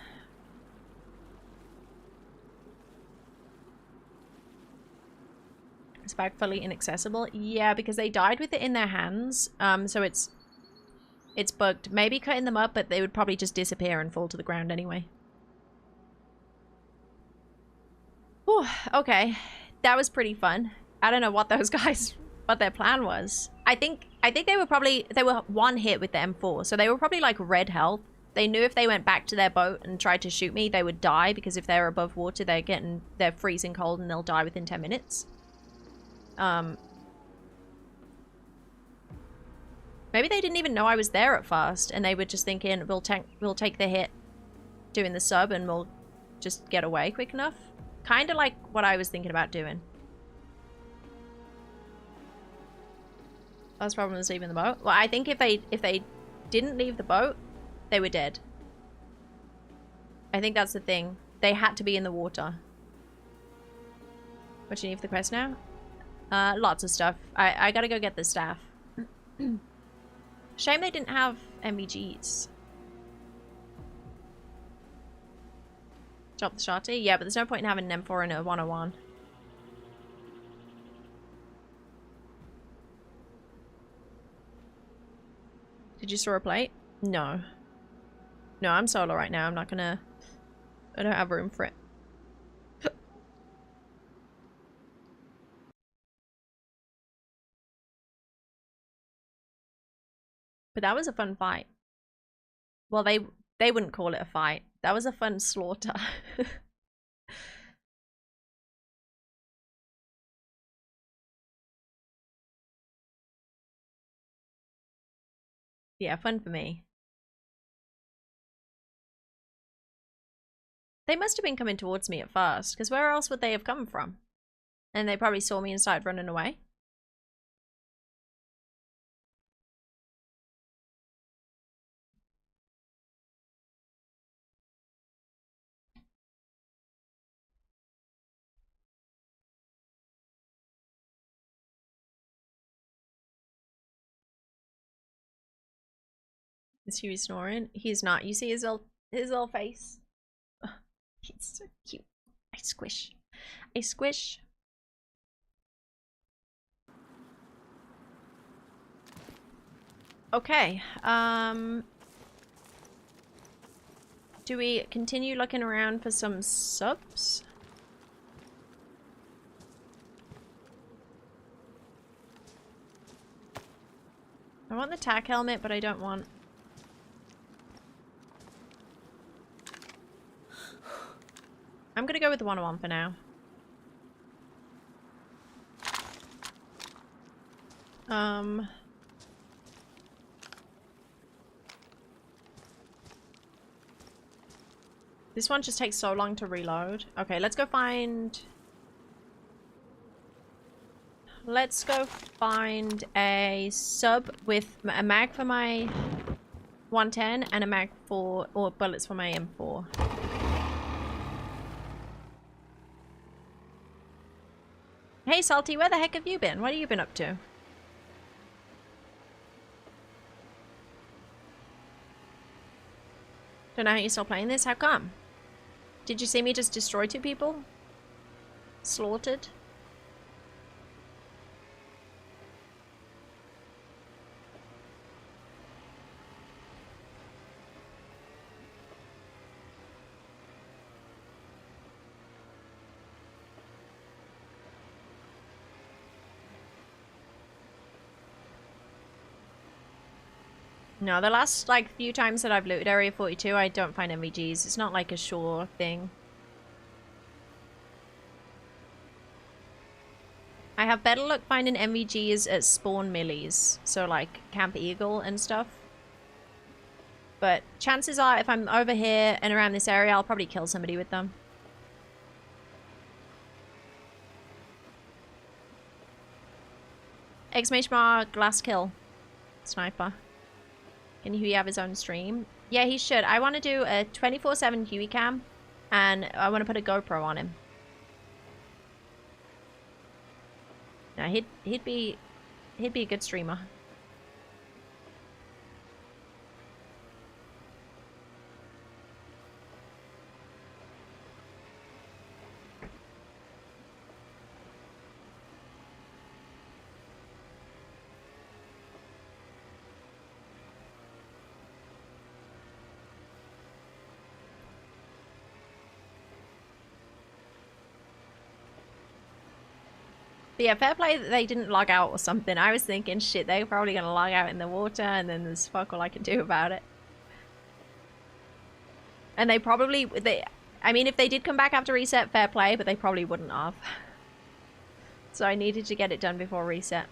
Is bag fully inaccessible? Yeah, because they died with it in their hands. So it's bugged. Maybe cutting them up, but they would probably just disappear and fall to the ground anyway. Whew, okay. That was pretty fun. I don't know what those guys, what their plan was. I think they were one hit with the M4, so they were probably like red health. They knew if they went back to their boat and tried to shoot me, they would die, because if they're above water, they're freezing cold and they'll die within 10 minutes. Maybe they didn't even know I was there at first, and they were just thinking, we'll take the hit doing the sub and we'll just get away quick enough. Kind of like what I was thinking about doing. Last problem was leaving the boat. Well, I think if they didn't leave the boat, they were dead. I think that's the thing. They had to be in the water. What do you need for the quest now? Lots of stuff. I gotta go get the staff. Shame they didn't have MVGs. Drop the shotty? Yeah, but there's no point in having an M4 and a 101. Did you store a plate? No. No, I'm solo right now. I'm not gonna... I don't have room for it. But that was a fun fight. Well, they wouldn't call it a fight. That was a fun slaughter. Yeah, fun for me. They must have been coming towards me at first, because where else would they have come from? And they probably saw me and started running away. Is Huey snoring? He's not. You see his little face? Oh, he's so cute. I squish. I squish. Okay. Do we continue looking around for some subs? I want the tack helmet, but I don't want... I'm gonna go with the 101 for now. This one just takes so long to reload. Okay, let's go find... Let's go find a sub with a mag for my 110 and a mag for... or bullets for my M4. Hey Salty, where the heck have you been? What have you been up to? Don't know how you're still playing this. How come? Did you see me just destroy 2 people? slaughtered. No, the last, like, few times that I've looted Area 42, I don't find MVGs. It's not, like, a sure thing. I have better luck finding MVGs at spawn millies. So, like, Camp Eagle and stuff. But chances are, if I'm over here and around this area, I'll probably kill somebody with them. Exclamation mark, glass kill. Sniper. Can he have his own stream? Yeah, he should. I want to do a 24/7 Huey cam, and I want to put a GoPro on him. No, he'd be a good streamer. But yeah, fair play that they didn't log out or something. I was thinking, shit, they're probably going to log out in the water and then there's fuck all I can do about it. And they probably, I mean, if they did come back after reset, fair play, but they probably wouldn't have. So I needed to get it done before reset.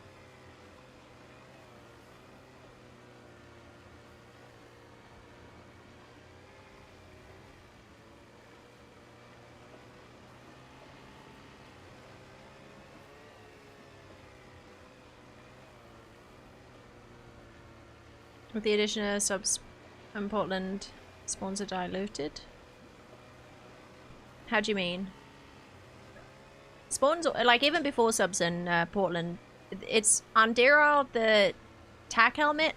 With the addition of subs in Portland, spawns are diluted. How do you mean? Spawns, like even before subs in Portland, it's on Dero, the tack helmet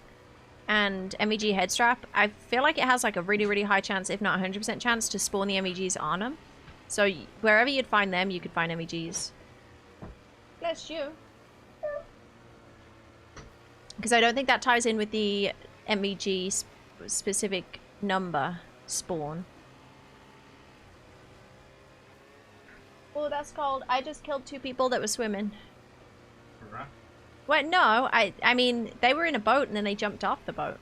and MEG head strap. I feel like it has like a really, really high chance, if not 100% chance, to spawn the MEGs on them. So wherever you'd find them, you could find MEGs. Bless you. Because I don't think that ties in with the MEG specific number spawn. Oh, that's called, I just killed 2 people that were swimming. Right. What? No, I mean, they were in a boat and then they jumped off the boat.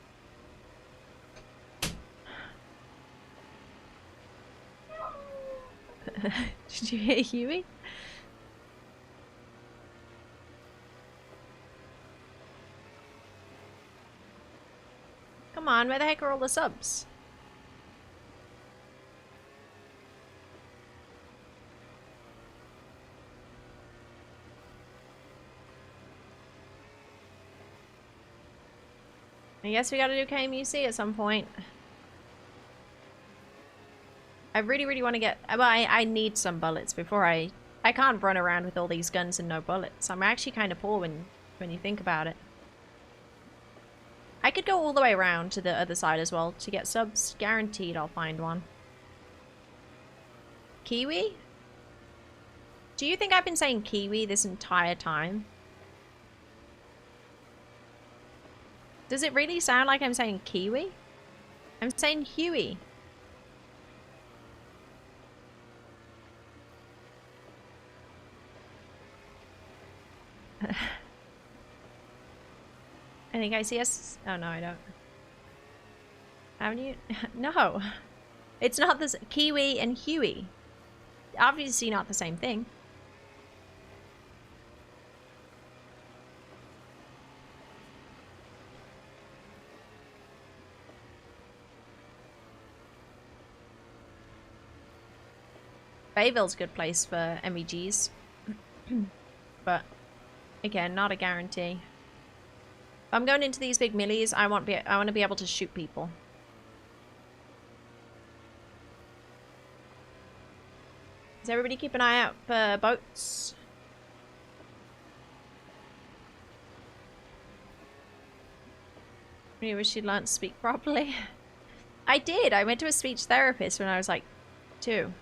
Did you hear Huey? Come on, where the heck are all the subs? I guess we gotta do KMUC at some point. I really, really want to get... Well, I need some bullets before I can't run around with all these guns and no bullets. I'm actually kind of poor when you think about it. I could go all the way around to the other side as well to get subs. Guaranteed I'll find one. Kiwi? Do you think I've been saying Kiwi this entire time? Does it really sound like I'm saying Kiwi? I'm saying Huey. I think I see us. Oh no, I don't. Haven't you? No. It's not this Kiwi and Huey. Obviously not the same thing. Bayville's a good place for MEGs. But again, not a guarantee. If I'm going into these big millies, I want to be able to shoot people. Does everybody keep an eye out for boats? I wish you'd learned to speak properly. I did. I went to a speech therapist when I was like 2.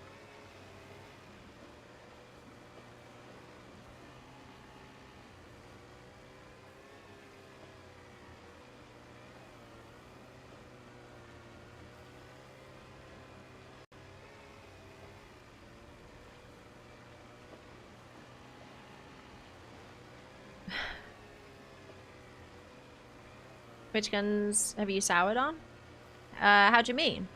Which guns have you soured on? How do you mean?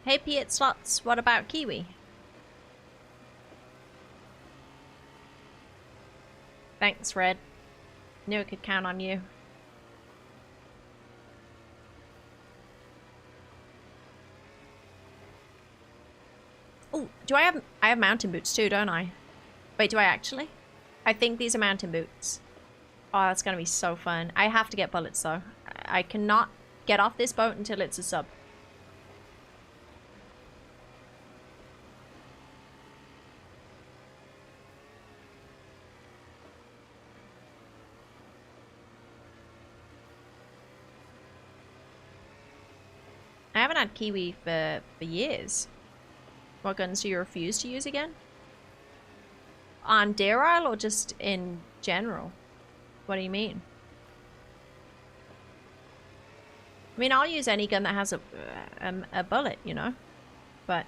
Hey, Piet Slots, what about Kiwi? Thanks, Red. Knew I could count on you. Oh, I have mountain boots too, don't I? Wait, do I actually? I think these are mountain boots. Oh, that's gonna be so fun. I have to get bullets though. I cannot get off this boat until it's a sub. I haven't had Kiwi for years. What guns do you refuse to use again? On Deer Isle or just in general? What do you mean? I mean, I'll use any gun that has a bullet, you know? But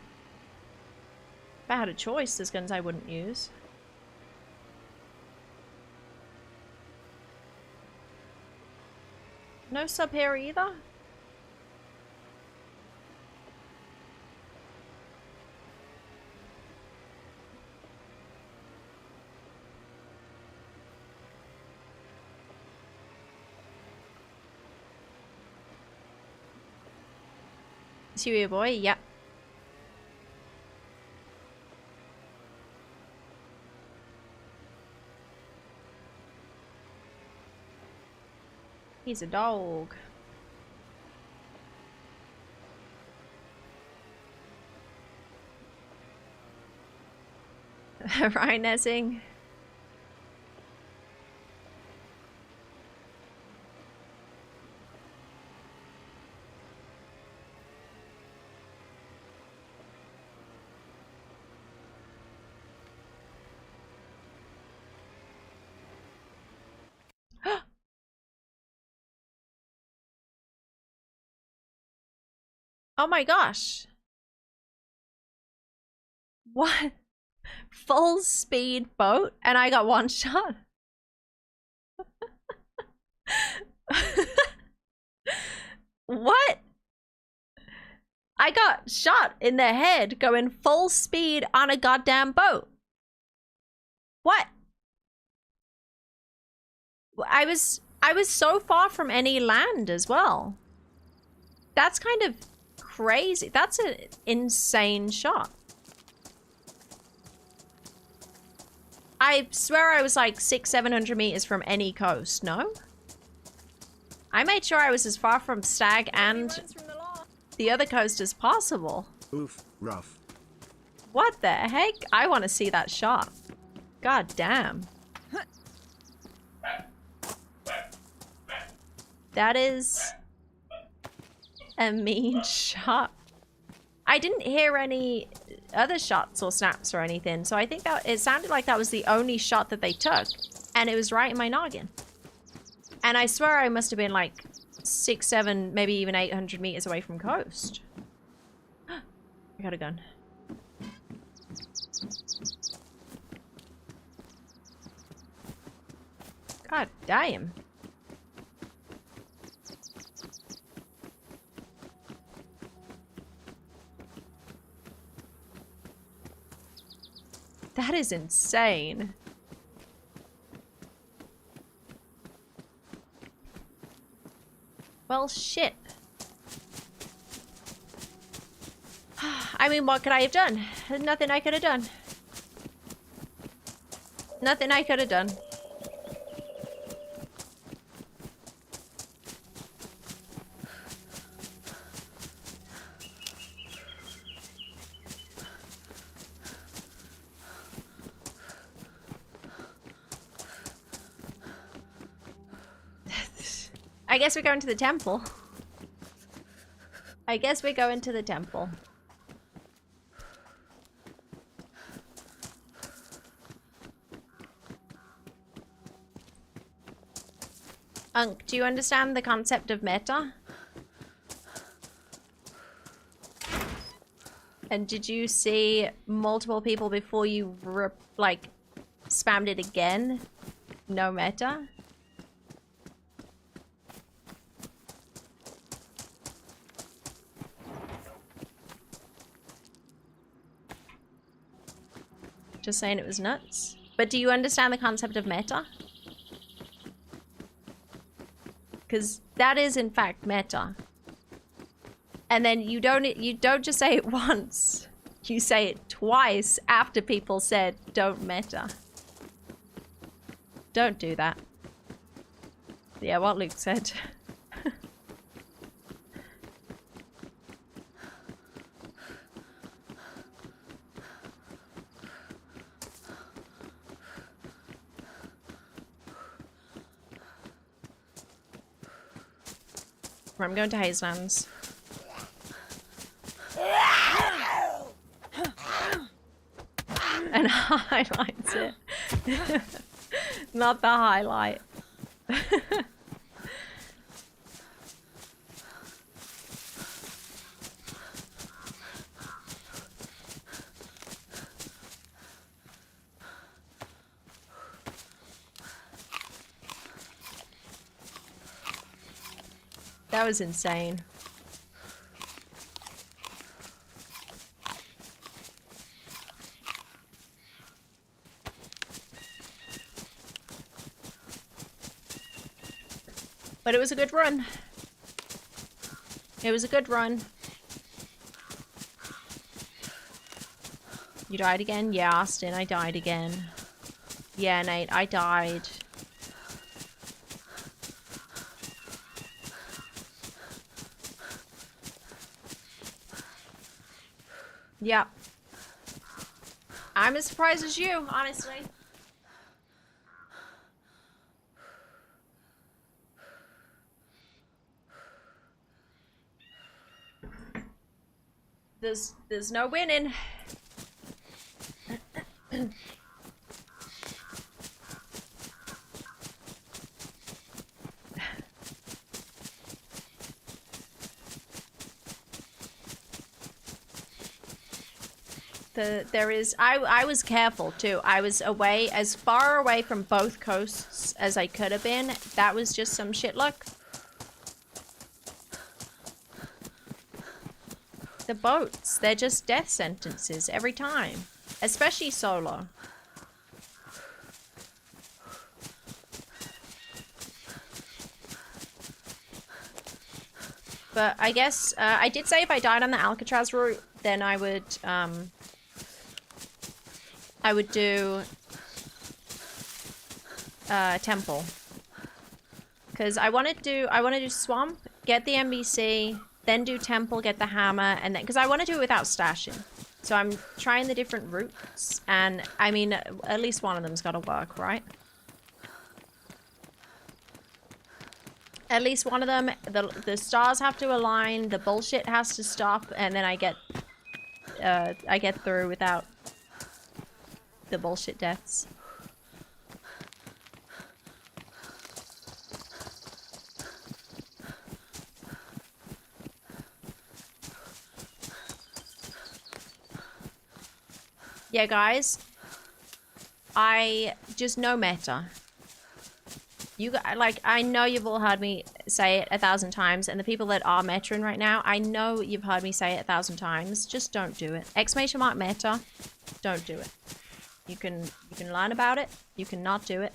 if I had a choice, there's guns I wouldn't use. No sub here either? Is you a boy? Yep. He's a dog. Ryan Essing. Oh my gosh. What? Full speed boat and I got one shot? What? I got shot in the head going full speed on a goddamn boat. What? I was so far from any land as well. That's kind of crazy. That's an insane shot. I swear I was like 600-700 meters from any coast, no? I made sure I was as far from Stag and the other coast as possible. Oof, rough. What the heck? I want to see that shot. God damn. That is a mean shot. I didn't hear any other shots or snaps or anything, so I think that it sounded like that was the only shot that they took, and it was right in my noggin. And I swear I must have been like 6, 7, maybe even 800 meters away from coast. I got a gun. God damn. That is insane. Well, shit. I mean, what could I have done? Nothing I could have done. Nothing I could have done. I guess we're going to the temple. I guess we go into the temple. Unk, do you understand the concept of meta? And did you see multiple people before you, like, spammed it again? No meta? Just saying it was nuts. But do you understand the concept of meta? Because that is in fact meta. And then you don't just say it once. You say it twice after people said don't meta. Don't do that. Yeah, what Luke said. I'm going to Hazelands. And highlights it. Not the highlight. That was insane. But it was a good run. It was a good run. You died again? Yeah, Austin, I died again. Yeah, Nate, I died. Yeah. I'm as surprised as you, honestly. There's no winning. I was careful too. I was away, as far away from both coasts as I could have been. That was just some shit luck. The boats, they're just death sentences every time. Especially solo. But I guess, I did say if I died on the Alcatraz route, then I would do temple. Because I want to do swamp, get the NBC, then do temple, get the hammer, and then, because I want to do it without stashing. So I'm trying the different routes, and I mean, at least one of them's got to work, right? At least one of them, the stars have to align, the bullshit has to stop, and then I get through without the bullshit deaths. Yeah, guys. I just no meta. You got, like, I know you've all heard me say it 1,000 times, and the people that are metaing right now, I know you've heard me say it 1,000 times. Just don't do it. Exclamation mark meta. Don't do it. You can learn about it. You can not do it.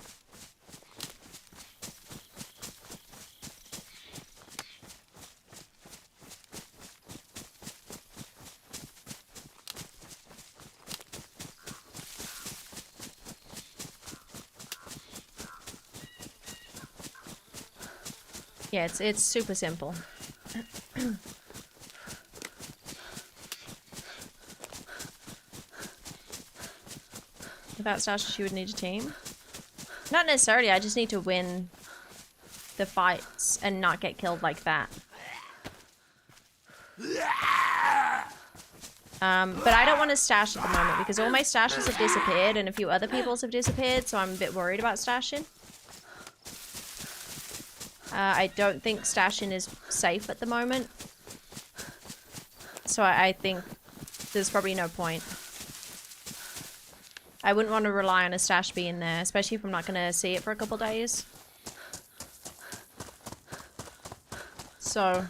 Yeah, it's super simple. Without stashes, you would need a team. Not necessarily, I just need to win the fights and not get killed like that. But I don't want to stash at the moment because all my stashes have disappeared and a few other people's have disappeared, so I'm a bit worried about stashing. I don't think stashing is safe at the moment. So I think there's probably no point. I wouldn't want to rely on a stash being there, especially if I'm not going to see it for a couple days. So...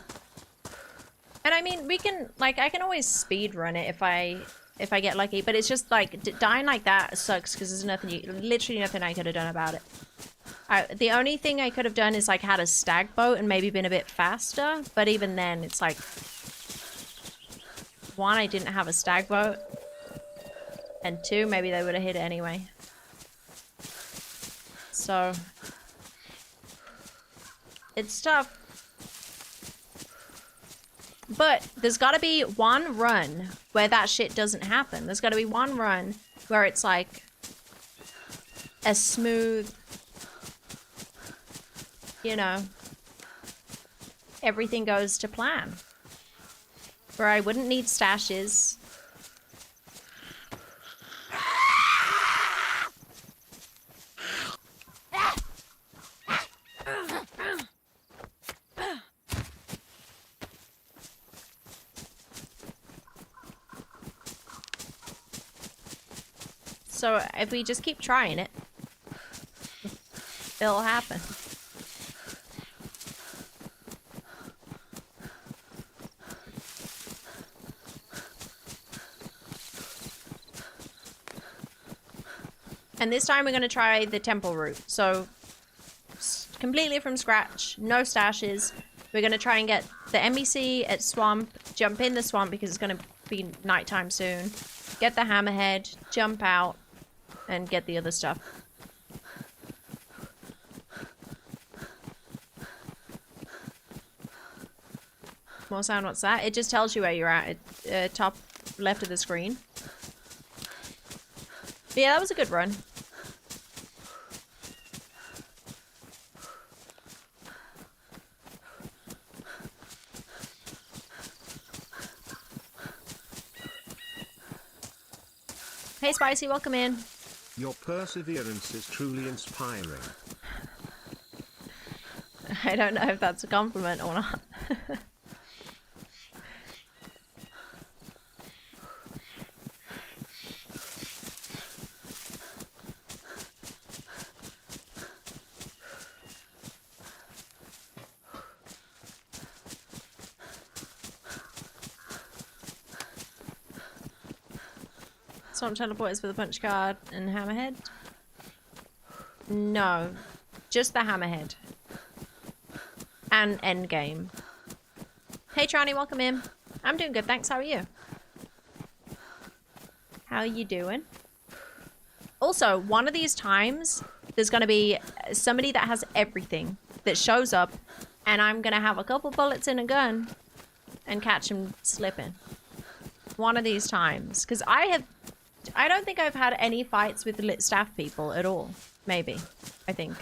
And I mean, we can, like, I can always speedrun it if I get lucky, but it's just, like, dying like that sucks because there's nothing, literally nothing I could have done about it. The only thing I could have done is, like, had a stag boat and maybe been a bit faster, but even then, it's like, one, I didn't have a stag boat, and two, maybe they would have hit it anyway. So, it's tough. But there's got to be one run where that shit doesn't happen. There's got to be one run where it's like a smooth, you know, everything goes to plan. Where I wouldn't need stashes. So if we just keep trying it, it'll happen. And this time we're going to try the temple route. So completely from scratch, no stashes. We're going to try and get the NBC at Swamp, jump in the swamp because it's going to be nighttime soon. Get the hammerhead, jump out, and get the other stuff. More sound, what's that? It just tells you where you're at. Top left of the screen. But yeah, that was a good run. Hey Spicy, welcome in. Your perseverance is truly inspiring. I don't know if that's a compliment or not. Swamp teleporters with a punch card and hammerhead? No, just the hammerhead. And Endgame. Hey Trani, welcome in. I'm doing good, thanks. How are you? How are you doing? Also, one of these times, there's going to be somebody that has everything that shows up, and I'm going to have a couple bullets in a gun and catch him slipping. One of these times. Because I don't think I've had any fights with lit staff people at all. Maybe. I think.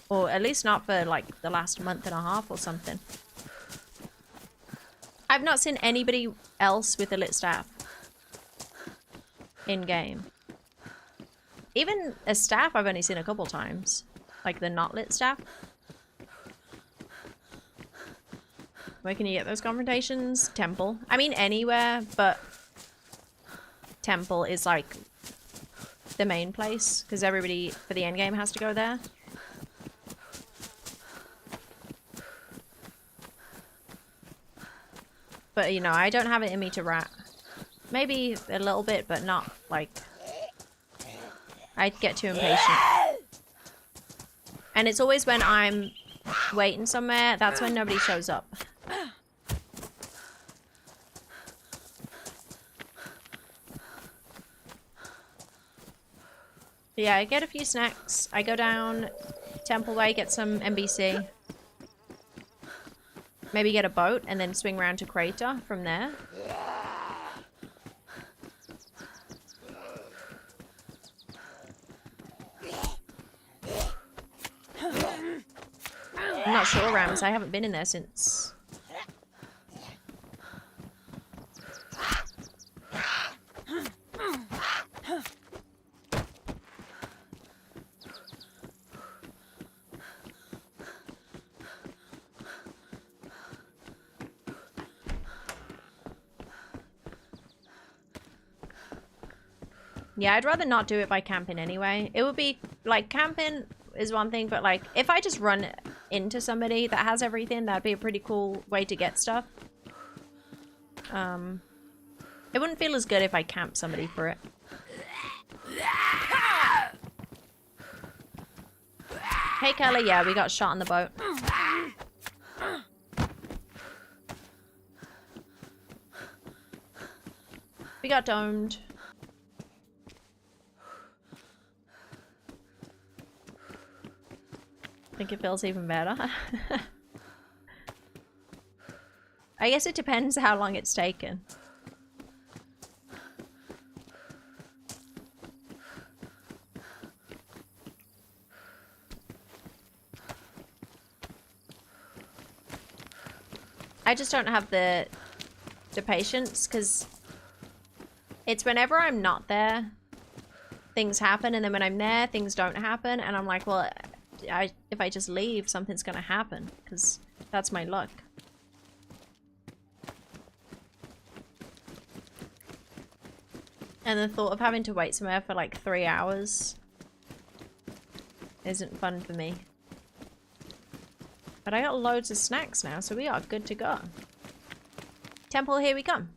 Or at least not for like the last month and a half or something. I've not seen anybody else with a lit staff. In game. Even a staff I've only seen a couple times. Like the not lit staff. Where can you get those confrontations? Temple. I mean anywhere, but Temple is like the main place because everybody for the endgame has to go there. But you know, I don't have it in me to rat. Maybe a little bit, but not like I'd get too impatient. And it's always when I'm waiting somewhere, that's when nobody shows up. Yeah, I get a few snacks. I go down Temple Way, get some NBC. Maybe get a boat and then swing around to Crater from there. I'm not sure, Rams. I haven't been in there since... Yeah, I'd rather not do it by camping anyway. It would be, like, camping is one thing, but, like, if I just run into somebody that has everything, that'd be a pretty cool way to get stuff. It wouldn't feel as good if I camped somebody for it. Hey, Kelly, yeah, we got shot on the boat. We got domed. I think it feels even better. I guess it depends how long it's taken. I just don't have the patience, because it's whenever I'm not there, things happen, and then when I'm there, things don't happen, and I'm like, well, if I just leave, something's gonna happen, because that's my luck. And the thought of having to wait somewhere for like 3 hours isn't fun for me. But I got loads of snacks now, so we are good to go. Temple, here we come.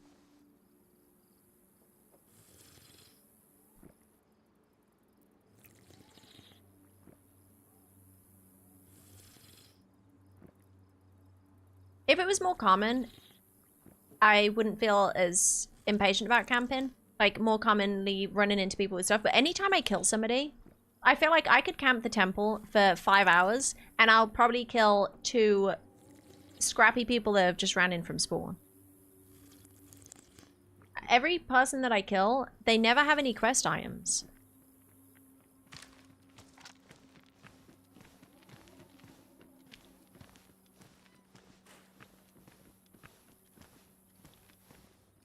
If it was more common, I wouldn't feel as impatient about camping. Like, more commonly running into people with stuff. But anytime I kill somebody, I feel like I could camp the temple for 5 hours, and I'll probably kill 2 scrappy people that have just ran in from spawn. Every person that I kill, they never have any quest items.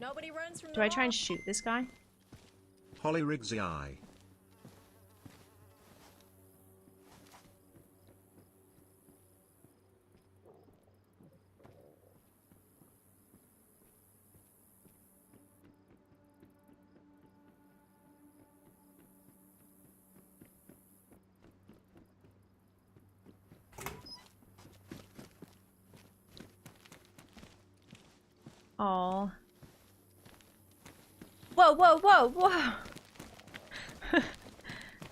Nobody runs from the Do I try law. and shoot this guy? HollyRex eye. Oh. Whoa, whoa, whoa, whoa!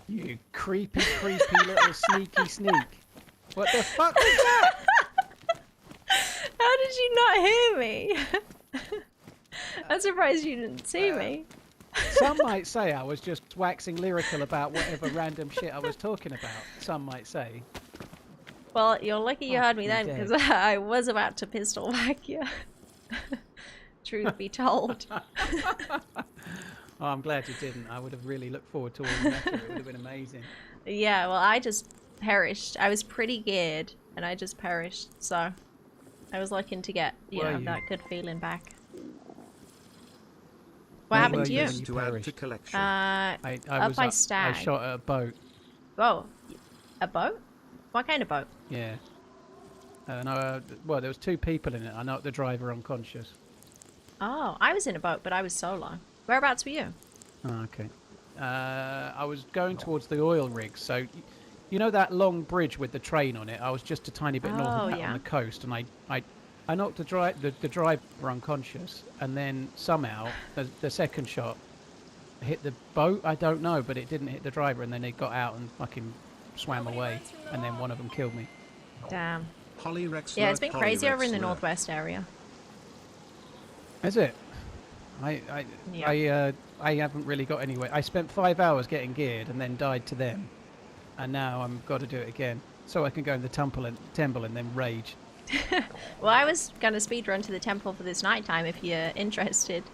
You creepy, creepy little sneaky sneak. What the fuck was that? How did you not hear me? I'm surprised you didn't see me. Some might say I was just waxing lyrical about whatever random shit I was talking about. Some might say. Well, you're lucky you heard me then, dead. because I was about to pistol whack you. Truth be told. Oh, I'm glad you didn't. I would have really looked forward to all that. It would have been amazing. Yeah, well, I just perished. I was pretty geared, and I just perished, so I was looking to get, you know, that good feeling back. What happened to you? To add to collection. I up by Stag. I shot at a boat. Oh, a boat? What kind of boat? Yeah. No, well, there was 2 people in it. I knocked the driver unconscious. Oh, I was in a boat, but I was solo. Whereabouts were you? Oh, okay. I was going towards the oil rig, so you know that long bridge with the train on it? I was just a tiny bit north of that on the coast, and I knocked the driver unconscious, and then somehow the second shot hit the boat. I don't know, but it didn't hit the driver, and then they got out and fucking swam away, and then one of them killed me. Damn. HollyRex. Yeah, it's been crazy over in the HollyRex northwest area. Is it? I haven't really got anywhere. I spent 5 hours getting geared and then died to them, and now I've got to do it again so I can go in the temple and then rage. Well, I was gonna speedrun to the temple for this nighttime if you're interested.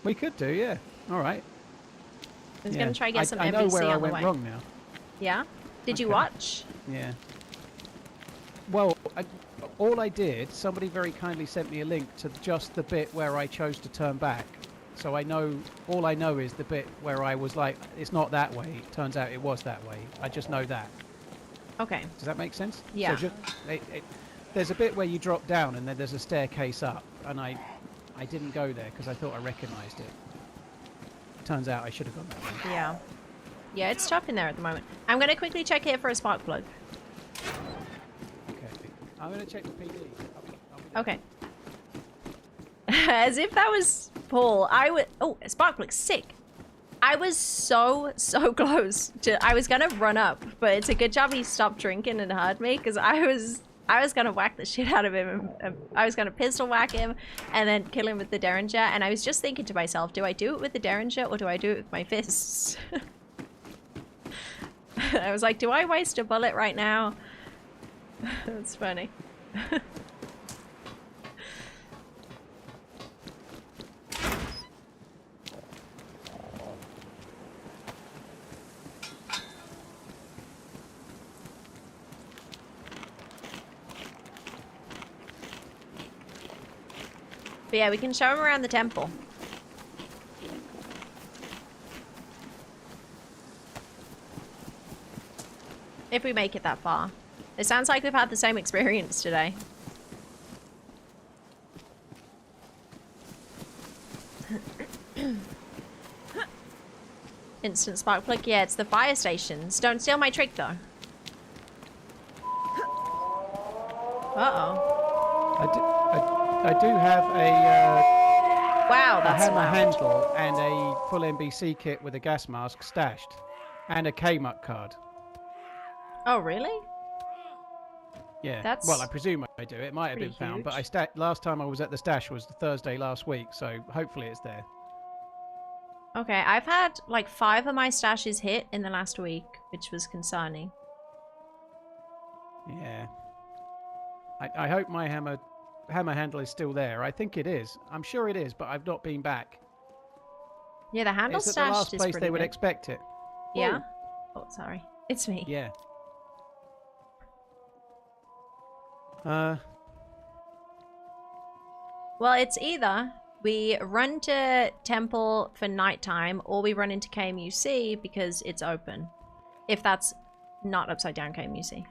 We could do, yeah. All right. I was gonna try to get some I NPC know where on I the went way. wrong now. Yeah? Did you Okay. watch? Yeah. Well, all I did, somebody very kindly sent me a link to just the bit where I chose to turn back. So I know, all I know is the bit where I was like, it's not that way. It turns out it was that way. I just know that. Okay. Does that make sense? Yeah. So there's a bit where you drop down and then there's a staircase up, and I didn't go there because I thought I recognised it. turns out I should have gone that way. Yeah. Yeah, it's tough in there at the moment. I'm going to quickly check here for a spark plug. Okay. I'm going to check the PD. Okay. As if that was Paul. Oh, a spark plug. Sick. I was so close to... I was going to run up, but it's a good job he stopped drinking and heard me, because I was going to whack the shit out of him. And I was going to pistol whack him and then kill him with the Derringer. And I was just thinking to myself, do I do it with the Derringer or do I do it with my fists? I was like, do I waste a bullet right now? That's funny. But yeah, we can show him around the temple. If we make it that far. It sounds like we've had the same experience today. Instant spark plug. Yeah, it's the fire stations. Don't steal my trick, though. Uh-oh. I do have a wow, that's hammer loud. handle and a full NBC kit with a gas mask stashed, and a K-Muck card. Oh, really? Yeah. That's well, I presume I do. It might have been found, but last time I was at the stash was the Thursday last week, so hopefully it's there. Okay, I've had like 5 of my stashes hit in the last week, which was concerning. Yeah. I hope my hammer handle is still there. I think it is. I'm sure it is, but I've not been back. Yeah, the handle it's at stashed the last is place pretty they would good. expect it. Yeah. Oh, sorry. It's me. Yeah. Well, it's either we run to temple for nighttime or we run into KMUC because it's open. If that's not upside down KMUC.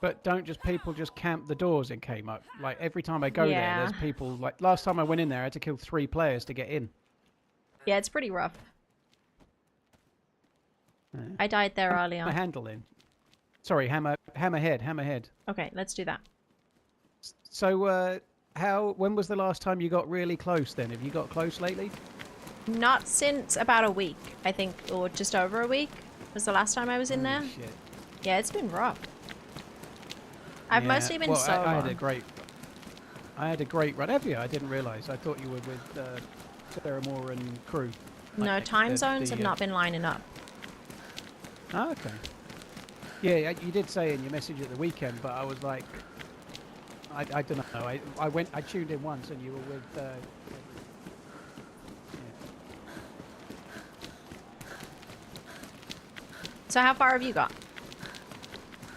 But don't people just camp the doors in K-Muck? Like every time I go there, Yeah. there's people. Like last time I went in there, I had to kill 3 players to get in. Yeah, it's pretty rough. I died there earlier. My handle in. Sorry, hammerhead. Okay, let's do that. So, when was the last time you got really close then? Have you got close lately? Not since about a week, I think, or just over a week was the last time I was in there. Shit. Yeah, it's been rough. I've mostly been solo. I had a great run. Have you? I didn't realise. I thought you were with Theramore and crew. No, time zones have not been lining up. Oh, okay. Yeah, you did say in your message at the weekend, but I was like, I don't know. I tuned in once and you were with. Yeah. So how far have you got?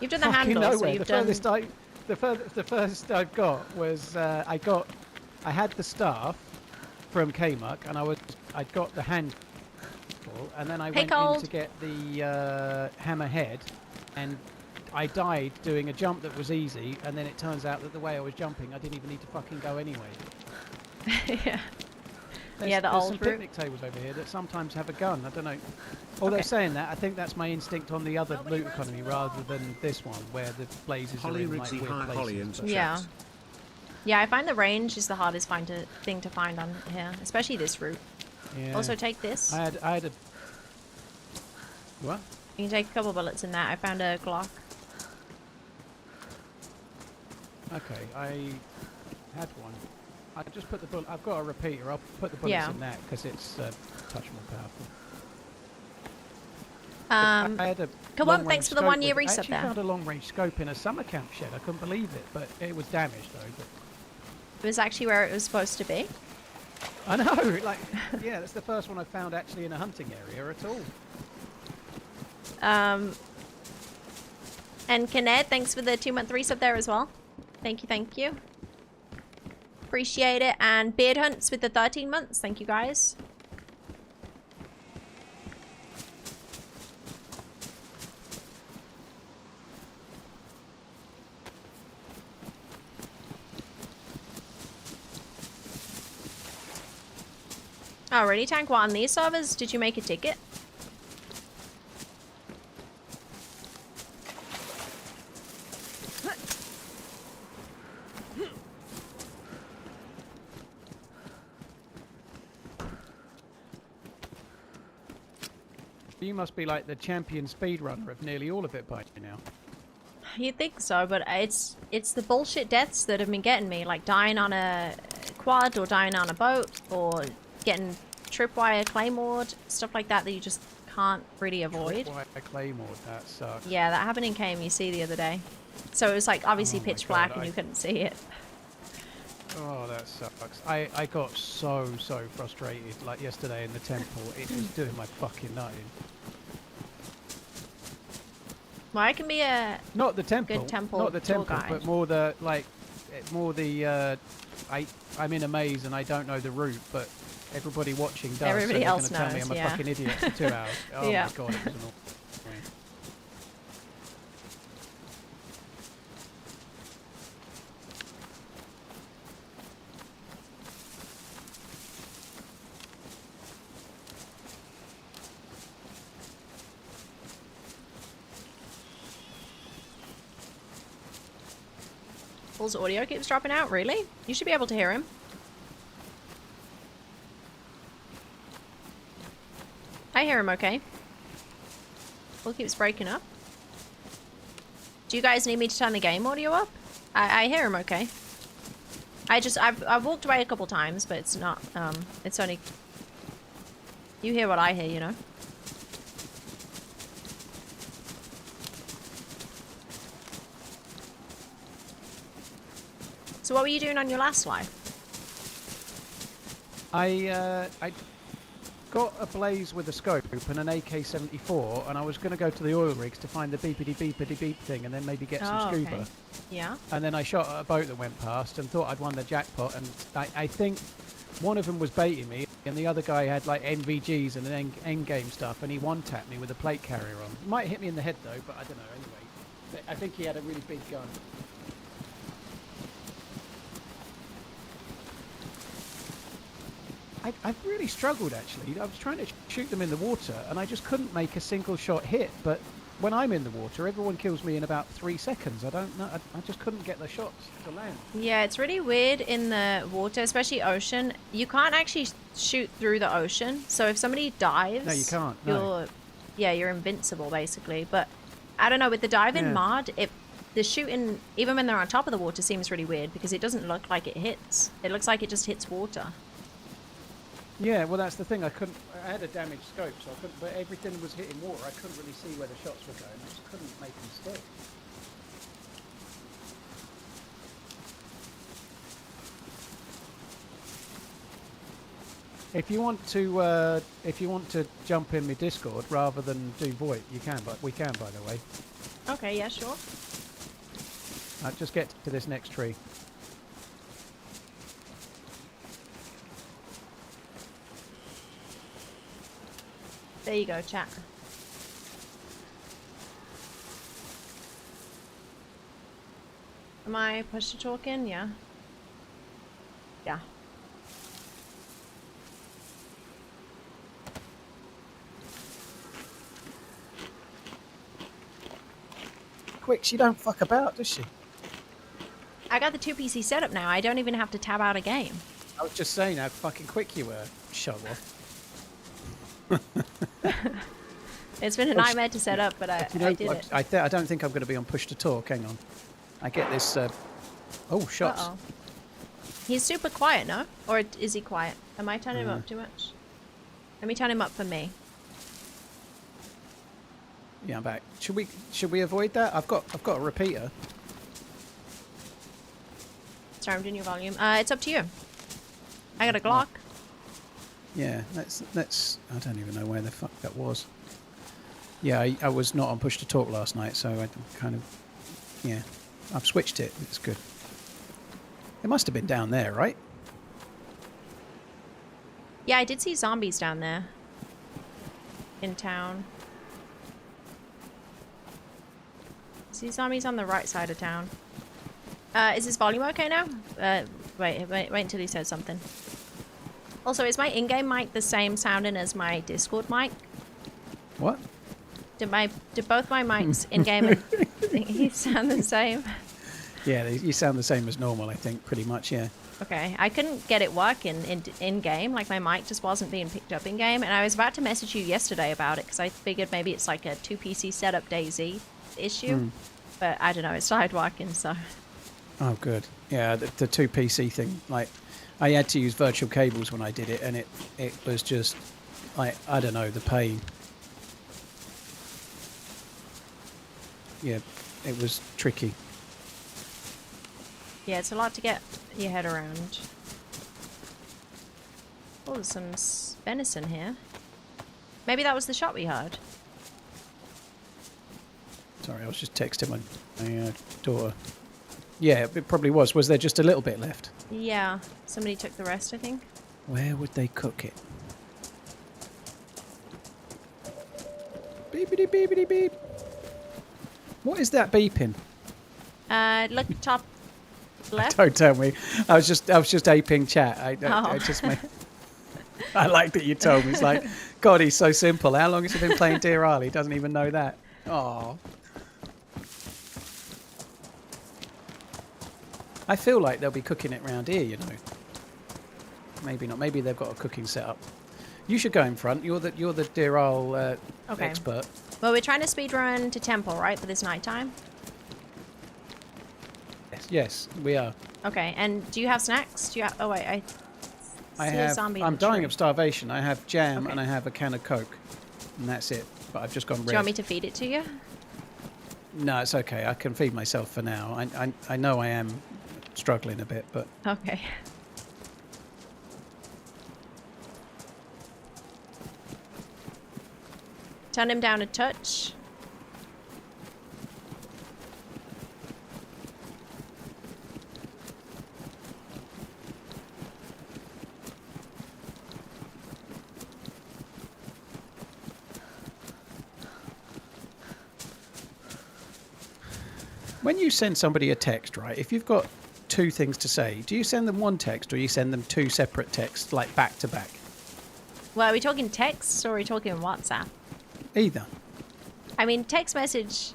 You've done the handle, nowhere. so you've done... The furthest I've got was I had the staff from K-Muck, and I'd got the handle, and then I went in to get the hammerhead, and I died doing a jump that was easy, and then it turns out that the way I was jumping, I didn't even need to fucking go anyway. Yeah. There's old some route. picnic tables over here that sometimes have a gun. I don't know. Although saying that, I think that's my instinct on the other loot economy rather than this one, where the blazes are in like weird places. Yeah. Yeah, I find the range is the hardest thing to find on here, especially this route. Yeah. Also, take this. I had a... What? You can take a couple bullets in that. I found a Glock. Okay, I had one. I just put the bullet... I've got a repeater. I'll put the bullets in that because it's a touch more powerful. I had a come on, thanks for the 1 year reset there. I actually found a long-range scope in a summer camp shed. I couldn't believe it, but it was damaged though. But... It was actually where it was supposed to be. I know, like, yeah, that's the first one I found actually in a hunting area at all. And Kenneth, thanks for the 2-month resub there as well. Thank you. Appreciate it. And Beard Hunts with the 13 months. Thank you, guys. Oh, really, Tank? What, on these servers? Did you make a ticket? You must be like the champion speedrunner of nearly all of it by now. You'd think so, but it's the bullshit deaths that have been getting me, like dying on a quad or dying on a boat or getting tripwire claymored, stuff like that you just can't really avoid. Tripwire claymored, that sucks. Yeah, that happened in KMUC the other day. So it was like obviously pitch black and you couldn't see it. Oh, that sucks. I got so frustrated like yesterday in the temple. It was doing my fucking nutting. Well, I can be a not the temple, good temple, not the temple, guide. but more the I'm in a maze and I don't know the route, but everybody watching does. Everybody so else they're gonna knows. tell me I'm a fucking idiot for 2 hours. Oh Yeah. my god, it was annoying. Paul's audio keeps dropping out, really? You should be able to hear him. I hear him okay. Paul keeps breaking up. Do you guys need me to turn the game audio up? I hear him okay. I've walked away a couple times, but it's not, it's only... You hear what I hear, you know? So what were you doing on your last life? I got a blaze with a scope and an AK-74, and I was going to go to the oil rigs to find the beepity beep thing, and then maybe get some scuba. Okay. Yeah. And then I shot at a boat that went past and thought I'd won the jackpot, and I think one of them was baiting me, and the other guy had like NVGs and an Endgame stuff, and he one-tapped me with a plate carrier on. Might hit me in the head though, but I don't know. Anyway, I think he had a really big gun. I've really struggled actually. I was trying to shoot them in the water and I just couldn't make a single shot hit. But when I'm in the water, everyone kills me in about 3 seconds. I don't know. I just couldn't get the shots to land. Yeah, it's really weird in the water, especially ocean. You can't actually shoot through the ocean. So if somebody dives... No, you can't. No. You're invincible basically. But I don't know, with the diving mod, the shooting, even when they're on top of the water, seems really weird because it doesn't look like it hits. It looks like it just hits water. Yeah, well, that's the thing. I had a damaged scope, so I couldn't. But everything was hitting water. I couldn't really see where the shots were going. I just couldn't make them stick. If you want to jump in my Discord rather than do VoIP, you can. But we can, by the way. Okay. Yeah. Sure. Just get to this next tree. There you go, chat. Am I push to talk in? Yeah. Yeah. Quick, she don't fuck about, does she? I got the 2 PC setup now. I don't even have to tab out a game. I was just saying how fucking quick you were. Show off. It's been a nightmare to set up, but I did it. I don't think I'm going to be on push to talk. Hang on. I get this... Oh, shots. Uh-oh. He's super quiet, no? Or is he quiet? Am I turning him up too much? Let me turn him up for me. Yeah, I'm back. Should we avoid that? I've got a repeater. Sorry, I'm doing your volume. It's up to you. I got a Glock. Yeah, let's. I don't even know where the fuck that was. Yeah, I was not on push to talk last night, so I kind of. Yeah, I've switched it. It's good. It must have been down there, right? Yeah, I did see zombies down there. In town. See zombies on the right side of town. Is his volume okay now? Wait until he says something. Also, is my in-game mic the same sounding as my Discord mic? What? Do both my mics in-game and thingy sound the same? Yeah, you sound the same as normal, I think, pretty much, yeah. Okay, I couldn't get it working in-game, like my mic just wasn't being picked up in-game, and I was about to message you yesterday about it, because I figured maybe it's like a 2PC setup DayZ issue, but I don't know, it started working, so... Oh, good. Yeah, the 2PC thing, like, I had to use virtual cables when I did it, and it was just, like, I don't know, the pain. Yeah, it was tricky. Yeah, it's a lot to get your head around. Oh, there's some venison here. Maybe that was the shot we heard. Sorry, I was just texting my daughter. Yeah, it probably was. Was there just a little bit left? Yeah, somebody took the rest, I think. Where would they cook it? Beepity beepity beep. What is that beeping? Look top left. Don't tell me. I was just aping chat. I just made... I like that you told me. It's like, God, he's so simple. How long has he been playing Dear Harley? He doesn't even know that. Oh. I feel like they'll be cooking it round here, you know. Maybe not. Maybe they've got a cooking setup. You should go in front. You're the Dear Harley expert. Well, we're trying to speedrun to Temple, right, for this nighttime? Yes, we are. Okay, and do you have snacks? Do you have... Oh, wait, I see a zombie in I'm the dying tree. of starvation. I have jam and I have a can of Coke. And that's it. But I've just gone red. Do you want me to feed it to you? No, it's okay. I can feed myself for now. I know I am struggling a bit, but... Okay. Turn him down a touch. When you send somebody a text, right, if you've got two things to say, do you send them one text or you send them two separate texts, like back to back? Well, are we talking texts or are we talking WhatsApp? Either. I mean, text message,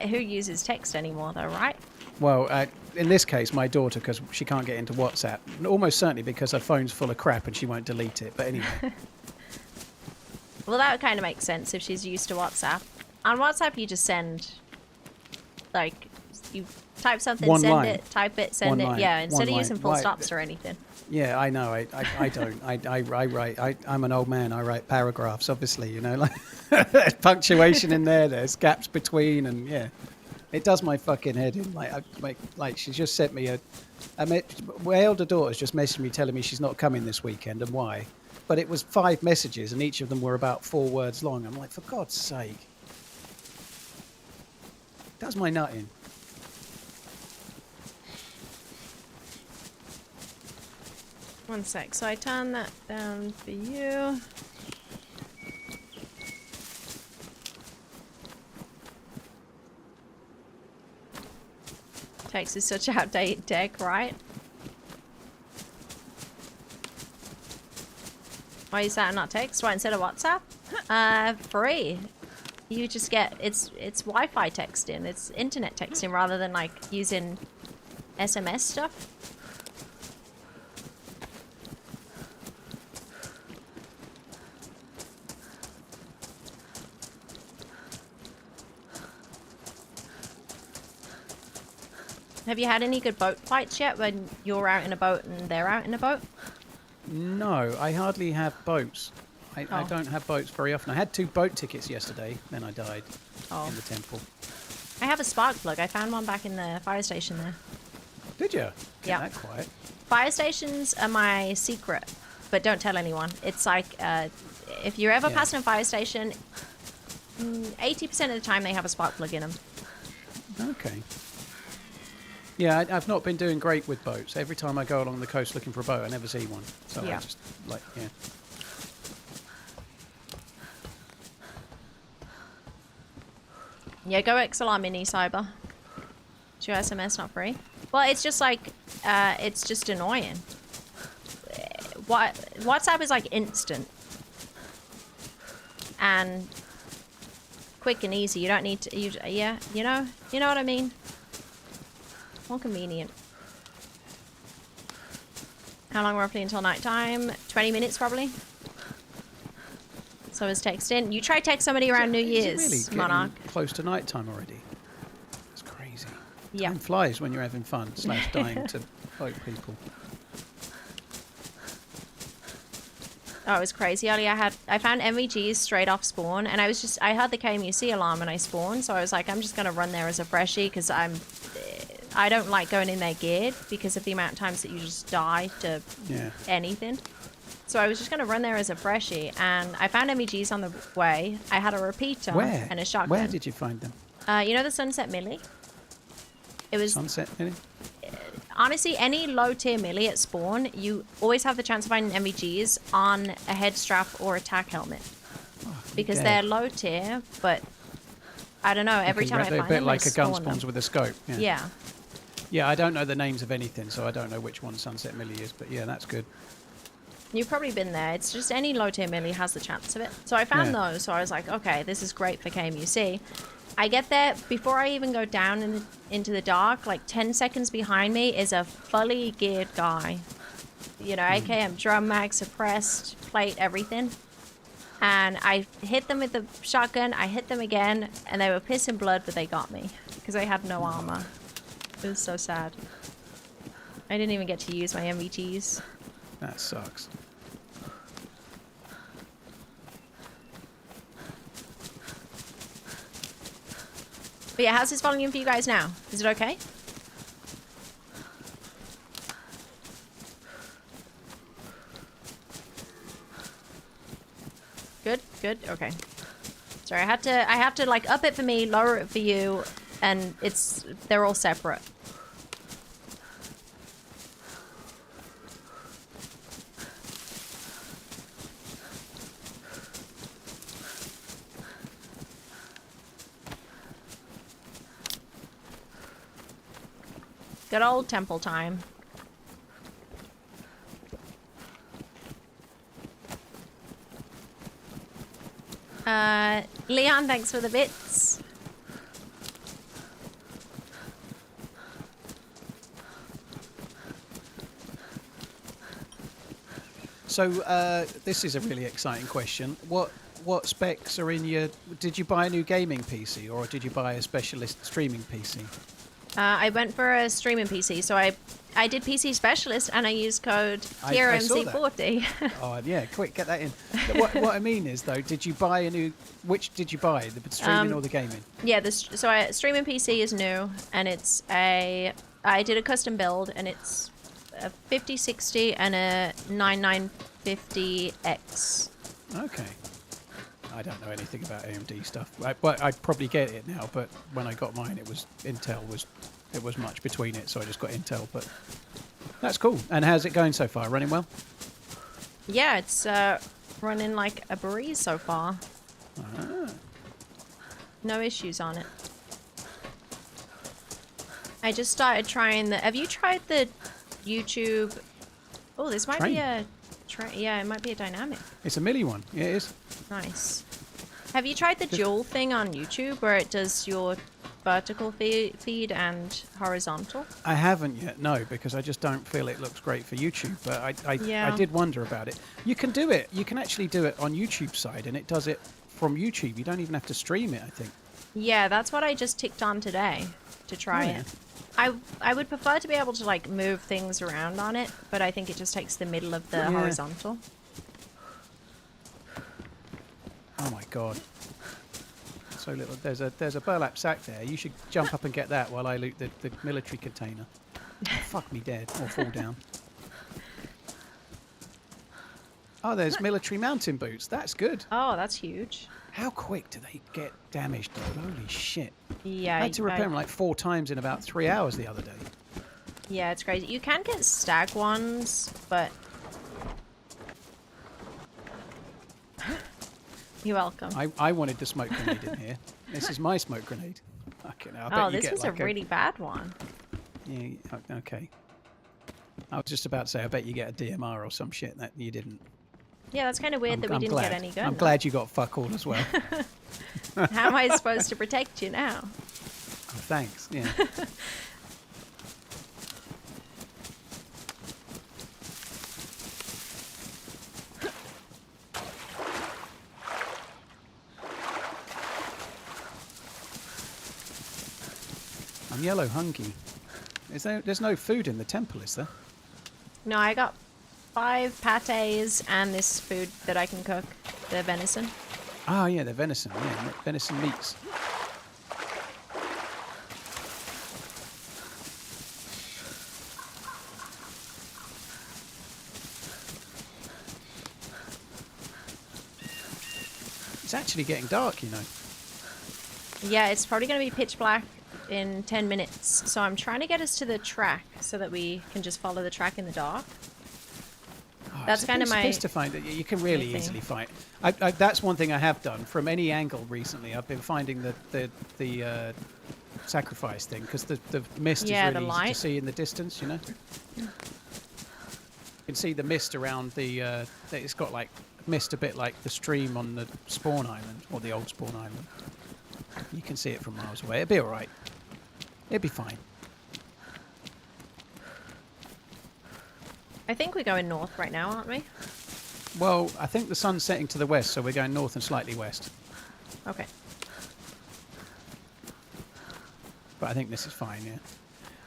who uses text anymore though, right? Well, in this case, my daughter, because she can't get into WhatsApp. Almost certainly because her phone's full of crap and she won't delete it. But anyway. Well, that kind of makes sense if she's used to WhatsApp. On WhatsApp, you just send, like, you type something, one send line. it, type it, send One it. line. Yeah, instead One of using line. full Right. stops or anything. Yeah, I know. I don't. I write. I'm an old man. I write paragraphs, obviously, you know, like there's punctuation in there. There's gaps between, and yeah, it does my fucking head in. Like she's just sent me my elder daughter's just messaged me telling me she's not coming this weekend and why. But it was 5 messages and each of them were about 4 words long. I'm like, for God's sake, does my nut in. One sec. So I turn that down for you. Text is such outdated tech, right? Why is that not text? Why instead of WhatsApp? Free. You just get it's Wi-Fi texting. It's internet texting rather than like using SMS stuff. Have you had any good boat fights yet when you're out in a boat and they're out in a boat? No, I hardly have boats. I don't have boats very often. I had 2 boat tickets yesterday, then I died in the temple. I have a spark plug. I found one back in the fire station there. Did you? Yeah. That quiet. Fire stations are my secret, but don't tell anyone. It's like, if you're ever passing a fire station, 80% of the time they have a spark plug in them. Okay. Yeah, I've not been doing great with boats. Every time I go along the coast looking for a boat, I never see one. So I just, like, yeah. Yeah, go XLR Mini Cyber. Is your SMS not free? Well, it's just like, it's just annoying. WhatsApp is like instant and quick and easy. You don't need to. Yeah, you know what I mean. More convenient. How long roughly until nighttime? 20 minutes probably. So is texting. You try text somebody around New Year's, is it really Monarch. Close to nighttime already. It's crazy. Yeah. Time flies when you're having fun. / dying to poke people. Oh, it was crazy, Ollie. I found MVGs straight off spawn, and I heard the KMUC alarm when I spawned, so I was like, I'm just gonna run there as a freshie because I don't like going in there geared because of the amount of times that you just die to anything. So I was just gonna run there as a freshie, and I found MVGs on the way. I had a repeater and a shotgun. Where did you find them? You know the Sunset Millie? It was Sunset Millie? Honestly, any low tier millie at spawn, you always have the chance of finding MVGs on a head strap or attack helmet. Because they're low tier, but I don't know, every time I find them, a bit like a gun spawn spawns with a scope. Yeah. Yeah, I don't know the names of anything, so I don't know which one Sunset Millie is, but yeah, that's good. You've probably been there. It's just any low tier millie has the chance of it. So I found those, so I was like, okay, this is great for KMUC. I get there, before I even go down into the dark, like 10 seconds behind me is a fully geared guy. You know, AKM, drum mag, suppressed, plate, everything. And I hit them with the shotgun, I hit them again, and they were pissing blood, but they got me. Because I had no armor. It was so sad. I didn't even get to use my MVGs. That sucks. But yeah, how's this volume for you guys now? Is it okay? Good, good, okay. Sorry, I had to like up it for me, lower it for you, and they're all separate. Good old temple time. Leon, thanks for the bits. So this is a really exciting question. What specs are in your... Did you buy a new gaming PC or did you buy a specialist streaming PC? I went for a streaming PC, so I did PC specialist and I used code TRMC40. Oh yeah, quick, get that in. What I mean is though, did you buy a new? Which did you buy, the streaming or the gaming? Yeah, streaming PC is new, and I did a custom build, and it's a 5060 and a 9950X. Okay. I don't know anything about AMD stuff. I'd probably get it now, but when I got mine, it was much between it, so I just got Intel. But that's cool. And how's it going so far? Running well? Yeah, it's running like a breeze so far. No issues on it. I just started trying the... Have you tried the YouTube... Oh, this might be a... Yeah, it might be a dynamic. It's a milli one. Yeah, it is. Nice. Have you tried the dual thing on YouTube where it does your vertical feed and horizontal? I haven't yet, no, because I just don't feel it looks great for YouTube. But I did wonder about it. You can do it. You can actually do it on YouTube side, and it does it from YouTube. You don't even have to stream it, I think. Yeah, that's what I just ticked on today to try it. I would prefer to be able to like move things around on it, but I think it just takes the middle of the horizontal. Oh my god. So little. There's a burlap sack there. You should jump up and get that while I loot the military container. Fuck me dead or fall down. Oh, there's military mountain boots. That's good. Oh, that's huge. How quick do they get damaged though? Holy shit. Yeah. I had to repair them like 4 times in about 3 hours the other day. Yeah, it's crazy. You can get stag ones, but... You're welcome. I wanted the smoke grenade in here. This is my smoke grenade. Fucking hell. Oh, this was like a really bad one. Yeah, okay. I was just about to say, I bet you get a DMR or some shit that you didn't. Yeah, that's kind of weird that we didn't get any gun. I'm glad you got fuck all as well. How am I supposed to protect you now? Oh, thanks, yeah. I'm yellow hungry. There's no food in the temple, is there? No, I got 5 pates and this food that I can cook, the venison. Oh yeah, the venison. Yeah, venison meats. It's actually getting dark, you know. Yeah, it's probably going to be pitch black in 10 minutes. So I'm trying to get us to the track so that we can just follow the track in the dark. Oh, That's kind of my... to find that you can really easily fight. That's one thing I have done from any angle recently. I've been finding the sacrifice thing because the mist is really easy to see in the distance. You know, you can see the mist around the. It's got like mist a bit like the stream on the spawn island or the old spawn island. You can see it from miles away. It'll be all right. It'll be fine. I think we're going north right now, aren't we? Well, I think the sun's setting to the west, so we're going north and slightly west. Okay. But I think this is fine, yeah.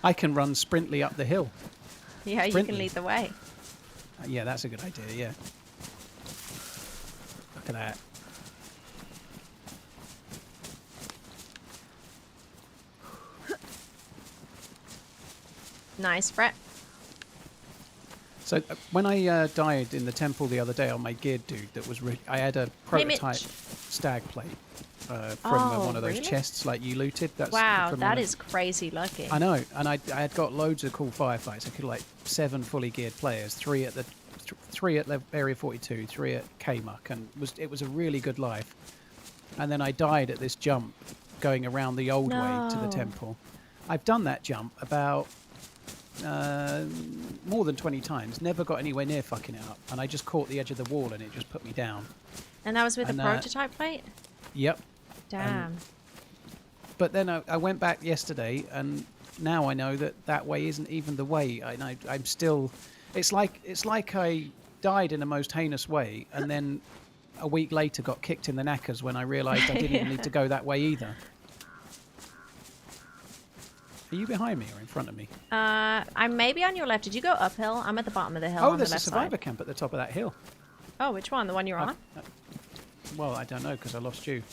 I can run sprintly up the hill. Yeah, you can lead the way. Yeah, that's a good idea, yeah. Look at that. Nice, Brett. So when I died in the temple the other day on my geared dude, I had a prototype stag plate from one of those chests like you looted. Wow, that is crazy lucky. I know, and I had got loads of cool firefights. I could like 7 fully geared players, 3 at Area 42, 3 at K-Muck, and it was a really good life. And then I died at this jump going around the old way to the temple. I've done that jump about more than 20 times, never got anywhere near fucking it up, and I just caught the edge of the wall and it just put me down. And that was with a prototype plate? Yep. Damn. But then I went back yesterday, and now I know that way isn't even the way. I'm still... It's like I died in the most heinous way, and then a week later got kicked in the knackers when I realised I didn't even need to go that way either. Are you behind me or in front of me? I'm maybe on your left. Did you go uphill? I'm at the bottom of the hill. Oh, there's a survivor camp at the top of that hill. Oh, which one? The one you're on? Well, I don't know because I lost you.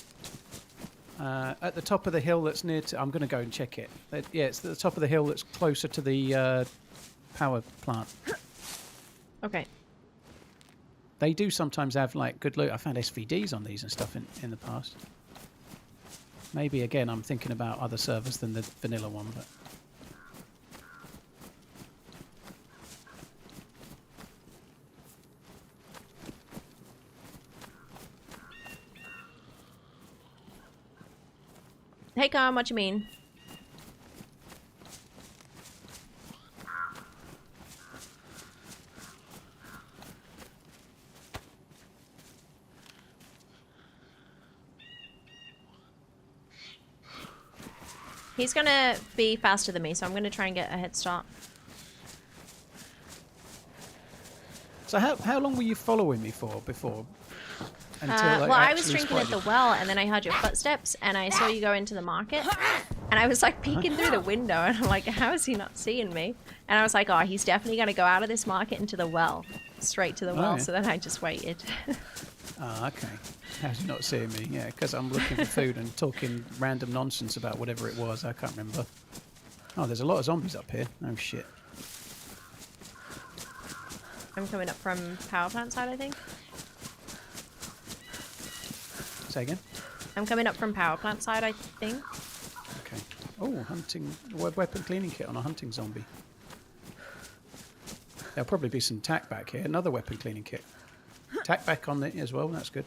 At the top of the hill that's near to... I'm going to go and check it. Yeah, it's at the top of the hill that's closer to the power plant. Okay. They do sometimes have like good loot. I found SVDs on these and stuff in the past. Maybe, again, I'm thinking about other servers than the vanilla one, but... Hey, Con, what you mean? He's gonna be faster than me, so I'm gonna try and get a head start. So how long were you following me for before? Well, I was drinking at the well, and then I heard your footsteps, and I saw you go into the market, and I was like peeking through the window, and I'm like, how is he not seeing me? And I was like, oh, he's definitely gonna go out of this market into the well, straight to the well. Yeah. So then I just waited. Ah, okay. How's he not seeing me? Yeah, because I'm looking for food and talking random nonsense about whatever it was. I can't remember. Oh, there's a lot of zombies up here. Oh, shit. I'm coming up from power plant side, I think. Say again? I'm coming up from power plant side, I think. Okay. Oh, hunting... weapon cleaning kit on a hunting zombie. There'll probably be some tack back here. Another weapon cleaning kit. Tack back on it as well, that's good.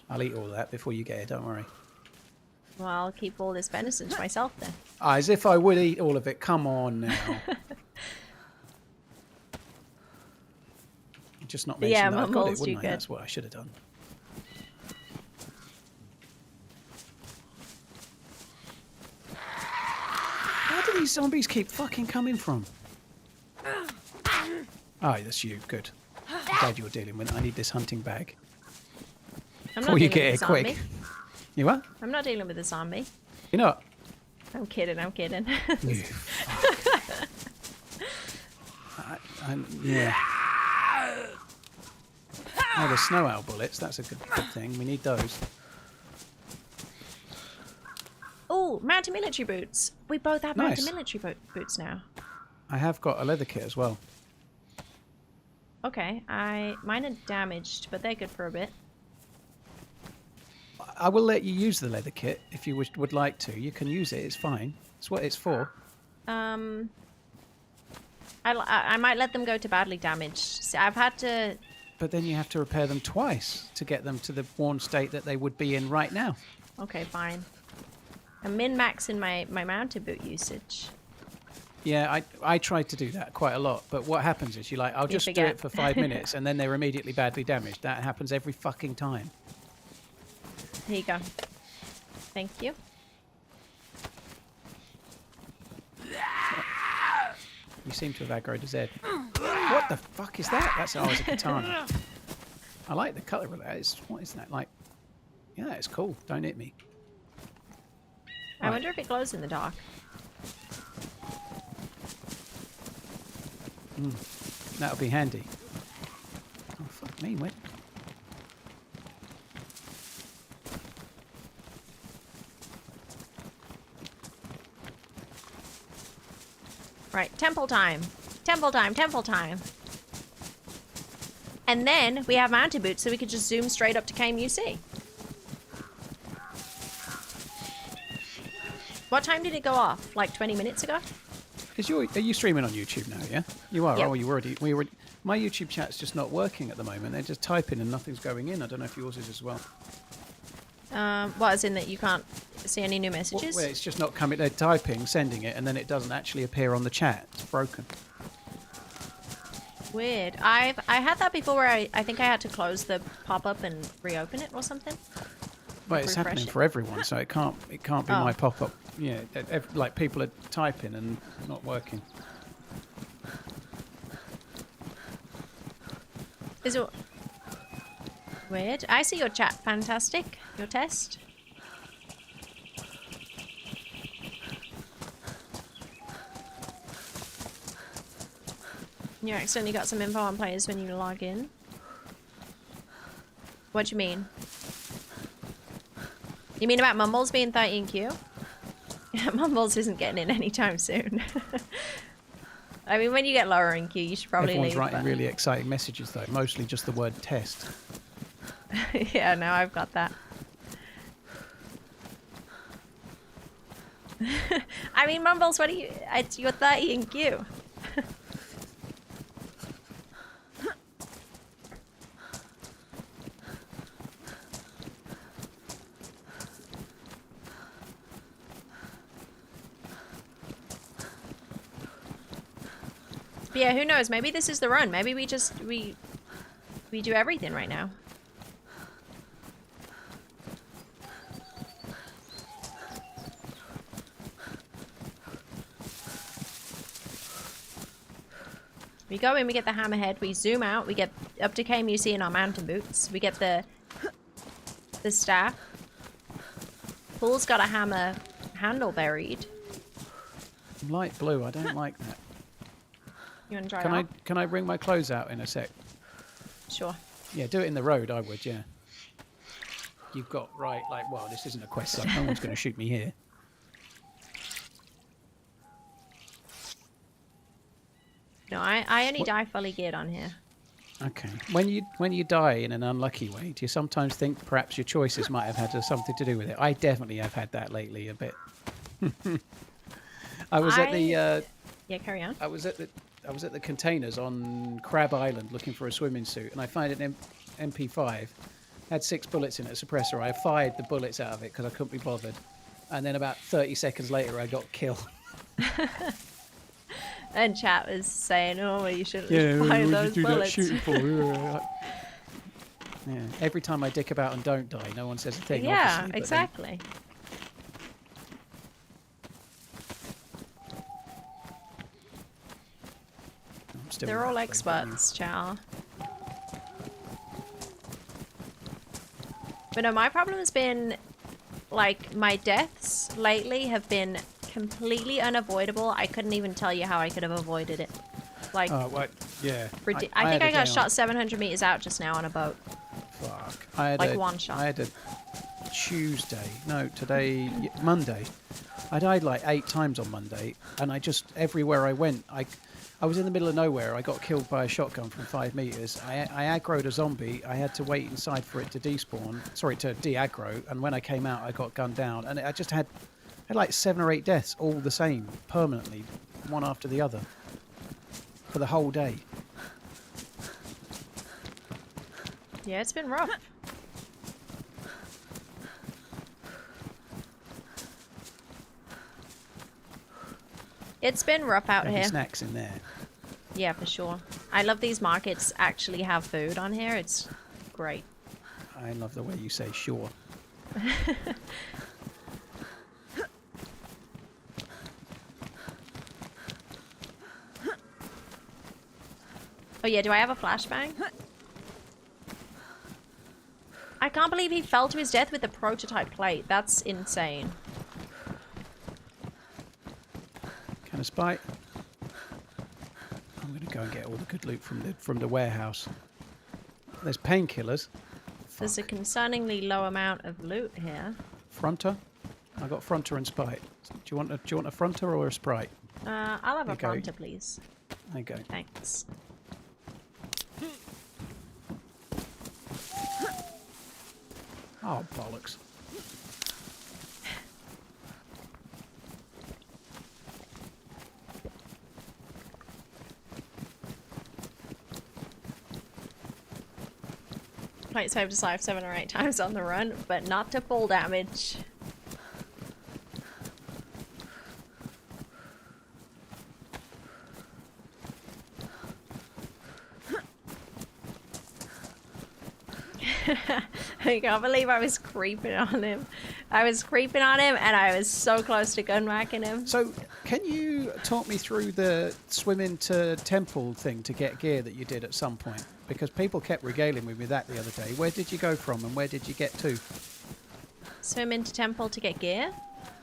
I'll eat all that before you get here, don't worry. Well, I'll keep all this venison to myself then. As if I would eat all of it. Come on now. Just not mention that I got it, Mumbles, wouldn't I? good. That's what I should have done. Where do these zombies keep fucking coming from? Oh, that's you. Good. I'm glad you're dealing with it. I need this hunting bag. I'm not Before you dealing get with here a zombie. quick. You what? I'm not dealing with a zombie. You know what? I'm kidding. You yeah. Oh, the snow owl bullets. That's a good thing. We need those. Oh, mountain military boots. We both have Nice. mountain military boots now. I have got a leather kit as well. Okay, mine are damaged, but they're good for a bit. I will let you use the leather kit if you would like to. You can use it. It's fine. It's what it's for. I might let them go to badly damaged. See, I've had to... But then you have to repair them twice to get them to the worn state that they would be in right now. Okay, fine. I'm min-maxing my mountain boot usage. Yeah, I tried to do that quite a lot. But what happens is I'll just do it for 5 minutes and then they're immediately badly damaged. That happens every fucking time. Here you go. Thank you. You seem to have aggroed a Z. What the fuck is that? It's a katana. I like the colour of that. What is that like? Yeah, it's cool. Don't hit me. I wonder if it glows in the dark. That'll be handy. Oh, fuck me. Wait. Right, temple time. Temple time, temple time. And then we have mountain boots, so we could just zoom straight up to KMUC. What time did it go off? Like 20 minutes ago? Are you streaming on YouTube now, yeah? You are? Yep. Oh, we already... My YouTube chat's just not working at the moment. They're just typing and nothing's going in. I don't know if yours is as well. What, as in that you can't see any new messages? Well, it's just not coming. They're typing, sending it, and then it doesn't actually appear on the chat. It's broken. Weird. I had that before where I think I had to close the pop-up and reopen it or something. Well, it's happening for everyone, so it can't be my pop-up. Yeah, like people are typing and not working. Is it weird? I see your chat. Fantastic. Your test. You accidentally got some info on players when you log in. What do you mean? You mean about Mumbles being 13Q? Yeah, Mumbles isn't getting in anytime soon. I mean, when you get lower in queue, you should probably Everyone's leave. writing really exciting messages, though. Mostly just the word test. Yeah, no, I've got that. I mean, Mumbles, what are you... You're 30 in queue. But yeah, who knows? Maybe this is the run. Maybe we just... We do everything right now. We go in, we get the hammerhead, we zoom out, we get up to KMUC in our mountain boots, we get the staff. Paul's got a hammer handle buried. Light blue, I don't like that. You want to try it out? Can I bring my clothes out in a sec? Sure. Yeah, do it in the road, I would, yeah. You've got, right, like, well, this isn't a quest site, no one's going to shoot me here. No, I only die fully geared on here. Okay. When you die in an unlucky way, do you sometimes think perhaps your choices might have had something to do with it? I definitely have had that lately a bit. I was at the yeah, carry on. I was at the containers on Crab Island looking for a swimming suit, and I find an MP5 had 6 bullets in it, a suppressor. I fired the bullets out of it because I couldn't be bothered, and then about 30 seconds later I got killed. And chat was saying, "Oh, well, you shouldn't what fire did those you do bullets." that shooting for? Yeah. Every time I dick about and don't die, no one says a thing. Yeah, obviously, exactly. They're all experts, Chow. But no, my problem has been, like, my deaths lately have been completely unavoidable. I couldn't even tell you how I could have avoided it. Like, yeah. I think I got shot 700 meters out just now on a boat. Fuck. Like one shot. I had a Tuesday. No, today, Monday. I died like 8 times on Monday, and I just, everywhere I went, I was in the middle of nowhere. I got killed by a shotgun from 5 meters. I aggroed a zombie. I had to wait inside for it to despawn. Sorry, to de-aggro. And when I came out, I got gunned down. And I just had like 7 or 8 deaths, all the same, permanently, one after the other, for the whole day. Yeah, it's been rough. It's been rough out here. Snacks in there. Yeah, for sure. I love these markets actually have food on here. It's great. I love the way you say sure. Oh yeah, do I have a flashbang? I can't believe he fell to his death with the prototype plate. That's insane. Can I spy? I'm gonna go and get all the good loot from the warehouse. There's painkillers. There's a concerningly low amount of loot here. Fronter? I got Fronter and Sprite. Do you want a Fronter or a Sprite? I'll have a Fronter, please. There you go. Thanks. Oh, bollocks. Plate saved to survive 7 or 8 times on the run, but not to full damage. I can't believe I was creeping on him. I was creeping on him and I was so close to gunwhacking him. So, can you talk me through the swim into temple thing to get gear that you did at some point? Because people kept regaling me with that the other day. Where did you go from and where did you get to? Swim into temple to get gear?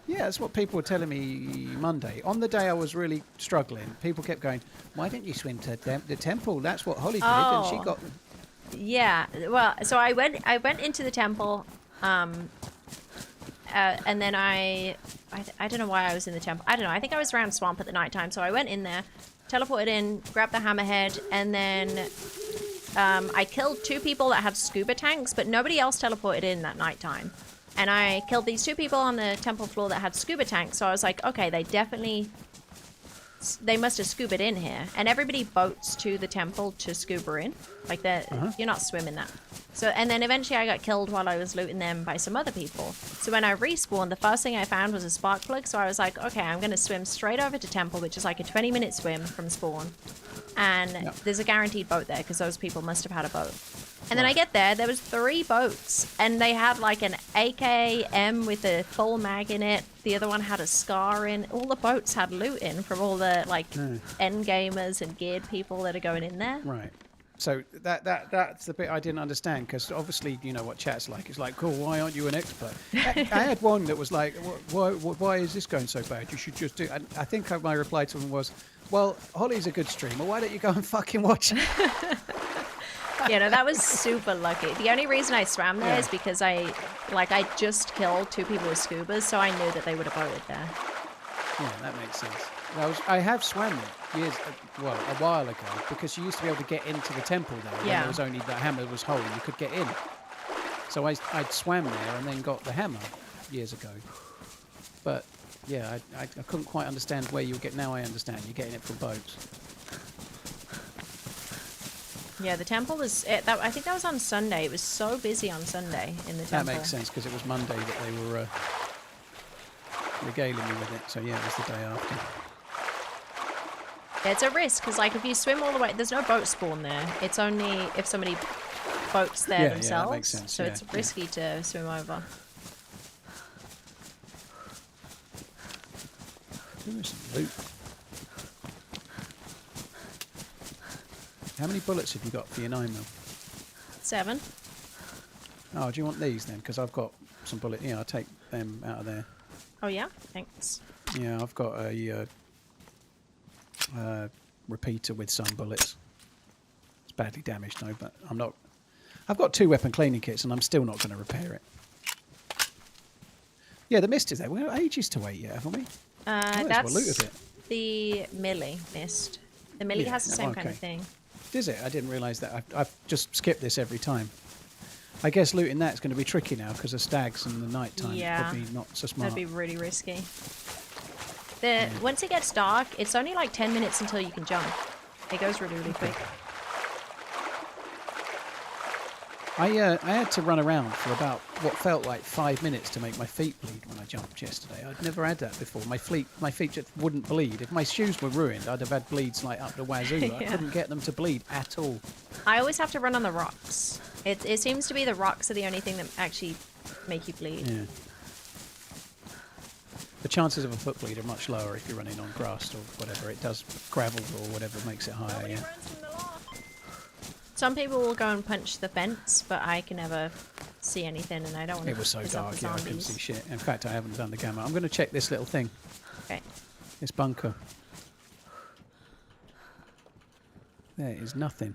Yeah, that's what people were telling me Monday. On the day I was really struggling, people kept going, why didn't you swim to the temple? That's what Holly did, and she got... Yeah, well, so I went into the temple, and then I don't know why I was in the temple. I don't know. I think I was around swamp at the night time, so I went in there, teleported in, grabbed the hammerhead, and then I killed 2 people that had scuba tanks, but nobody else teleported in that night time. And I killed these 2 people on the temple floor that had scuba tanks, so I was like, okay, they must have scubaed in here. And everybody boats to the temple to scuba in. Like, you're not swimming that. So, and then eventually I got killed while I was looting them by some other people. So when I respawned, the first thing I found was a spark plug. So I was like, okay, I'm going to swim straight over to temple, which is like a 20-minute swim from spawn. And there's a guaranteed boat there because those people must have had a boat. And then I get there was 3 boats, and they had like an AKM with a full mag in it. The other one had a scar in. All the boats had loot in from all the like endgamers and geared people that are going in there. Right. So that's the bit I didn't understand, because obviously you know what chat's like. It's like, cool, why aren't you an expert? I had one that was like, why is this going so bad? You should just do. And I think my reply to him was, well, Holly's a good streamer. Why don't you go and fucking watch it? Yeah, no, that was super lucky. The only reason I swam there is because I just killed 2 people with scubas, so I knew that they would have boated there. Yeah, that makes sense. I have swam there a while ago, because you used to be able to get into the temple there. When there was only the hammer was whole, you could get in. So I swam there and then got the hammer years ago. But yeah, I couldn't quite understand where you get. Now I understand. You're getting it from boats. Yeah, the temple was... I think that was on Sunday. It was so busy on Sunday in the temple. That makes sense, because it was Monday that they were regaling me with it. So yeah, it was the day after. It's a risk, because like if you swim all the way, there's no boat spawn there. It's only if somebody boats there themselves. Yeah, that makes sense. So it's risky to swim over. There's some loot. How many bullets have you got for your 9mm? 7. Oh, do you want these then? Because I've got some bullets. Yeah, I'll take them out of there. Oh yeah? Thanks. Yeah, I've got a repeater with some bullets. It's badly damaged though, but I'm not... I've got 2 weapon cleaning kits and I'm still not going to repair it. Yeah, the mist is there. We've got ages to wait yet, haven't we? That's loot a bit. the melee mist. The melee has the same kind of thing. Is it? I didn't realise that. I've just skipped this every time. I guess looting that's going to be tricky now because of stags and the night time. Yeah. Probably not so smart. That'd be really risky. Once it gets dark, it's only like 10 minutes until you can jump. It goes really, really quick. I had to run around for about what felt like 5 minutes to make my feet bleed when I jumped yesterday. I'd never had that before. My feet just wouldn't bleed. If my shoes were ruined, I'd have had bleeds like up the wazoo. Yeah. I couldn't get them to bleed at all. I always have to run on the rocks. It seems to be the rocks are the only thing that actually make you bleed. Yeah. The chances of a foot bleed are much lower if you're running on grass or whatever. It does gravel or whatever makes it higher. Yeah. Some people will go and punch the fence, but I can never see anything, and I don't want to. It was so dark, yeah, I couldn't see shit. In fact, I haven't done the gamma. I'm going to check this little thing. Okay. This bunker. There is nothing.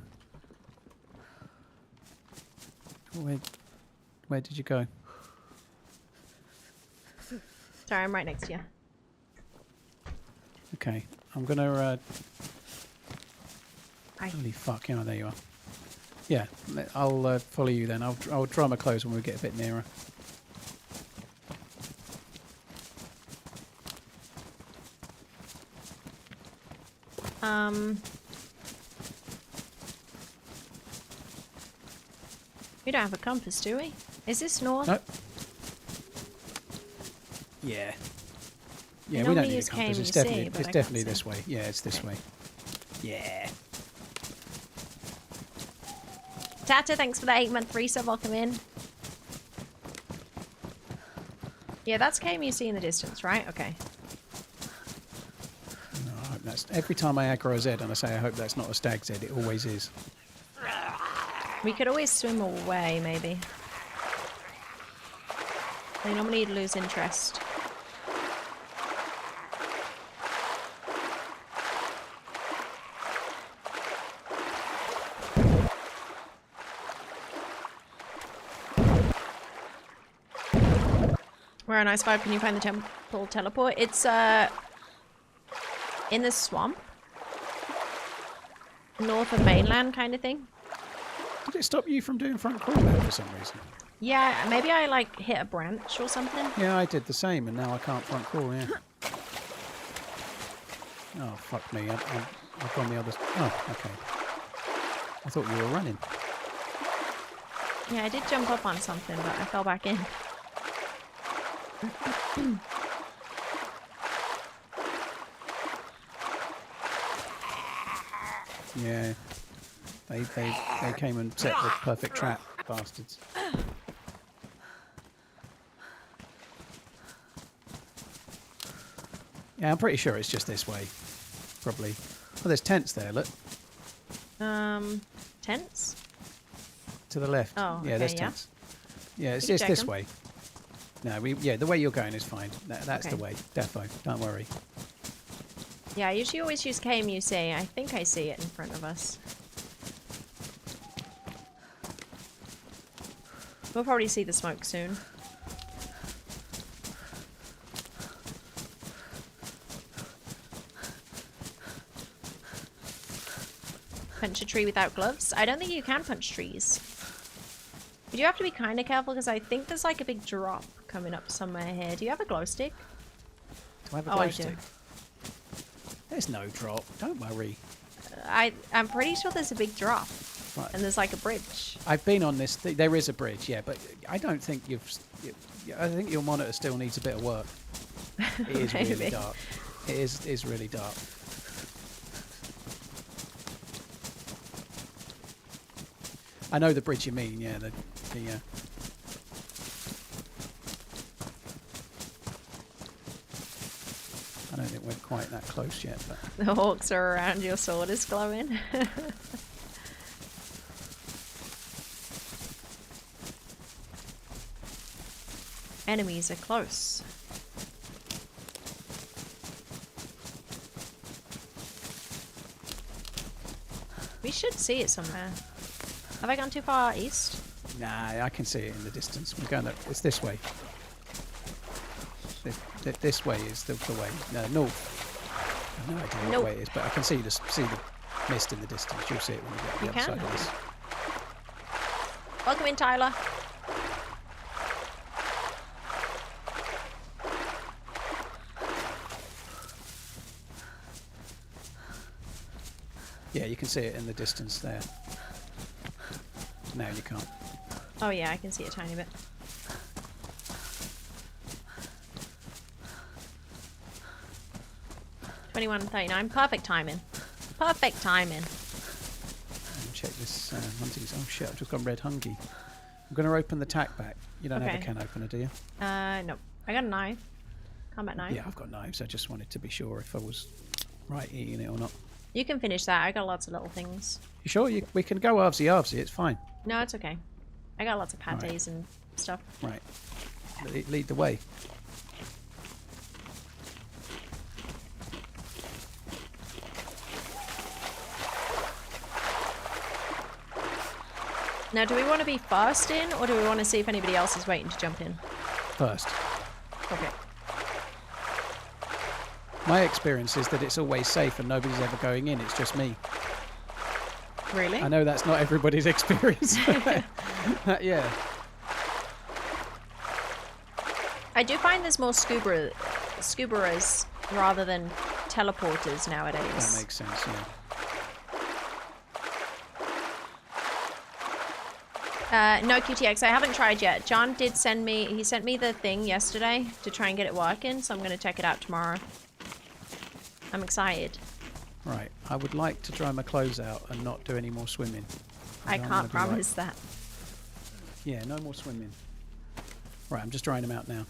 Where did you go? Sorry, I'm right next to you. Okay, I'm going to... Holy fuck, yeah, there you are. Yeah, I'll follow you then. I'll dry my clothes when we get a bit nearer. We don't have a compass, do we? Is this north? Nope. Yeah. Yeah, we don't need a compass. It's definitely this way. Yeah, it's this way. Yeah. Tata, thanks for the 8-month resub. Welcome in. Yeah, that's KMUC in the distance, right? Okay. No, I hope that's... Every time I aggro a Z and I say I hope that's not a stag Z, it always is. We could always swim away, maybe. They normally lose interest. We're a nice vibe. Can you find the temple teleport? It's in the swamp. North of mainland kind of thing. Did it stop you from doing front crawl there for some reason? Yeah, maybe I like hit a branch or something. Yeah, I did the same and now I can't front crawl, yeah. Oh, fuck me. I've gone the other... Oh, okay. I thought you were running. Yeah, I did jump up on something, but I fell back in. Yeah. They came and set the perfect trap, bastards. Yeah, I'm pretty sure it's just this way. Probably. Oh, there's tents there, look. Tents? To the left. Oh, yeah, okay, there's tents. Yeah, it's this way. No, yeah, the way you're going is fine. That's the way. Defo. Don't worry. Yeah, I usually always use KMUC. I think I see it in front of us. We'll probably see the smoke soon. Punch a tree without gloves? I don't think you can punch trees. But you have to be kind of careful because I think there's like a big drop coming up somewhere here. Do you have a glow stick? Do I have a glow stick? There's no drop. Don't worry. I'm pretty sure there's a big drop. Right. And there's like a bridge. I've been on this. There is a bridge, yeah, but I don't think I think your monitor still needs a bit of work. It is really dark. It is really dark. I know the bridge you mean, yeah. I don't think we're quite that close yet, but... The hawks are around, your sword is glowing. Enemies are close. We should see it somewhere. Have I gone too far east? Nah, I can see it in the distance. We're going it's this way. This way is the way. No, north. I have no idea what way it is, but I can see the mist in the distance. You'll see it when you get to the other side of this. Welcome in, Tyler. Yeah, you can see it in the distance there. No, you can't. Oh yeah, I can see it a tiny bit. $21.39. Perfect timing. Perfect timing. Check this hunting. Oh shit! I've just gone red hungry. I'm going to open the tack back. You don't have a can opener, do you? No. I got a knife. Combat knife. Yeah, I've got knives. I just wanted to be sure if I was right eating it or not. You can finish that. I got lots of little things. You sure? We can go arvsy. It's fine. No, it's okay. I got lots of pates and stuff. Right. Lead the way. Now, do we want to be first in, or do we want to see if anybody else is waiting to jump in? First. Okay. My experience is that it's always safe and nobody's ever going in. It's just me. Really? I know that's not everybody's experience. Yeah. I do find there's more scubaers rather than teleporters nowadays. That makes sense, yeah. No QTX, I haven't tried yet. John did send me, he sent me the thing yesterday to try and get it working, so I'm going to check it out tomorrow. I'm excited. Right, I would like to dry my clothes out and not do any more swimming. I can't promise that. Yeah, no more swimming. Right, I'm just drying them out now.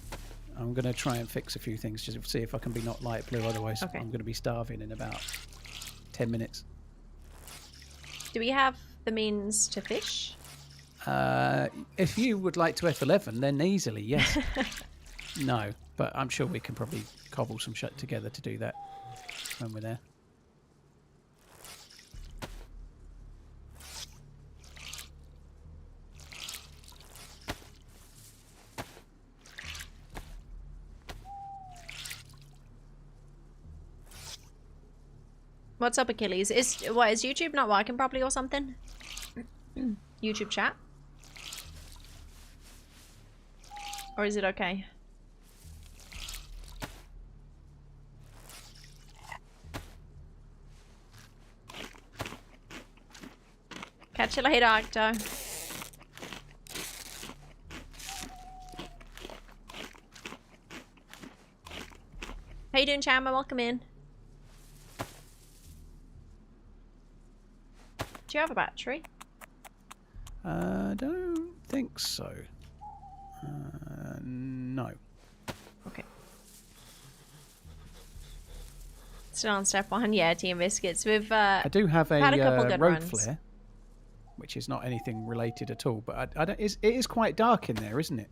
I'm going to try and fix a few things just to see if I can be not light blue, otherwise I'm going to be starving in about 10 minutes. Do we have the means to fish? If you would like to F11, then easily, yes. No, but I'm sure we can probably cobble some shit together to do that when we're there. What's up, Achilles? Is YouTube not working properly or something? YouTube chat? Or is it okay? Catch you later, Octo. How you doing, Chandler? Welcome in. Do you have a battery? I don't think so. No. Okay. Still on step one? Yeah, Team Biscuits. We've I do have had a couple good road runs. flare, which is not anything related at all. But I don't. It is quite dark in there, isn't it?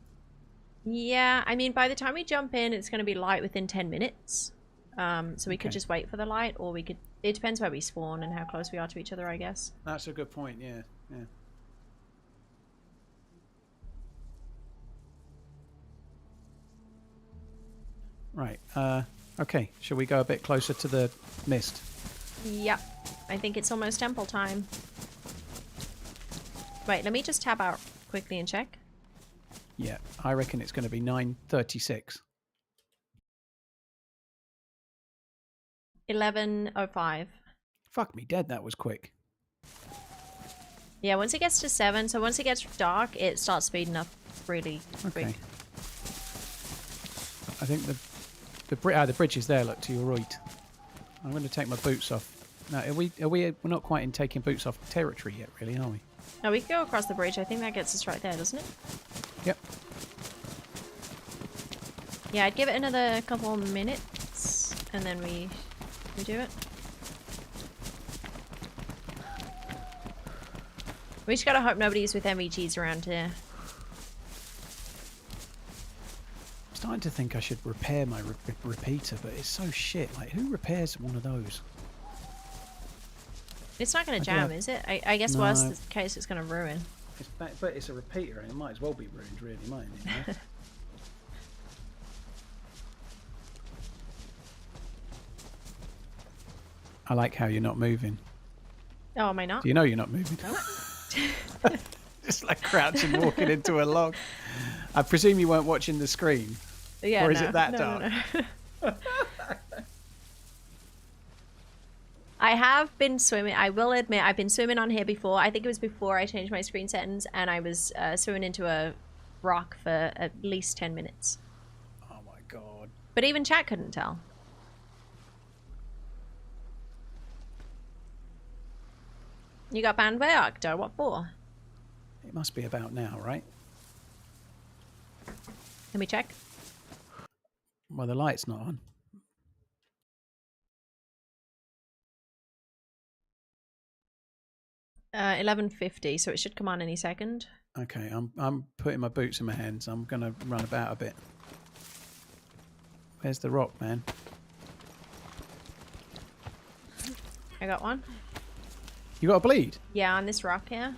Yeah, I mean, by the time we jump in, it's going to be light within 10 minutes. So we could just wait for the light, or we could... It depends where we spawn and how close we are to each other, I guess. That's a good point, yeah. Yeah. Right, okay. Shall we go a bit closer to the mist? Yep. I think it's almost temple time. Wait, let me just tab out quickly and check. Yeah, I reckon it's going to be 9:36. 11:05. Fuck me dead, that was quick. Yeah, once it gets to 7, so once it gets dark, it starts speeding up really quick. I think the bridge is there, look, to your right. I'm going to take my boots off. No, we're not quite in taking boots off territory yet, really, are we? Oh, we can go across the bridge. I think that gets us right there, doesn't it? Yep. Yeah, I'd give it another couple minutes, and then we do it. We just gotta hope nobody's with MVGs around here. I'm starting to think I should repair my repeater, but it's so shit. Like, who repairs one of those? It's not gonna jam, is it? I guess No. worst case, it's gonna ruin. But it's a repeater, and it might as well be ruined, really, mightn't it? You know? I like how you're not moving. Oh, am I not? Do you know you're not moving? Just like crouching, walking into a log. I presume you weren't watching the screen. Yeah, or is it that dark? No. I have been swimming. I will admit, I've been swimming on here before. I think it was before I changed my screen settings, and I was swimming into a rock for at least 10 minutes. Oh my god. But even chat couldn't tell. You got banned by Octo. What for? It must be about now, right? Let me check. Well, the light's not on. Uh, 11:50, so it should come on any second. Okay, I'm putting my boots in my hands. I'm gonna run about a bit. Where's the rock, man? I got one. You got a bleed? Yeah, on this rock here.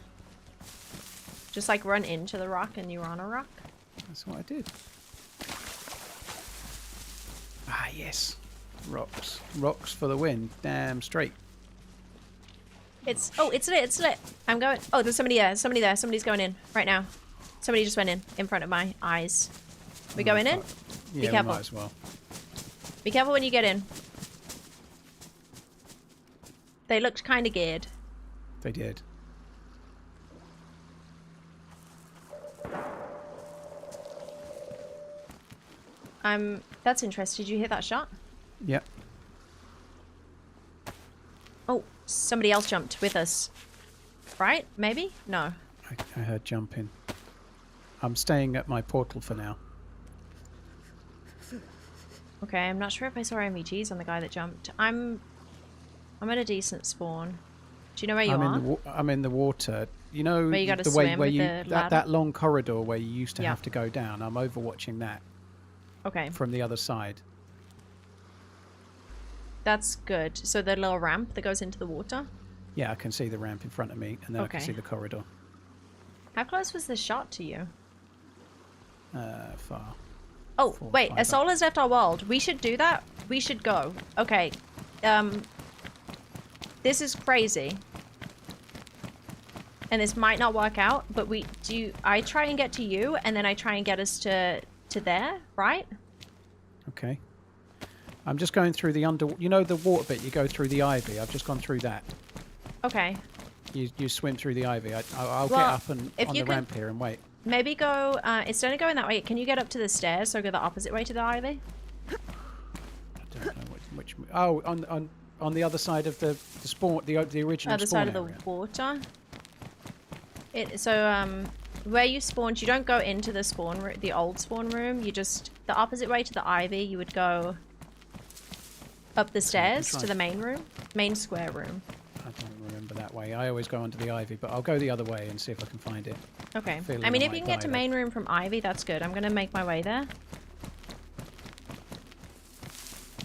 Just like run into the rock and you're on a rock. That's what I did. Ah, yes. Rocks. Rocks for the win. Damn straight. It's lit, it's lit. I'm going. Oh, there's somebody there. Somebody there. Somebody's going in right now. Somebody just went in front of my eyes. We going in? Yeah, Be careful. we might as well. Be careful when you get in. They looked kind of geared. They did. That's interesting. Did you hear that shot? Yep. Oh, somebody else jumped with us. Right? Maybe? No. I heard jumping. I'm staying at my portal for now. Okay, I'm not sure if I saw MVGs on the guy that jumped. I'm at a decent spawn. Do you know where you are? I'm in the water. You know where you gotta the way swim where with you the ladder? that long corridor where you used to have to go down. I'm overwatching that. Okay. From the other side. That's good. So the little ramp that goes into the water? Yeah, I can see the ramp in front of me, and then I can see the corridor. How close was the shot to you? Far. Oh, wait, a soul has left our world. We should do that. We should go. Okay. This is crazy. And this might not work out, but I try and get to you, and then I try and get us to there, right? Okay. I'm just going through the you know the water bit, you go through the ivy. I've just gone through that. Okay. You swim through the ivy. I'll get up and on the ramp here and wait. Maybe go, instead of going that way, can you get up to the stairs, so go the opposite way to the ivy? I don't know which oh, on the other side of the spawn, the original Other spawn side area. of the water. Where you spawned, you don't go into the the old spawn room. You just the opposite way to the ivy. You would go up the stairs to the main square room. I don't remember that way. I always go onto the ivy, but I'll go the other way and see if I can find it. Okay. I mean, if you can get to main room from ivy, that's good. I'm gonna make my way there.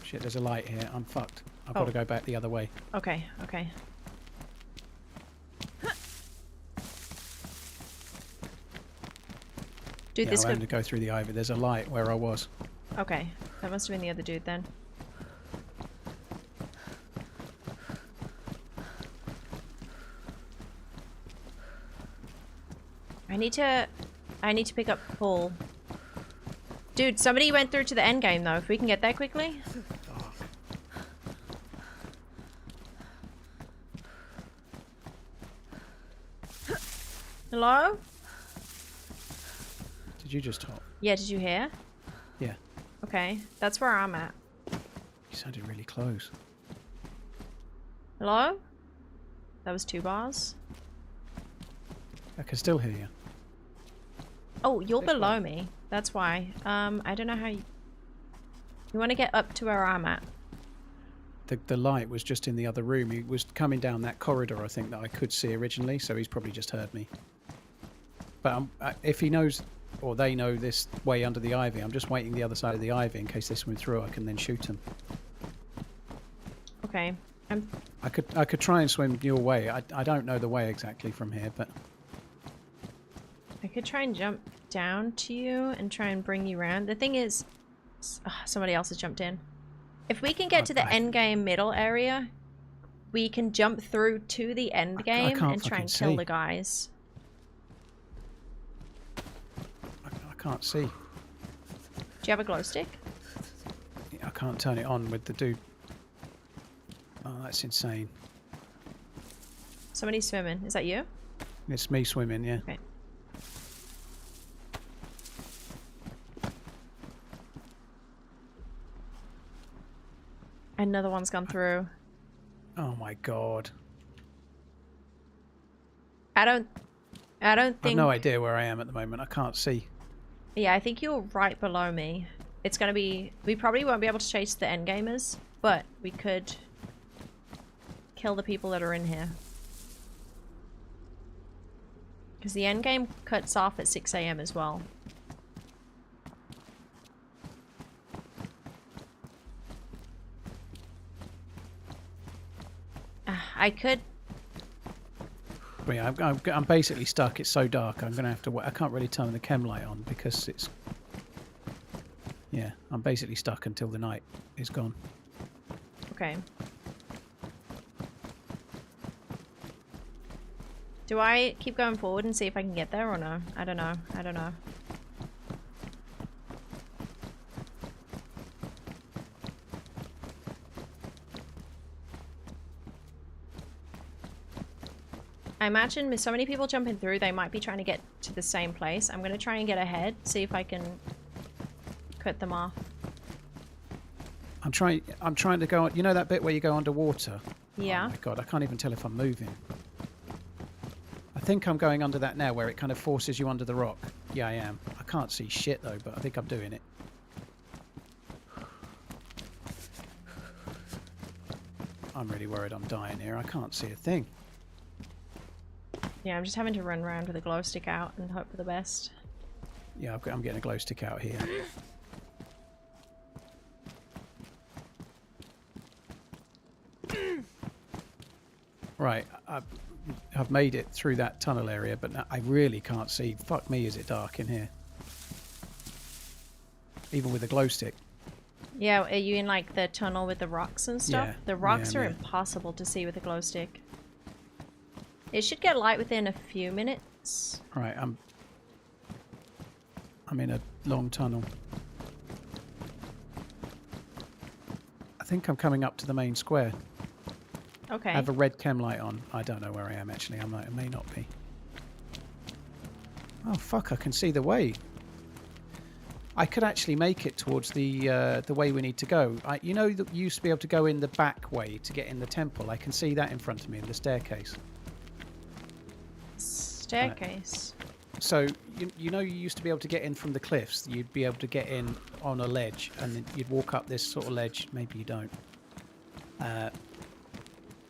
Shit, there's a light here. I'm fucked. I've got to go back the other way. Okay. Okay. Dude, I'm going to go through the ivy. There's a light where I was. Okay, that must have been the other dude then. I need to pick up Paul. Dude, somebody went through to the endgame though. If we can get there quickly. Hello? Did you just talk? Yeah, did you hear? Yeah. Okay, that's where I'm at. You sounded really close. Hello? That was 2 bars. I can still hear you. Oh, you're below me. That's why. I don't know how you... You want to get up to where I'm at. The light was just in the other room. He was coming down that corridor, I think, that I could see originally, so he's probably just heard me. But if he knows, or they know this way under the ivy, I'm just waiting the other side of the ivy in case they swim through. I can then shoot him. Okay. I could try and swim your way. I don't know the way exactly from here, but I could try and jump down to you and try and bring you around. The thing is, somebody else has jumped in. If we can get to the endgame middle area, we can jump through to the endgame and try and kill the guys. I can't see. Do you have a glow stick? I can't turn it on with the dude. Oh, that's insane. Somebody's swimming. Is that you? It's me swimming, yeah. Okay. Another one's gone through. Oh my god. I don't think... I have no idea where I am at the moment. I can't see. Yeah, I think you're right below me. It's gonna be... We probably won't be able to chase the endgamers, but we could kill the people that are in here. Because the endgame cuts off at 6 AM as well. I could... Wait, I'm basically stuck. It's so dark. I'm going to have to wait. I can't really turn the chem light on because it's... Yeah, I'm basically stuck until the night is gone. Okay. Do I keep going forward and see if I can get there or no? I don't know. I don't know. I imagine with so many people jumping through, they might be trying to get to the same place. I'm going to try and get ahead, see if I can cut them off. I'm trying to go on... You know that bit where you go underwater? Yeah. Oh my god, I can't even tell if I'm moving. I think I'm going under that now, where it kind of forces you under the rock. Yeah, I am. I can't see shit though, but I think I'm doing it. I'm really worried I'm dying here. I can't see a thing. Yeah, I'm just having to run around with a glow stick out and hope for the best. Yeah, I'm getting a glow stick out here. Right, I've made it through that tunnel area, but now I really can't see. Fuck me, is it dark in here? Even with a glow stick. Yeah, are you in like the tunnel with the rocks and stuff? Yeah, the rocks are yeah. impossible to see with a glow stick. It should get light within a few minutes. Right, I'm in a long tunnel. I think I'm coming up to the main square. Okay. I have a red chem light on. I don't know where I am actually. I may not be. Oh fuck! I can see the way. I could actually make it towards the way we need to go. You know that you used to be able to go in the back way to get in the temple. I can see that in front of me in the staircase. Staircase. So you know you used to be able to get in from the cliffs. You'd be able to get in on a ledge, and then you'd walk up this sort of ledge. Maybe you don't.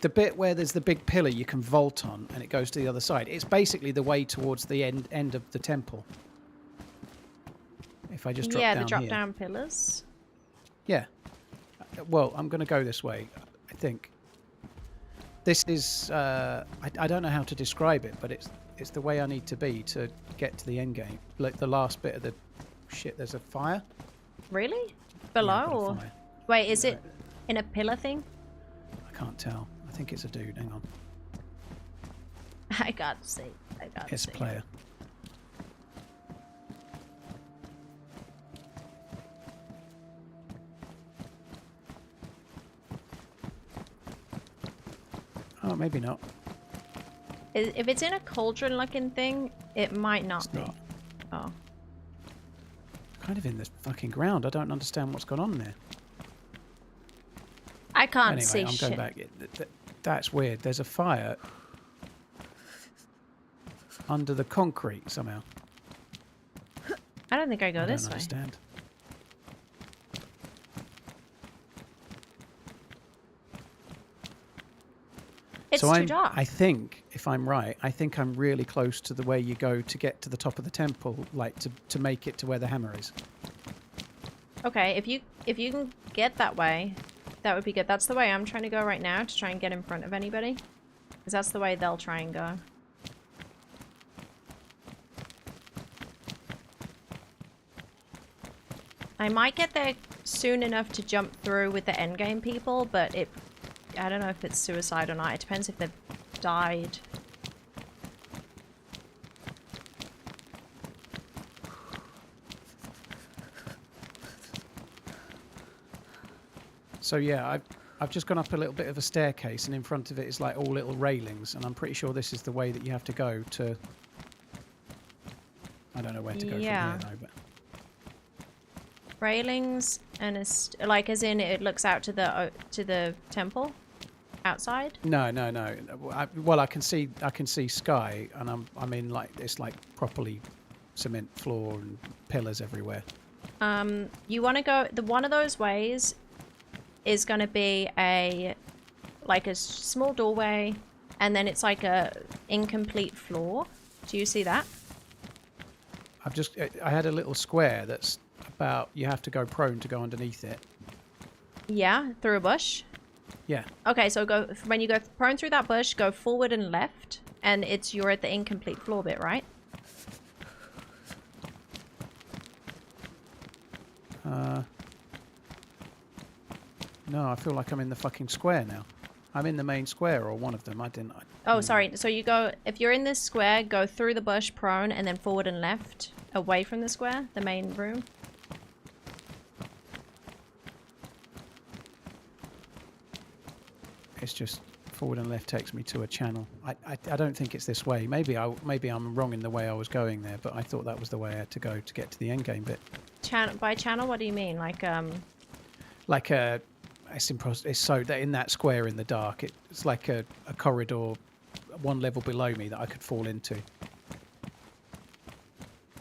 The bit where there's the big pillar you can vault on, and it goes to the other side. It's basically the way towards the end of the temple. If I just drop down the drop here. down pillars. Yeah. Well, I'm going to go this way, I think. This is... I don't know how to describe it, but it's the way I need to be to get to the end game. Like the last bit of the... Shit, there's a fire? Really? Below? Yeah, or... Wait, is it in a pillar thing? I can't tell. I think it's a dude. Hang on. I can't see. It's a player. Oh, maybe not. If it's in a cauldron-looking thing, it might not be. Not. Oh. Kind of in the fucking ground. I don't understand what's gone on there. I can't anyway, see I'm shit. going back. That's weird. There's a fire. under the concrete somehow. I don't think I go this way. I don't understand. It's too dark. I think, if I'm right, I think I'm really close to the way you go to get to the top of the temple, like to make it to where the hammer is. Okay, if you can get that way, that would be good. That's the way I'm trying to go right now to try and get in front of anybody. Because that's the way they'll try and go. I might get there soon enough to jump through with the endgame people, but I don't know if it's suicide or not. It depends if they've died. So yeah, I've just gone up a little bit of a staircase, and in front of it is like all little railings, and I'm pretty sure this is the way that you have to go to... I don't know where to go from here though, but... Railings and like as in it looks out to the temple outside? No. Well, I can see sky, and I'm in like it's like properly cement floor and pillars everywhere. You want to go one of those ways is going to be a small doorway, and then it's like a incomplete floor. Do you see that? I had a little square that's about, you have to go prone to go underneath it. Yeah, through a bush? Yeah. Okay, so when you go prone through that bush, go forward and left, and you're at the incomplete floor bit, right? No, I feel like I'm in the fucking square now. I'm in the main square, or one of them. Oh, sorry. So you go, if you're in this square, go through the bush prone, and then forward and left, away from the square, the main room. It's just forward and left takes me to a channel. I don't think it's this way. Maybe I'm wrong in the way I was going there, but I thought that was the way I had to go to get to the end game bit. By channel, what do you mean? Like it's so that in that square in the dark, it's like a corridor one level below me that I could fall into.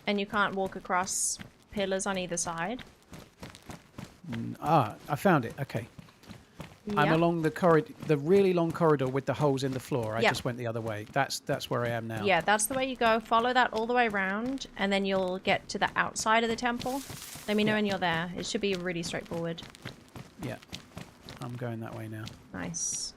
And you can't walk across pillars on either side? I found it. Okay. Yep. I'm along the really long corridor with the holes in the floor. I just went the other way. That's where I am now. Yeah, that's the way you go. Follow that all the way around, and then you'll get to the outside of the temple. Let me know when you're there. It should be really straightforward. Yeah. I'm going that way now. Nice.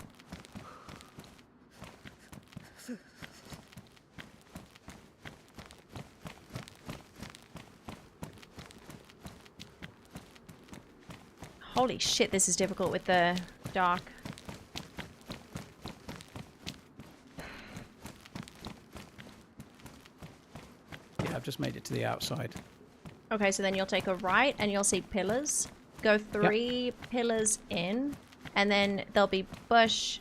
Holy shit, this is difficult with the dark. Yeah, I've just made it to the outside. Okay, so then you'll take a right and you'll see pillars. Go 3 pillars in, and then there'll be bush.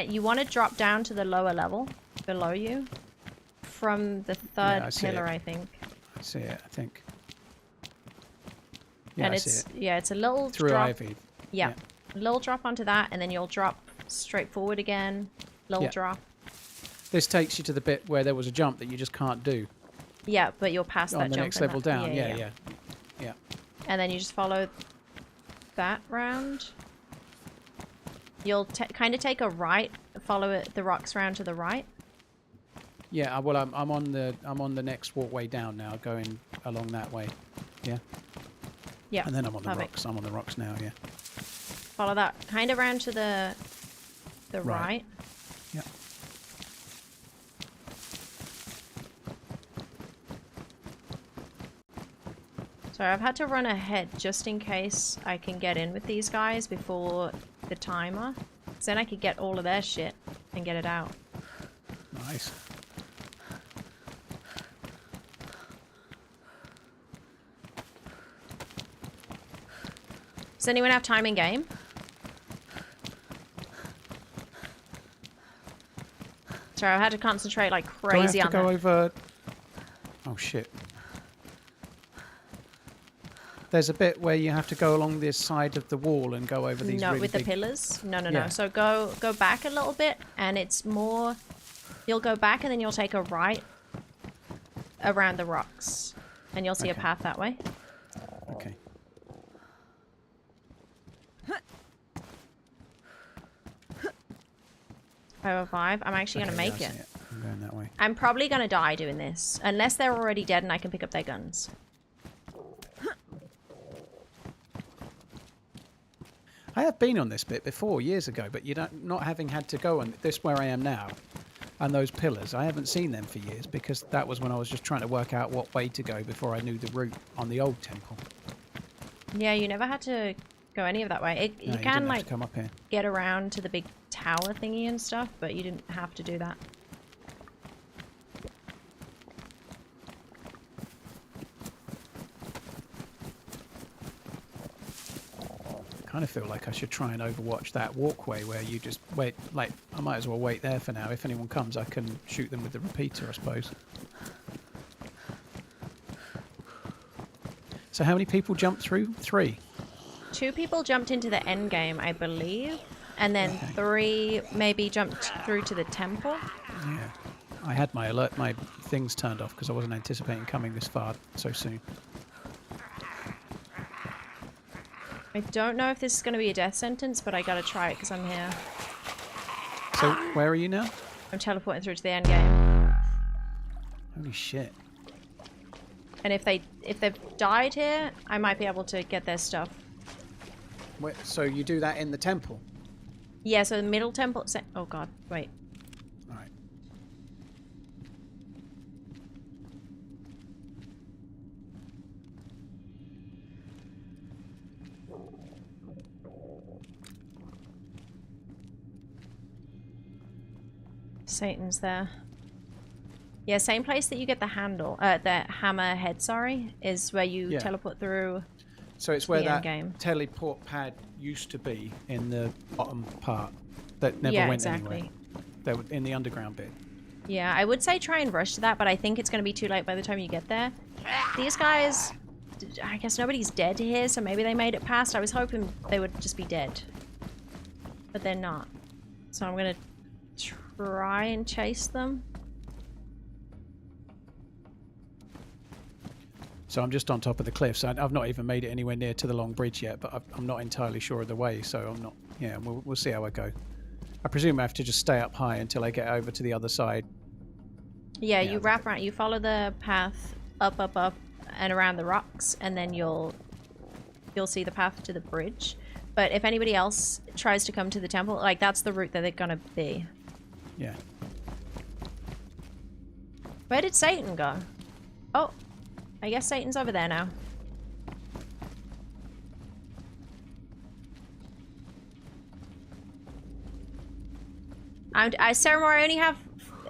You want to drop down to the lower level below you from the third pillar, I think. I see it, I think. Yeah, and it's a little through drop. ivy. Yeah, a little drop onto that, and then you'll drop straight forward again. Little drop. This takes you to the bit where there was a jump that you just can't do. Yeah, but you'll pass that jump. On the next level down. Yeah. And then you just follow that round. You'll kind of take a right, follow the rocks round to the right. Yeah, well, I'm on the next walkway down now, going along that way. Yeah. Yeah. And then I'm on the rocks. I'm on the rocks now. Yeah. Follow that kind of round to the right. Yeah. Sorry, I've had to run ahead just in case I can get in with these guys before the timer. Because then I could get all of their shit and get it out. Nice. Does anyone have time in game? Sorry, I had to concentrate like crazy on that. Do I have to go over... Oh, shit. There's a bit where you have to go along this side of the wall and go over these No, really with big... the pillars? No. So go back a little bit, and it's more... You'll go back and then you'll take a right around the rocks. And you'll see a path that way. Okay. 505. I'm actually going to make it. I'm going that way. I'm probably going to die doing this. Unless they're already dead and I can pick up their guns. I have been on this bit before, years ago, but not having had to go on this where I am now, and those pillars, I haven't seen them for years because that was when I was just trying to work out what way to go before I knew the route on the old temple. Yeah, you never had to go any of that way. You can like come up here. Get around to the big tower thingy and stuff, but you didn't have to do that. I kind of feel like I should try and overwatch that walkway where you just wait. Like, I might as well wait there for now. If anyone comes, I can shoot them with the repeater, I suppose. So how many people jumped through? 3? 2 people jumped into the Endgame, I believe. And then 3 maybe jumped through to the temple. Yeah. I had my things turned off because I wasn't anticipating coming this far so soon. I don't know if this is going to be a death sentence, but I gotta try it because I'm here. So, where are you now? I'm teleporting through to the Endgame. Holy shit. And if they've died here, I might be able to get their stuff. Wait, so you do that in the temple? Yeah, so the middle temple... Oh god, wait. Alright. Satan's there. Yeah, same place that you get the handle, the hammer head, sorry, is where you teleport through. So it's where that teleport pad used to be in the bottom part that never went anywhere. They were in the underground bit. Yeah, I would say try and rush to that, but I think it's going to be too late by the time you get there. These guys, I guess nobody's dead here, so maybe they made it past. I was hoping they would just be dead, but they're not. So I'm going to try and chase them. So I'm just on top of the cliffs. I've not even made it anywhere near to the long bridge yet, but I'm not entirely sure of the way, so I'm not... Yeah, we'll see how I go. I presume I have to just stay up high until I get over to the other side. Yeah, you wrap around. You follow the path up, and around the rocks, and then you'll see the path to the bridge. But if anybody else tries to come to the temple, like, that's the route that they're gonna be. Yeah. Where did Satan go? Oh, I guess Satan's over there now. Sarah, I only have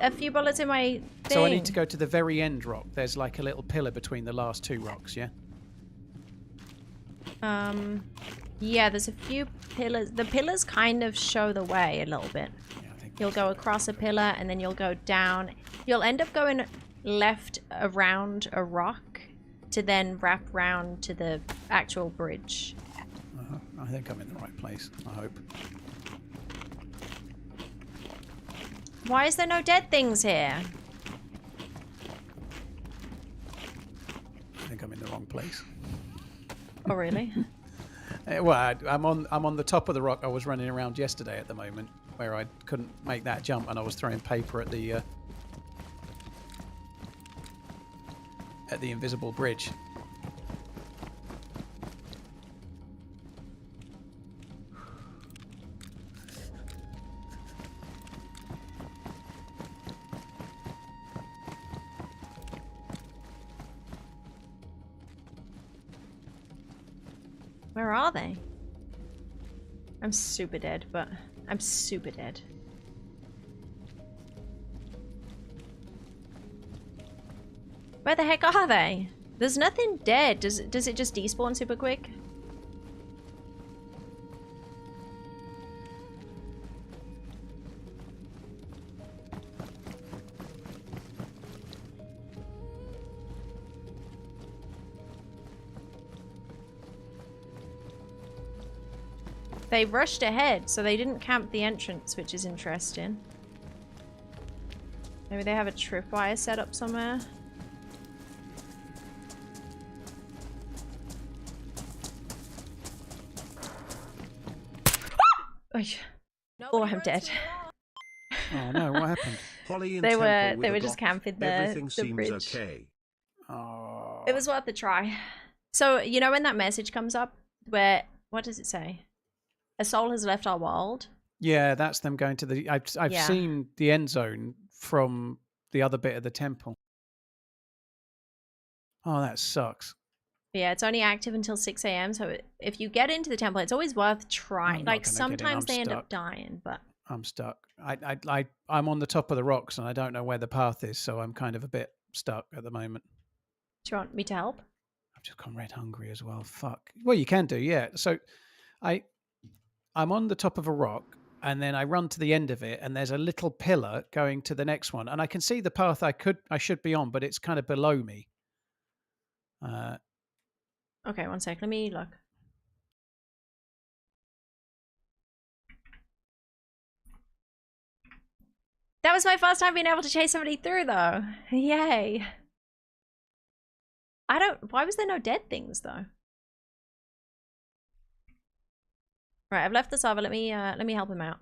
a few bullets in my thing. So I need to go to the very end rock. There's like a little pillar between the last 2 rocks, yeah? Yeah, there's a few pillars. The pillars kind of show the way a little bit. Yeah, I think you'll go across a pillar and then you'll go down. You'll end up going left around a rock to then wrap round to the actual bridge. I think I'm in the right place, I hope. Why is there no dead things here? I think I'm in the wrong place. Oh, really? Well, I'm on the top of the rock I was running around yesterday at the moment, where I couldn't make that jump and I was throwing paper at the invisible bridge. Where are they? I'm super dead, but I'm super dead. Where the heck are they? There's nothing dead. Does it just despawn super quick? They rushed ahead, so they didn't camp the entrance, which is interesting. Maybe they have a tripwire set up somewhere. Oh, I'm dead. Oh no, what happened? Holly in they Temple were with just a bot. camping Everything the seems bridge. okay. Oh. It was worth a try. So, you know when that message comes up where, what does it say? A soul has left our world. Yeah, that's them going to the... I've seen the end zone from the other bit of the temple. Oh, that sucks. Yeah, it's only active until 6 a.m. So if you get into the temple, it's always worth trying. Like sometimes they end up dying, but I'm stuck. I'm on the top of the rocks and I don't know where the path is, so I'm kind of a bit stuck at the moment. Do you want me to help? I've just gone red hungry as well. Fuck. Well, you can do, yeah. So I'm on the top of a rock and then I run to the end of it and there's a little pillar going to the next one and I can see the path I should be on, but it's kind of below me. Okay, one sec. Let me look. That was my first time being able to chase somebody through, though. Yay. Why was there no dead things, though? Right, I've left the server. Let me help him out.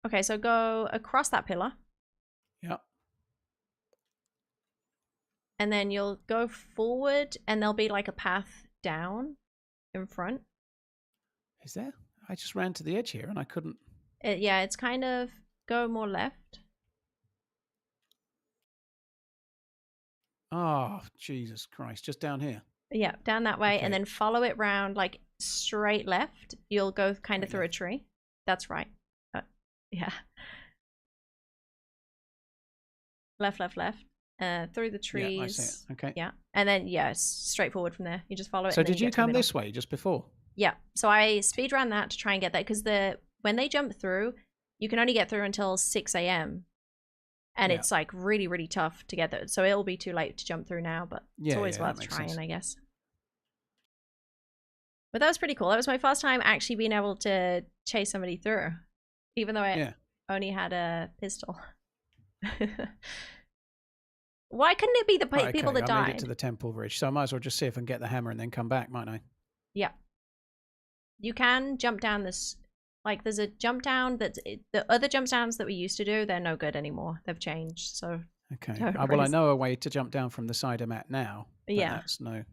Okay, so go across that pillar. Yep. And then you'll go forward and there'll be like a path down in front. Is there? I just ran to the edge here and I couldn't... Yeah, it's kind of... Go more left. Oh, Jesus Christ. Just down here? Yeah, down that way. Okay. And then follow it round like straight left. You'll go kind of through a tree. That's right. Yeah. Left, left, left. Through the trees. Yeah, I see it. Okay. Yeah. And then, yeah, straightforward from there. You just follow it. So did you come this way just before? Yeah. So I speedran that to try and get that because when they jump through, you can only get through until 6 a.m. And it's like really, really tough to get there. So it'll be too late to jump through now, but it's always worth trying, I guess. But that was pretty cool. That was my first time actually being able to chase somebody through, even though I only had a pistol. Why couldn't it be the people that died? I made it to the temple bridge, so I might as well just see if I can get the hammer and then come back, mightn't I? Yeah. You can jump down this... Like, there's a jump down that... The other jump downs that we used to do, they're no good anymore. They've changed, so... Okay. Well, I know a way to jump down from the side I'm at now. Yeah. That's no...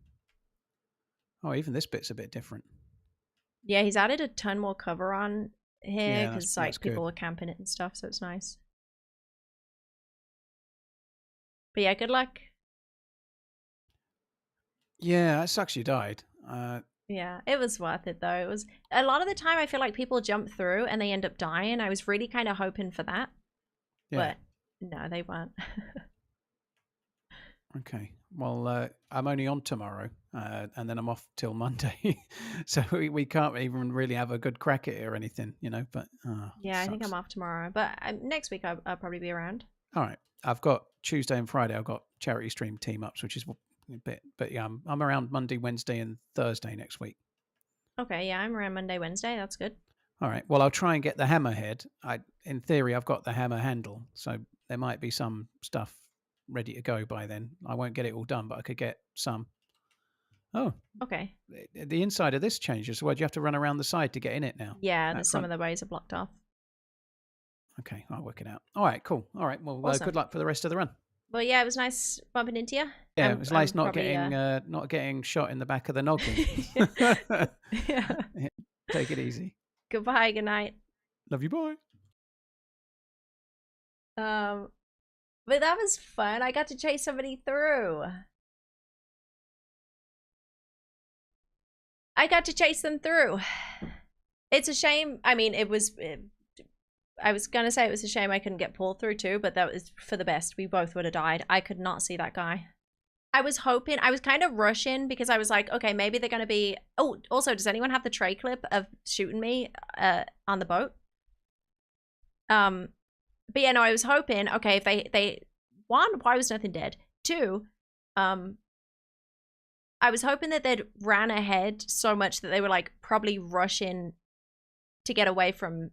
Oh, even this bit's a bit different. Yeah, he's added a ton more cover on here, because, like, people were camping it and stuff, so it's nice. But yeah, good luck. Yeah, it sucks you died. Yeah, it was worth it though. It was a lot of the time I feel like people jump through and they end up dying. I was really kind of hoping for that. Yeah. But no, they weren't. Okay. Well, I'm only on tomorrow, and then I'm off till Monday. So we can't even really have a good crack at it or anything, you know, but yeah, I think I'm off tomorrow. But next week I'll probably be around. All right. I've got Tuesday and Friday, I've got charity stream team ups, which is a bit, but yeah, I'm around Monday, Wednesday, and Thursday next week. Okay, yeah, I'm around Monday, Wednesday. That's good. All right. Well, I'll try and get the hammerhead. In theory, I've got the hammer handle, so there might be some stuff ready to go by then. I won't get it all done, but I could get some. Oh. Okay. The inside of this changes. So why do you have to run around the side to get in it now? Yeah, some of the ways are blocked off. Okay, I'll work it out. All right, cool. All right, well, awesome. Good luck for the rest of the run. Well, yeah, it was nice bumping into you. Yeah, it was nice not getting shot in the back of the noggin. Yeah. Take it easy. Goodbye. Good night. Love you. Bye. But that was fun. I got to chase somebody through. I got to chase them through. It's a shame. I mean, I was going to say it was a shame I couldn't get pulled through too, but that was for the best. We both would have died. I could not see that guy. I was hoping, I was kind of rushing because I was like, okay, maybe they're going to be... Oh, also, does anyone have the tray clip of shooting me on the boat? But yeah, no, I was hoping, okay, if they... One, why was nothing dead? Two, I was hoping that they'd ran ahead so much that they were like probably rushing to get away from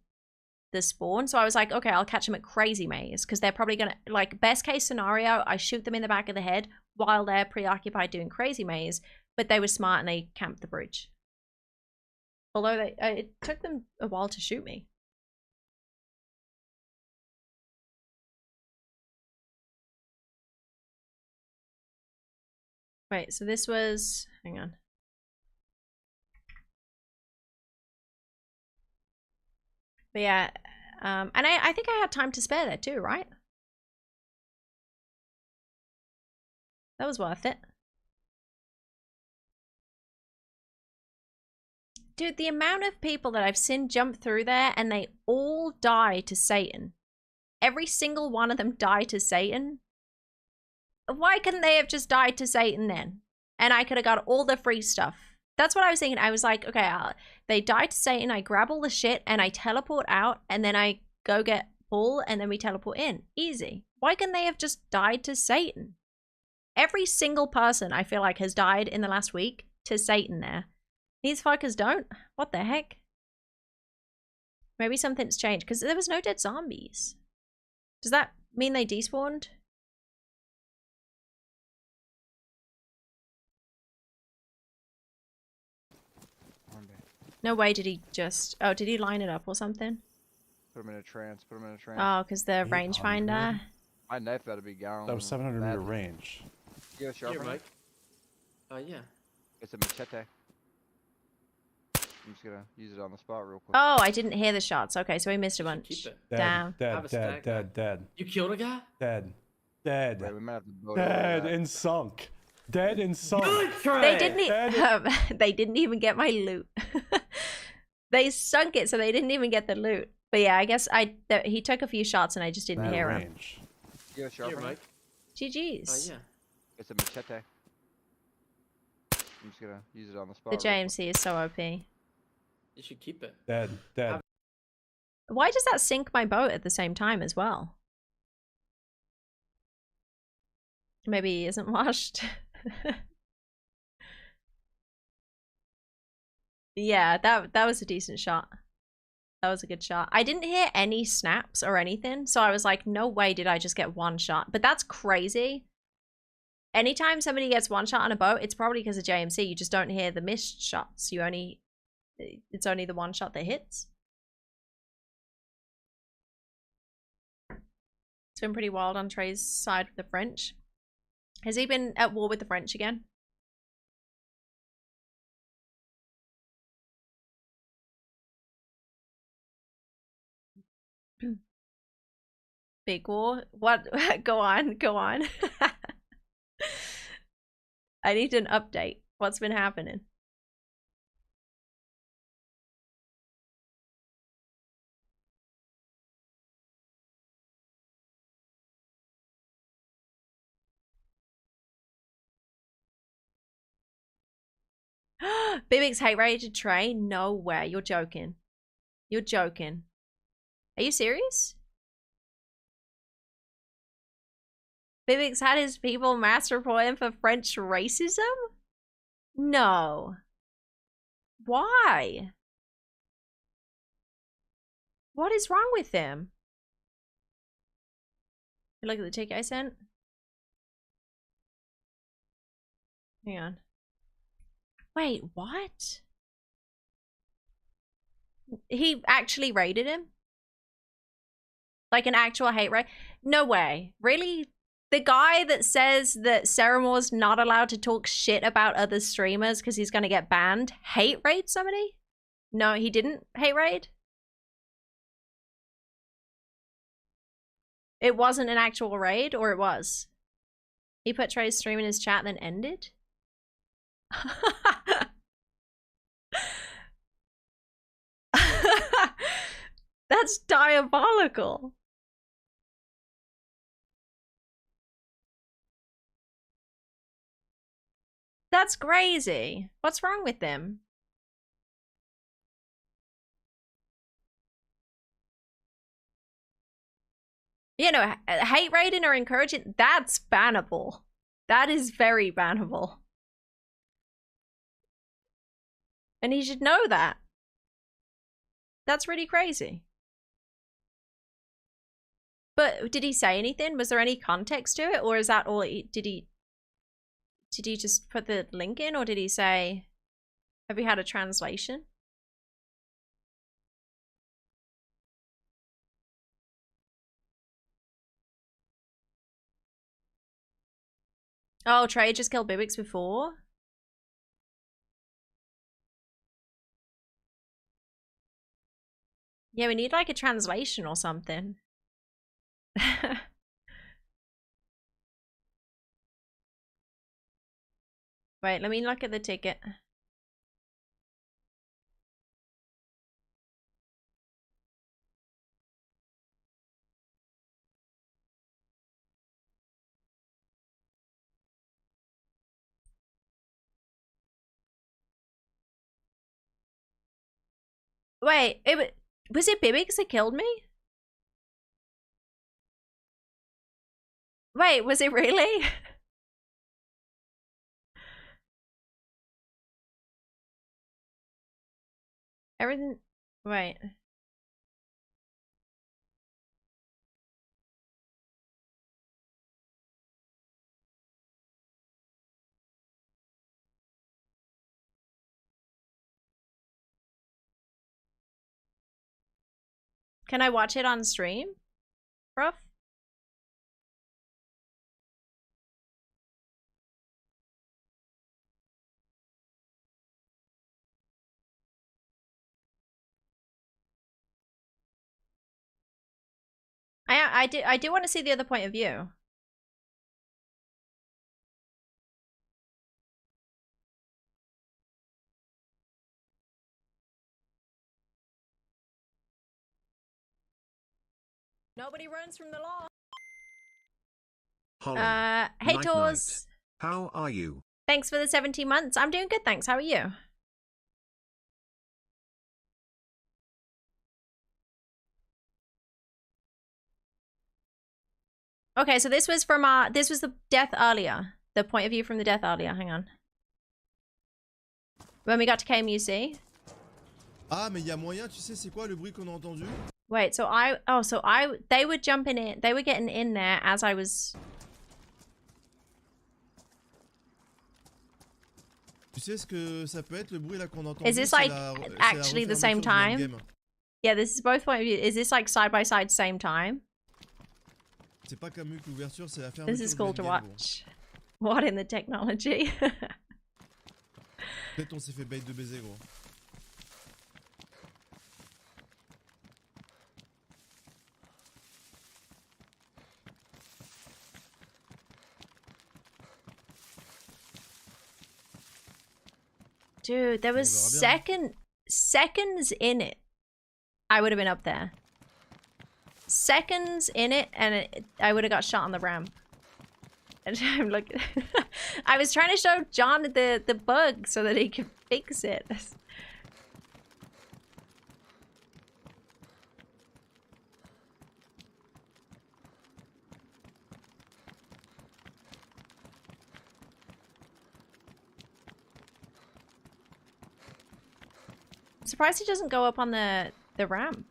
the spawn. So I was like, okay, I'll catch them at Crazy Maze because they're probably gonna, like, best case scenario, I shoot them in the back of the head while they're preoccupied doing Crazy Maze, but they were smart and they camped the bridge. Although it took them a while to shoot me. Wait, so this was, hang on. But yeah, and I think I had time to spare there too, right? That was worth it. Dude, the amount of people that I've seen jump through there and they all die to Satan. Every single one of them died to Satan. Why couldn't they have just died to Satan then? And I could have got all the free stuff. That's what I was thinking. I was like, okay, they die to Satan, I grab all the shit, and I teleport out, and then I go get Paul, and then we teleport in. Easy. Why couldn't they have just died to Satan? Every single person, I feel like, has died in the last week to Satan there. These fuckers don't? What the heck? Maybe something's changed, because there was no dead zombies. Does that mean they despawned? No way did he just... Oh, did he line it up or something? Put him in a trance, put him in a trance. Oh, because the rangefinder... My knife better be gone. That was 700 meter range. You have a sharpener? Here, Mike. Yeah. It's a machete. I'm just gonna use it on the spot real quick. Oh, I didn't hear the shots. Okay, so we missed a bunch. Keep it. Damn. Dead. You killed a guy? Dead. Wait, we might have to build Dead and sunk. Dead and sunk. They didn't even get my loot. They sunk it, so they didn't even get the loot. But yeah, I guess he took a few shots and I just didn't hear him. You have a sharpener? Here, Mike. GG's. Yeah. It's a machete. I'm just gonna use it on the spot. The JMC is so OP. You should keep it. Dead. Why does that sink my boat at the same time as well? Maybe he isn't washed. Yeah, that was a decent shot. That was a good shot. I didn't hear any snaps or anything, so I was like, no way did I just get one shot. But that's crazy. Anytime somebody gets one shot on a boat, it's probably because of JMC. You just don't hear the missed shots. It's only the one shot that hits. It's been pretty wild on Trey's side with the French. Has he been at war with the French again? Big war? What? Go on. I need an update. What's been happening? Bibix hate rated Trey? No way. You're joking. You're joking. Are you serious? Bibix had his people mass report him for French racism? No. Why? What is wrong with them? Look at the ticket I sent. Hang on. Wait, what? He actually raided him? Like an actual hate raid? No way. Really? The guy that says that Seramore's not allowed to talk shit about other streamers because he's going to get banned, hate raid somebody? No, he didn't hate raid? It wasn't an actual raid, or it was? He put Trey's stream in his chat then ended? That's diabolical. That's crazy. What's wrong with them? You know, hate raiding or encouraging, that's bannable. That is very bannable. And he should know that. That's really crazy. But did he say anything? Was there any context to it, or is that all? Did he just put the link in, or did he say, have we had a translation? Oh, Trey just killed Bibix before? Yeah, we need like a translation or something. Wait, let me look at the ticket. Wait, was it Bibix that killed me? Wait, was it really? Everything. Wait. Can I watch it on stream, bruv? I do want to see the other point of view. Nobody runs from the law. Holly, hey night, Tors. night. How are you? Thanks for the 17 months. I'm doing good, thanks. How are you? Okay, so this was from this was the death earlier. The point of view from the death earlier. Hang on. When we got to KMUC. Ah, mais il y a moyen, tu sais, c'est quoi le bruit qu'on a entendu? Wait, so they were jumping in, they were getting in there as I was. Tu sais ce que ça peut être le bruit là qu'on entend? Is this like actually the same time? Yeah, this is both point of view. Is this like side by side same time? C'est pas Camus l'ouverture, c'est la fermeture. This is cool to watch. What in the technology? Peut-être on s'est fait bait de baiser, gros. Dude, there was seconds in it. I would have been up there. Seconds in it, and I would have got shot on the ramp. And I'm like, I was trying to show John the bug so that he could fix it. I'm surprised he doesn't go up on the ramp.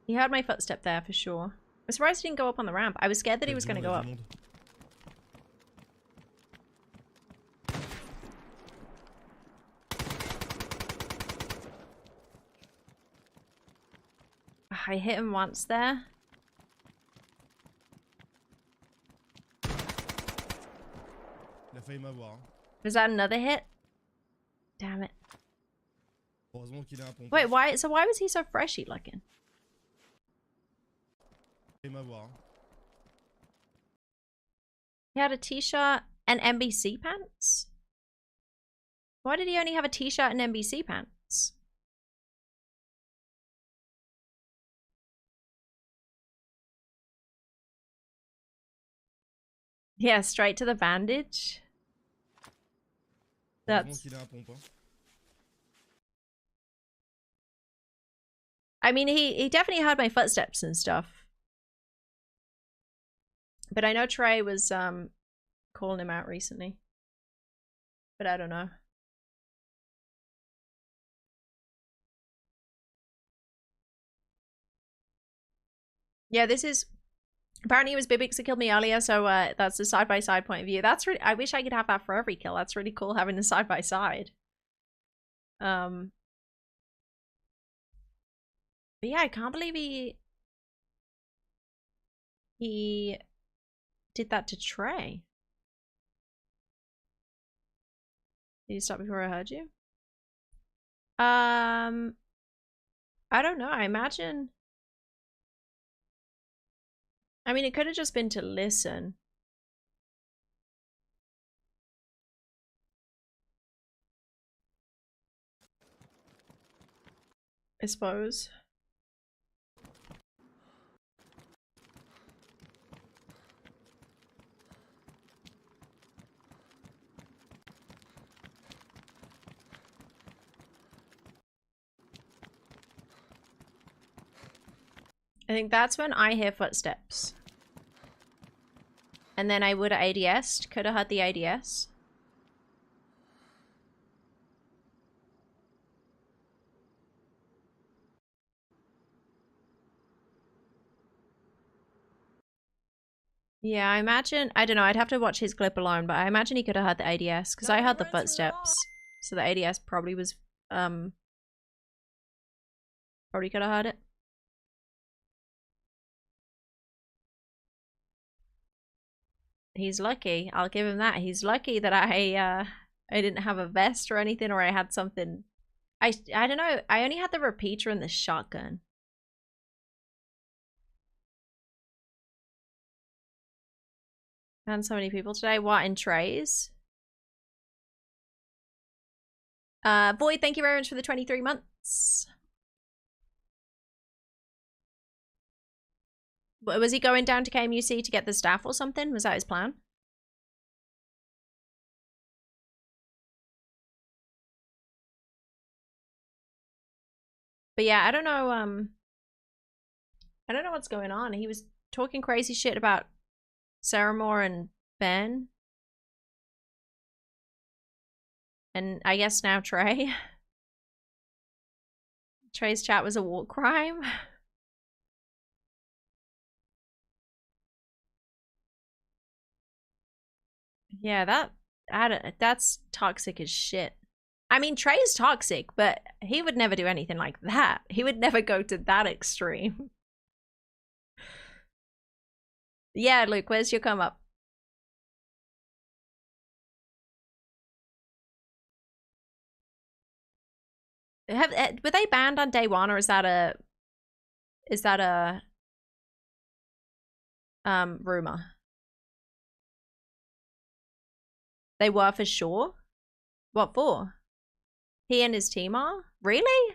He heard my footstep there for sure. I'm surprised he didn't go up on the ramp. I was scared that he was going to go up. I hit him once there. Il a failli m'avoir. Was that another hit? Damn it. Heureusement qu'il a un pompon. Wait, why was he so freshy looking? Il a failli m'avoir. He had a t-shirt and NBC pants? Why did he only have a t-shirt and NBC pants? Yeah, straight to the bandage. That's... I mean, he definitely heard my footsteps and stuff. But I know Trey was calling him out recently. But I don't know. Yeah, this is... Apparently it was Bibix that killed me earlier, so that's the side-by-side point of view. That's really... I wish I could have that for every kill. That's really cool having the side-by-side. But yeah, I can't believe he did that to Trey. Did you stop before I heard you? I don't know. I imagine... I mean, it could have just been to listen. I suppose. I think that's when I hear footsteps. And then I would have ADS'd. Could have had the ADS. Yeah, I imagine... I don't know, I'd have to watch his clip alone, but I imagine he could have had the ADS, because I heard the footsteps. So the ADS probably was... Probably could have heard it. He's lucky. I'll give him that. He's lucky that I didn't have a vest or anything, or I had something. I don't know. I only had the repeater and the shotgun. And so many people today. What, in trays? Void, thank you very much for the 23 months. Was he going down to KMUC to get the staff or something? Was that his plan? But yeah, I don't know what's going on. He was talking crazy shit about Sarah Moore and Ben. And I guess now Trey. Trey's chat was a war crime. Yeah, that's toxic as shit. I mean, Trey's toxic, but he would never do anything like that. He would never go to that extreme. Yeah, Luke, where's your come up? Were they banned on day one, or is that a rumor? They were for sure? What for? He and his team are? Really?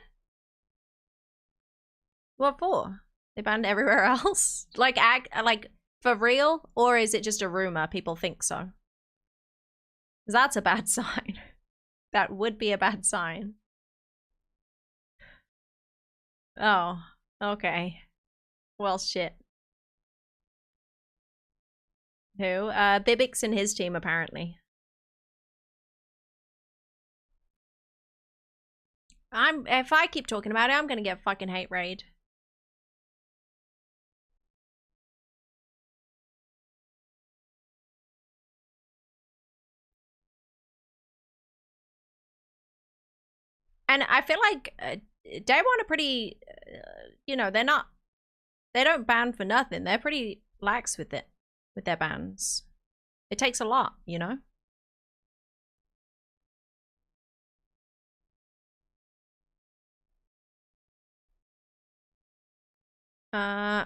What for? They banned everywhere else? Like for real? Or is it just a rumor? People think so. That's a bad sign. That would be a bad sign. Oh, okay. Well, shit. Who? Bibix and his team, apparently. If I keep talking about it, I'm gonna get fucking hate raid. And I feel like Day One are pretty, you know, they don't ban for nothing. They're pretty lax with it, with their bans. It takes a lot, you know?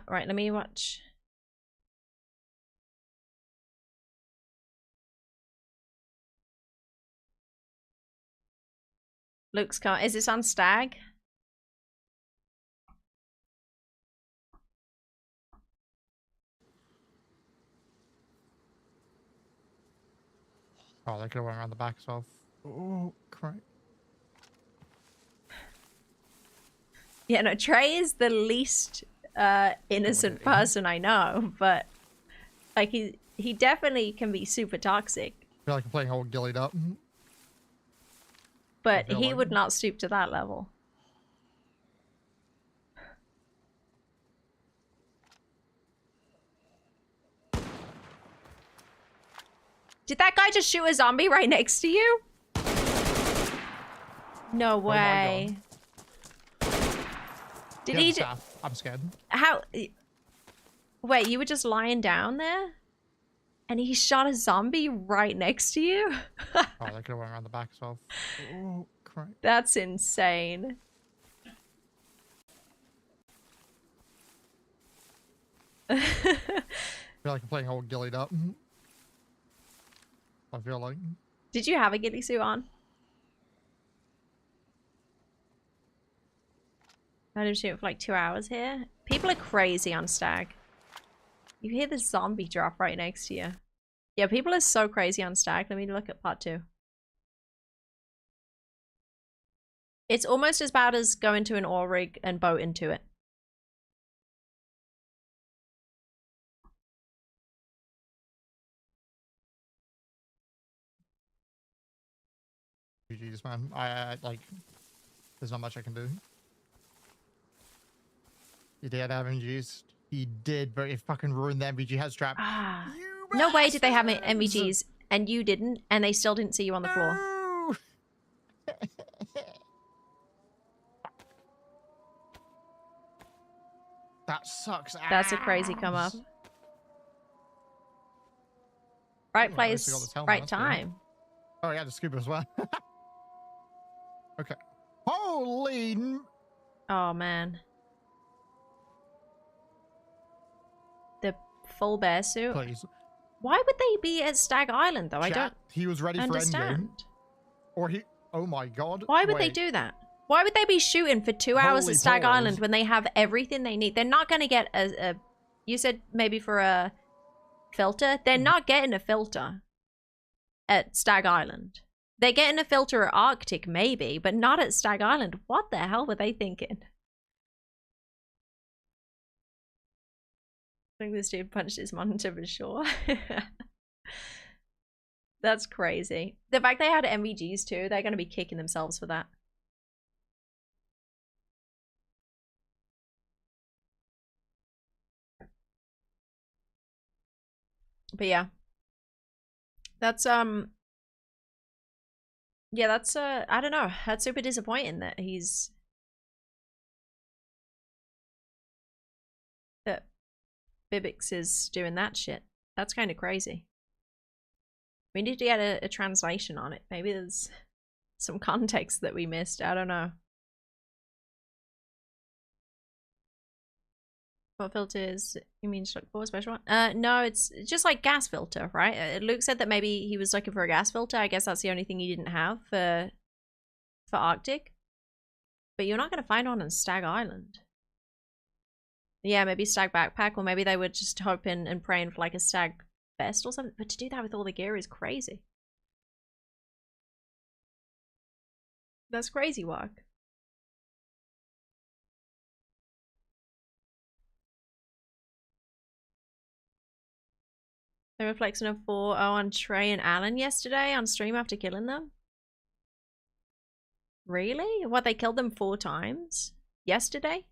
Right, let me watch. Luke's car. Is this on Stag? Oh, they could have went around the back as well. Oh, correct. Yeah, no, Trey is the least innocent person I know, but like he definitely can be super toxic. I feel like I'm playing all gillied up. But he would not stoop to that level. Did that guy just shoot a zombie right next to you? No way. Did he just... I'm scared. How... Wait, you were just lying down there? And he shot a zombie right next to you? Oh, they could have went around the back as well. Oh, crap. That's insane. I feel like I'm playing all gillied up. I feel like. Did you have a ghillie suit on? I did shoot for like 2 hours here. People are crazy on Stag. You hear the zombie drop right next to you. Yeah, people are so crazy on Stag. Let me look at part 2. It's almost as bad as going to an oil rig and boat into it. GG's, man. I like, there's not much I can do. He did have MVGs. He did, but it fucking ruined the MVG head strap. Ah. No way did they have MVGs and you didn't, and they still didn't see you on the floor. No! That sucks. That's a crazy come up. Right place, right time. Oh yeah, the scuba as well. Okay. Holy. Oh man. The full bear suit. Please. Why would they be at Stag Island though? Chat, I don't he was ready understand. For Endgame. Or he. Oh my god. Why would they do that? Why would they be shooting for 2 hours Holy at Stag balls. Island when they have everything they need? They're not going to get a... You said maybe for a filter? They're not getting a filter at Stag Island. They're getting a filter at Arctic, maybe, but not at Stag Island. What the hell were they thinking? I think this dude punched his monitor for sure. That's crazy. The fact they had MVGs too, they're going to be kicking themselves for that. But yeah. That's yeah, that's I don't know. That's super disappointing that that Bibix is doing that shit. That's kind of crazy. We need to get a translation on it. Maybe there's some context that we missed. I don't know. What filters? You mean to look for a special one? No, it's just like gas filter, right? Luke said that maybe he was looking for a gas filter. I guess that's the only thing he didn't have for Arctic. But you're not going to find one on Stag Island. Yeah, maybe Stag backpack, or maybe they were just hoping and praying for like a Stag vest or something. But to do that with all the gear is crazy. That's crazy work. The reflection of 4-0 on Trey and Alan yesterday on stream after killing them. Really? What, they killed them 4 times? Yesterday?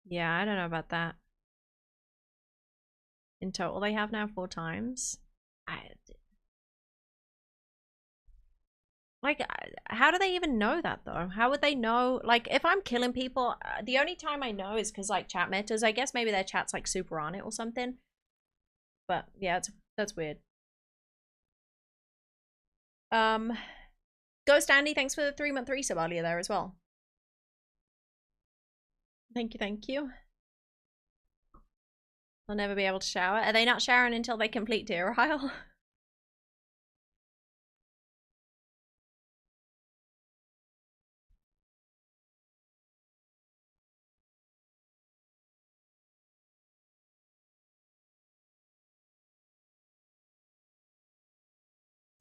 Yeah, I don't know about that. In total, they have now 4 times. Like, how do they even know that, though? How would they know? Like, if I'm killing people, the only time I know is because, like, chat metas. I guess maybe their chat's, like, super on it or something. But, yeah, that's weird. Ghost Andy, thanks for the 3-month resub earlier there as well. Thank you, thank you. They'll never be able to shower. Are they not showering until they complete Deer Isle?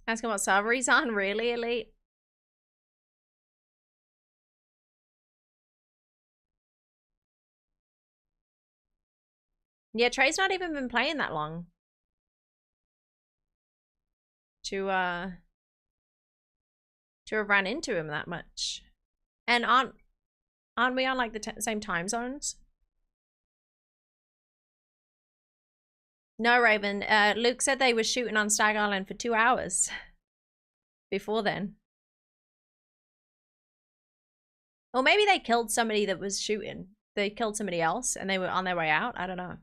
Asking what server he's on? Really, Elite? Yeah, Trey's not even been playing that long. To have ran into him that much. And aren't we on like the same time zones? No, Raven. Luke said they were shooting on Stag Island for 2 hours before then. Or maybe they killed somebody that was shooting. They killed somebody else and they were on their way out. I don't know.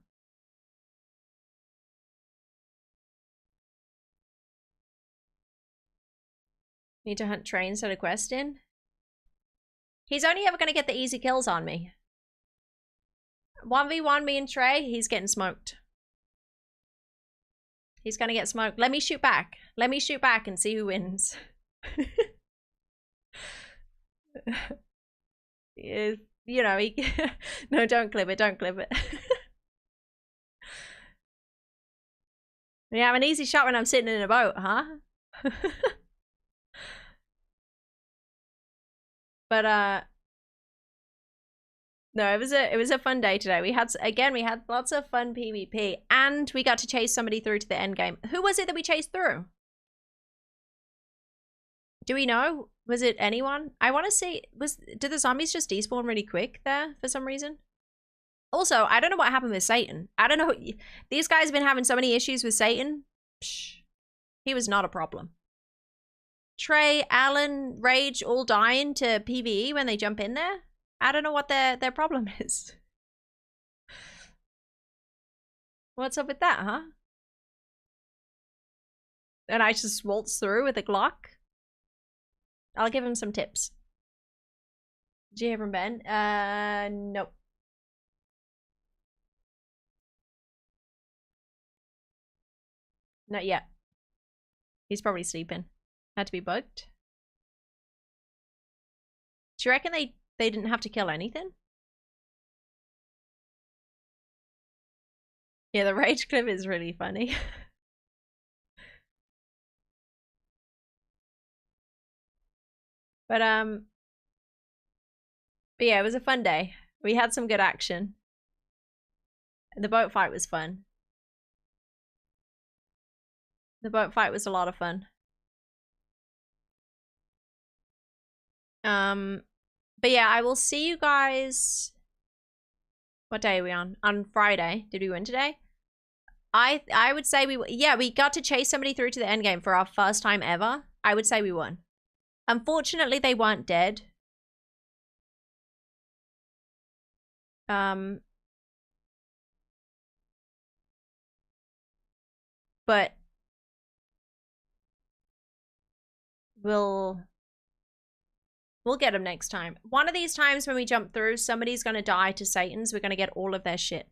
Need to hunt Trey instead of questing. He's only ever going to get the easy kills on me. 1v1 me and Trey, he's getting smoked. He's going to get smoked. Let me shoot back. Let me shoot back and see who wins. You know, he... No, don't clip it. Don't clip it. You have an easy shot when I'm sitting in a boat, huh? But no, it was a fun day today. We had lots of fun PvP, and we got to chase somebody through to the end game. Who was it that we chased through? Do we know? Was it anyone? I want to see, did the zombies just despawn really quick there for some reason? Also, I don't know what happened with Satan. I don't know. These guys have been having so many issues with Satan. Psh, he was not a problem. Trey, Alan, Rage all dying to PvE when they jump in there. I don't know what their problem is. What's up with that, huh? And I just waltz through with a Glock. I'll give him some tips. Did you hear from Ben? Nope. Not yet. He's probably sleeping. Had to be bugged. Do you reckon they didn't have to kill anything? Yeah, the rage clip is really funny. But yeah, it was a fun day. We had some good action. The boat fight was fun. The boat fight was a lot of fun. But yeah, I will see you guys. What day are we on? On Friday. Did we win today? I would say we got to chase somebody through to the end game for our first time ever. I would say we won. Unfortunately, they weren't dead. But we'll get them next time. One of these times when we jump through, somebody's going to die to Satan's. We're going to get all of their shit.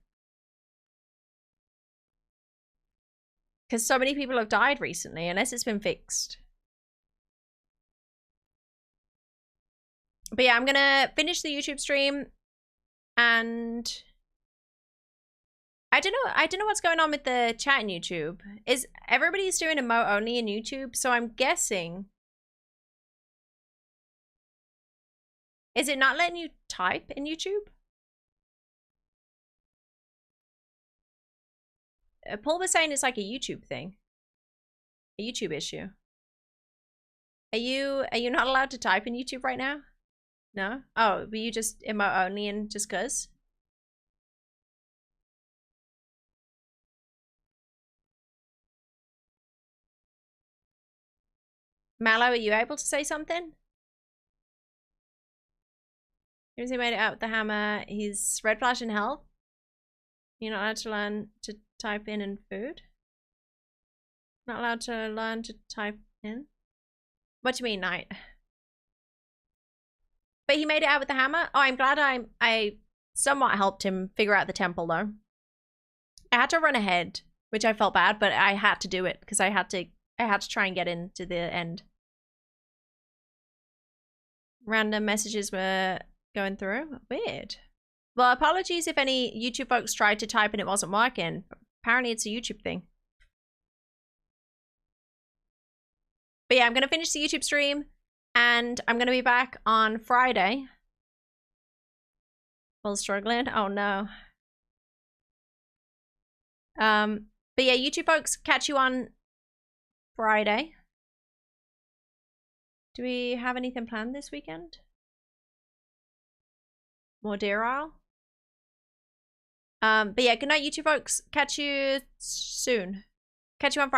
Because so many people have died recently, unless it's been fixed. But yeah, I'm going to finish the YouTube stream. And I don't know what's going on with the chat in YouTube. Is everybody's doing emote only in YouTube? So I'm guessing... Is it not letting you type in YouTube? Paul was saying it's like a YouTube thing. A YouTube issue. Are you not allowed to type in YouTube right now? No? Oh, but you just emote only and just cuz? Mallow, are you able to say something? He made it out with the hammer. He's red flash in health. You're not allowed to learn to type in food. Not allowed to learn to type in. What do you mean, Knight? But he made it out with the hammer. Oh, I'm glad I somewhat helped him figure out the temple though. I had to run ahead, which I felt bad, but I had to do it because I had to try and get into the end. Random messages were going through. Weird. Well, apologies if any YouTube folks tried to type and it wasn't working. Apparently it's a YouTube thing. But yeah, I'm going to finish the YouTube stream and I'm going to be back on Friday. While struggling. Oh no. But yeah, YouTube folks, catch you on Friday. Do we have anything planned this weekend? More Deer Isle? But yeah, good night, YouTube folks. Catch you soon. Catch you on Friday.